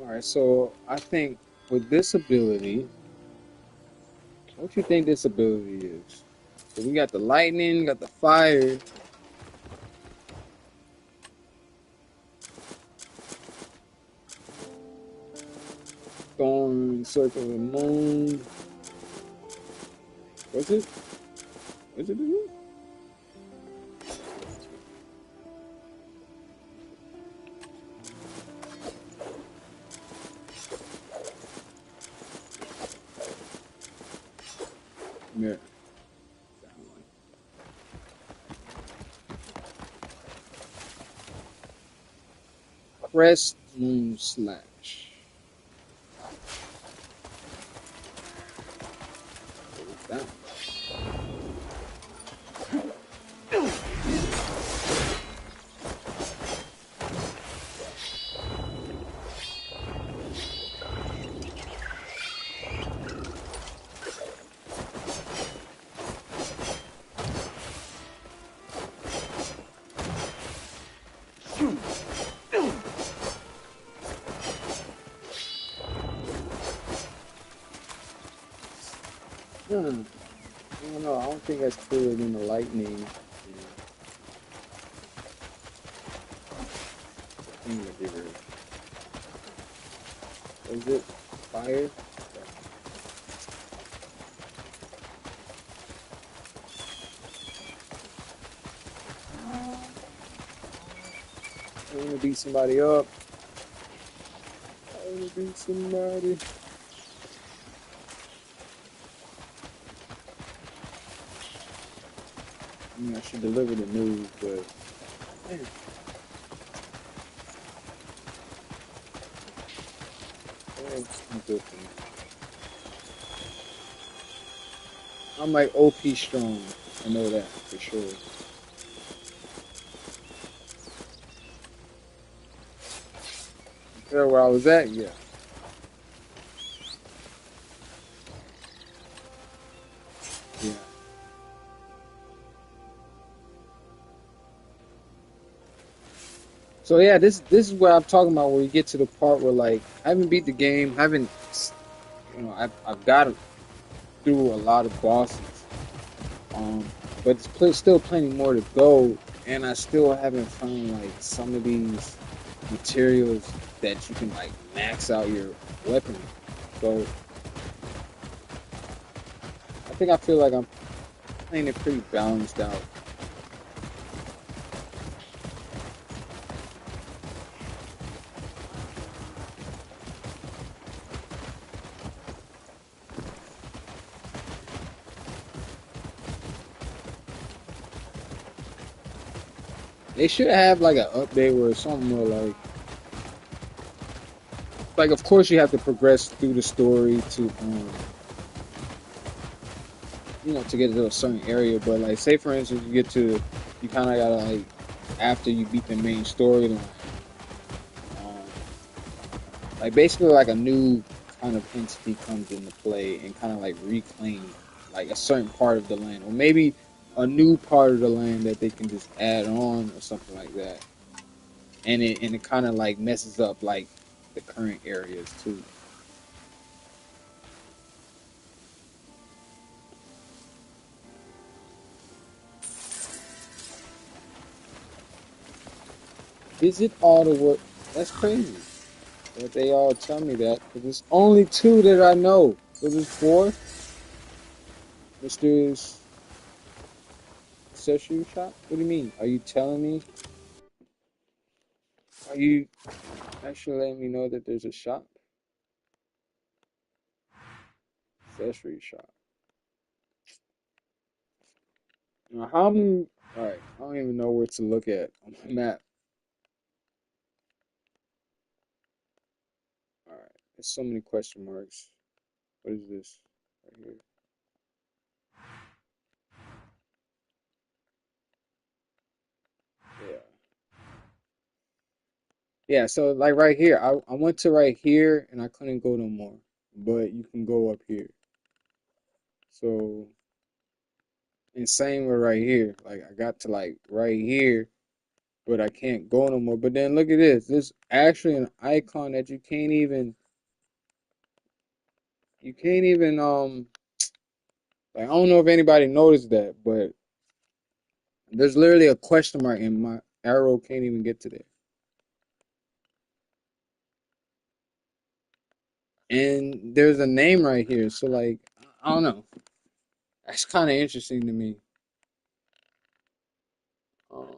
All right, so I think with this ability, what do you think this ability is? So we got the lightning, got the fire. Storm, circle of the moon. What's it? What's it do? Yeah. Crest moon slash. That. I don't know. I don't think that's cooler than the lightning. Is it fire? I want to beat somebody up. I want to beat somebody. I mean, I should deliver the news, but man. I'm like OP strong. I know that for sure. There where I was at, yeah. Yeah. So yeah, this is what I'm talking about. Where you get to the part where like I haven't beat the game, I've got through a lot of bosses, but there's still plenty more to go, and I still haven't found like some of these materials that you can like max out your weapon. So I feel like I'm playing it pretty balanced out. They should have like an update where something more like of course you have to progress through the story to to get to a certain area, but like say for instance you kind of gotta like after you beat the main storyline, um, like basically like a new kind of entity comes into play and kind of like reclaim like a certain part of the land, or maybe a new part of the land that they can just add on or something like that, and it kind of like messes up like the current areas too. Visit all the work. That's crazy. But they all tell me that because it's only two that I know. So there's four. Mr. Accessory shop. What do you mean? Are you telling me? Are you actually letting me know that there's a shop? Accessory shop. Now, how many? All right. I don't even know where to look at on my map. All right. There's so many question marks. What is this right here? Yeah. Yeah, so like right here, I went to right here and I couldn't go no more. But you can go up here. So, and same with right here. Like I got to like right here, but I can't go no more. But then look at this. This actually an icon that you can't even like I don't know if anybody noticed that, but there's literally a question mark and my arrow can't even get to there. And there's a name right here. So like I don't know. That's kind of interesting to me. Um,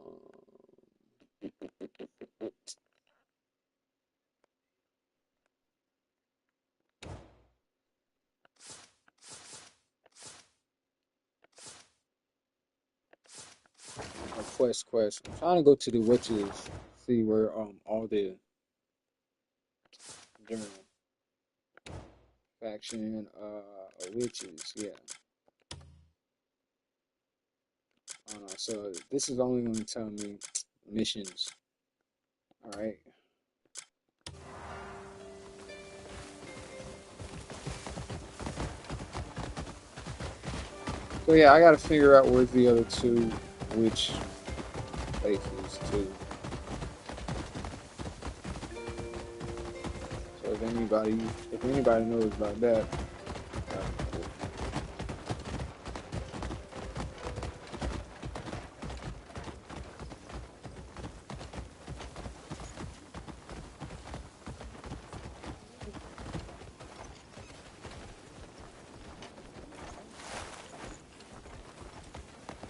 quest. I'm trying to go to the witches, see where all the journal faction witches, yeah. I don't know. So this is only going to tell me missions. All right. So yeah, I got to figure out where's the other two, which places too. So if anybody knows about that.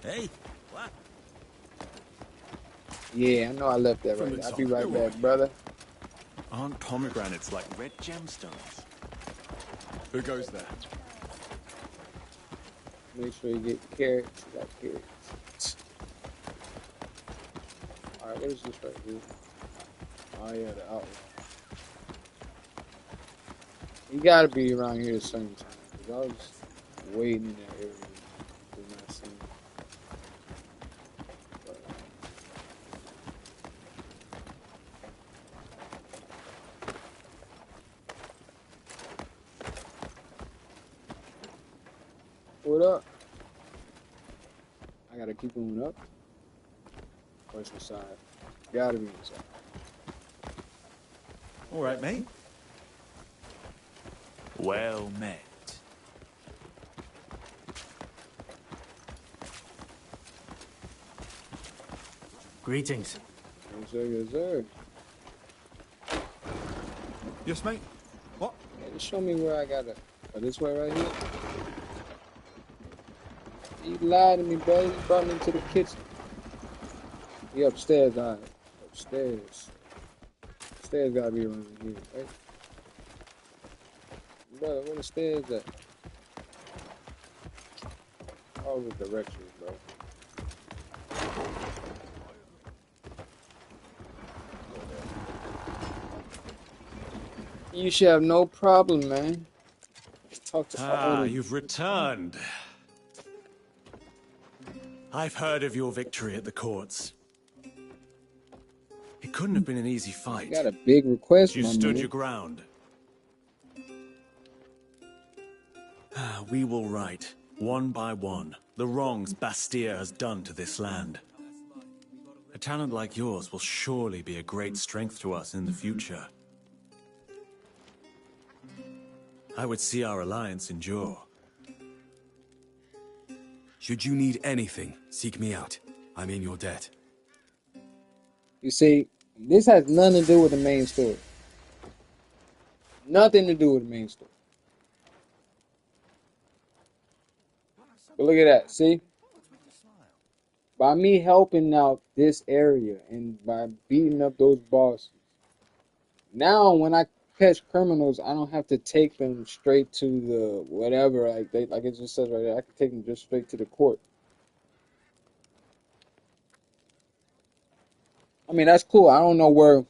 Hey, what? Yeah, I know I left that right there. I'll be right back, brother. Aren't pomegranates like red gemstones? Who goes there? Make sure you get carrots. You got carrots. All right, what is this right here? Oh yeah, the outlaw. You gotta be around here at the same time. Cause I was waiting in that area. Did not see him. What up? I gotta keep moving up. Where's the side? Gotta be inside. All right, mate. Well met. Greetings. Yes, sir, yes, sir. Yes, mate. What? Yeah, just show me where I gotta. Oh, this way right here? You lied to me, bro. You brought me to the kitchen. He upstairs, all right. Upstairs. Stairs gotta be around here, right? Brother, where the stairs at? All the directions, bro. You should have no problem, man. Talk to Odin. You've returned. I've heard of your victory at the courts. It couldn't have been an easy fight. You got a big request, You my stood man. your ground. We will right, one by one, the wrongs Bastia has done to this land. A talent like yours will surely be a great strength to us in the future. I would see our alliance endure. Should you need anything, seek me out. I'm in your debt. You see, this has nothing to do with the main story. Nothing to do with the main story. But look at that, see? By me helping out this area and by beating up those bosses, now when I catch criminals, I don't have to take them straight to the whatever, like it just says right there. I can take them just straight to the court. I mean, that's cool. I don't know where,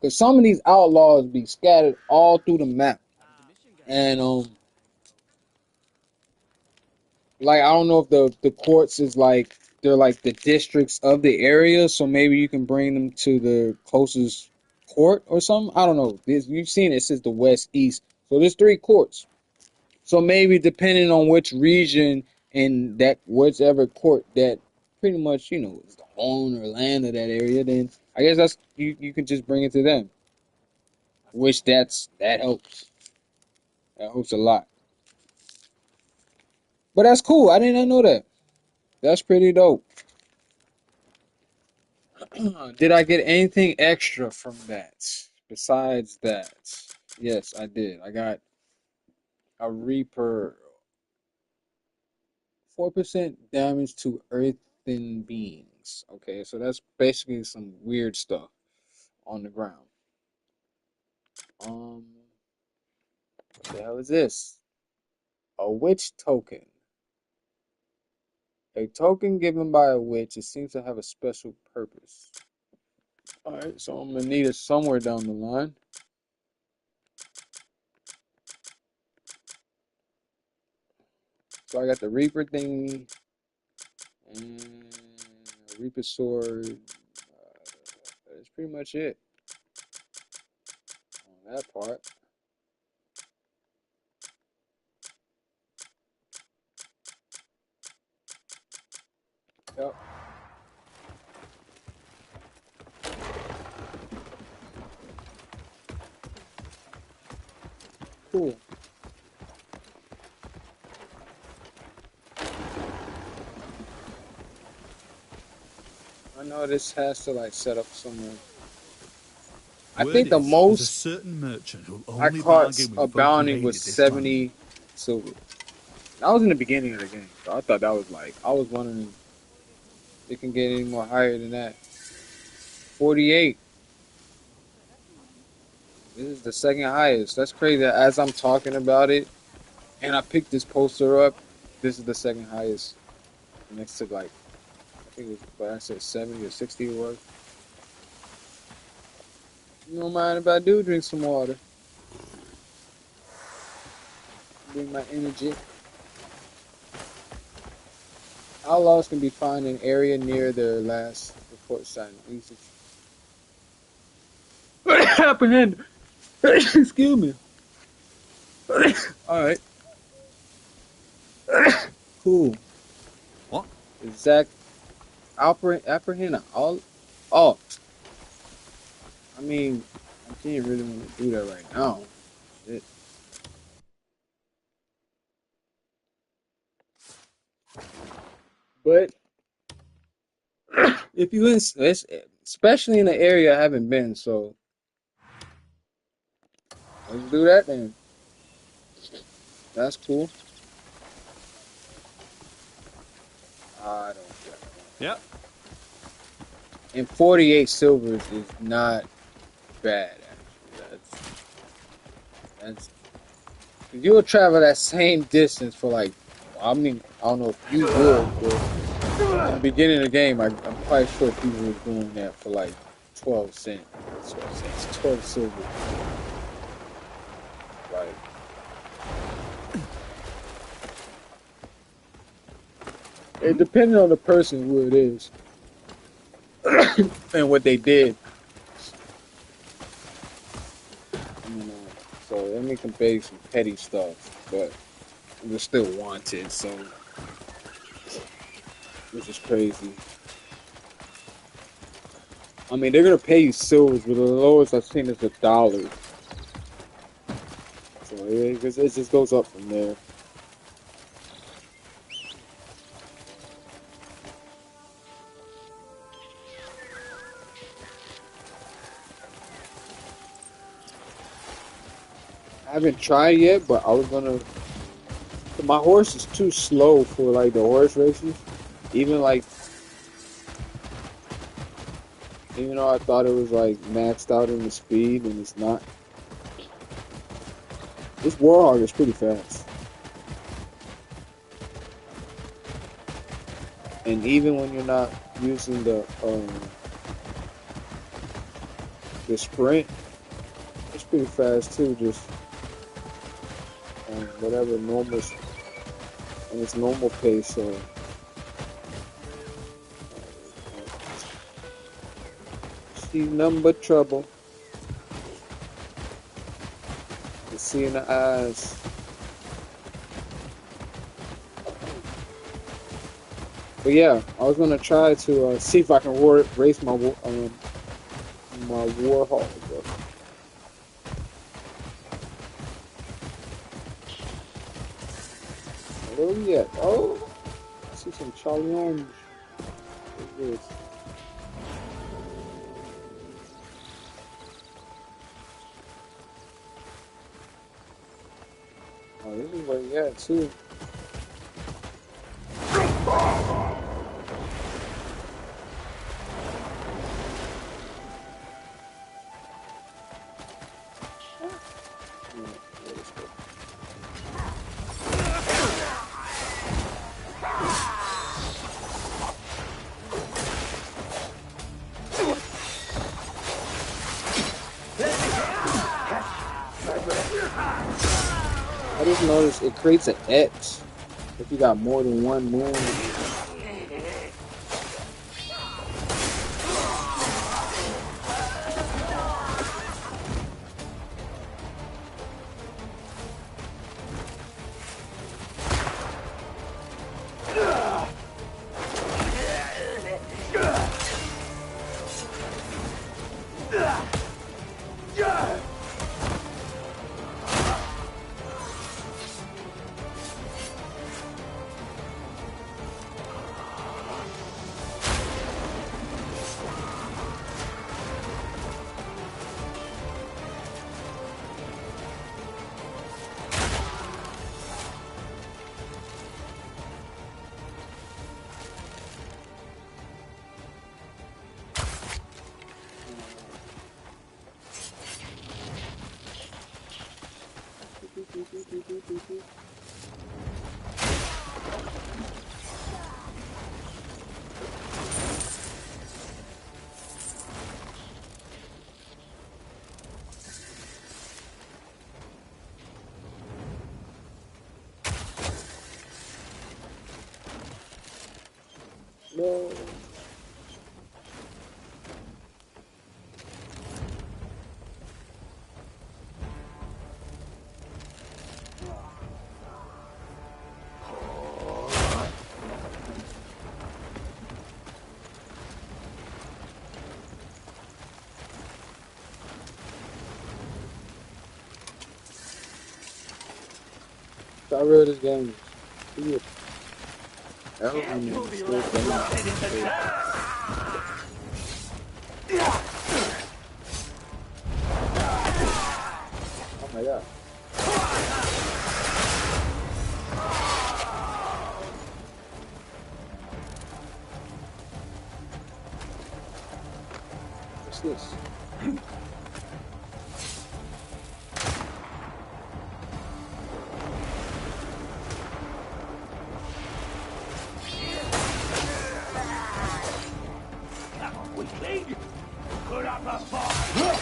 because some of these outlaws be scattered all through the map, and like I don't know if the courts is like they're like the districts of the area, so maybe you can bring them to the closest court or something. I don't know. You've seen it says the West East, so there's 3 courts. So maybe depending on which region and that whichever court that pretty much is the owner or land of that area, then I guess that's you can just bring it to them. Which that helps. That helps a lot. But that's cool. I did not know that. That's pretty dope. Did I get anything extra from that besides that? Yes, I did. I got a Reaper. 4% damage to earthen beings. Okay, so that's basically some weird stuff on the ground. What the hell is this? A witch token. A token given by a witch. It seems to have a special purpose. Alright, so I'm gonna need it somewhere down the line. So I got the Reaper thingy and a Reaper sword. That's pretty much it on that part. Yep. Cool. I know this has to like set up somewhere. I think the most a certain merchant who'll I only caught bargain with a folk who bounty hate was it this time. 70 silver. That was in the beginning of the game, so I thought that was like I was wondering if it can get any more higher than that. 48. This is the second highest. That's crazy. As I'm talking about it, and I picked this poster up, this is the second highest. Next to like, I think it was, what I said 70 or 60 it was. You don't mind if I do drink some water? Bring my energy. Outlaws can be found in an area near their last report sign. Easy. Apprehend. Excuse me. All right. Cool. What? Exact. Apprehend. All. Oh. I mean, I can't really want to do that right now. Shit. But if you especially in the area I haven't been, so let's do that then. That's cool. I don't care. Yep. And 48 silvers is not bad, actually. That's you'll travel that same distance for like, I mean, I don't know if you would, but in the beginning of the game, I'm quite sure people were doing that for like 12 cents. So it's 12 silver. Right. It depends on the person who it is and what they did. So let me compare some petty stuff, but we're still wanted, so which is crazy. I mean, they're gonna pay you silvers, but the lowest I've seen is $1. So it just goes up from there. I haven't tried yet, but I was gonna. My horse is too slow for like the horse races. Even though I thought it was like maxed out in the speed, and it's not. This Warhog is pretty fast, and even when you're not using the sprint, it's pretty fast too. Just whatever normal, and it's normal pace. So see nothing but trouble. You see in the eyes. But yeah, I was gonna try to see if I can race my Warhog. Where we at? Oh, I see some Charlie Orange. What's this? Oh, this is where we at too. I just noticed it creates an X if you got more than one moon. No. Got rid of this game. Oh my god. What's this? Put up a fight!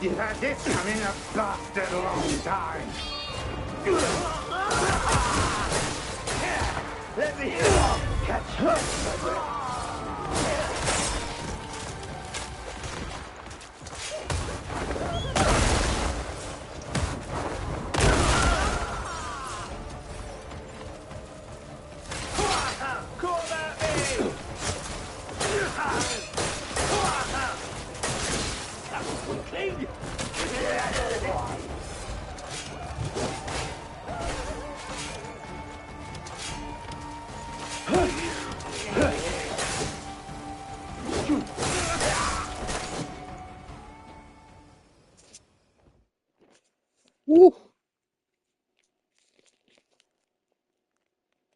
You had this coming a bastard long time. Let me catch up. Woo.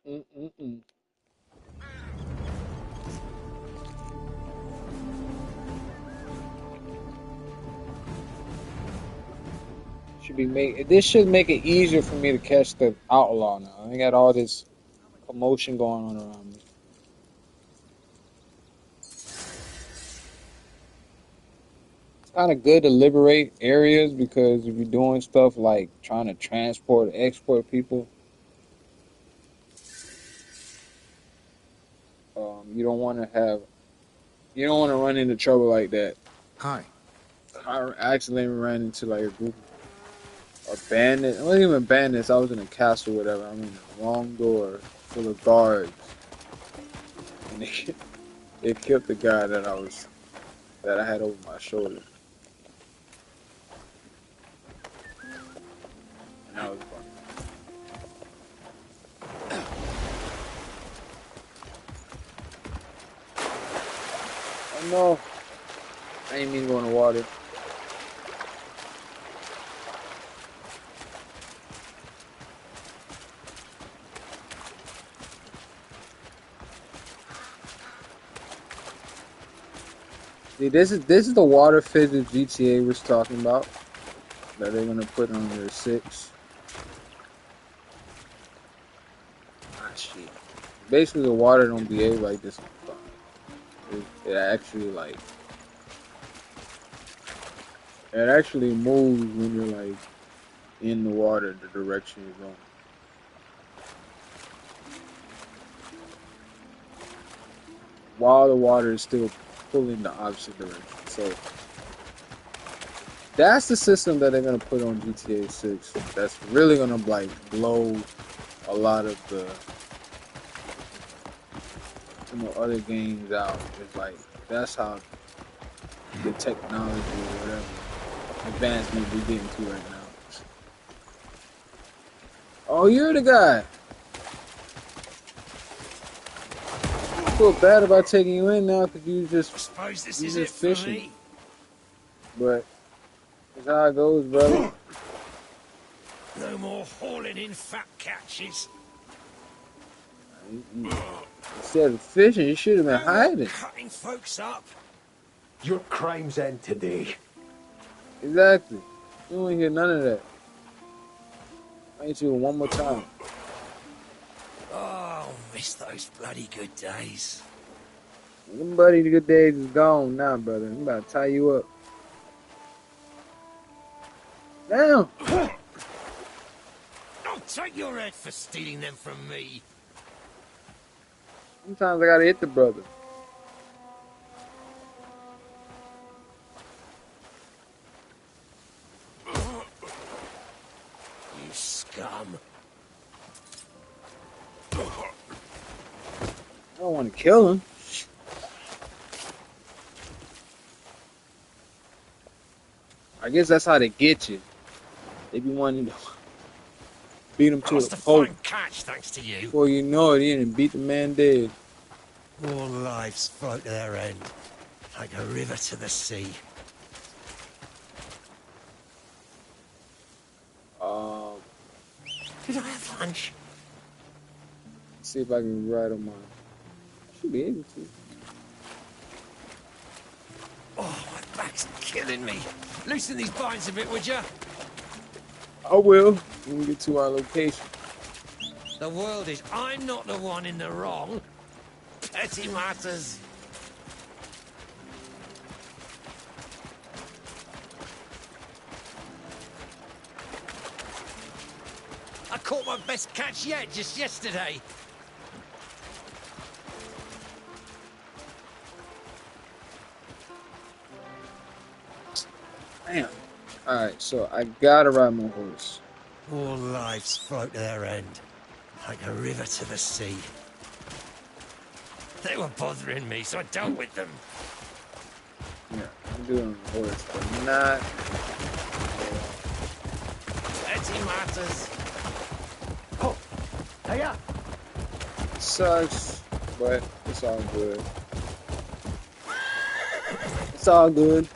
Mm-mm-mm. Should be make this should make it easier for me to catch the outlaw now. I got all this commotion going on around me. It's kind of good to liberate areas because if you're doing stuff like trying to transport or export people, you don't want to run into trouble like that. Hi. I accidentally ran into like a group of bandits. It wasn't even bandits. I was in a castle, or whatever. I mean, a long door full of guards, and they killed the guy that I had over my shoulder. And that was fun. Oh no! I didn't mean to go in the water. See, this is the water physics GTA was talking about that they're gonna put on their 6. Ah shit. Basically, the water don't behave like this. It actually it actually moves when you're like in the water the direction you're going. While the water is still pulling the opposite direction. So that's the system that they're gonna put on GTA 6. That's really gonna like blow a lot of the other games out. It's like that's how the technology or whatever advancement we're getting to right now. Oh, you're the guy. I feel bad about taking you in now because you just fishing. But that's how it goes, brother. No more hauling in fat catches. Instead of fishing, you should have been hiding. Cutting folks up. Your crimes end today. Exactly. You don't hear none of that. I need you one more time. Oh, miss those bloody good days. Them bloody good days is gone now, brother. I'm about to tie you up. Down. I'll take your head for stealing them from me. Sometimes I gotta hit the brother. come. I don't want to kill him. I guess that's how they get you. They be wanting to beat him to the pulp. Catch, thanks to you. Before you know it, he didn't beat the man dead. All lives float to their end, like a river to the sea. Did I have lunch? Let's see if I can ride on mine. I should be able to. Oh, my back's killing me. Loosen these binds a bit, would you? I will when we get to our location. The world is... I'm not the one in the wrong. Petty matters. I caught my best catch yet, just yesterday. Damn. Alright, so I gotta ride my horse. All lives float to their end, like a river to the sea. They were bothering me, so I dealt with them. Yeah, I'm doing a horse, but not... Petty matters. Oh, hiya! Sucks, but it's all good. It's all good.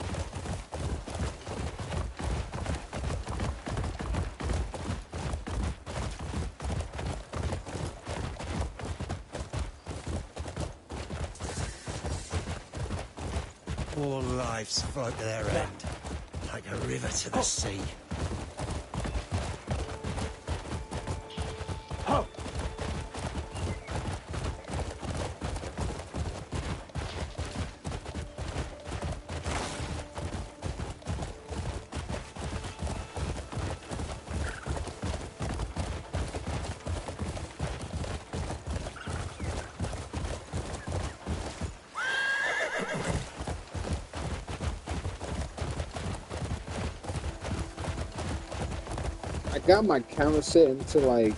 All lives float to their end, like a river to the sea. I got my camera set into like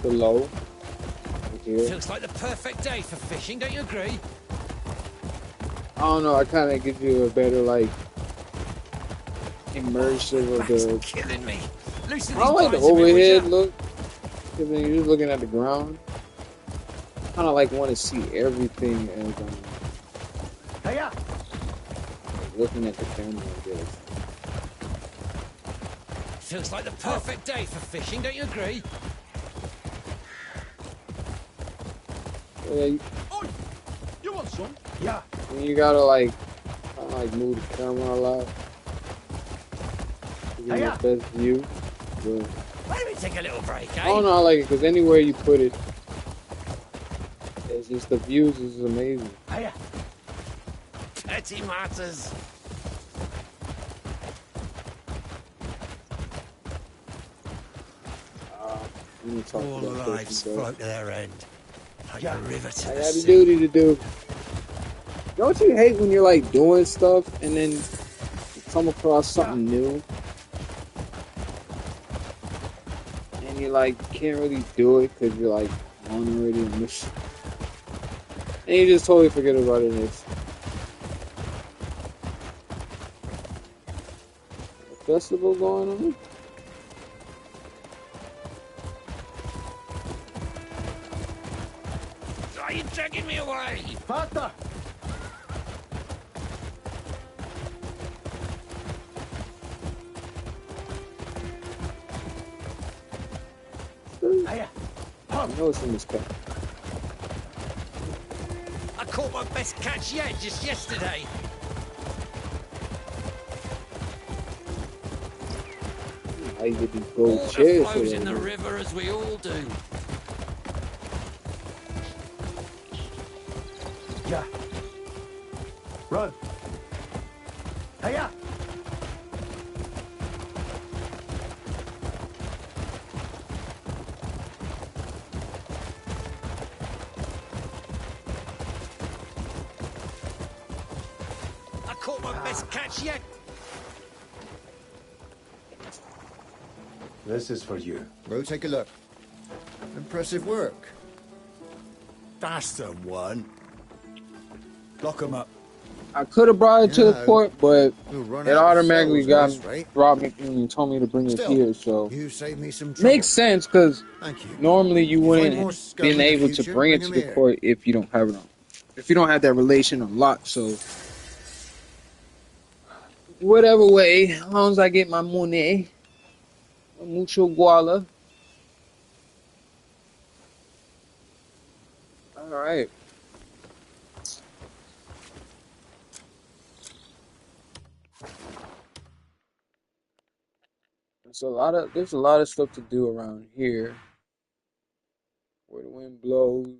below. Right here. Feels like the perfect day for fishing, don't you agree? I don't know. I kind of give you a better like immersive of the. Killing me. Loosen I don't like the these binds a bit, would overhead ya? look, because then you're just looking at the ground. Kind of like want to see everything as Hiya! looking at the camera. I guess. Feels like the perfect day for fishing, don't you agree? Yeah, You want some? Yeah. you gotta like, kind of like move the camera a lot to get Hiya. the best view. But Why don't we take a little break, eh? I don't know. I like it because anywhere you put it, it's just the views is amazing. Hiya! Petty matters. Let me talk All about lives fishing, bro. float to their end, like a river to I the got a sea. duty to do. Don't you hate when you're like doing stuff and then you come across something new and you like can't really do it because you're like on already a mission and you just totally forget about it. And it's a festival going on. Are you dragging me away? Faster! Hiya! I know it's in this car. I caught my best catch yet, just yesterday. How you get these gold Water chairs? flows in the river as we all do. Yeah. Run! Hiya! I caught my best catch yet. This is for you. We'll take a look. Impressive work. That's the one. Lock 'em up. I could have brought it to the port, but We'll run it out of automatically souls got at this rate. brought me and told me to bring it Still, here. So you saved me some trouble. makes sense because Thank you. normally you If you wouldn't find more have scum been in the able to future, bring it bring to 'em the here. port if you don't have it on. If you don't have that relation unlocked. So whatever way, as long as I get my money, mucho guala. All right. There's a lot of stuff to do around here where the wind blows.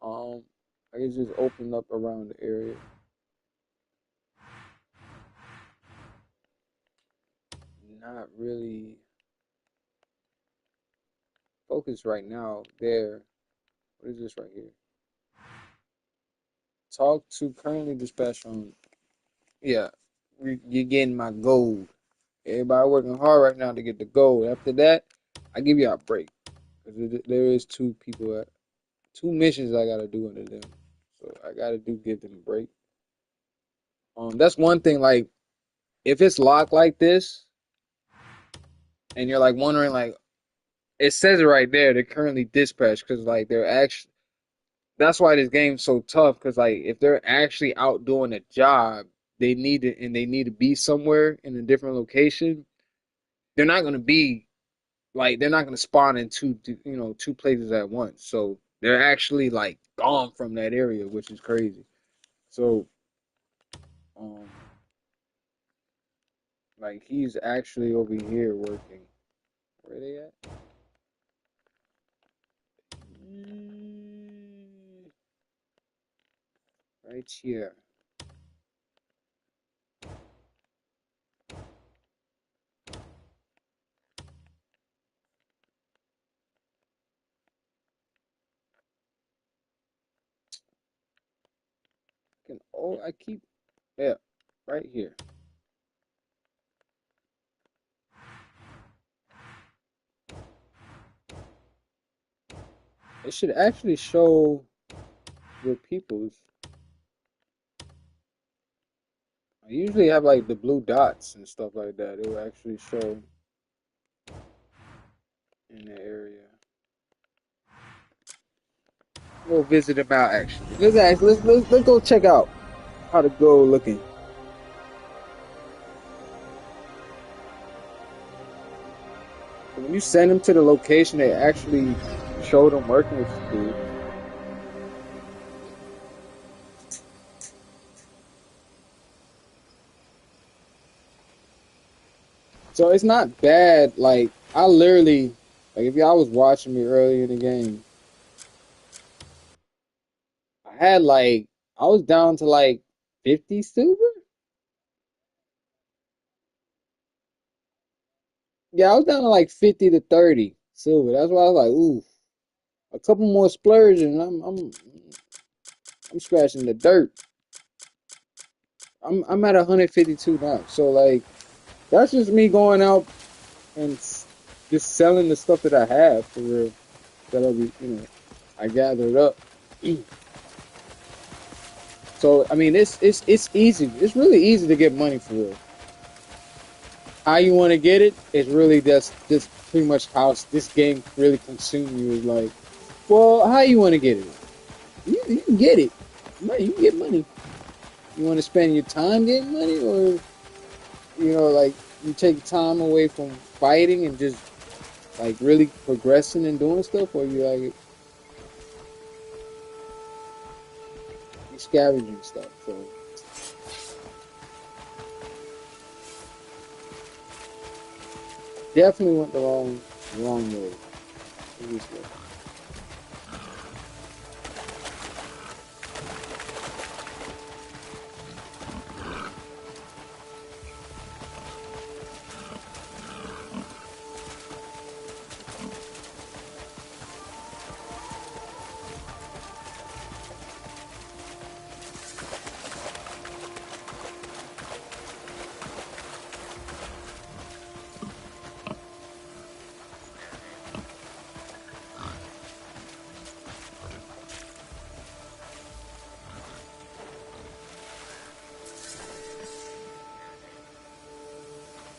I can just open up around the area. Not really focus right now there. What is this right here? Talk to currently dispatched on. Yeah, you're getting my gold. Everybody working hard right now to get the gold. After that, I give you a break. Because there is two missions I gotta do under them. So I gotta give them a break. That's one thing, like, if it's locked like this, and you're like wondering, like, it says it right there, they're currently dispatched, because like they're actually, that's why this game's so tough, because like if they're actually out doing a job, they need to be somewhere in a different location. They're not gonna be like, they're not gonna spawn in two places at once. So they're actually like gone from that area, which is crazy. So like he's actually over here working. Where are they at? Right here. Yeah, right here. It should actually show your peoples. I usually have like the blue dots and stuff like that. It will actually show in the area. We'll visit them out actually. Let's go check out how to go looking. When you send them to the location, they actually show them working, which is cool. So it's not bad. Like, I literally, like, if y'all was watching me earlier in the game, I was down to like 50 silver. Yeah, I was down to like 50 to 30 silver. That's why I was like, ooh, a couple more splurges, and I'm scratching the dirt. I'm at 152 now. So like, that's just me going out and just selling the stuff that I have for real. I gathered up. So I mean, it's easy. It's really easy to get money for real. How you want to get it is really just pretty much how this game really consumes you. Is like, well, how you want to get it? You can get it. You can get money. You want to spend your time getting money, or like you take time away from fighting and just like really progressing and doing stuff, or you like you scavenging stuff. So definitely went the wrong way.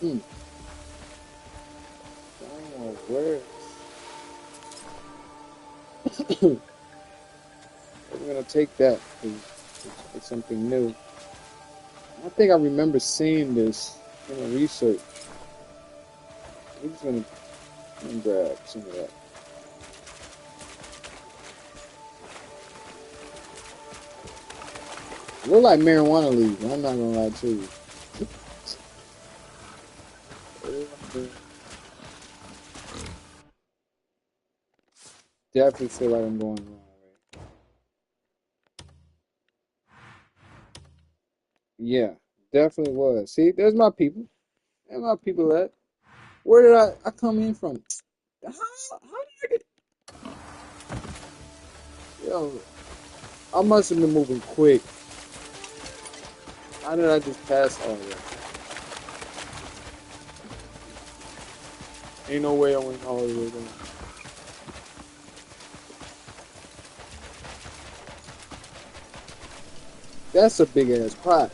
Hmm. Oh, where? We're gonna take that because it's something new. I think I remember seeing this in a research. We're just gonna grab some of that. Look like marijuana leaves. I'm not gonna lie to you. Definitely feel like I'm going the wrong way. Yeah, definitely was. See, there's my people. There's my people at. Where did I come in from? How did I get? Yo, I must have been moving quick. How did I just pass all that? Ain't no way I went all the way down. That's a big ass pot.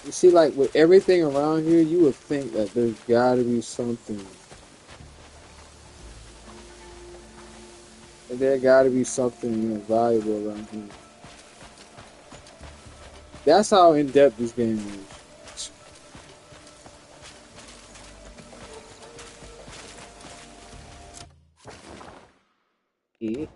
You see, like with everything around here, you would think that there's gotta be something. There gotta be something, you know, valuable around here. That's how in depth this game is. Yeah.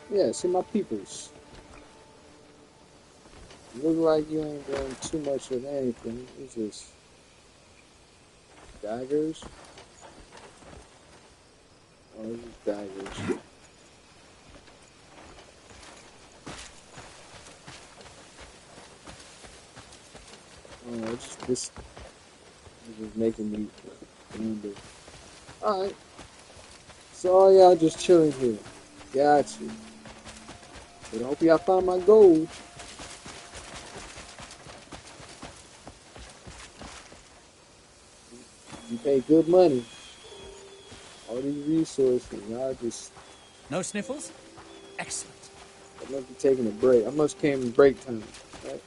Yeah, see my peoples. Look like you ain't doing too much of anything. It's just daggers. Oh, it's just daggers. Oh, it's just this is just making me wonder. Alright. So all y'all just chilling here. Got you. But I hope y'all found my gold. You pay good money. All these resources, y'all just... No sniffles? Excellent. I must be taking a break. I must came in break time, right?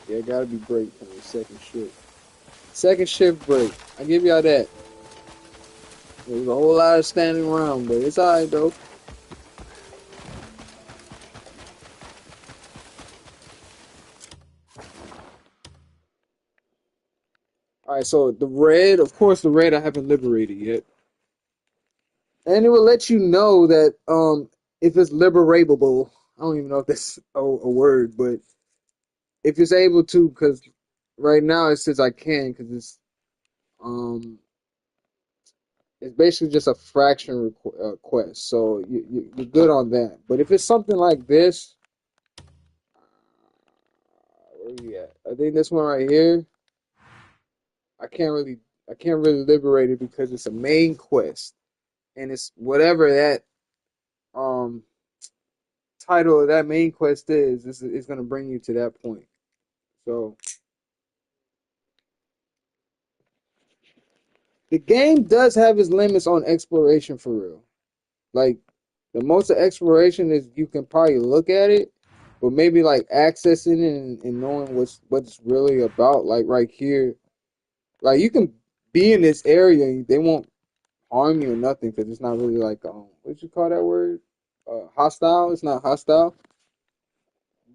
Yeah, it gotta be break time, second shift. Second shift break. I give y'all that. There's a whole lot of standing around, but it's alright though. Alright, so the red, of course the red I haven't liberated yet. And it will let you know that if it's liberable, I don't even know if that's a word, but if it's able to, because right now it says I can, because it's basically just a fraction quest, so you're good on that. But if it's something like this, where you at? I think this one right here, I can't really liberate it because it's a main quest, and it's whatever that title of that main quest is gonna bring you to that point. So the game does have its limits on exploration for real. Like the most of exploration is you can probably look at it, but maybe like accessing it and knowing what it's really about. Like right here, like you can be in this area and they won't harm you or nothing because it's not really like what you call that word? Hostile. It's not hostile,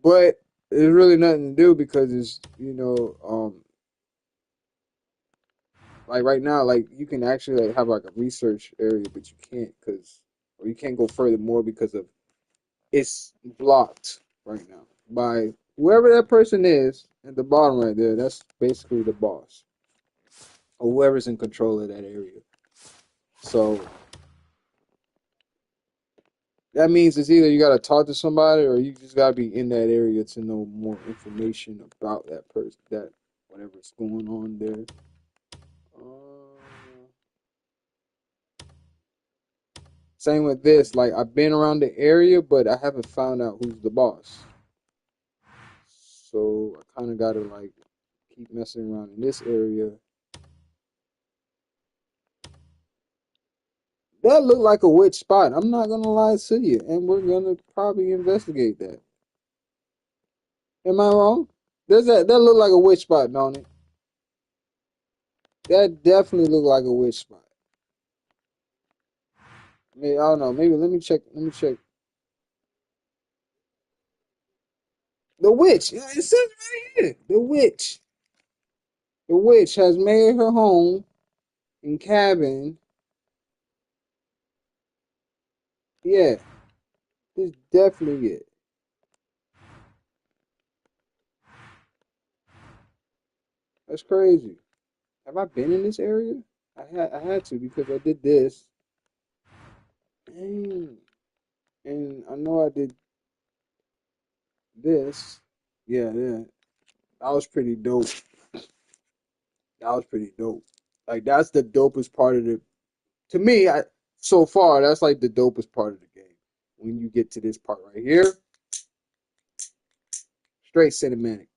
but there's really nothing to do because it's like right now like you can actually like have like a research area, but you can't or you can't go further more because of it's blocked right now by whoever that person is at the bottom right there. That's basically the boss or whoever's in control of that area. So that means it's either you got to talk to somebody or you just got to be in that area to know more information about that person, that whatever's going on there. Same with this. Like, I've been around the area, but I haven't found out who's the boss. So I kind of got to, like, keep messing around in this area. That looked like a witch spot. I'm not going to lie to you. And we're going to probably investigate that. Am I wrong? That look like a witch spot, don't it? That definitely looked like a witch spot. Maybe, I don't know. Maybe let me check. Let me check. The witch. It says right here. The witch. The witch has made her home in cabin. Yeah. This is definitely it. That's crazy. Have I been in this area? I had to because I did this. Dang. And I know I did this. Yeah. That was pretty dope. That was pretty dope. Like that's the dopest part of the to me, so far, that's like the dopest part of the game. When you get to this part right here, straight cinematic.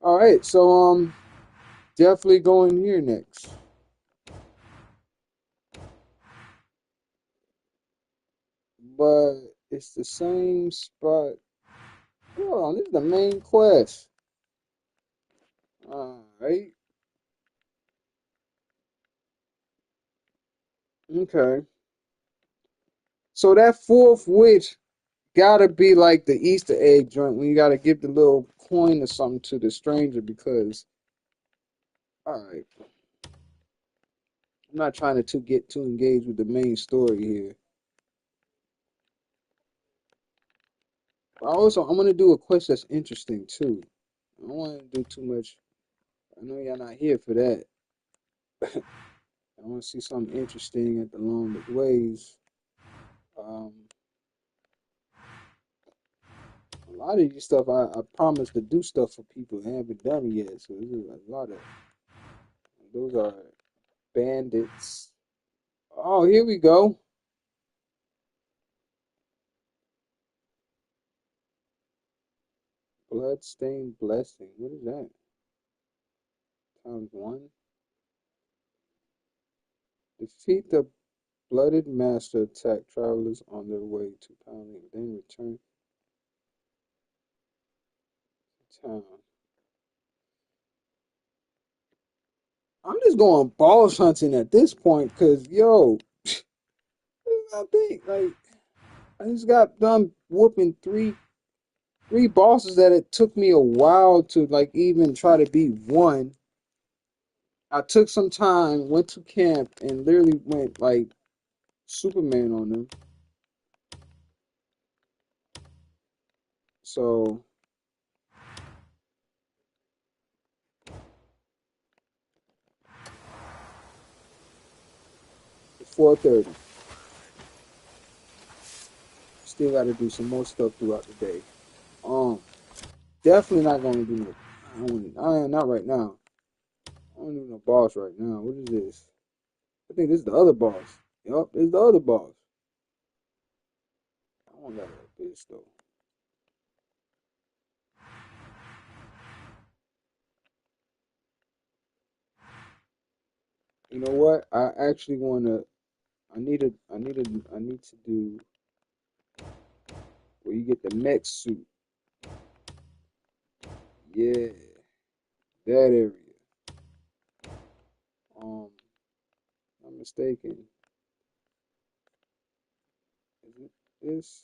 All right, so definitely going here next. But it's the same spot. Hold on, this is the main quest. All right. Okay. So that fourth witch gotta be like the Easter egg joint when you gotta give the little coin or something to the stranger because. All right. I'm not trying to get too engaged with the main story here. Also, I'm gonna do a quest that's interesting too. I don't want to do too much. I know y'all not here for that. I want to see something interesting at the long ways. A lot of these stuff, I promised to do stuff for people and haven't done it yet. So there's a lot of those are bandits. Oh, here we go. Bloodstained blessing. What is that? ×1. Defeat the blooded master. Attack travelers on their way to Pounding. Then return to town. I'm just going boss hunting at this point because, yo, I think, like, I just got done whooping three bosses that it took me a while to, like, even try to beat one. I took some time, went to camp, and literally went, like, Superman on them. So, it's 4:30. Still got to do some more stuff throughout the day. Definitely not going to do no. Not right now. I don't do no boss right now. What is this? I think this is the other boss. Yup, this is the other boss. I don't got like this though. You know what? I actually want to. I need to do where you get the mech suit. Yeah, that area. I'm mistaken. Is it this?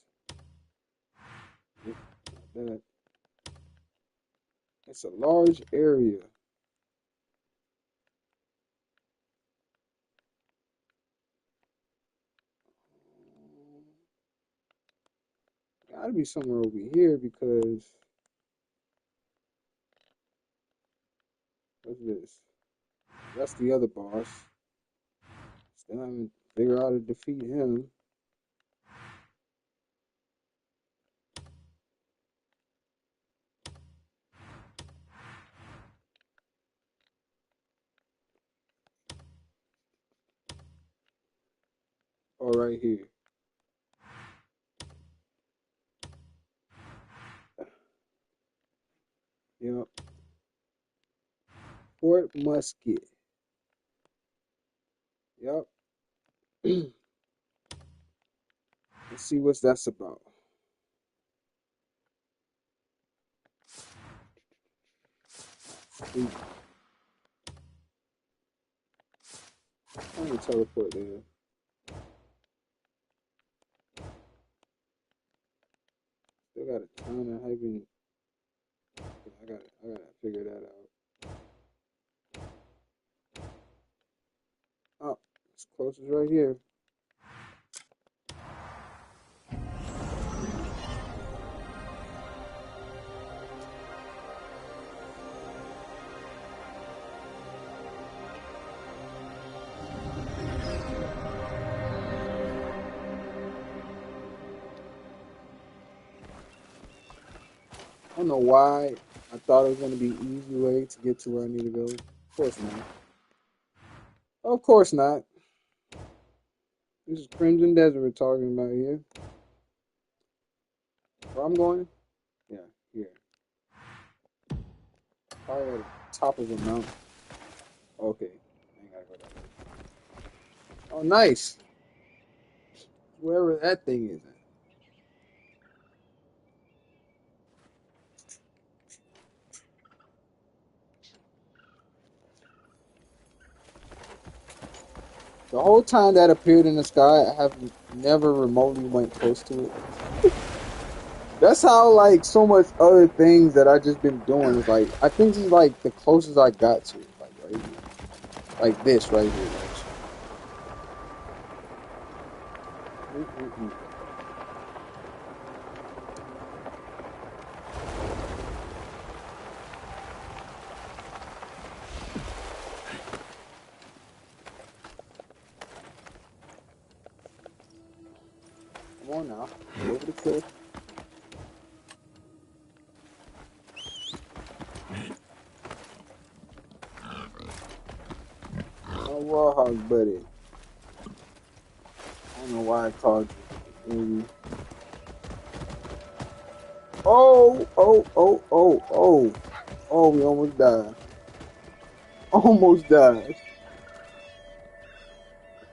Not that. It's a large area. Gotta be somewhere over here because what's this? That's the other boss. Still haven't figured out how to defeat him. Oh, right here. Yep. Fort Musket. Yep. Let's see what that's about. I'm gonna teleport there. Still got a ton of having. I gotta figure that out. Oh, it's closest right here. I don't know why I thought it was gonna be an easy way to get to where I need to go. Of course not. Of course not. This is Crimson Desert we're talking about here. Where I'm going? Yeah, here. Probably at the top of a mountain. Okay. I ain't gotta go that way. Oh, nice. Wherever that thing is at. The whole time that appeared in the sky, I have never remotely went close to it. That's how, like, so much other things that I just been doing is like, I think this is like the closest I got to it, like right here, like this right here. Actually. Come on now, over the cliff. Oh, Warhog buddy. I don't know why I called you. Maybe. Oh, we almost died. Almost died.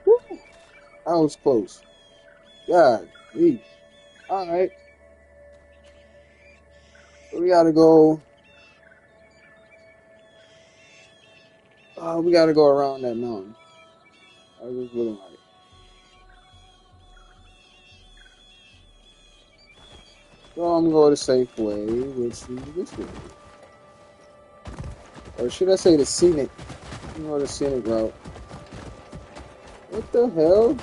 Woo. That was close. God, alright. So we gotta go. We gotta go around that mountain. I was just looking like. So I'm gonna go the safe way, which is this way. Or should I say the scenic? I'm gonna go the scenic route. What the hell?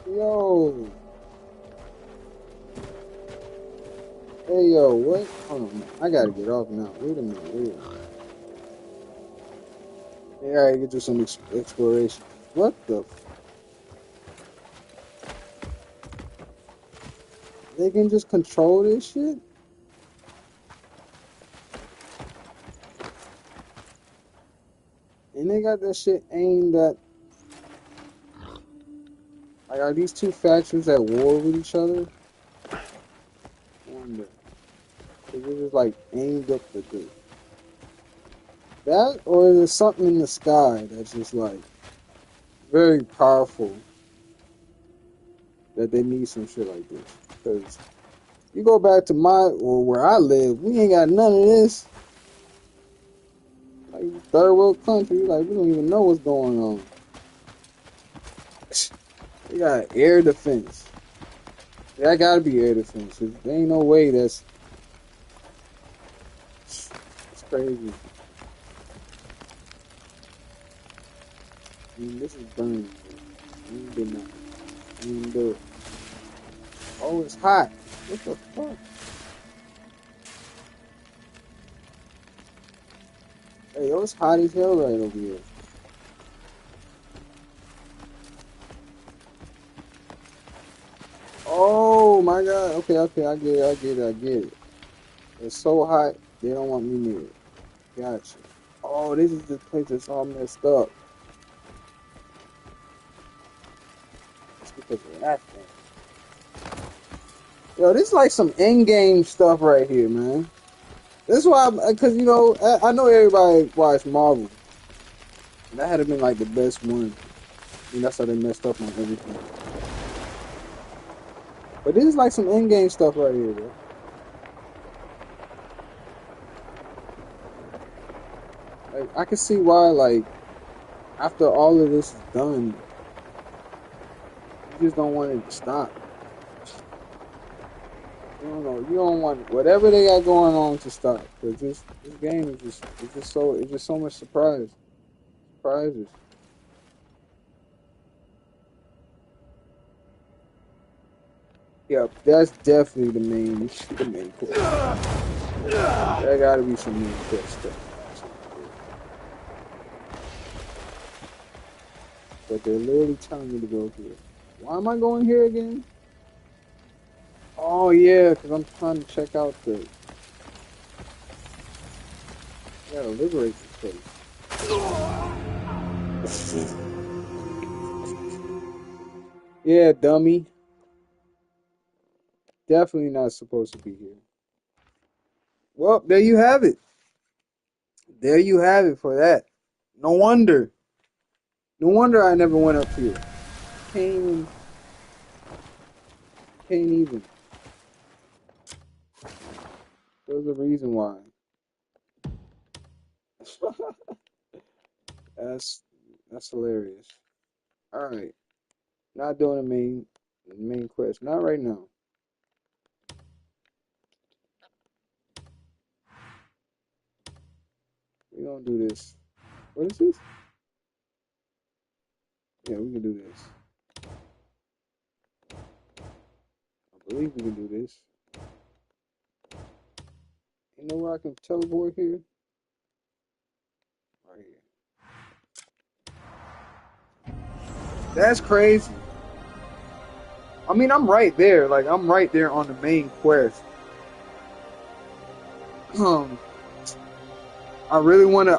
Yo. Hey, yo, what? Hold on, I gotta get off now. Wait a minute. Yeah, I gotta get to some exploration. What the? They can just control this shit? And they got that shit aimed at... Like, are these two factions at war with each other? I wonder. Is it just, like, aimed up the good? That, or is there something in the sky that's just, like, very powerful that they need some shit like this? Because You go back to where I live, we ain't got none of this. Like third world country, like we don't even know what's going on. We got air defense. That gotta be air defense. There ain't no way that's crazy. I mean, this is burning. I ain't did nothing. I ain't do it. Oh, it's hot. What the fuck? Hey, yo, it's hot as hell right over here. Oh my god. Okay, I get it. It's so hot, they don't want me near it. Gotcha. Oh, this is the place that's all messed up. It's because of that thing. Yo, this is like some in-game stuff right here, man. This is why, because, you know, I know everybody watched Marvel. And that had been like the best one. And that's how they messed up on everything. But this is like some in-game stuff right here, bro. Like, I can see why, like, after all of this is done, you just don't want it to stop. You don't know. You don't want whatever they got going on to stop. Cause this game is just so much surprises. Yep, that's definitely the main quest. There gotta be some main quest stuff. But they're literally telling me to go here. Why am I going here again? Oh yeah, because I'm trying to check out the... I gotta liberate this place. Yeah, dummy. Definitely not supposed to be here. Well, there you have it. There you have it for that. No wonder. No wonder I never went up here. Can't even. There's a reason why. That's hilarious. Alright. Not doing the main quest. Not right now. We're gonna do this. What is this? Yeah, we can do this. I believe we can do this. You know where I can teleport here? Right here. That's crazy. I mean, I'm right there. Like, I'm right there on the main quest. I really wanna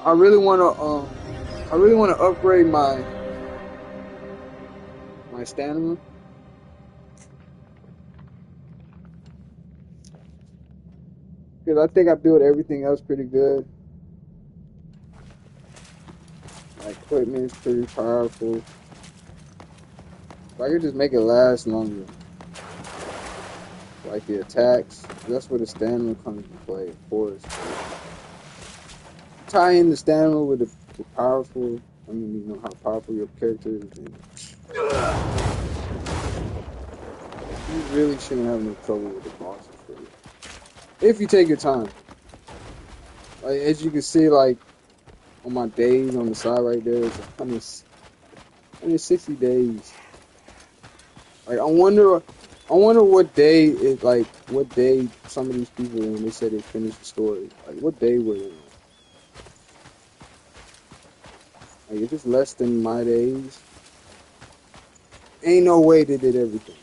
upgrade my stamina. Because I think I built everything else pretty good. My equipment is pretty powerful. If I could just make it last longer. Like the attacks. That's where the stamina comes into play, of course. Tie in the stamina with the powerful. I mean, you know how powerful your character is. You really shouldn't have no trouble with the bosses for you. If you take your time. Like, as you can see, like, on my days on the side right there, it's 160 days. Like, I wonder what day what day some of these people, when they said they finished the story, like, what day were they on? Like, if it's less than my days, ain't no way they did everything.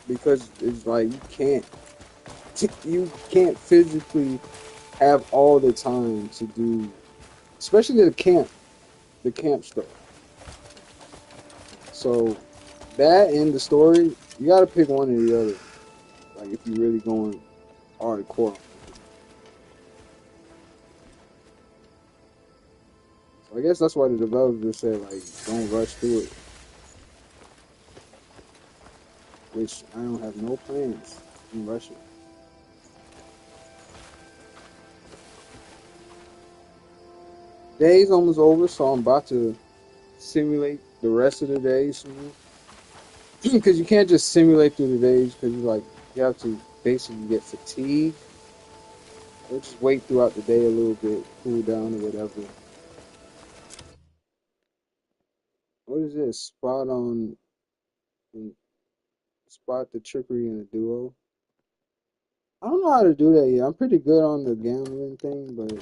Because it's like, you can't physically have all the time to do, especially the camp stuff. So that and the story, you gotta pick one or the other. Like, if you're really going hardcore. So I guess that's why the developers said, like, don't rush through it. Which I don't have no plans. in Russia. Day's almost over, so I'm about to simulate the rest of the day soon. Because you can't just simulate through the days, because you have to basically get fatigued. Or just wait throughout the day a little bit, cool down or whatever. What is this? Spot the trickery in a duo. I don't know how to do that yet. I'm pretty good on the gambling thing, but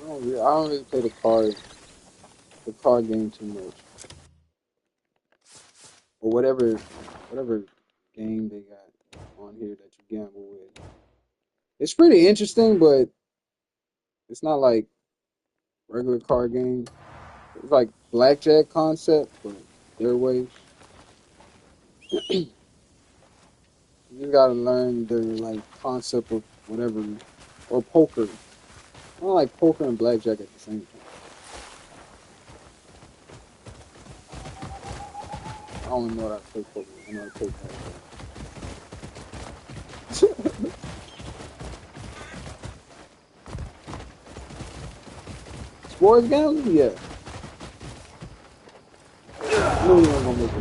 I don't really play the card game too much. Or whatever game they got on here that you gamble with. It's pretty interesting, but it's not like regular card game. It's like blackjack concept, but their way. You just gotta learn the concept of whatever, or poker. I don't like poker and blackjack at the same time. I don't know how to play poker. I know how to play blackjack. Sports gambling? Yeah. No, you ain't gonna make it.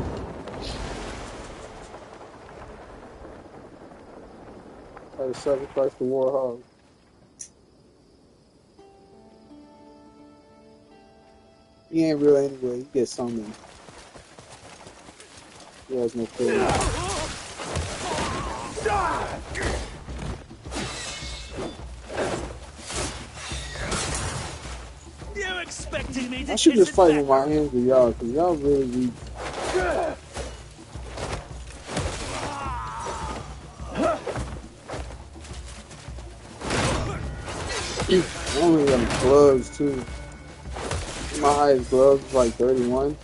Try to sacrifice the Warhog. He ain't real anyway. He gets something. He has no feeling. You expecting me to I should kiss just it fight back? with my hands with y'all, because y'all really weak. I don't really have any gloves, too. My highest gloves is like 31.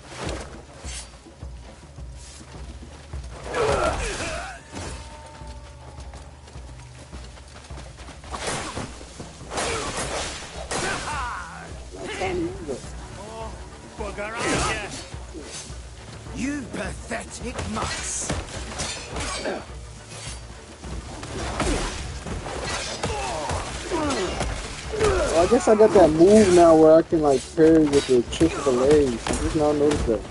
Bugger, aren't you? You pathetic mutts. Well, I guess I got that move now where I can like parry with the trick of the legs. I just now noticed that.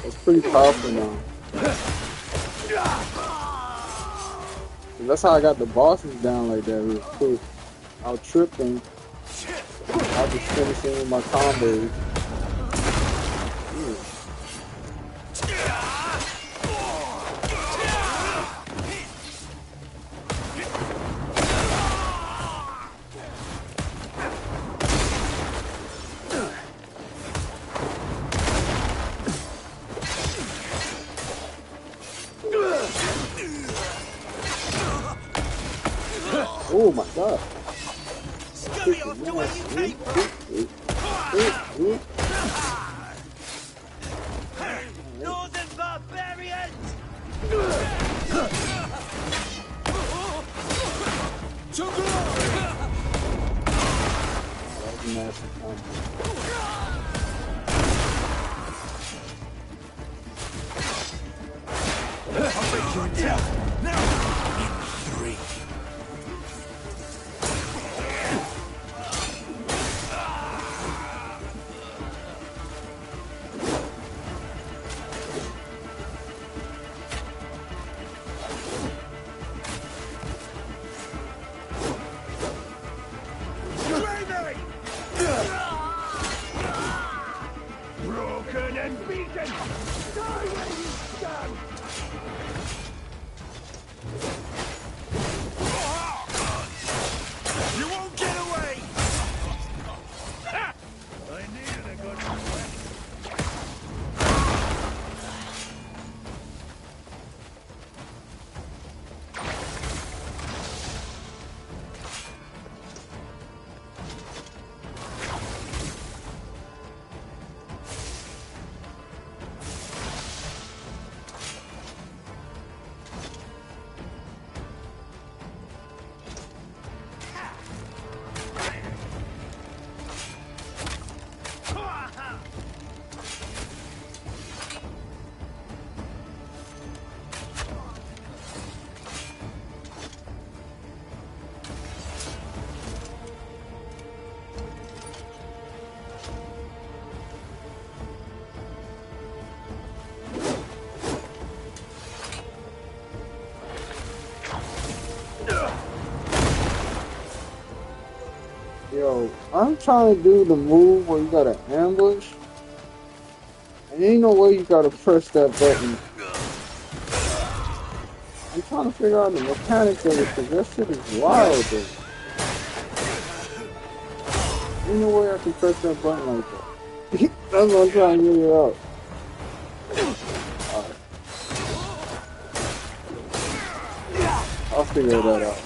It's pretty powerful now. And that's how I got the bosses down like that real quick. I'll trip and I'll just finish in with my combos. Oh my god. Scurry off to where you came from. Northern barbarians! To glory! That was a massive combo. I'll break you in two. Now, in 3. Broken and beaten! Die where you stand! You won't get away! I needed a good one. I'm trying to do the move where you gotta ambush. And ain't no way you gotta press that button. I'm trying to figure out the mechanics of it because that shit is wild, dude. Ain't no way I can press that button like that. That's what I'm trying to figure out. Alright. I'll figure that out.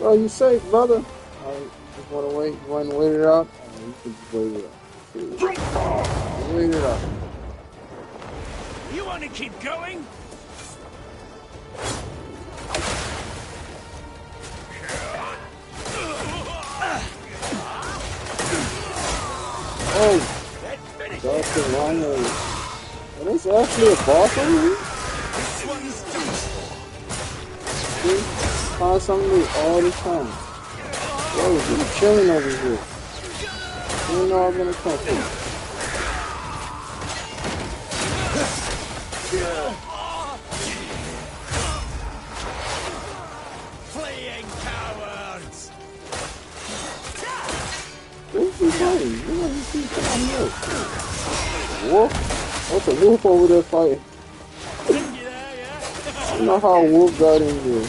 Well, you safe, brother. Just want to wait. You want to wait it out? You can just wait it out. Wait it out. You want to keep going? Oh, that's the wrong way. And it's actually a boss over here? See? Find something all the time. Yo, just chilling over here. You don't know I'm gonna come through. Fleeing cowards! Where's he going? You know, he's down here. Wolf? What's a wolf over there fighting? I don't know how a wolf got in here.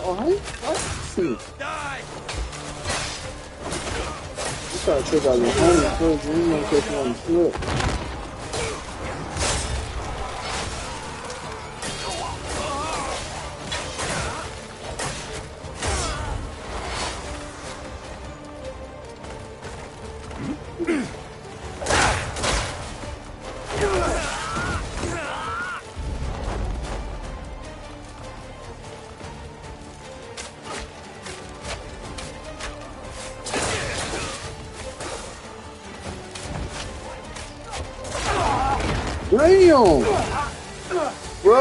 Oh, hey, what? See. You try to take out your homie first, then you gonna catch you on the slip. Damn! Bro,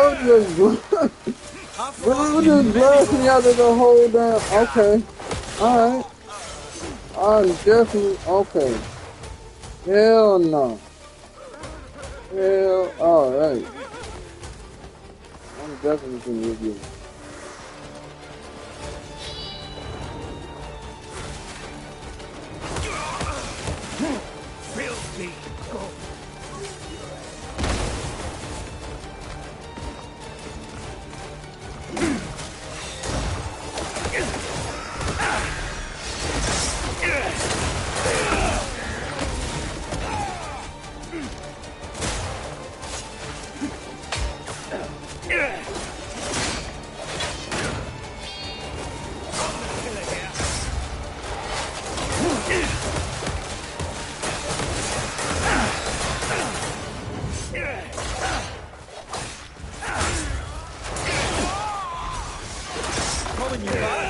just blasted me out of the whole damn. Okay. Alright. I'm definitely. Okay. Hell no. Hell. Alright. I'm definitely gonna review it.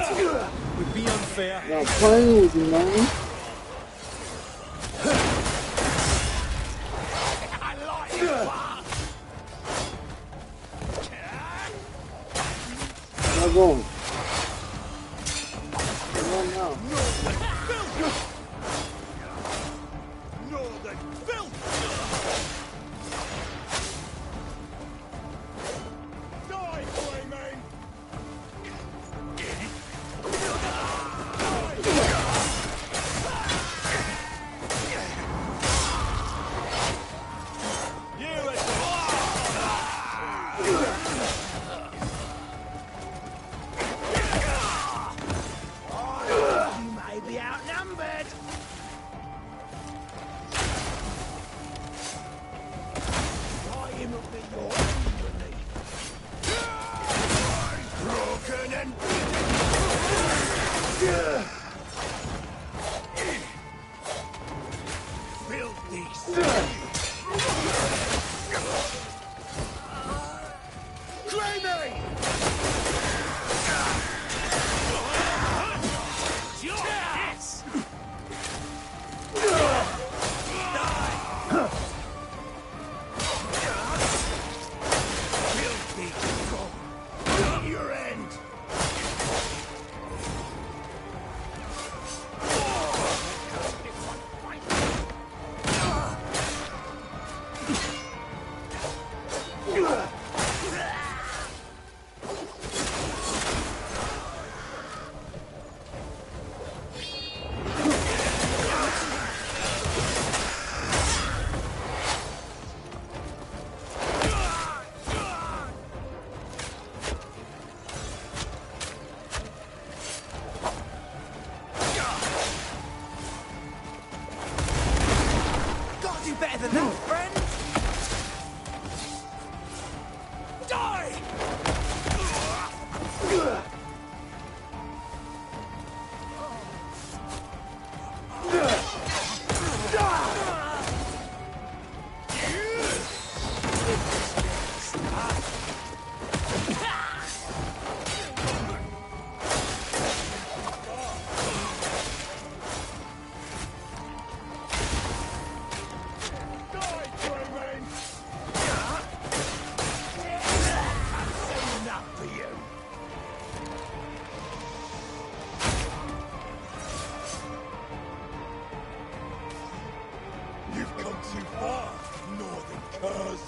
Would be unfair. Now playing with you, man. Now going. Come on now. Northern filth! Die, Playmane! You may be outnumbered. I am not be your enemy. Broken and filthy Claymane! Yes! Filthy your end! Gotta do better than that, friend! You've come too far, Northern Curs.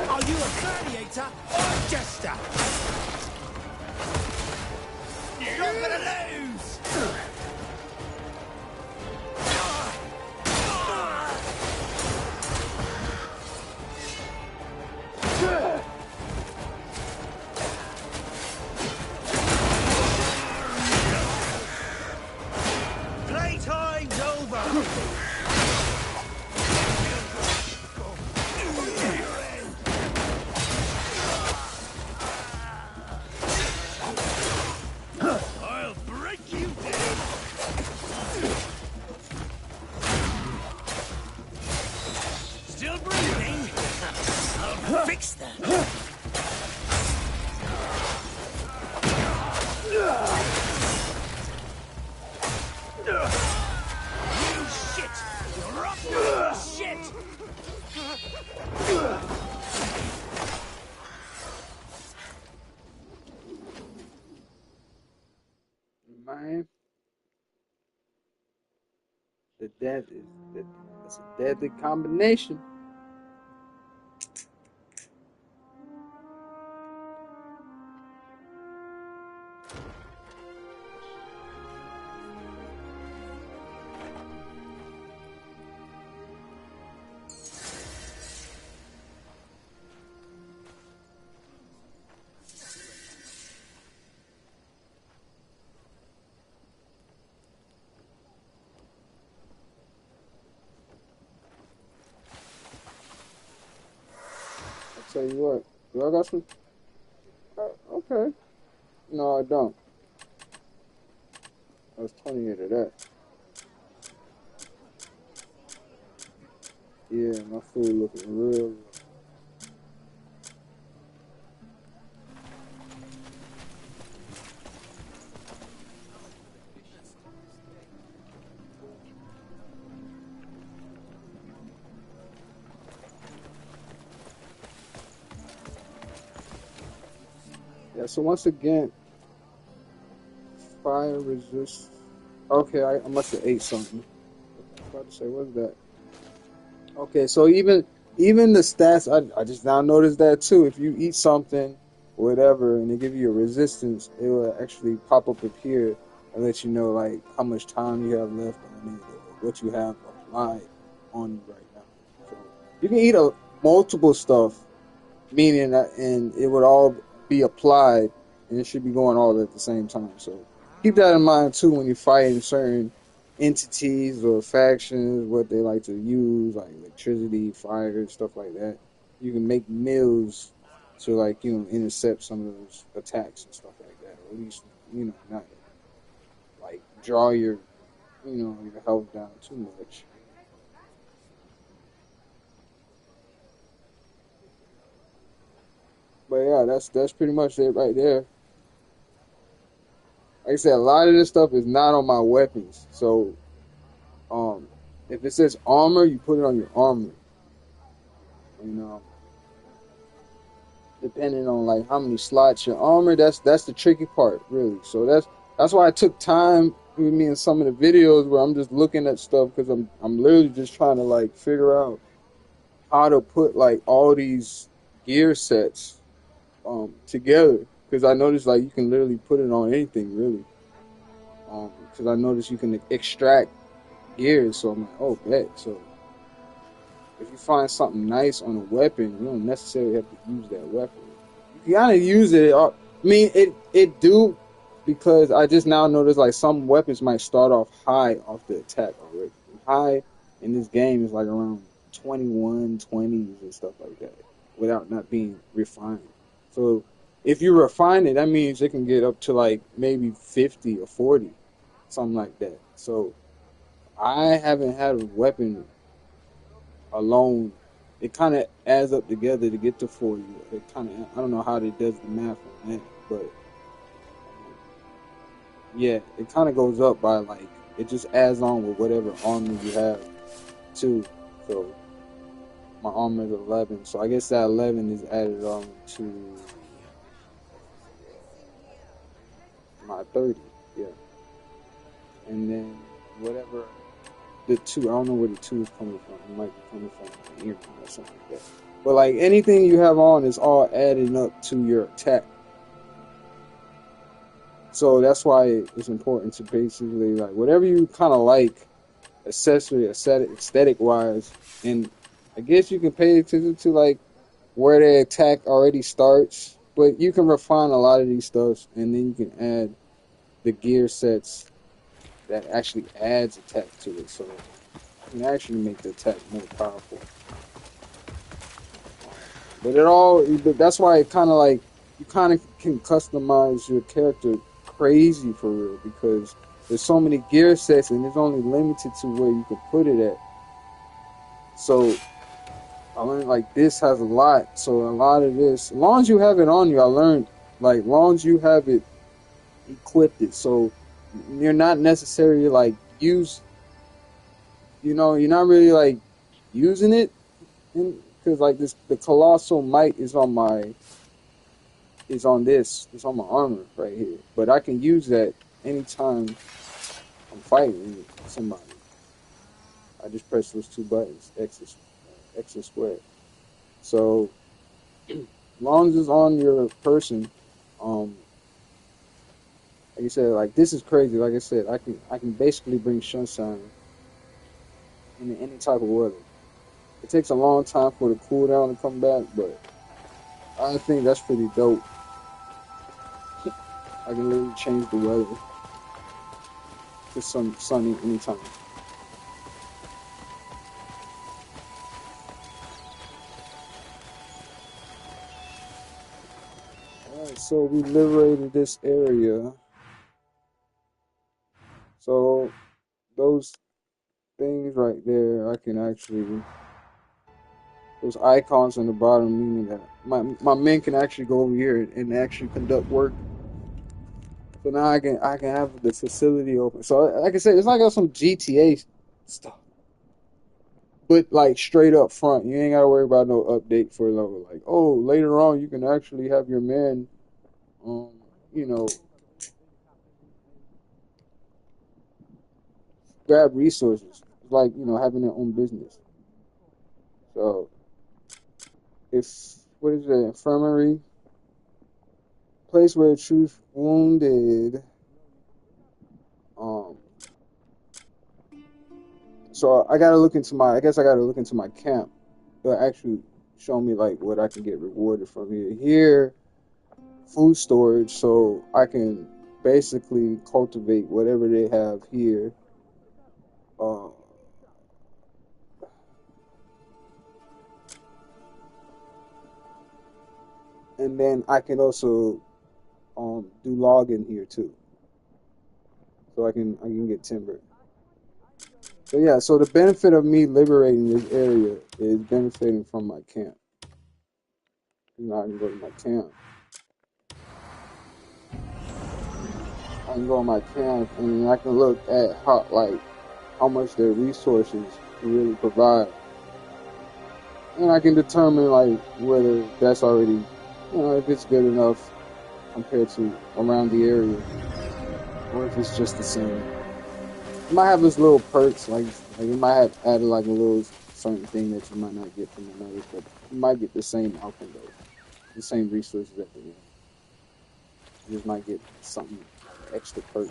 Are you a gladiator or a jester? You're gonna lose! Playtime's over! I'll break you down! Still breathing? I'll fix that! You shit! Rotten shit! Man. That's a deadly combination. Tell you what, do I got some? Okay. No, I don't. That's 28 of that. Yeah, my food looking real. Yeah, so once again, fire resist. Okay, I must have ate something. I was about to say, what's that? Okay, so even the stats, I just now noticed that too. If you eat something, whatever, and they give you a resistance, it will actually pop up here and let you know like how much time you have left on it, or what you have applied on you right now. So you can eat multiple stuff, meaning that, and it would all be applied, and it should be going all at the same time. So keep that in mind too when you're fighting certain entities or factions, what they like to use, like electricity, fire, stuff like that. You can make mills to like, intercept some of those attacks and stuff like that, or at least, not like draw your health down too much. But yeah, that's pretty much it right there. Like I said, a lot of this stuff is not on my weapons. So, if it says armor, you put it on your armor. Depending on like how many slots your armor, that's the tricky part, really. So that's why I took time with me in some of the videos where I'm just looking at stuff, because I'm literally just trying to like figure out how to put like all these gear sets together, because I noticed like you can literally put it on anything really. Because I noticed you can extract gears, so I'm like, oh, bet. So if you find something nice on a weapon, you don't necessarily have to use that weapon. You kind of use it. I mean, it do, because I just now noticed like some weapons might start off high off the attack already. High in this game is like around 21, 20s and stuff like that, without not being refined. So if you refine it, that means it can get up to like maybe 50 or 40, something like that. So I haven't had a weapon alone. It kind of adds up together to get to 40. It kind of, I don't know how it does the math on that, but yeah, it kind of goes up by like, it just adds on with whatever armor you have too. So my armor is 11, so I guess that 11 is added on to my 30, yeah. And then whatever the 2, I don't know where the 2 is coming from. It might be coming from an earphone or something like that. But like anything you have on is all adding up to your attack. So that's why it's important to basically like whatever you kind of like, aesthetic wise, and I guess you can pay attention to like where the attack already starts, but you can refine a lot of these stuff, and then you can add the gear sets that actually adds attack to it, so you can actually make the attack more powerful. But that's why it kind of like, you kind of can customize your character crazy for real, because there's so many gear sets and it's only limited to where you can put it at. So I learned like this has a lot, so a lot of this, as long as you have it on you, I learned like, as long as you have it equipped, so you're not necessarily like you're not really like using it, because like the colossal might is on my armor right here, but I can use that anytime I'm fighting somebody. I just press those 2 buttons, X and square. So as long as it's on your person, like you said, like this is crazy. Like I said, I can basically bring sunshine in any type of weather. It takes a long time for the cooldown to come back, but I think that's pretty dope. I can literally change the weather to sunny anytime. So we liberated this area. So those things right there, I can actually, those icons on the bottom, meaning that my men can actually go over here and actually conduct work. So now I can have the facility open. So like I said, it's like some GTA stuff, but like straight up front. You ain't gotta worry about no update for level. Like, oh, later on you can actually have your men, you know, grab resources. It's like, you know, having their own business. So if what is it, infirmary, place where truth wounded. So I gotta look into my. I guess I gotta look into my camp. They'll actually show me like what I can get rewarded from here. Here, food storage, so I can basically cultivate whatever they have here. And then I can also do logging here too. So I can get timber. So yeah, so the benefit of me liberating this area is benefiting from my camp. You know, I can go to my camp. I can go to my camp and I can look at how much their resources really provide. And I can determine like whether that's already, you know, if it's good enough compared to around the area, or if it's just the same. It might have its little perks, like it might have added like a little certain thing that you might not get from another, but you might get the same outcome though, the same resources at the end. You just might get something extra perk.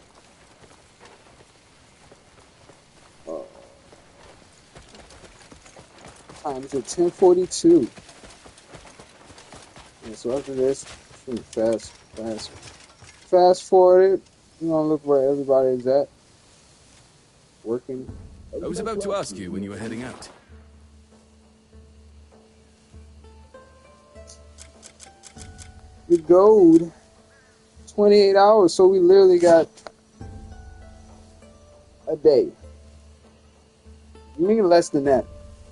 Time is at 10:42. Yeah, so after this, fast forward it. You know, look where everybody is at. Working. I was about to ask you when you were heading out. The gold, 28 hours, so we literally got a day. Maybe less than that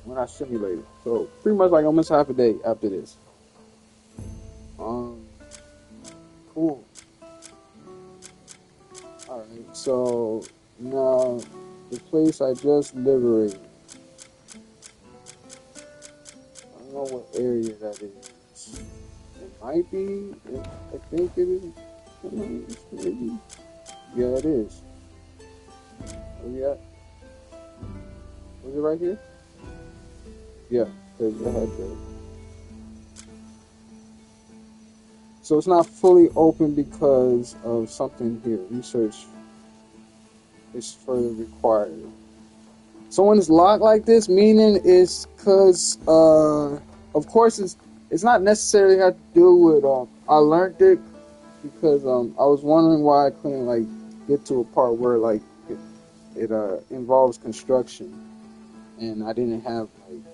when I simulate it. So pretty much like almost half a day after this. Cool. Alright, so now the place I just liberated. I don't know what area that is. It might be. I think it is. Maybe. Yeah, it is. Where we at? Was it right here? Yeah, because I had the. So it's not fully open because of something here. Research is further required. So when it's locked like this, meaning it's because, of course, it's not necessarily have to do with. I learned it because I was wondering why I couldn't like get to a part where like it involves construction, and I didn't have like.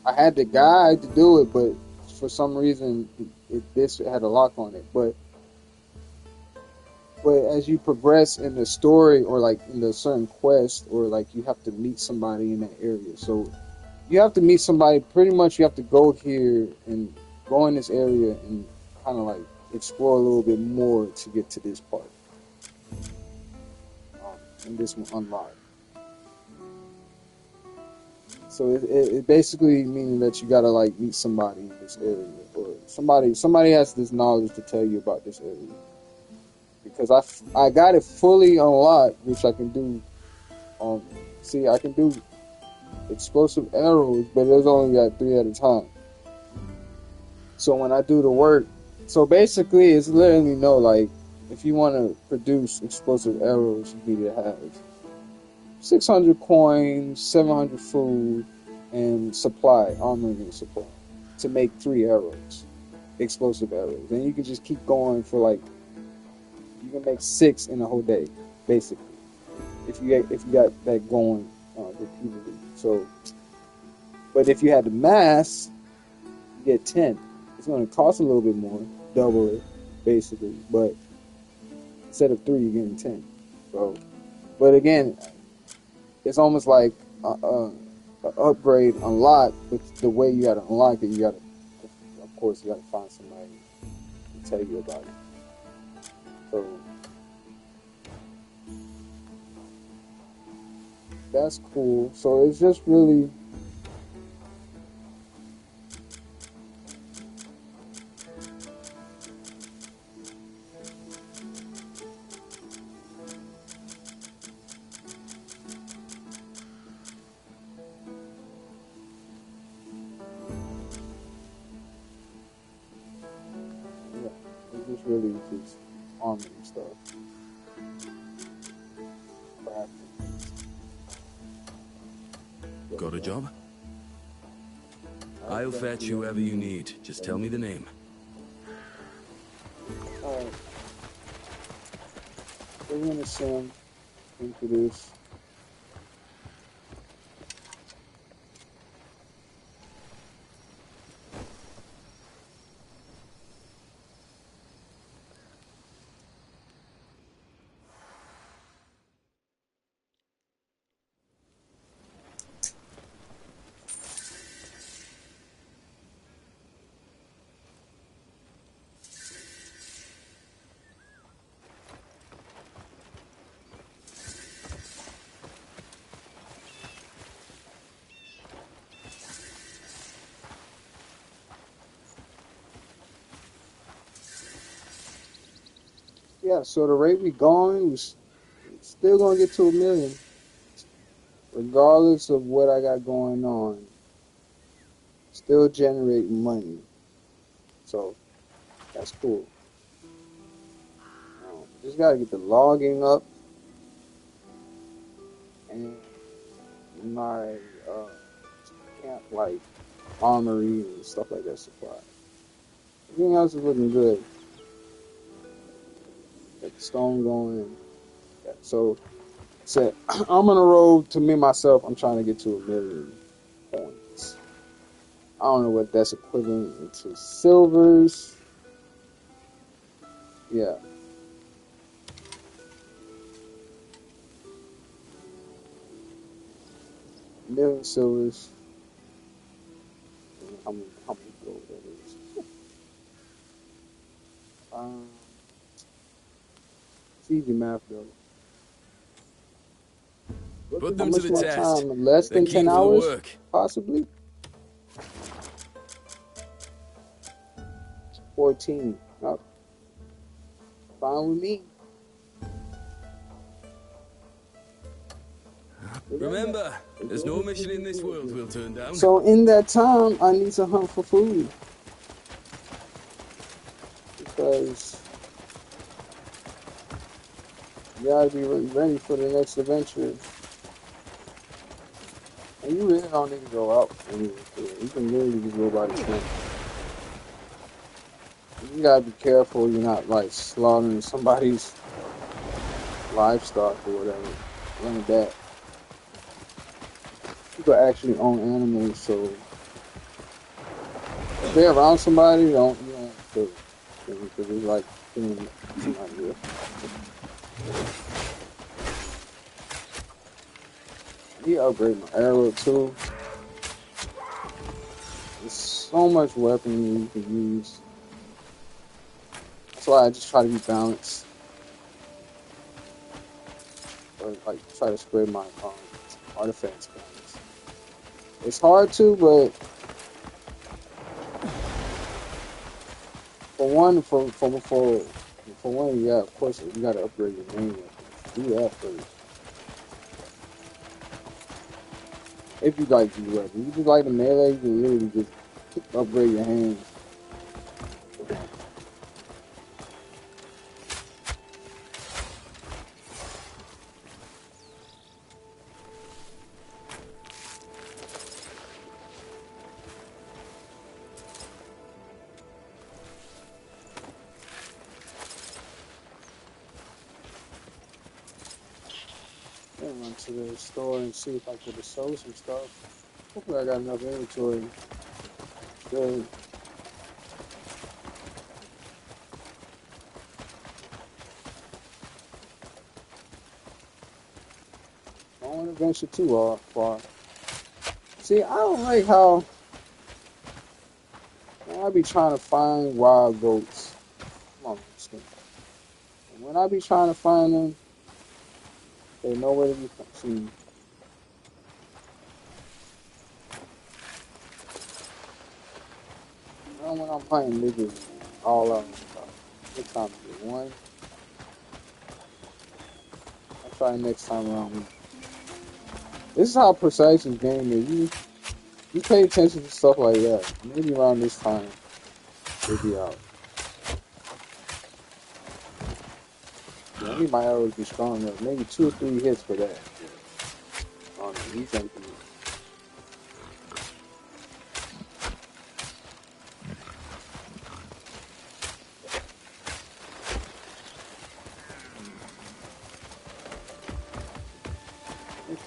I had the guide to do it, but for some reason this had a lock on it. But as you progress in the story or like in the certain quest, or like you have to meet somebody in that area, so you have to meet somebody. Pretty much, you have to go here and go in this area and kind of like explore a little bit more to get to this part. And this one unlocked. So it basically meaning that you gotta like meet somebody in this area, or somebody has this knowledge to tell you about this area. Because I got it fully unlocked, which I can do. See, I can do explosive arrows, but there's only got 3 at a time. So when I do the work, so basically it's literally like if you want to produce explosive arrows, you need to have 600 coins, 700 food, and armoring supply to make 3 arrows, explosive arrows. And you can just keep going for like, you can make 6 in a whole day, basically, if you got that going repeatedly. So, but if you had the mass, you get 10. It's going to cost a little bit more, double it basically, but instead of 3, you're getting 10. So, but again, it's almost like a upgrade unlock, but the way you gotta unlock it, you gotta, of course, you gotta find somebody to tell you about it. So that's cool. So it's just really it's really just armor and stuff. Got a job? I'll fetch whoever you need. Just tell me the name. Alright. We're gonna sim into this. Yeah, so the rate we going, we're still gonna get to 1 million, regardless of what I got going on. Still generating money, so that's cool. Just gotta get the logging up and my camp like armory and stuff like that supply. Everything else is looking good. Got the stone going. Yeah, so I'm on a road to me myself. I'm trying to get to 1 million points. I don't know what that's equivalent to silvers. Yeah. Million silvers. How many gold that is? It's easy math though. Put them to the test. Time? Less than 10 hours, possibly. 14. Oh. Fine with me. Remember, there's no mission in this world we'll turn down. So in that time, I need to hunt for food. Because you gotta be ready for the next adventure. And you really don't need to go out anywhere. You can literally just go by the tent. You gotta be careful you're not like slaughtering somebody's livestock or whatever. None of that. People actually own animals, so if they're around somebody, you don't kill them. Because it's like killing somebody else. I need to upgrade my arrow too. There's so much weaponry you can use. That's why I just try to be balanced. Or like try to spread my artifacts balance. It's hard to, but for one, yeah, of course you gotta upgrade your main weapons. Do that first. If you like these weapons, you just like the melee, you can literally just upgrade your hands. Run to the store and see if I could have sold some stuff. Hopefully I got enough inventory. Good. adventure too far. See, I don't like how I be trying to find wild goats. Come on, skin. And when I be trying to find them, they nowhere to be seen. When I'm playing niggas all out, next time I get one. I'll try next time around. This is how precise this game is. You pay attention to stuff like that. Maybe around this time, they'll be out. Yeah, I need my arrows to be strong enough. Maybe 2 or 3 hits for that. Oh, no, these ain't good.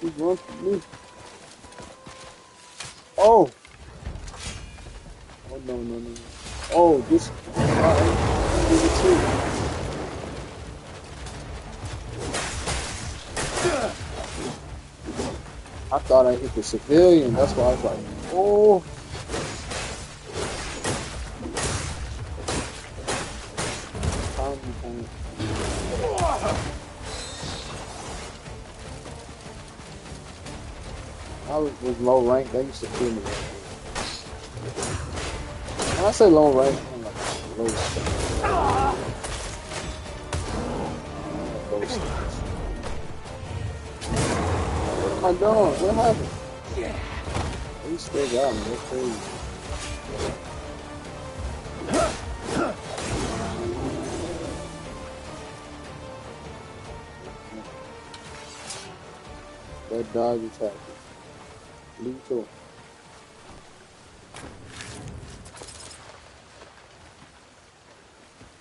She's going for me. Oh! Oh, no. Oh, this. Give it too. I thought I hit the civilian. That's why I was like, oh. I was low rank. They used to kill me. When I say low rank, I'm like low rank. What am I doing? What happened? He still got me. That's crazy. That dog attack. Lethal.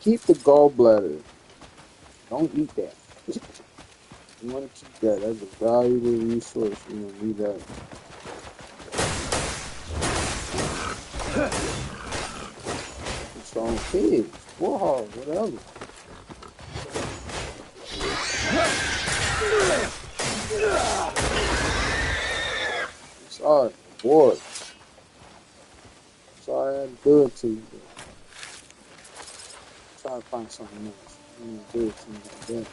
Keep the gallbladder. Don't eat that. You want to keep that. That's a valuable resource. You don't need that. Strong kids. Warhol, whatever. Sorry, boy. Sorry I had to do it to you. Try to find something else. I didn't do it to me like that.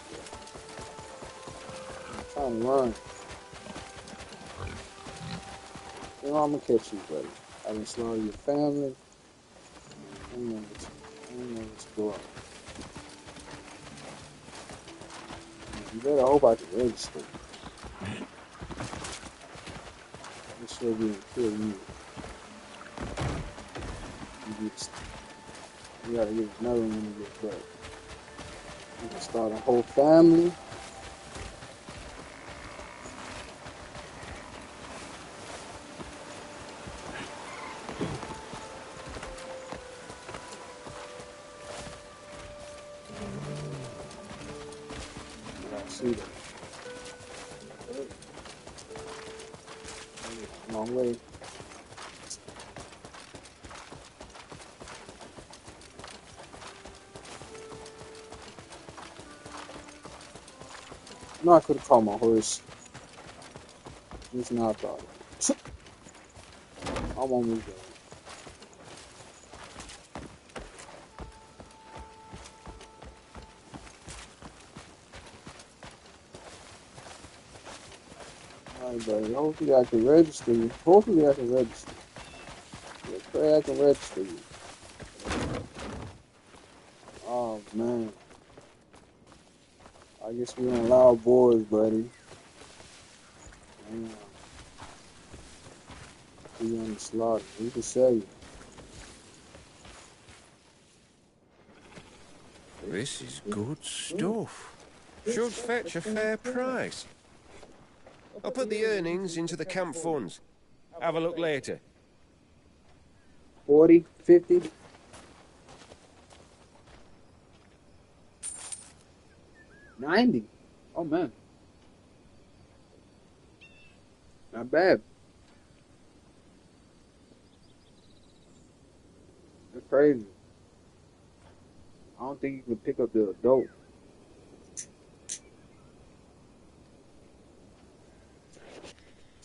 I'm trying to run. You know I'm gonna catch you, buddy. I didn't slaughter your family. I don't know what's going on. You better hope I can register. This should be kill you. You gotta get another one to get back. You can start a whole family. I see that. Long way. No, I could have called my horse. Just now I thought. I'm almost there. Alright, buddy. Hopefully I can register you. Hopefully I can register you. Yeah, pray I can register you. Oh, man. I guess we don't allow boys, buddy. We on the slaughter. We can sell you. This is good stuff. Should fetch a fair price. I'll put the earnings into the camp funds. Have a look later. 40, 50. $90. Oh man. Not bad. That's crazy. I don't think you can pick up the adult.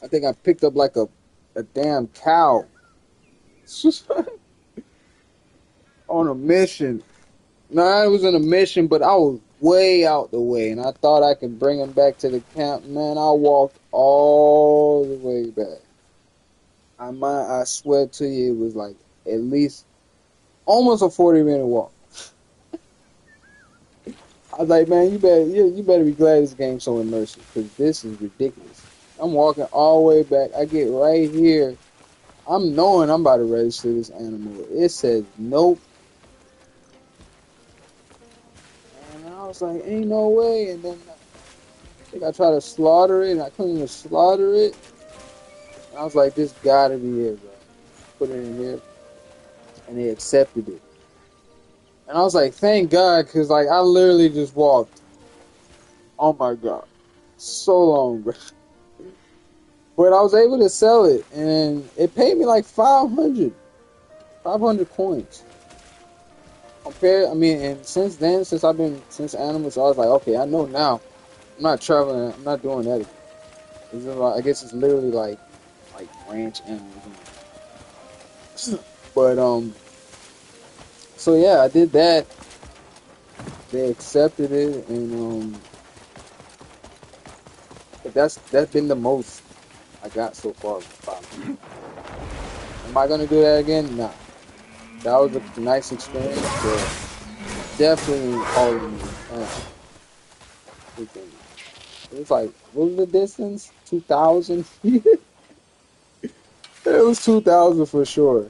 I think I picked up like a damn cow on a mission. No, I was on a mission, but I was way out the way, and I thought I could bring him back to the camp. Man, I walked all the way back. I swear to you, it was like at least almost a 40-minute walk. I was like, man, you better be glad this game's so immersive, because this is ridiculous. I'm walking all the way back. I get right here. I'm knowing I'm about to register this animal. It says nope. And I was like, ain't no way. And then I think I tried to slaughter it, and I couldn't even slaughter it. And I was like, this gotta be it, bro. Put it in here. And they accepted it. And I was like, thank God, because like I literally just walked. Oh my God. So long, bro. But I was able to sell it, and it paid me like 500 coins. And since then, since Animals, I was like, okay, I know now. I'm not traveling. I'm not doing that again. It's just like, I guess it's literally like ranch animals. But so yeah, I did that. They accepted it, and but that's been the most I got so far. Am I gonna do that again? Nah. That was a nice experience, but definitely calling me. It was like, what was the distance? 2,000 feet? It was 2,000 for sure.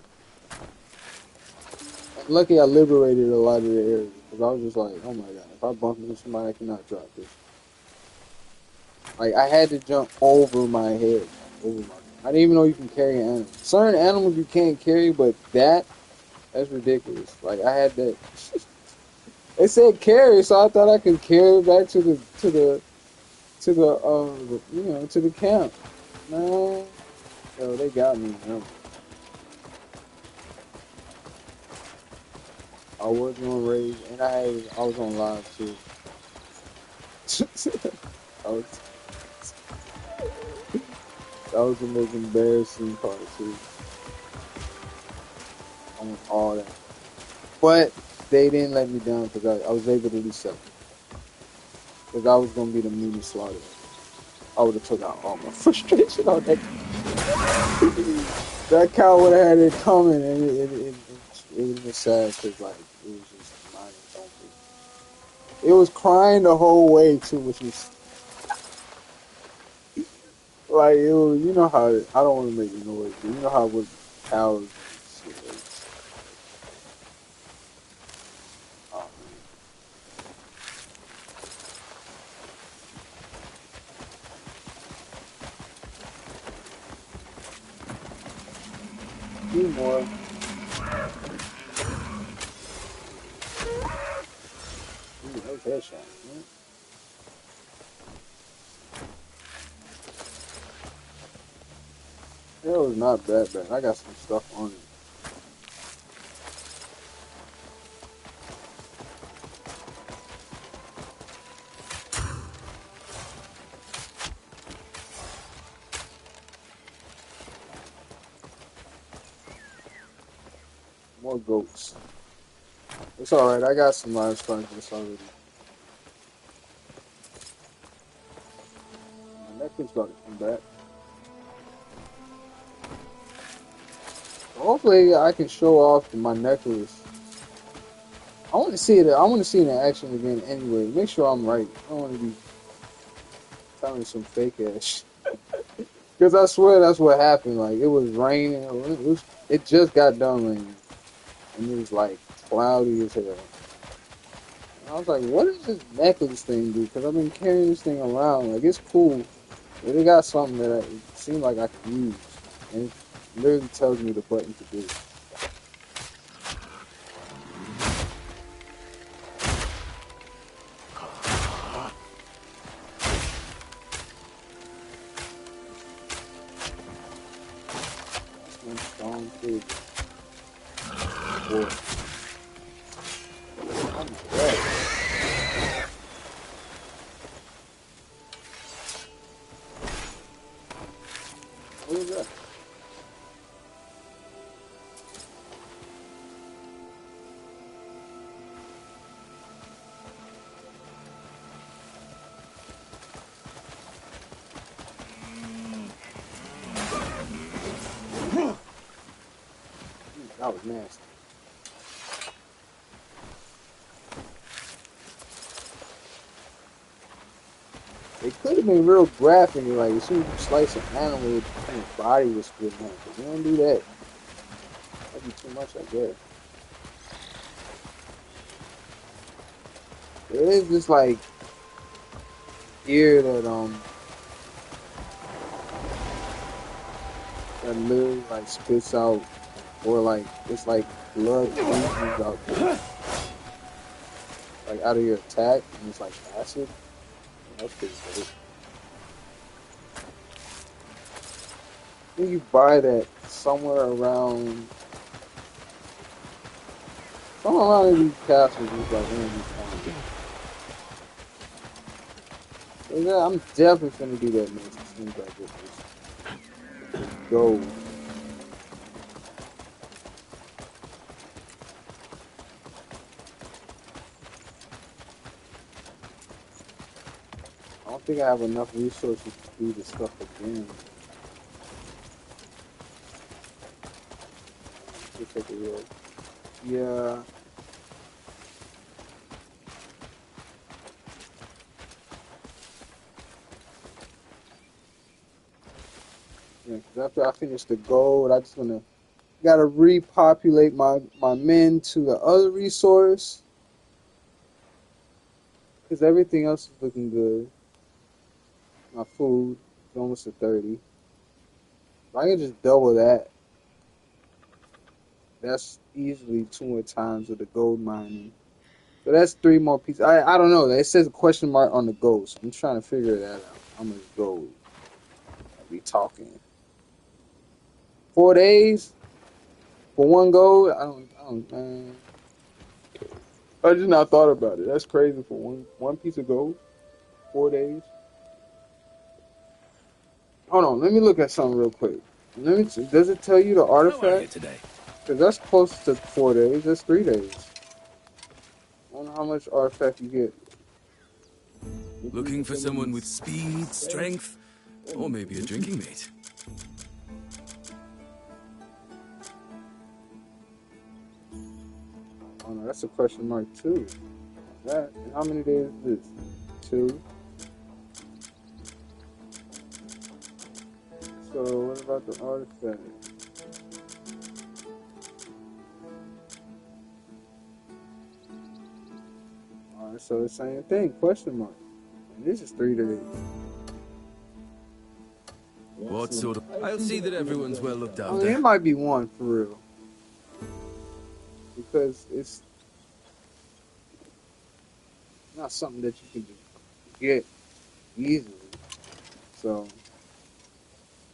And lucky I liberated a lot of the areas, because I was just like, oh my God, if I bump into somebody, I cannot drop this. Like, I had to jump over my head. I didn't even know you can carry an animal. Certain animals you can't carry, but that's ridiculous. Like, I had that. It said carry, so I thought I could carry it back to the camp. Man, yo, they got me, man. I was on raid, and I was on live too. That was the most embarrassing part too. On all that, but they didn't let me down because I was able to resell it. Because I was gonna be the meanest slaughter. I would have took out all my frustration on that. That cow would have had it coming, and it would have been sad because like it was just mine and don't. It was crying the whole way too, which was like it was. You know how I don't want to make noise, but you know how with cows. Few more. Ooh, those headshots, man. That was not that bad. I got some stuff on it. More goats. It's alright, I got some livestock this already. My necklace got to come back. Hopefully I can show off my necklace. I want to see it. I want to see it in action again anyway. Make sure I'm right. I don't want to be telling some fake ass. Because I swear that's what happened. Like it was raining. It just got done raining. And it was like cloudy as hell. And I was like, what does this necklace thing do? Because I've been carrying this thing around. Like, it's cool. But it got something that it seemed like I could use. And it literally tells me the button to do it. That's one strong food. Boy. Oh my God. That was nasty. It could have been real graphic, like as soon as you slice an animal, its body was split out. But we don't do that. That'd be too much, I guess. There is this like ear that that literally like spits out, or like it's like blood oozes out there, like out of your attack, and it's like acid. That's pretty cool. I think you buy that somewhere around these castles. It's like one of these times. So yeah, I'm definitely finna do that next. It seems like this go. I don't think I have enough resources to do this stuff again. Let's take a look. Yeah. Yeah, because after I finish the gold, I just gotta repopulate my men to the other resource. Because everything else is looking good. My food is almost at 30. If I can just double that, that's easily 2 more times with the gold mining. So that's 3 more pieces. I don't know. It says a question mark on the gold, so I'm trying to figure that out. How much gold are we talking? 4 days for 1 gold? I just not thought about it. That's crazy for one piece of gold. 4 days. Hold on, let me look at something real quick. Does it tell you the artifact? Today? Because that's close to 4 days. That's 3 days. I don't know how much artifact you get. Looking for someone with speed, strength, or maybe a drinking mate. Oh no, that's a question mark too. That, and how many days is this? 2. So what about the artifact? Alright, so the same thing, question mark. And this is 3 days. What sort of... I'll see that everyone's well looked I after. mean, it might be 1 for real. Because it's not something that you can just get easily. So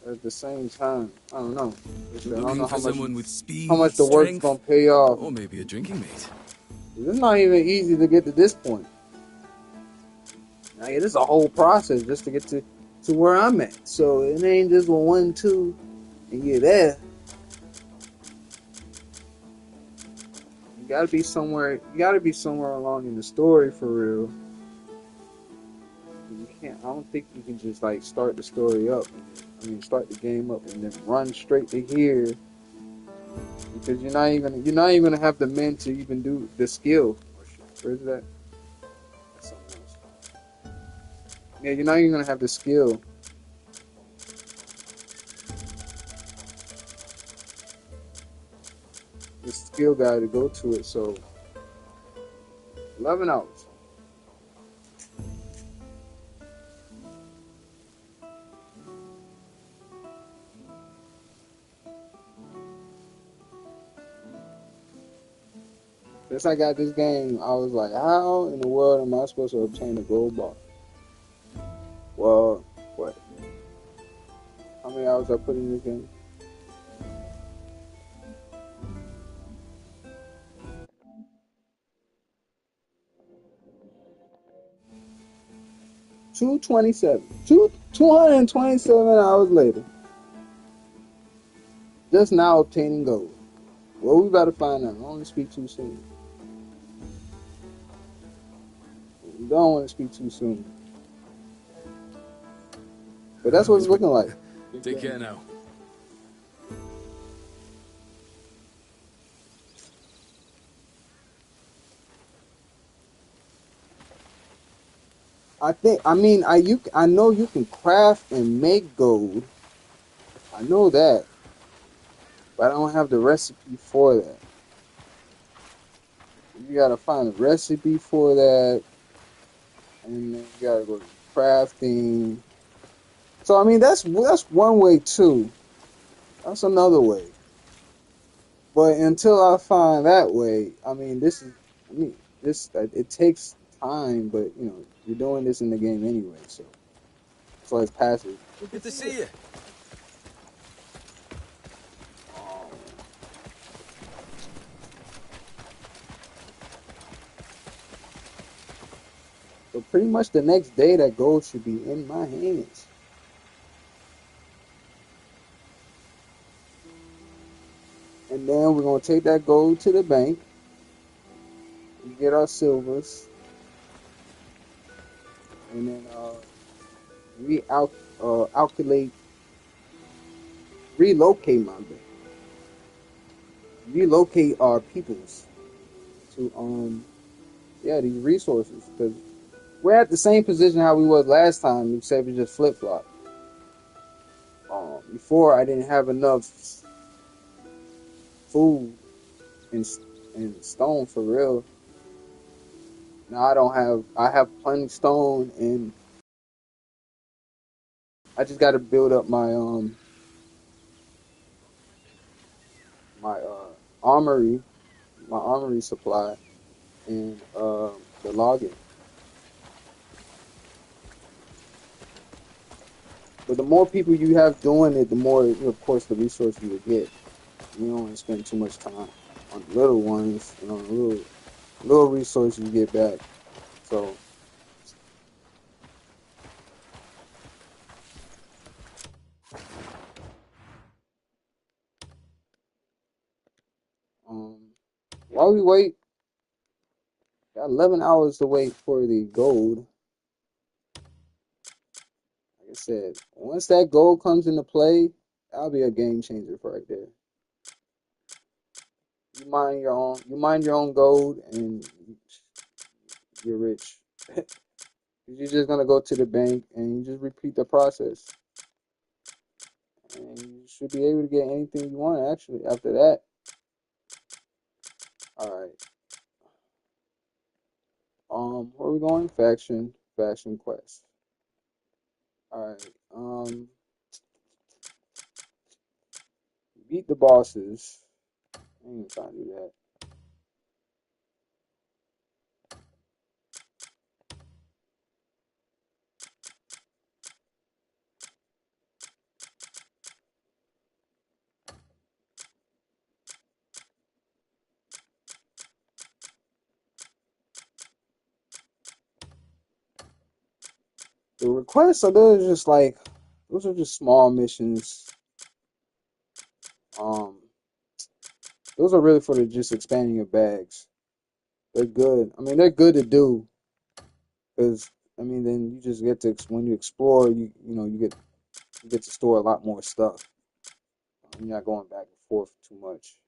at the same time, I don't know. I don't know how much the work's gonna pay off. Or maybe a drinking mate. It's not even easy to get to this point. Like, it is a whole process just to get to where I'm at. So it ain't just 1, 2, and you're there. You gotta be somewhere along in the story for real. You can't. I don't think you can just like start the story up. Start the game up and then run straight to here, because you're not even gonna have the men to even do the skill. Where's that? That's something else. Yeah, you're not even gonna have the skill. The skill guy to go to it. So 11 hours. Since I got this game, I was like, how in the world am I supposed to obtain a gold bar? Well, what? How many hours I put in this game? $227 hours later. Just now obtaining gold. Well, we about to find out. I don't want to speak too soon. We don't want to speak too soon. But that's what it's looking like. Take care now. I know you can craft and make gold. I know that, but I don't have the recipe for that. You gotta find a recipe for that, and then you gotta go to crafting. So I mean, that's one way too. That's another way. But until I find that way, it takes time. But you know, you're doing this in the game anyway, so it's passive. Good to see you. So pretty much the next day, that gold should be in my hands. And then we're gonna take that gold to the bank. We get our silvers, and then relocate my bank, relocate our peoples to these resources, because we're at the same position how we was last time, except we just flip flop. Before I didn't have enough food and stone for real. Now I have plenty of stone, and I just got to build up my armory, my armory supply, and the logging. But the more people you have doing it, the more, of course, the resources you will get. You don't want to spend too much time on the little ones, and on the little resources you get back. So while we wait, got 11 hours to wait for the gold. Like I said, once that gold comes into play, that'll be a game changer right there. You mine your own gold, and you're rich. You're just gonna go to the bank and you just repeat the process, and you should be able to get anything you want. Actually, after that, all right. Where are we going? Faction quest. All right. Beat the bosses. I ain't trying to do that. The requests are those are just small missions. Those are really for just expanding your bags. They're good. I mean, they're good to do, because then you just get to, when you explore, you get to store a lot more stuff. You're not going back and forth too much.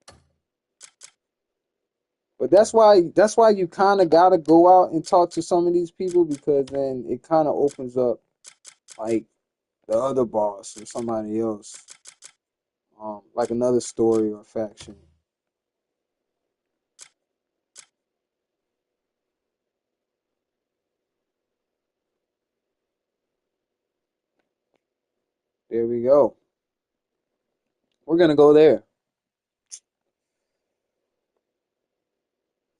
But that's why you kind of gotta go out and talk to some of these people, because then it kind of opens up like the other boss or somebody else, like another story or faction. There we go. We're gonna go there.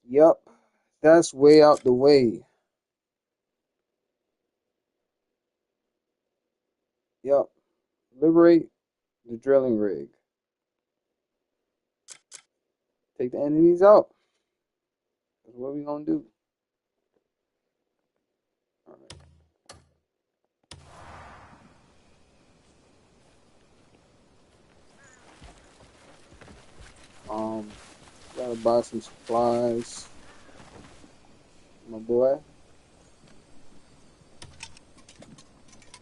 Yep, that's way out the way. Yep, liberate the drilling rig. Take the enemies out. That's what we gonna do. Gotta buy some supplies, my boy.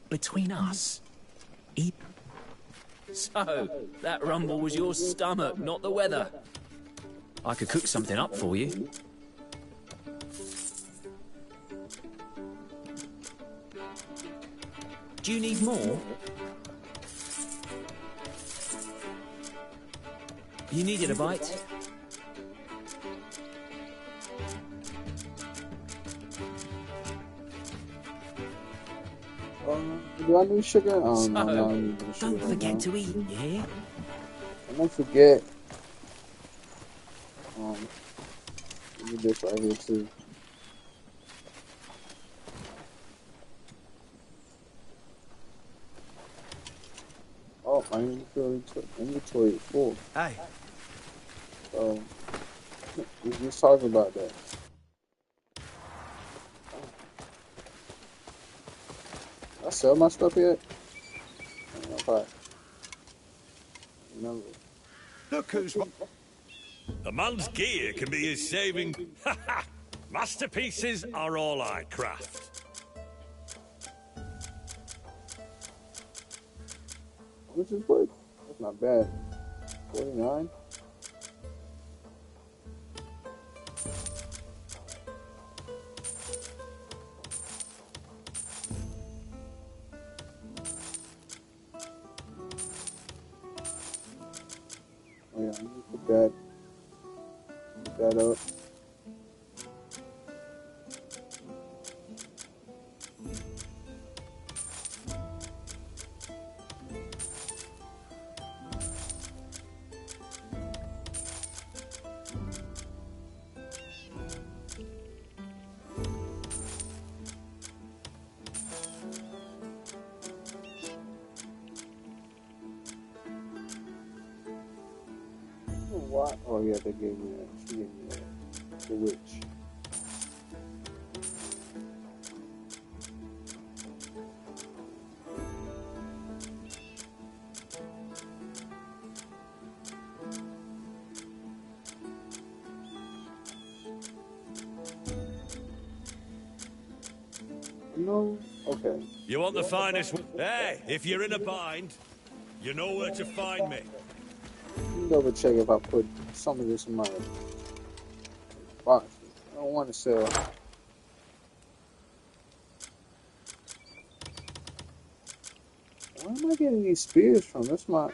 Between us, so that rumble was your stomach, not the weather. I could cook something up for you. Do you need more? You needed a bite? Do I need sugar? Oh, no, So, no, I need no sugar don't right forget now. to eat, you hear? I don't forget. Give me this right here too. Oh, my inventory is full. Hey. So, we just talking about that. Did I sell my stuff yet? Okay. Remember. Look who's... A man's gear can be his saving... Masterpieces are all I craft. What's this worth? That's not bad. 49? Oh yeah, I need to put that up. What? Oh yeah, they gave me that. She gave me that. The witch. No? Okay. You want the finest... Hey, if you're in a bind, you know where to find me. Let me double check if I put some of this in my box. I don't want to sell. Where am I getting these spears from? That's my...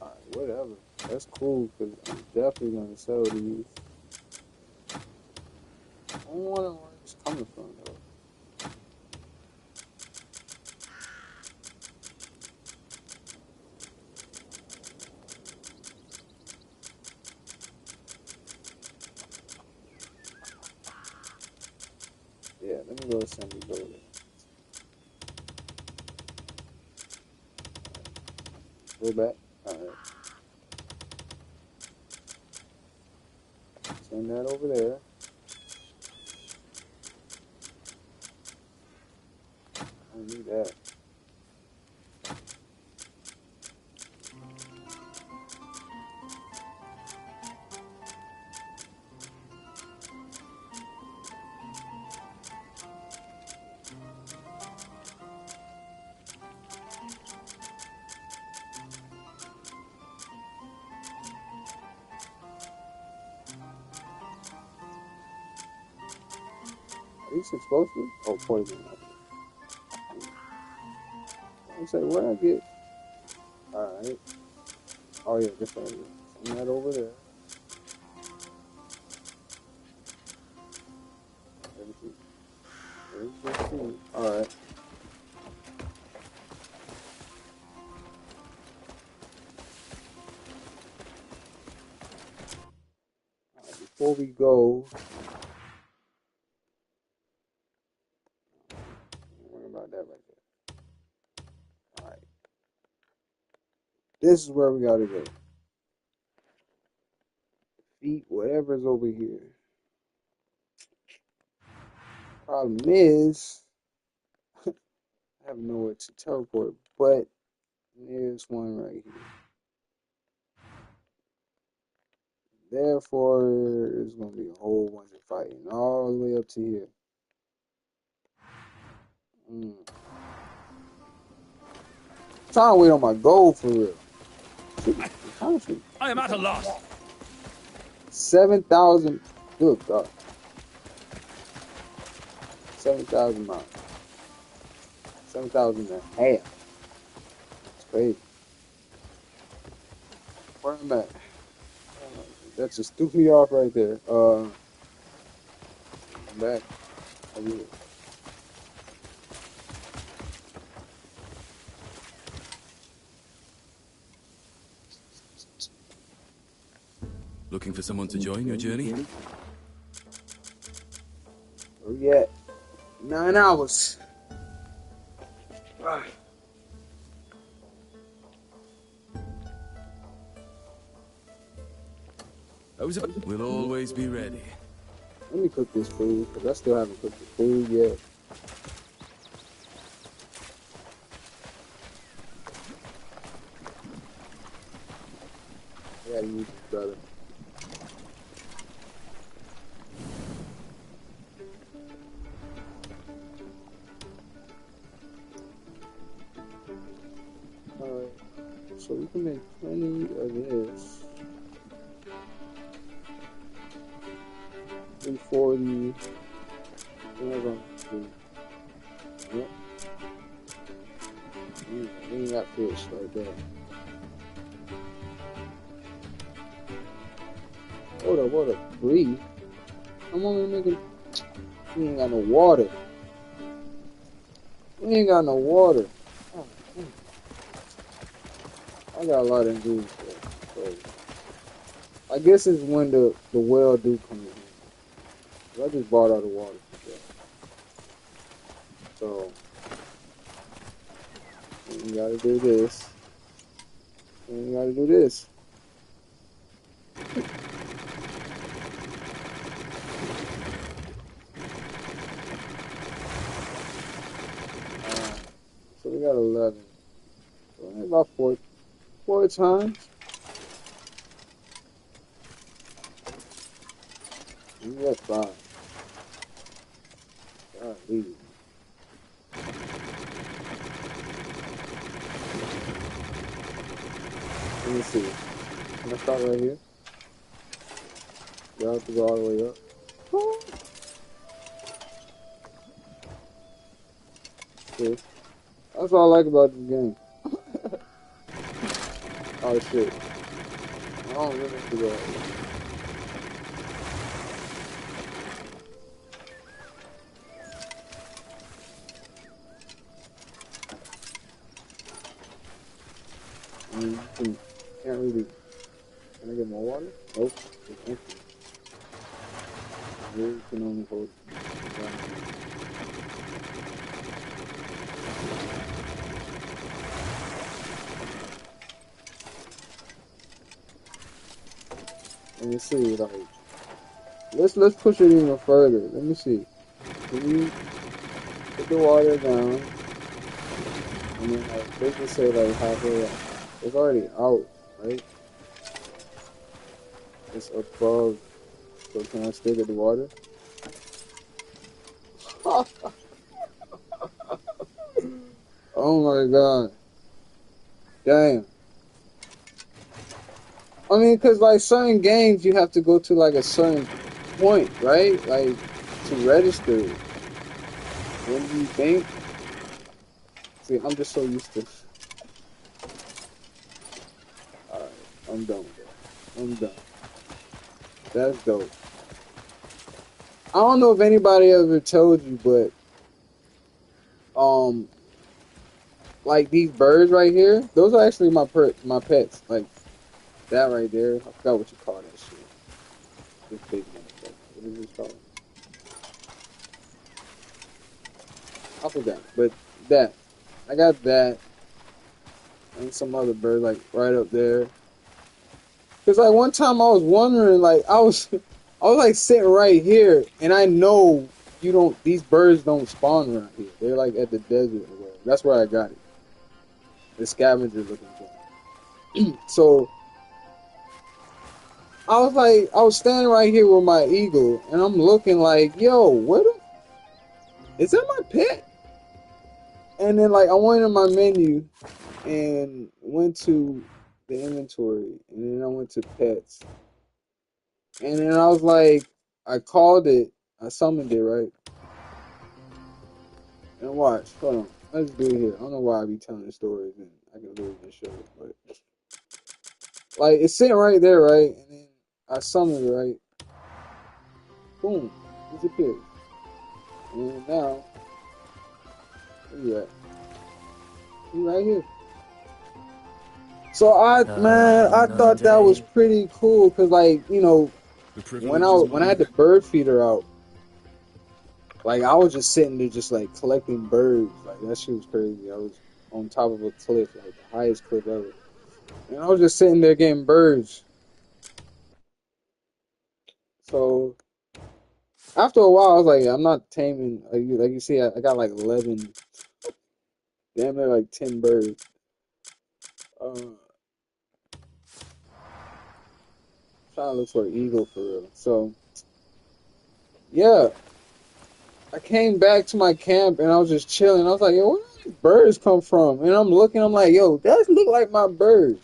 Alright, whatever. That's cool, because I'm definitely going to sell these. I don't want to know where it's coming from, though. Yeah, let me go send these over there. Go back. Alright. Send that over there. I don't need that. Are these explosive? Oh, poison. I say, where I get? Alright. Oh, yeah, this right here. Send that over there. Everything. Alright. Before we go, don't worry about that right there. Alright. This is where we gotta go. Defeat whatever's over here. Problem is, I have nowhere to teleport, but there's one right here. Therefore, there's gonna be a whole bunch of fighting all the way up to here. Trying to wait on my goal for real. I am at a loss. 7,000. Good God. 7,000 miles. 7,000 and a half. It's crazy. Where I'm at? That just threw me off right there. I'm back. Over here. Looking for someone to join your journey? Where we at? 9 hours. Ah. We'll always be ready. Let me cook this food, because I still haven't cooked the food yet. I gotta use this, brother. Alright, so we can make plenty of this. 340. Yep. We ain't got fish like that. Hold up, breathe. I'm only making. We ain't got no water. We ain't got no water. Oh, I got a lot of ingredients for it. So I guess it's when the well do come in. I just bought all the water for that. So we gotta do this. And we gotta do this. So we got 11. So about four times. We got 5. Golly. Let me see. Can I start right here? You have to go all the way up. See? That's what I like about this game. Oh shit. I don't really have to go. Can't really. Can I get more water? Nope. It's empty. Really can only hold. Let me see, like, let's push it even further. Let me see. Can you put the water down? And then like they just say like halfway out. It's already out, right? It's above. So can I still get the water? Oh my god. Damn. I mean, cause like certain games you have to go to like a certain point, right? Like to register. What do you think? See, I'm just so used to. Alright, I'm done with that. I'm done. That's dope. I don't know if anybody ever told you, but like these birds right here, those are actually my pets. Like that right there, I forgot what you call that shit. This big motherfucker. What is this called? I forgot, but that. I got that. And some other bird like right up there. Cause like one time I was wondering, like I was like sitting right here, and I know these birds don't spawn around here. They're like at the desert or whatever. That's where I got it. The scavenger looking thing. So I was standing right here with my eagle, and I'm looking like, yo, is that my pet? And then like I went in my menu and went to the inventory, and then I went to pets, and then I was like, I called it, I summoned it, right? And watch. Hold on. Let's do it here. I don't know why I be telling the stories and I can literally just show it, but like it's sitting right there, right? And then I summon it, right? Boom. Disappears. And now, where you at? You right here. So I thought that was pretty cool because, like, you know, when I had the bird feeder out, like I was just sitting there just like collecting birds. Like that shit was crazy. I was on top of a cliff, like the highest cliff ever, and I was just sitting there getting birds. So after a while, I was like, I'm not taming. Like you see, I got like 11, damn near like 10 birds. Trying to look for an eagle for real. So yeah, I came back to my camp and I was just chilling. I was like, yo, where did these birds come from? And I'm looking, I'm like, yo, that look like my bird.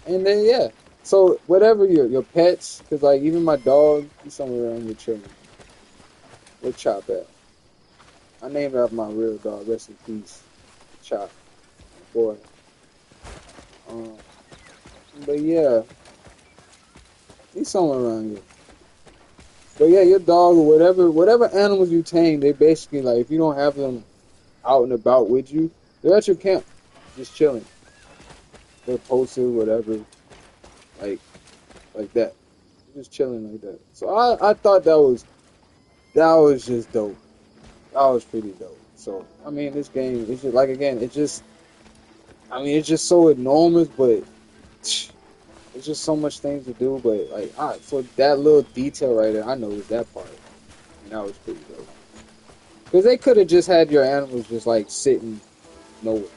And then yeah, so whatever your pets, because like even my dog, he's somewhere around here chilling. Where Chop at? I named after my real dog. Rest in peace, Chop, boy. But yeah, he's somewhere around here. But yeah, your dog or whatever animals you tame, they basically like if you don't have them out and about with you, they're at your camp, just chilling. They're posted, whatever, like that, just chilling like that. So I thought that was just dope. That was pretty dope. So I mean, this game, it's just like again, it's just so enormous, but it's just so much things to do. But like, for that little detail right there, I noticed that part, and that was pretty dope. Because they could have just had your animals just like sitting nowhere,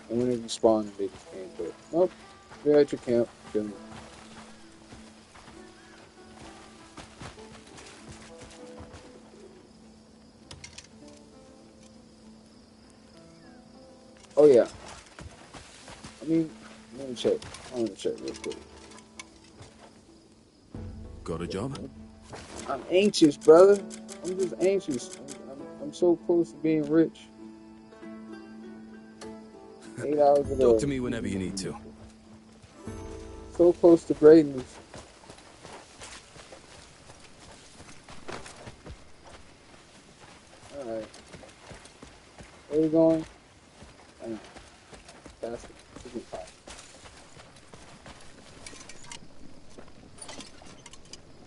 and when they spawn, they just came. But nope, they're at your camp chilling. Oh yeah. I mean, let me check. I want to check real quick. Got a job? I'm anxious, brother. I'm just anxious. I'm so close to being rich. 8 hours ago. Talk to me whenever you need to. So close to greatness. Alright. Where we going? I know. Faster.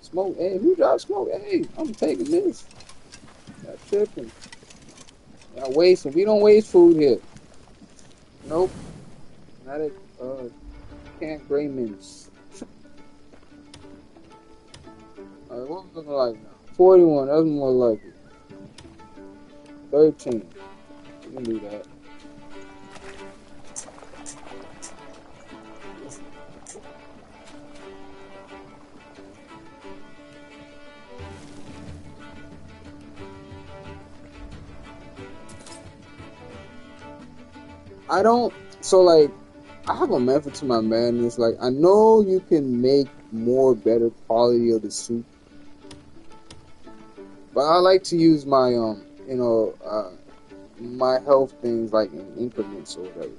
Smoke, hey, who dropped smoke? Hey, I'm taking this. Not tripping. Not wasting. We don't waste food here. Nope. Not at Camp Grayman's. Alright, what was looking like now? 41, that was more like it. 13. We can do that. I have a method to my madness. Like, I know you can make more better quality of the soup, but I like to use my, my health things, like, in increments or whatever.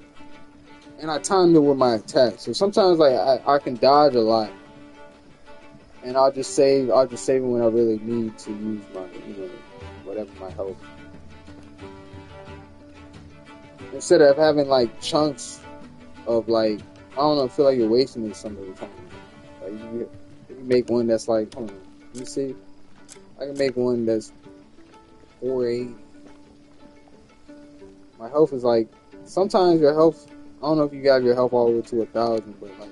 And I timed it with my attack. So sometimes, like, I can dodge a lot. And I'll just save it when I really need to use my, whatever my health. Instead of having like chunks of like, I don't know, I feel like you're wasting it some of the time. Like you make one that's like, hold on, you see, I can make one that's 480. My health is like, sometimes your health, I don't know if you got your health all the way to 1,000, but like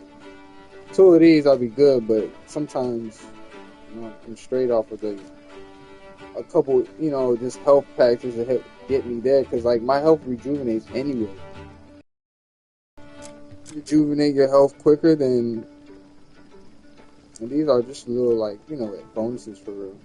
2 of these I'll be good. But sometimes, I'm straight off of a couple, just health packs to help get me there, because like my health rejuvenates anyway. Rejuvenate your health quicker than, and these are just little like bonuses for real.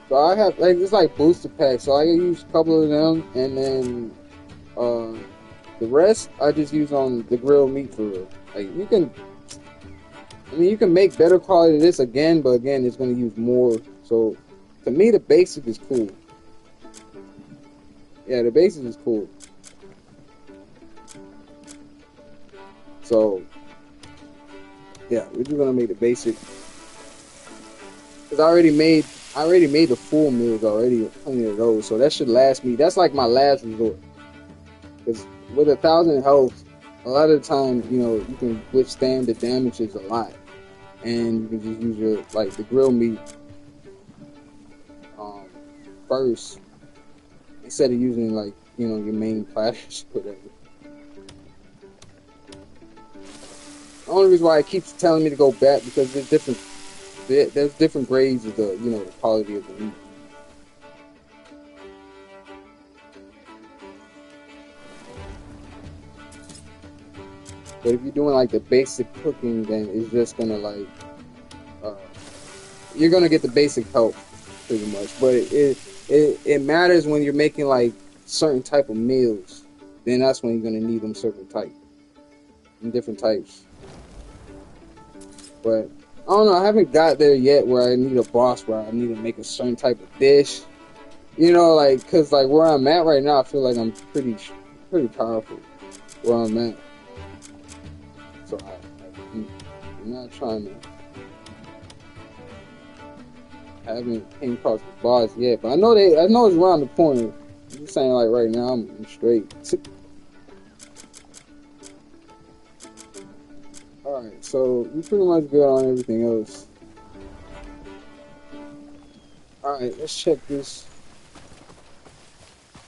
So I have it's like booster packs, so I use a couple of them, and then The rest I just use on the grilled meat for real. Like you can, I mean, you can make better quality of this again, but again, it's gonna use more. So to me, the basic is cool. Yeah, the basic is cool. So yeah, we're just gonna make the basic. Cause I already made the full meals already, plenty of those. So that should last me. That's like my last resort. Cause with 1,000 health, a lot of the time, you know, you can withstand the damages a lot, and you can just use your like the grilled meat first instead of using like, you know, your main platters, whatever. The only reason why it keeps telling me to go back because there's different grades of the, you know, the quality of the meat. But if you're doing like the basic cooking, then it's just gonna like you're gonna get the basic help pretty much. But it matters when you're making like certain type of meals. Then that's when you're gonna need them certain type and different types. But I don't know. I haven't got there yet where I need a boss where I need to make a certain type of dish. You know, like because like where I'm at right now, I feel like I'm pretty powerful where I'm at. So I'm not trying to. I haven't came across the boss yet, but I know it's around the corner. I'm just saying, like right now, I'm straight. All right, so we pretty much good on everything else. All right, let's check this.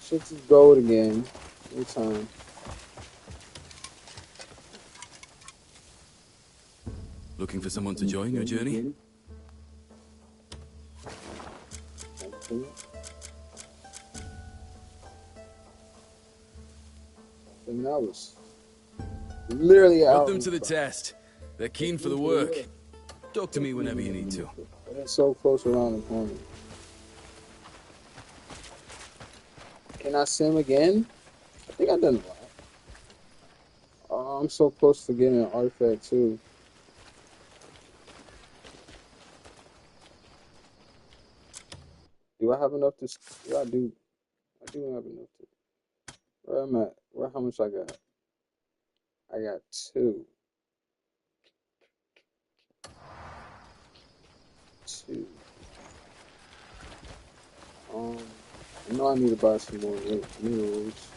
Check this gold again. One time. Looking for someone to join your journey? And that was literally Put them to the test. They're keen for the work. Talk to me whenever you need to. It's so close around the corner. Can I sim again? I think I've done a lot. Oh, I'm so close to getting an artifact too. Do I have enough to? Yeah, I do. I do have enough to. Where am I? How much I got? I got 2. 2. I know I need to buy some more minerals.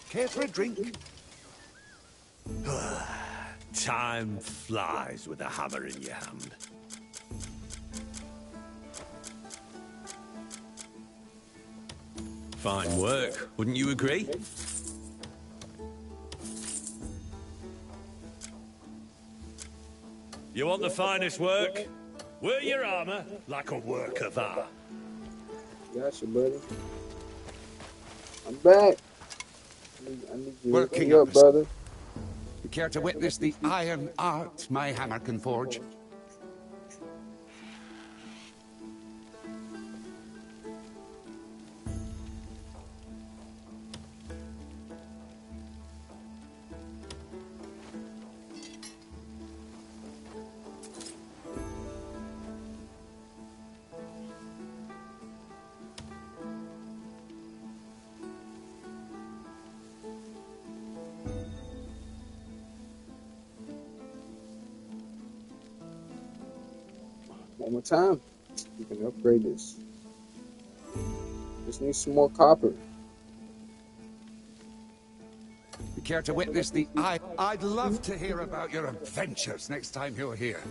Care for a drink? Time flies with a hammer in your hand. Fine work, wouldn't you agree? You want the finest work? Wear your armor like a work of art. Gotcha, buddy. I'm back. I need you. Working up, brother. You care to witness the iron art my hammer can forge? One more time. You can upgrade this. Just need some more copper. You care to witness the I'd love to hear about your adventures next time you're here.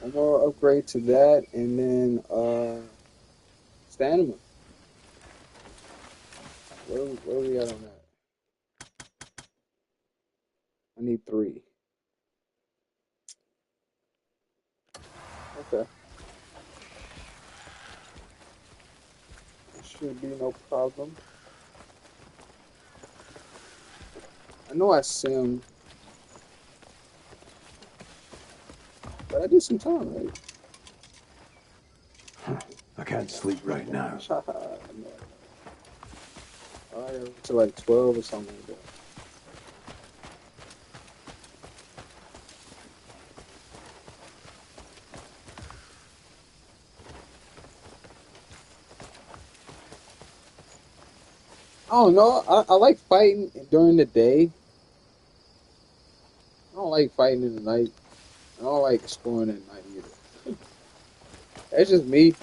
One more upgrade to that, and then stamina. Where are we at on that? I need 3. Okay. Should be no problem. I know I simmed, but I did some time, right? I can't sleep right now. Alright, to like 12 or something like that. I don't know. I like fighting during the day. I don't like fighting in the night. I don't like exploring at night either. That's just me.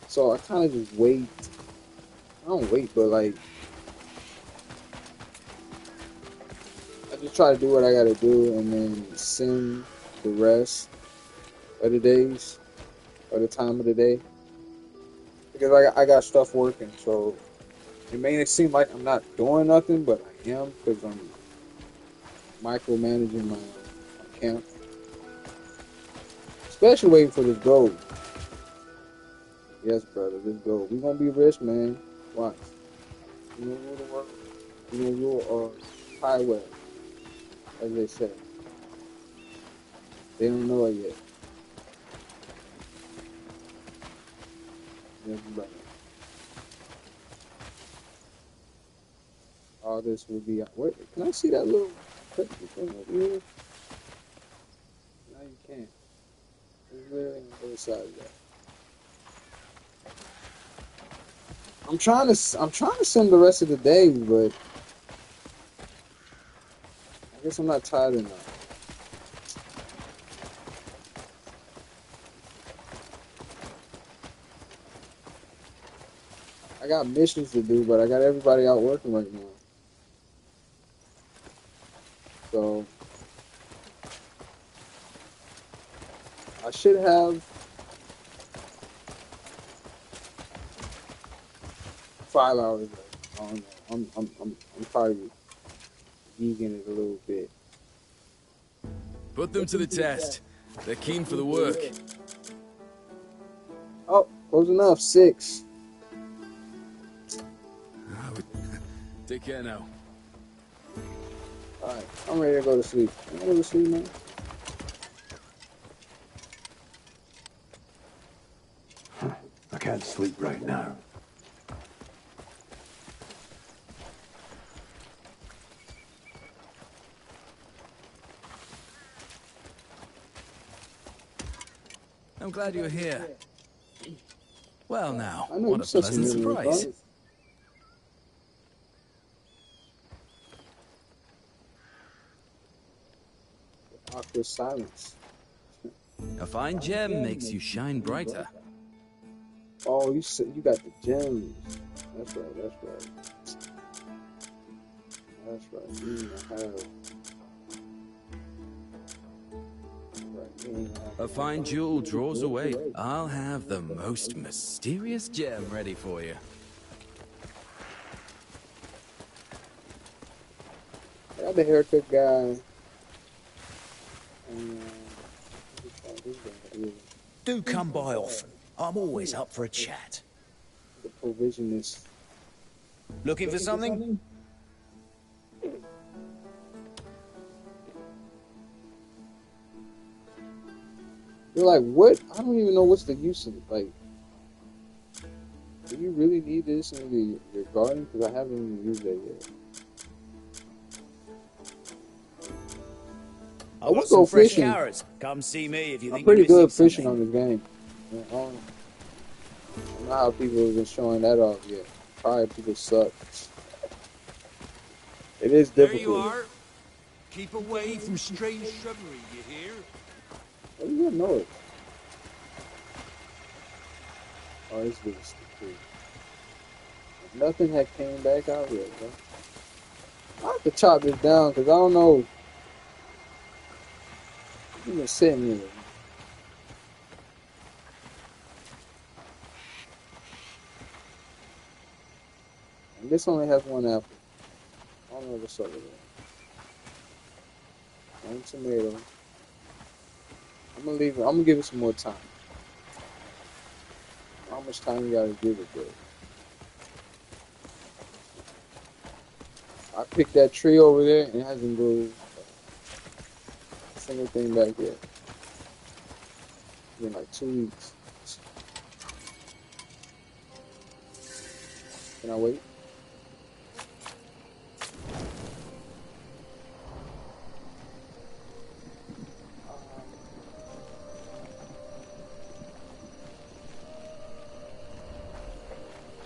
So I kind of just wait. I don't wait, but like, I just try to do what I gotta do and then send the rest of the days or the time of the day. Because I got stuff working, so it may seem like I'm not doing nothing, but I am because I'm micromanaging my camp. Especially waiting for this gold. Yes, brother, this gold. We gonna be rich, man. Watch. We gonna rule the world. We gonna rule our highway, as they say. They don't know it yet. Yes, brother. All this will be. Wait, can I see that little thing over here? No, you can't. It's literally on the other side of that. I'm trying to send the rest of the day, but I guess I'm not tired enough. I got missions to do, but I got everybody out working right now. So I should have 5 hours left. I don't know. I'm probably vegan it a little bit. Put them to the test. They're keen for the work. Oh, close enough. 6. Take care now. Alright, I'm ready to go to sleep. I'm gonna go to sleep, man. I can't sleep right now. I'm glad you're here. Well now, I know what you a said some pleasant really surprise. good awkward silence. A fine gem makes you shine brighter. Oh, you said you got the gems. That's right. That's right. That's right. You need to have. A fine jewel draws away. I'll have the most mysterious gem ready for you. I got the haircut guy. Do come by often. I'm always up for a chat. The provisionist. Looking for something? You're like, what? I don't even know what's the use of it. Like, do you really need this in your garden? Because I haven't even used that yet. I got some fresh carrots. Come see me if you think I'm pretty you're good missing fishing something. on this game. I don't know how people have been showing that off yet. Probably people suck. It is There difficult. you are. Keep away from strange shrubbery, you hear? What do you know it? Oh, this dude's stupid. Nothing had came back out yet, bro. I have to chop this down because I don't know. I'm just sitting here. And this only has one apple. I don't know what's up with it. One tomato. I'm gonna leave it. I'm gonna give it some more time. How much time you gotta give it, bro? I picked that tree over there and it hasn't grown a single thing back yet. It's been like 2 weeks. Can I wait?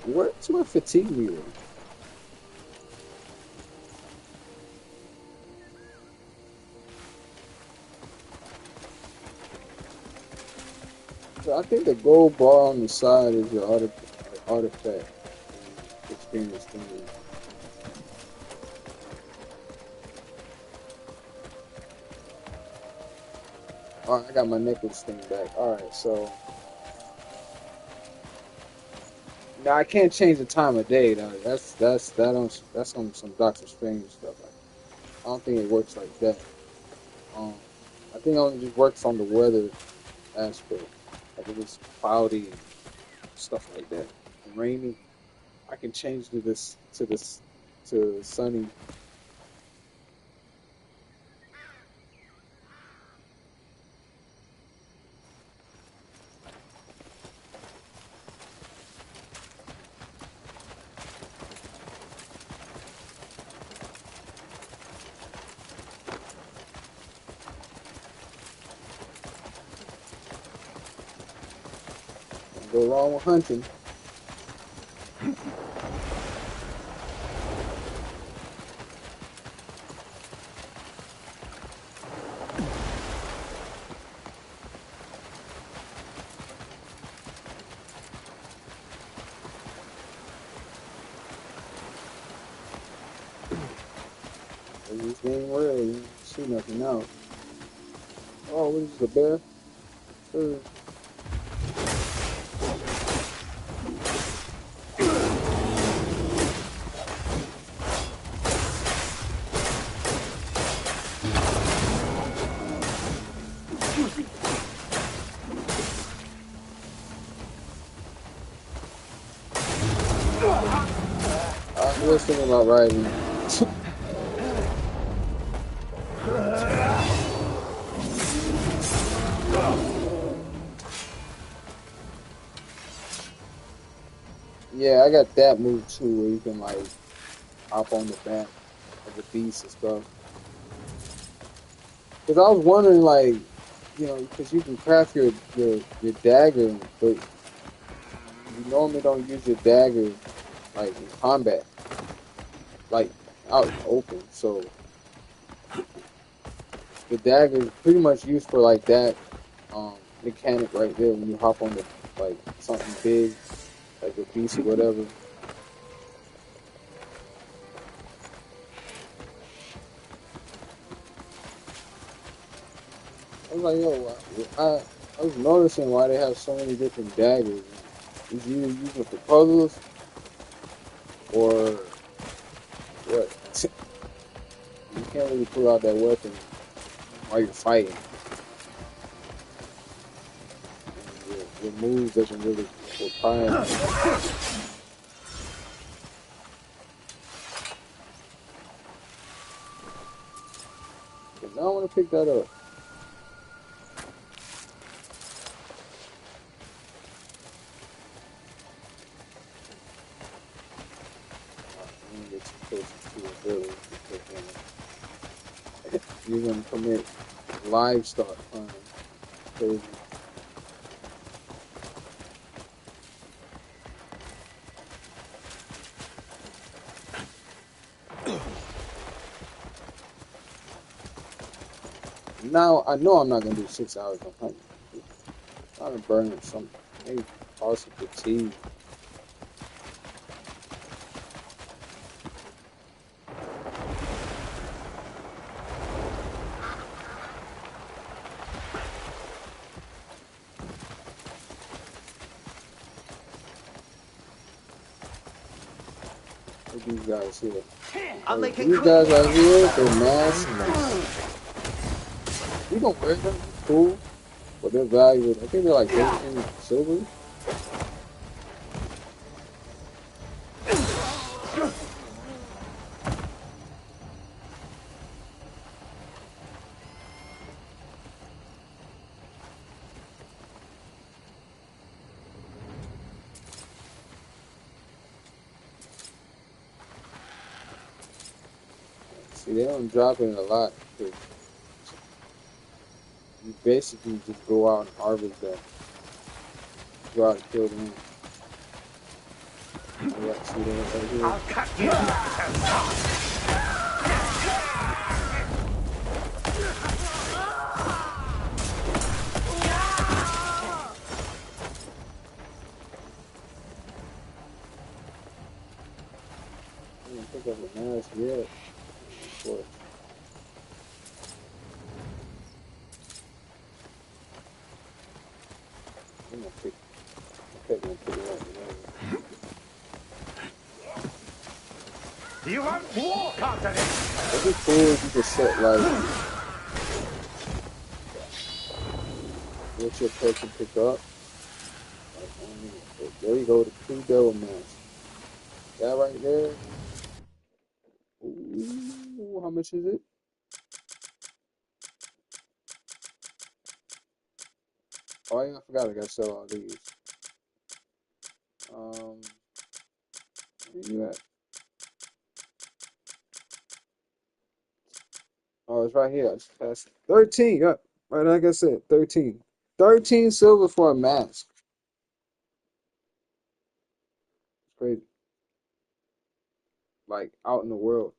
Where's my fatigue meter? So I think the gold bar on the side is your artifact experience thing. Alright, I got my necklace thing back. Alright, so now I can't change the time of day. That's on some Doctor Strange stuff. I don't think it works like that. I think it only just works on the weather aspect. Like if it's cloudy and stuff like that, and rainy, I can change to sunny. Go wrong with hunting. In this game where you see nothing else. Oh, what is this, a bear? I was thinking about riding. Yeah, I got that move too, where you can like hop on the back of the beast and stuff. Because I was wondering, like, you know, because you can craft your dagger, but you normally don't use your dagger like in combat, like out in the open. So the dagger is pretty much used for like that mechanic right there when you hop on the like something big, like a beast or whatever. I was like, yo, I was noticing why they have so many different daggers. Is you either using it for puzzles or what? You can't really pull out that weapon while you're fighting. Your move doesn't really require it. Now I want to pick that up. I'm gonna get too close to a village because you're gonna commit livestock crime. Crazy. Now I know I'm not gonna do 6 hours of hunting. I'm trying to burn some, maybe cause some fatigue. Look at these guys here. These guys right here, they're masked. You don't wear them, it's cool. But they're valuable. I think they're like 13 silver. See, they don't drop it a lot. You basically just go out and harvest that. Go out and kill them. Oh, yeah, see that right here? I'll cut you up. I didn't pick up a mask yet. Of course. I'm gonna pick it up. You won't walk after this. It'd be cool if you could set like what your pet can pick up. Like, there you go, the 2 devil masks. That right there. Ooh, how much is it? Oh yeah, I forgot I gotta sell all these. Where you at? Oh, it's right here. I just passed it. 13. Yeah, right, like I said, 13. 13 silver for a mask. It's crazy. Like out in the world.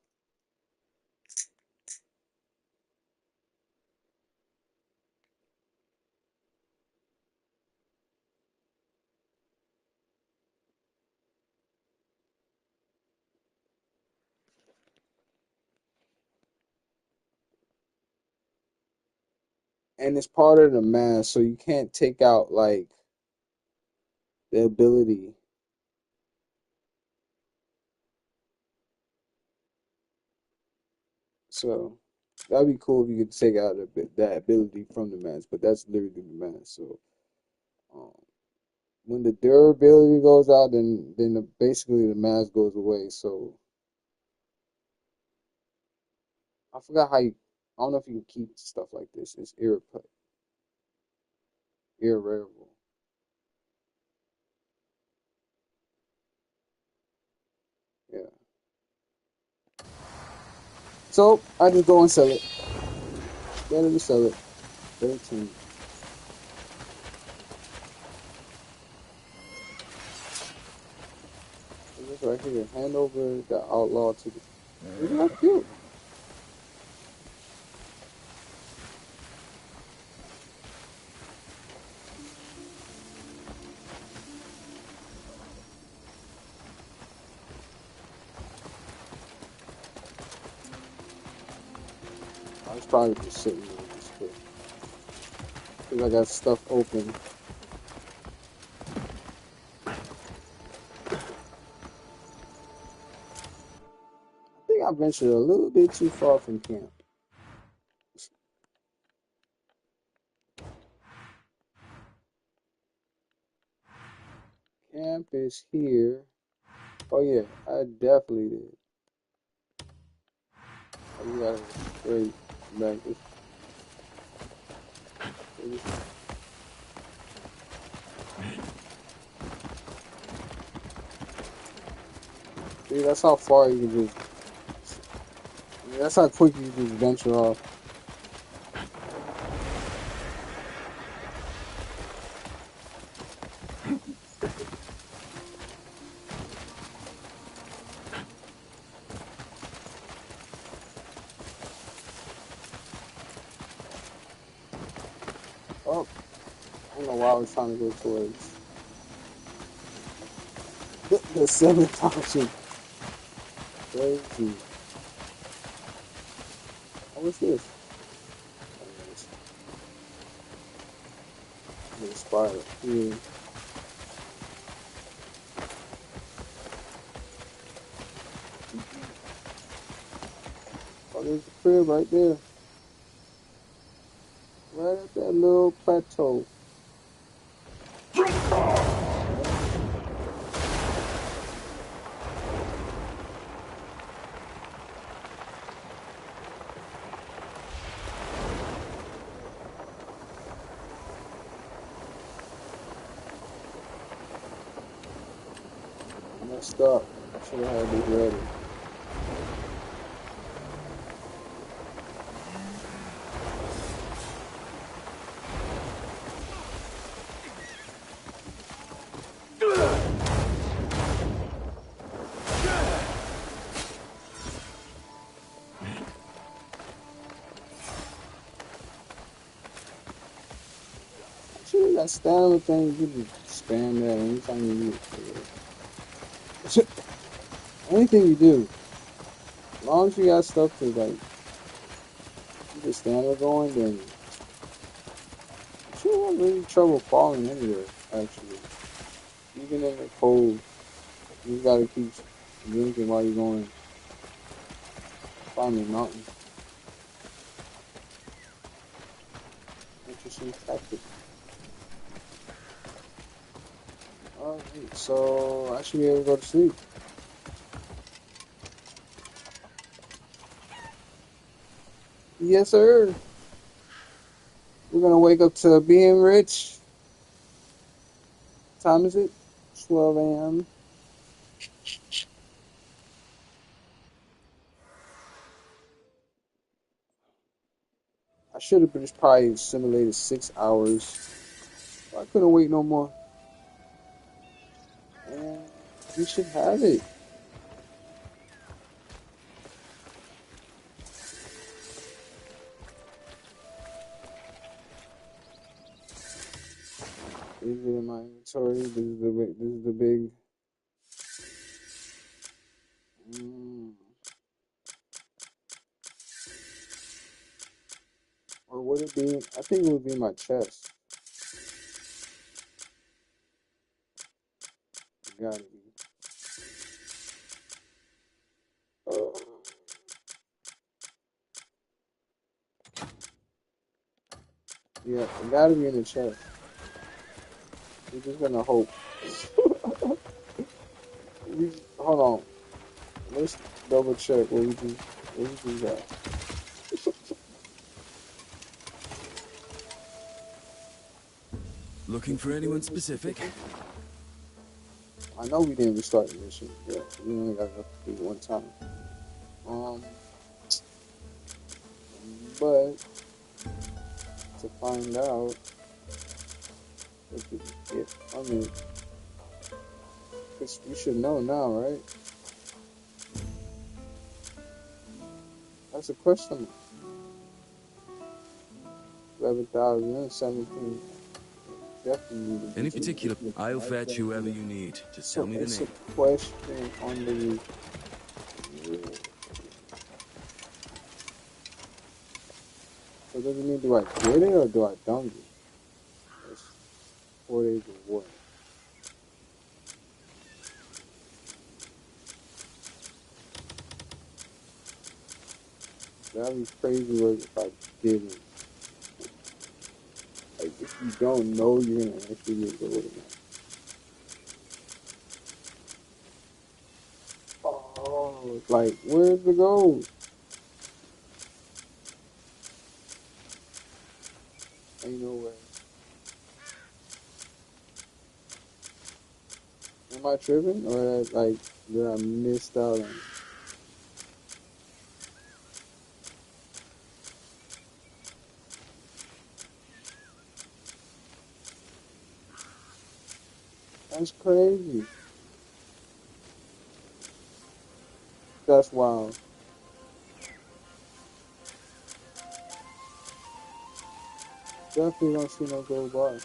And it's part of the mask, so you can't take out like the ability. So that'd be cool if you could take out that ability from the mask, but that's literally the mask. So when the durability goes out, then basically the mask goes away. So I forgot how you. I don't know if you can keep stuff like this. It's irreparable. Yeah. So I just go and sell it. Better to sell it. 13. It's right here. Hand over the outlaw to the. Isn't that cute? I was probably just sitting there just because I got stuff open. I think I ventured a little bit too far from camp. Camp is here. Oh yeah, I definitely did. I just gotta straight back this. See, that's how far you can just. I mean, that's how quick you can just venture off. Oh, I don't know why I was trying to go towards the 7th option. Crazy. Oh, what's this? The spiral. Yeah. Oh, there's the crib right there. Right at that little plateau. Messed up. Should have had this ready. that stamina thing, you can spam that anytime you need it. Anything you do, as long as you got stuff to like keep the stamina going, then you shouldn't have really trouble falling anywhere, actually. Even in the cold, you just gotta keep drinking while you're going climbing a mountain. Interesting tactic. Alright, so I should be able to go to sleep. Yes, sir. We're gonna wake up to being rich. What time is it? 12 a.m. I should have just probably simulated 6 hours. I couldn't wait no more. And we should have it. Is it in my inventory? This is the big. Or would it be? I think it would be my chest. It gotta be. Yeah, it gotta be in the chest. We're just gonna hope. Hold on. Let's double check what we just got. Looking for anyone specific? I know we didn't restart the mission. Yeah, we only got enough to do it one time. But to find out what did we get from it, because we should know now, right? That's a question. 11,017. Definitely. Any particular? I'll fetch whoever you need. Just tell me the name. It's a question on the. So does it mean do I get it or do I don't get it? It's 4 days of war. That'd be crazy work if I didn't. Like, if you don't know, you're gonna actually get gold again. Oh, like, where's the gold? Ain't no way. Am I tripping? Or, like, did I miss out on it? That's crazy. That's wild. Definitely don't see no gold bar.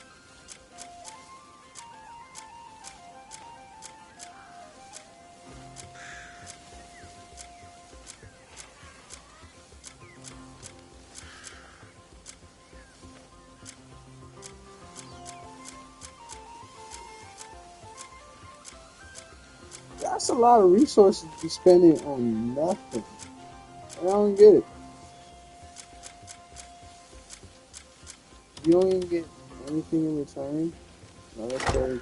That's a lot of resources to be spending on nothing. I don't get it. You don't even get anything in return? No, that's crazy.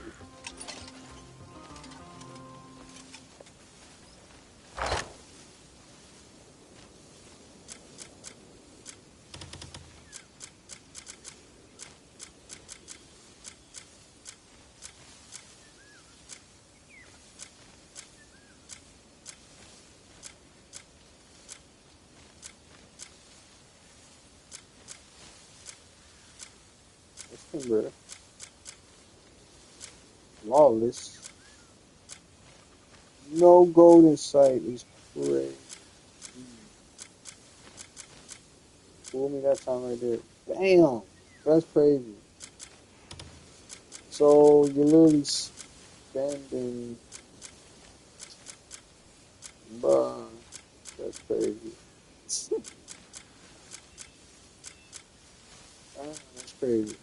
Timber. Lawless. No gold in sight is crazy. Fool me that time right there. Damn. That's crazy. So you're literally spending, bruh, that's crazy. That's crazy.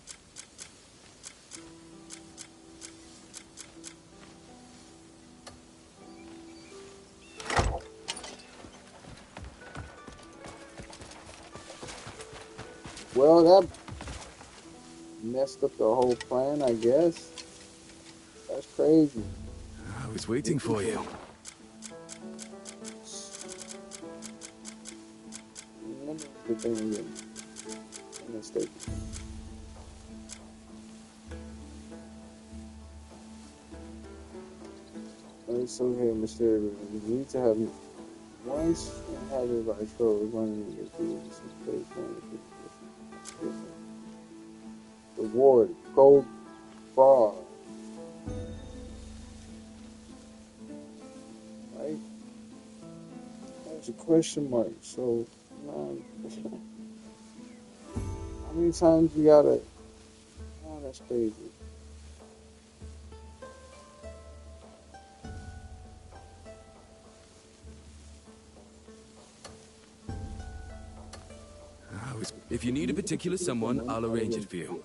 Well, that messed up the whole plan, I guess. That's crazy. I was waiting for you. Remember the thing again. Mistake. It's okay, Mr. You need to have once and have it by control. Running in your food. Reward, gold bar. Right? That's a question mark. So, how many times you gotta? Oh, that's crazy. If you need a particular someone, I'll arrange it for you.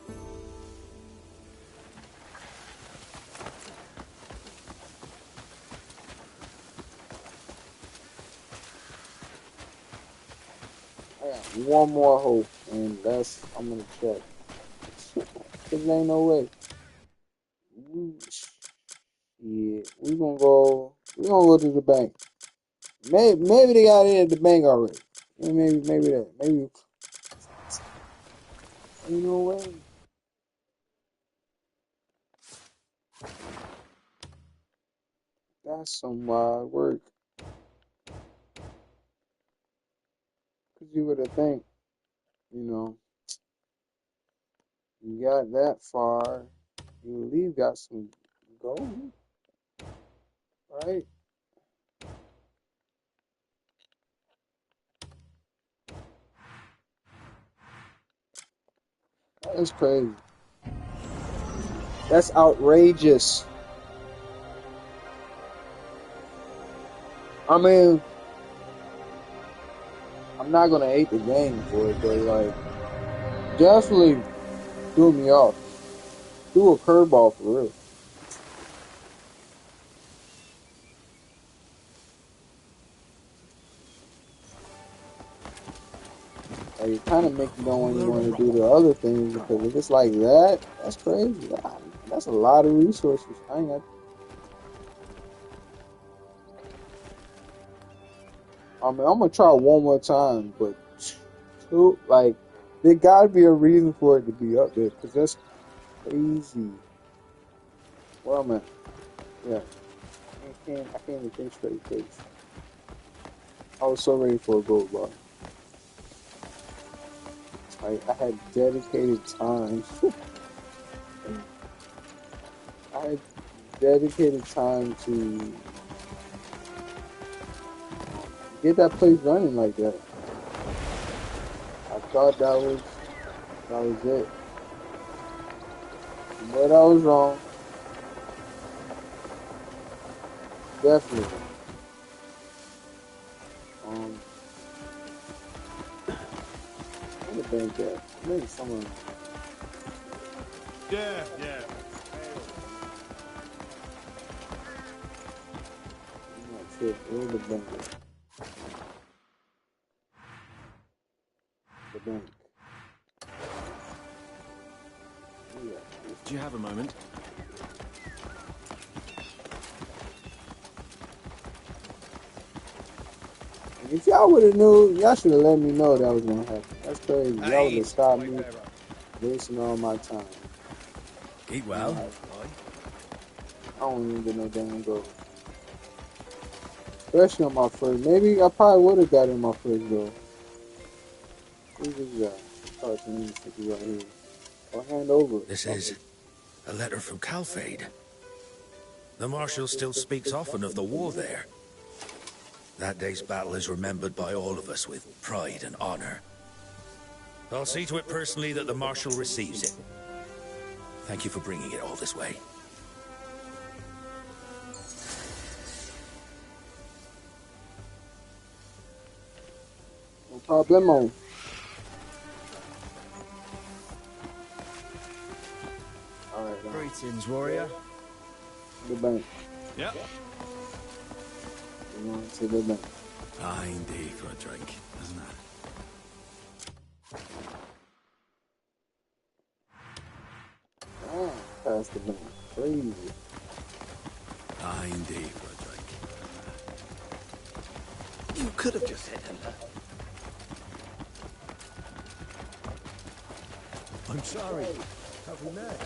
I got one more hope, and that's I'm gonna check. Cause ain't no way. Yeah, we gonna go. We gonna go to the bank. Maybe they got it at the bank already. Maybe that. Maybe. Ain't no way. That's some wild work. Cause you would have think, you know, you got that far, you at least got some gold, right? That's crazy. That's outrageous. I mean, I'm not gonna hate the game for it, but like, definitely threw me off. Threw a curveball for real. Like, it kind of makes you don't even want to do the other things because if it's like that, that's crazy. That's a lot of resources. I ain't got. I mean, I'm gonna try one more time, but like, there gotta be a reason for it to be up there because that's crazy. Where am I? Yeah, I can't even think straight. Cause I was so ready for a gold bar. Like, I had dedicated time. I had dedicated time to get that place running like that. I thought that was it. But I was wrong. Definitely. Where the bank at? Maybe somewhere. Yeah. That's it. Where's the bank at? The bank. Do you have a moment? If y'all would have knew, y'all should have let me know that was gonna happen. That's crazy. Y'all would have stopped me wasting all my time. Eat well. I don't even get no damn goal. Especially on my first. Maybe I probably would have got in my first goal. Who's this guy? Cartoon right here. I'll hand over. This is a letter from Calfade. The Marshal still speaks often of the war there. That day's battle is remembered by all of us with pride and honor. I'll see to it personally that the Marshal receives it. Thank you for bringing it all this way. No problemo. Alright. Greetings, warrior. The bank. Yep. We're going to the bank. Ah, indeed, for a drink, isn't it? Ah, past the bank. Crazy. Ah, indeed, for a drink. You could have just said hello. I'm sorry. Have we met?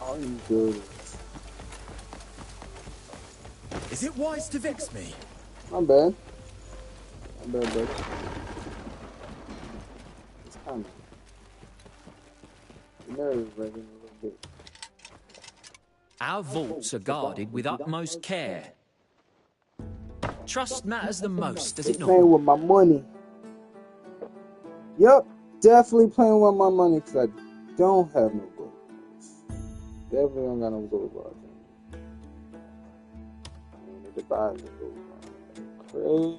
How you good? Is it wise to vex me? Not bad. Not bad, bud. It's kind of nerve-wracking a little bit. Our vaults are guarded with utmost care. Trust matters the most, does it not? Playing with my money. Yep, definitely playing with my money because I don't have no gold bars. Definitely don't got no gold bars. I need to buy the gold bars. Crazy.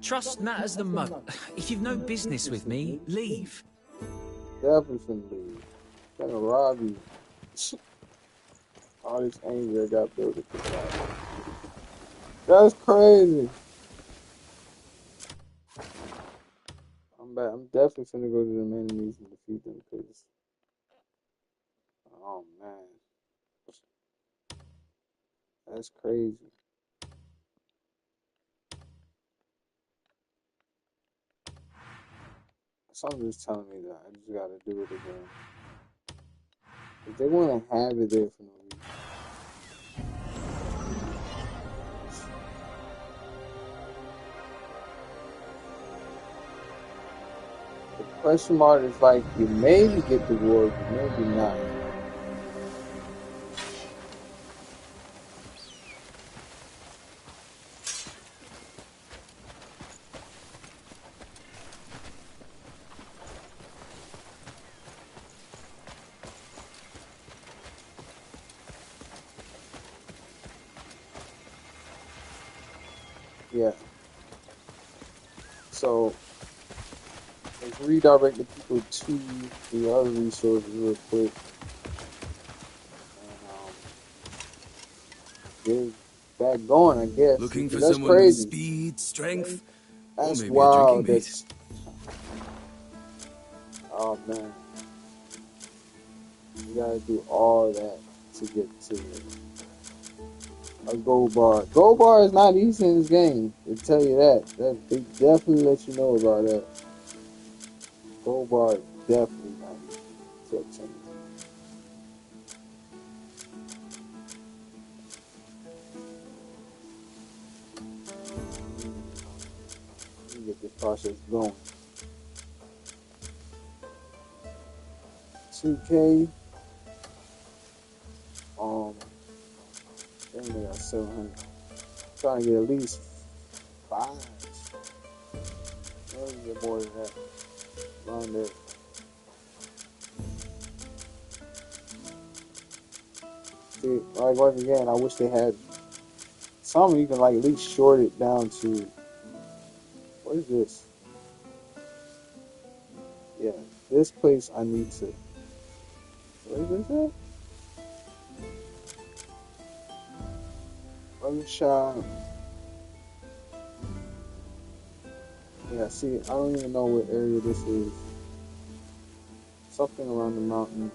Trust matters the most. If you've no business with me, leave. Definitely finna leave. Gonna rob you. All this anger I got built up. That's crazy. I'm back. I'm definitely finna go to the enemies and defeat them because, oh man, that's crazy. Something's telling me that I just gotta do it again. If they want to have it there for no reason. The question mark is like, you maybe get the reward, but maybe not. Yeah. So let's redirect the people to the other resources real quick. And get it back going, I guess. Looking for That's someone crazy. with speed, strength, That's or maybe wild. a drinking mate. Oh man. You gotta do all that to get to a gold bar. Gold bar is not easy in this game. They tell you that. They definitely let you know about that. Gold bar is definitely not easy to obtain. Let me get this process going. 2K. Then we got 700. Trying to get at least 5. Maybe get more than that. Around there. See, like once again, I wish they had something you can like at least short it down to. What is this? Yeah, this place I need to. What is this at? Shop. Yeah, see, I don't even know what area this is. Something around the mountain.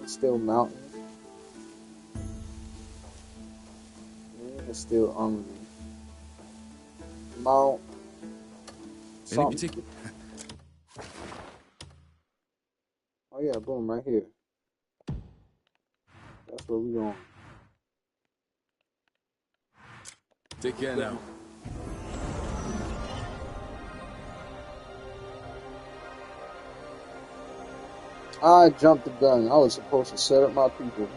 It's still mountain. It's still Armory. Mount. Any particular? Oh yeah, boom, right here. That's where we going. Take care now. I jumped the gun. I was supposed to set up my people.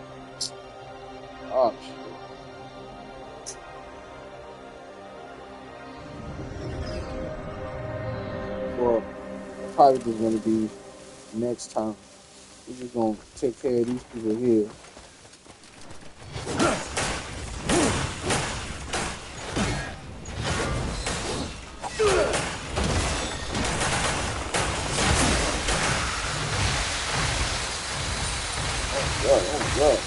Oh shit. Boy, probably just gonna be next time. We're just gonna take care of these people here. Oh God.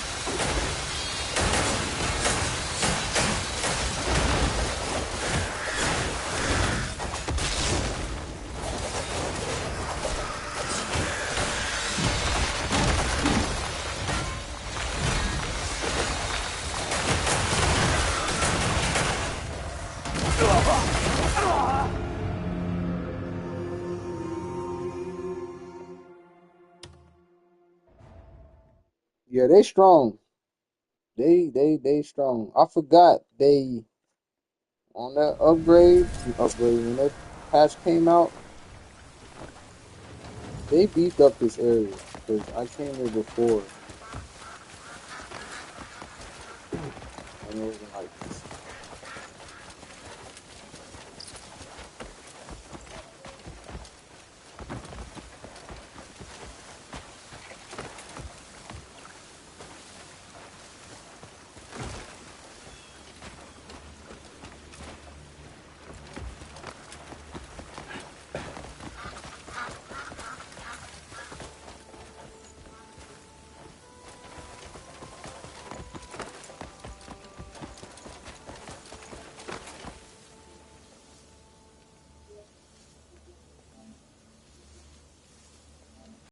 Yeah, they strong. They strong. I forgot they on that upgrade when that patch came out, they beefed up this area because I came here before and it wasn't like this.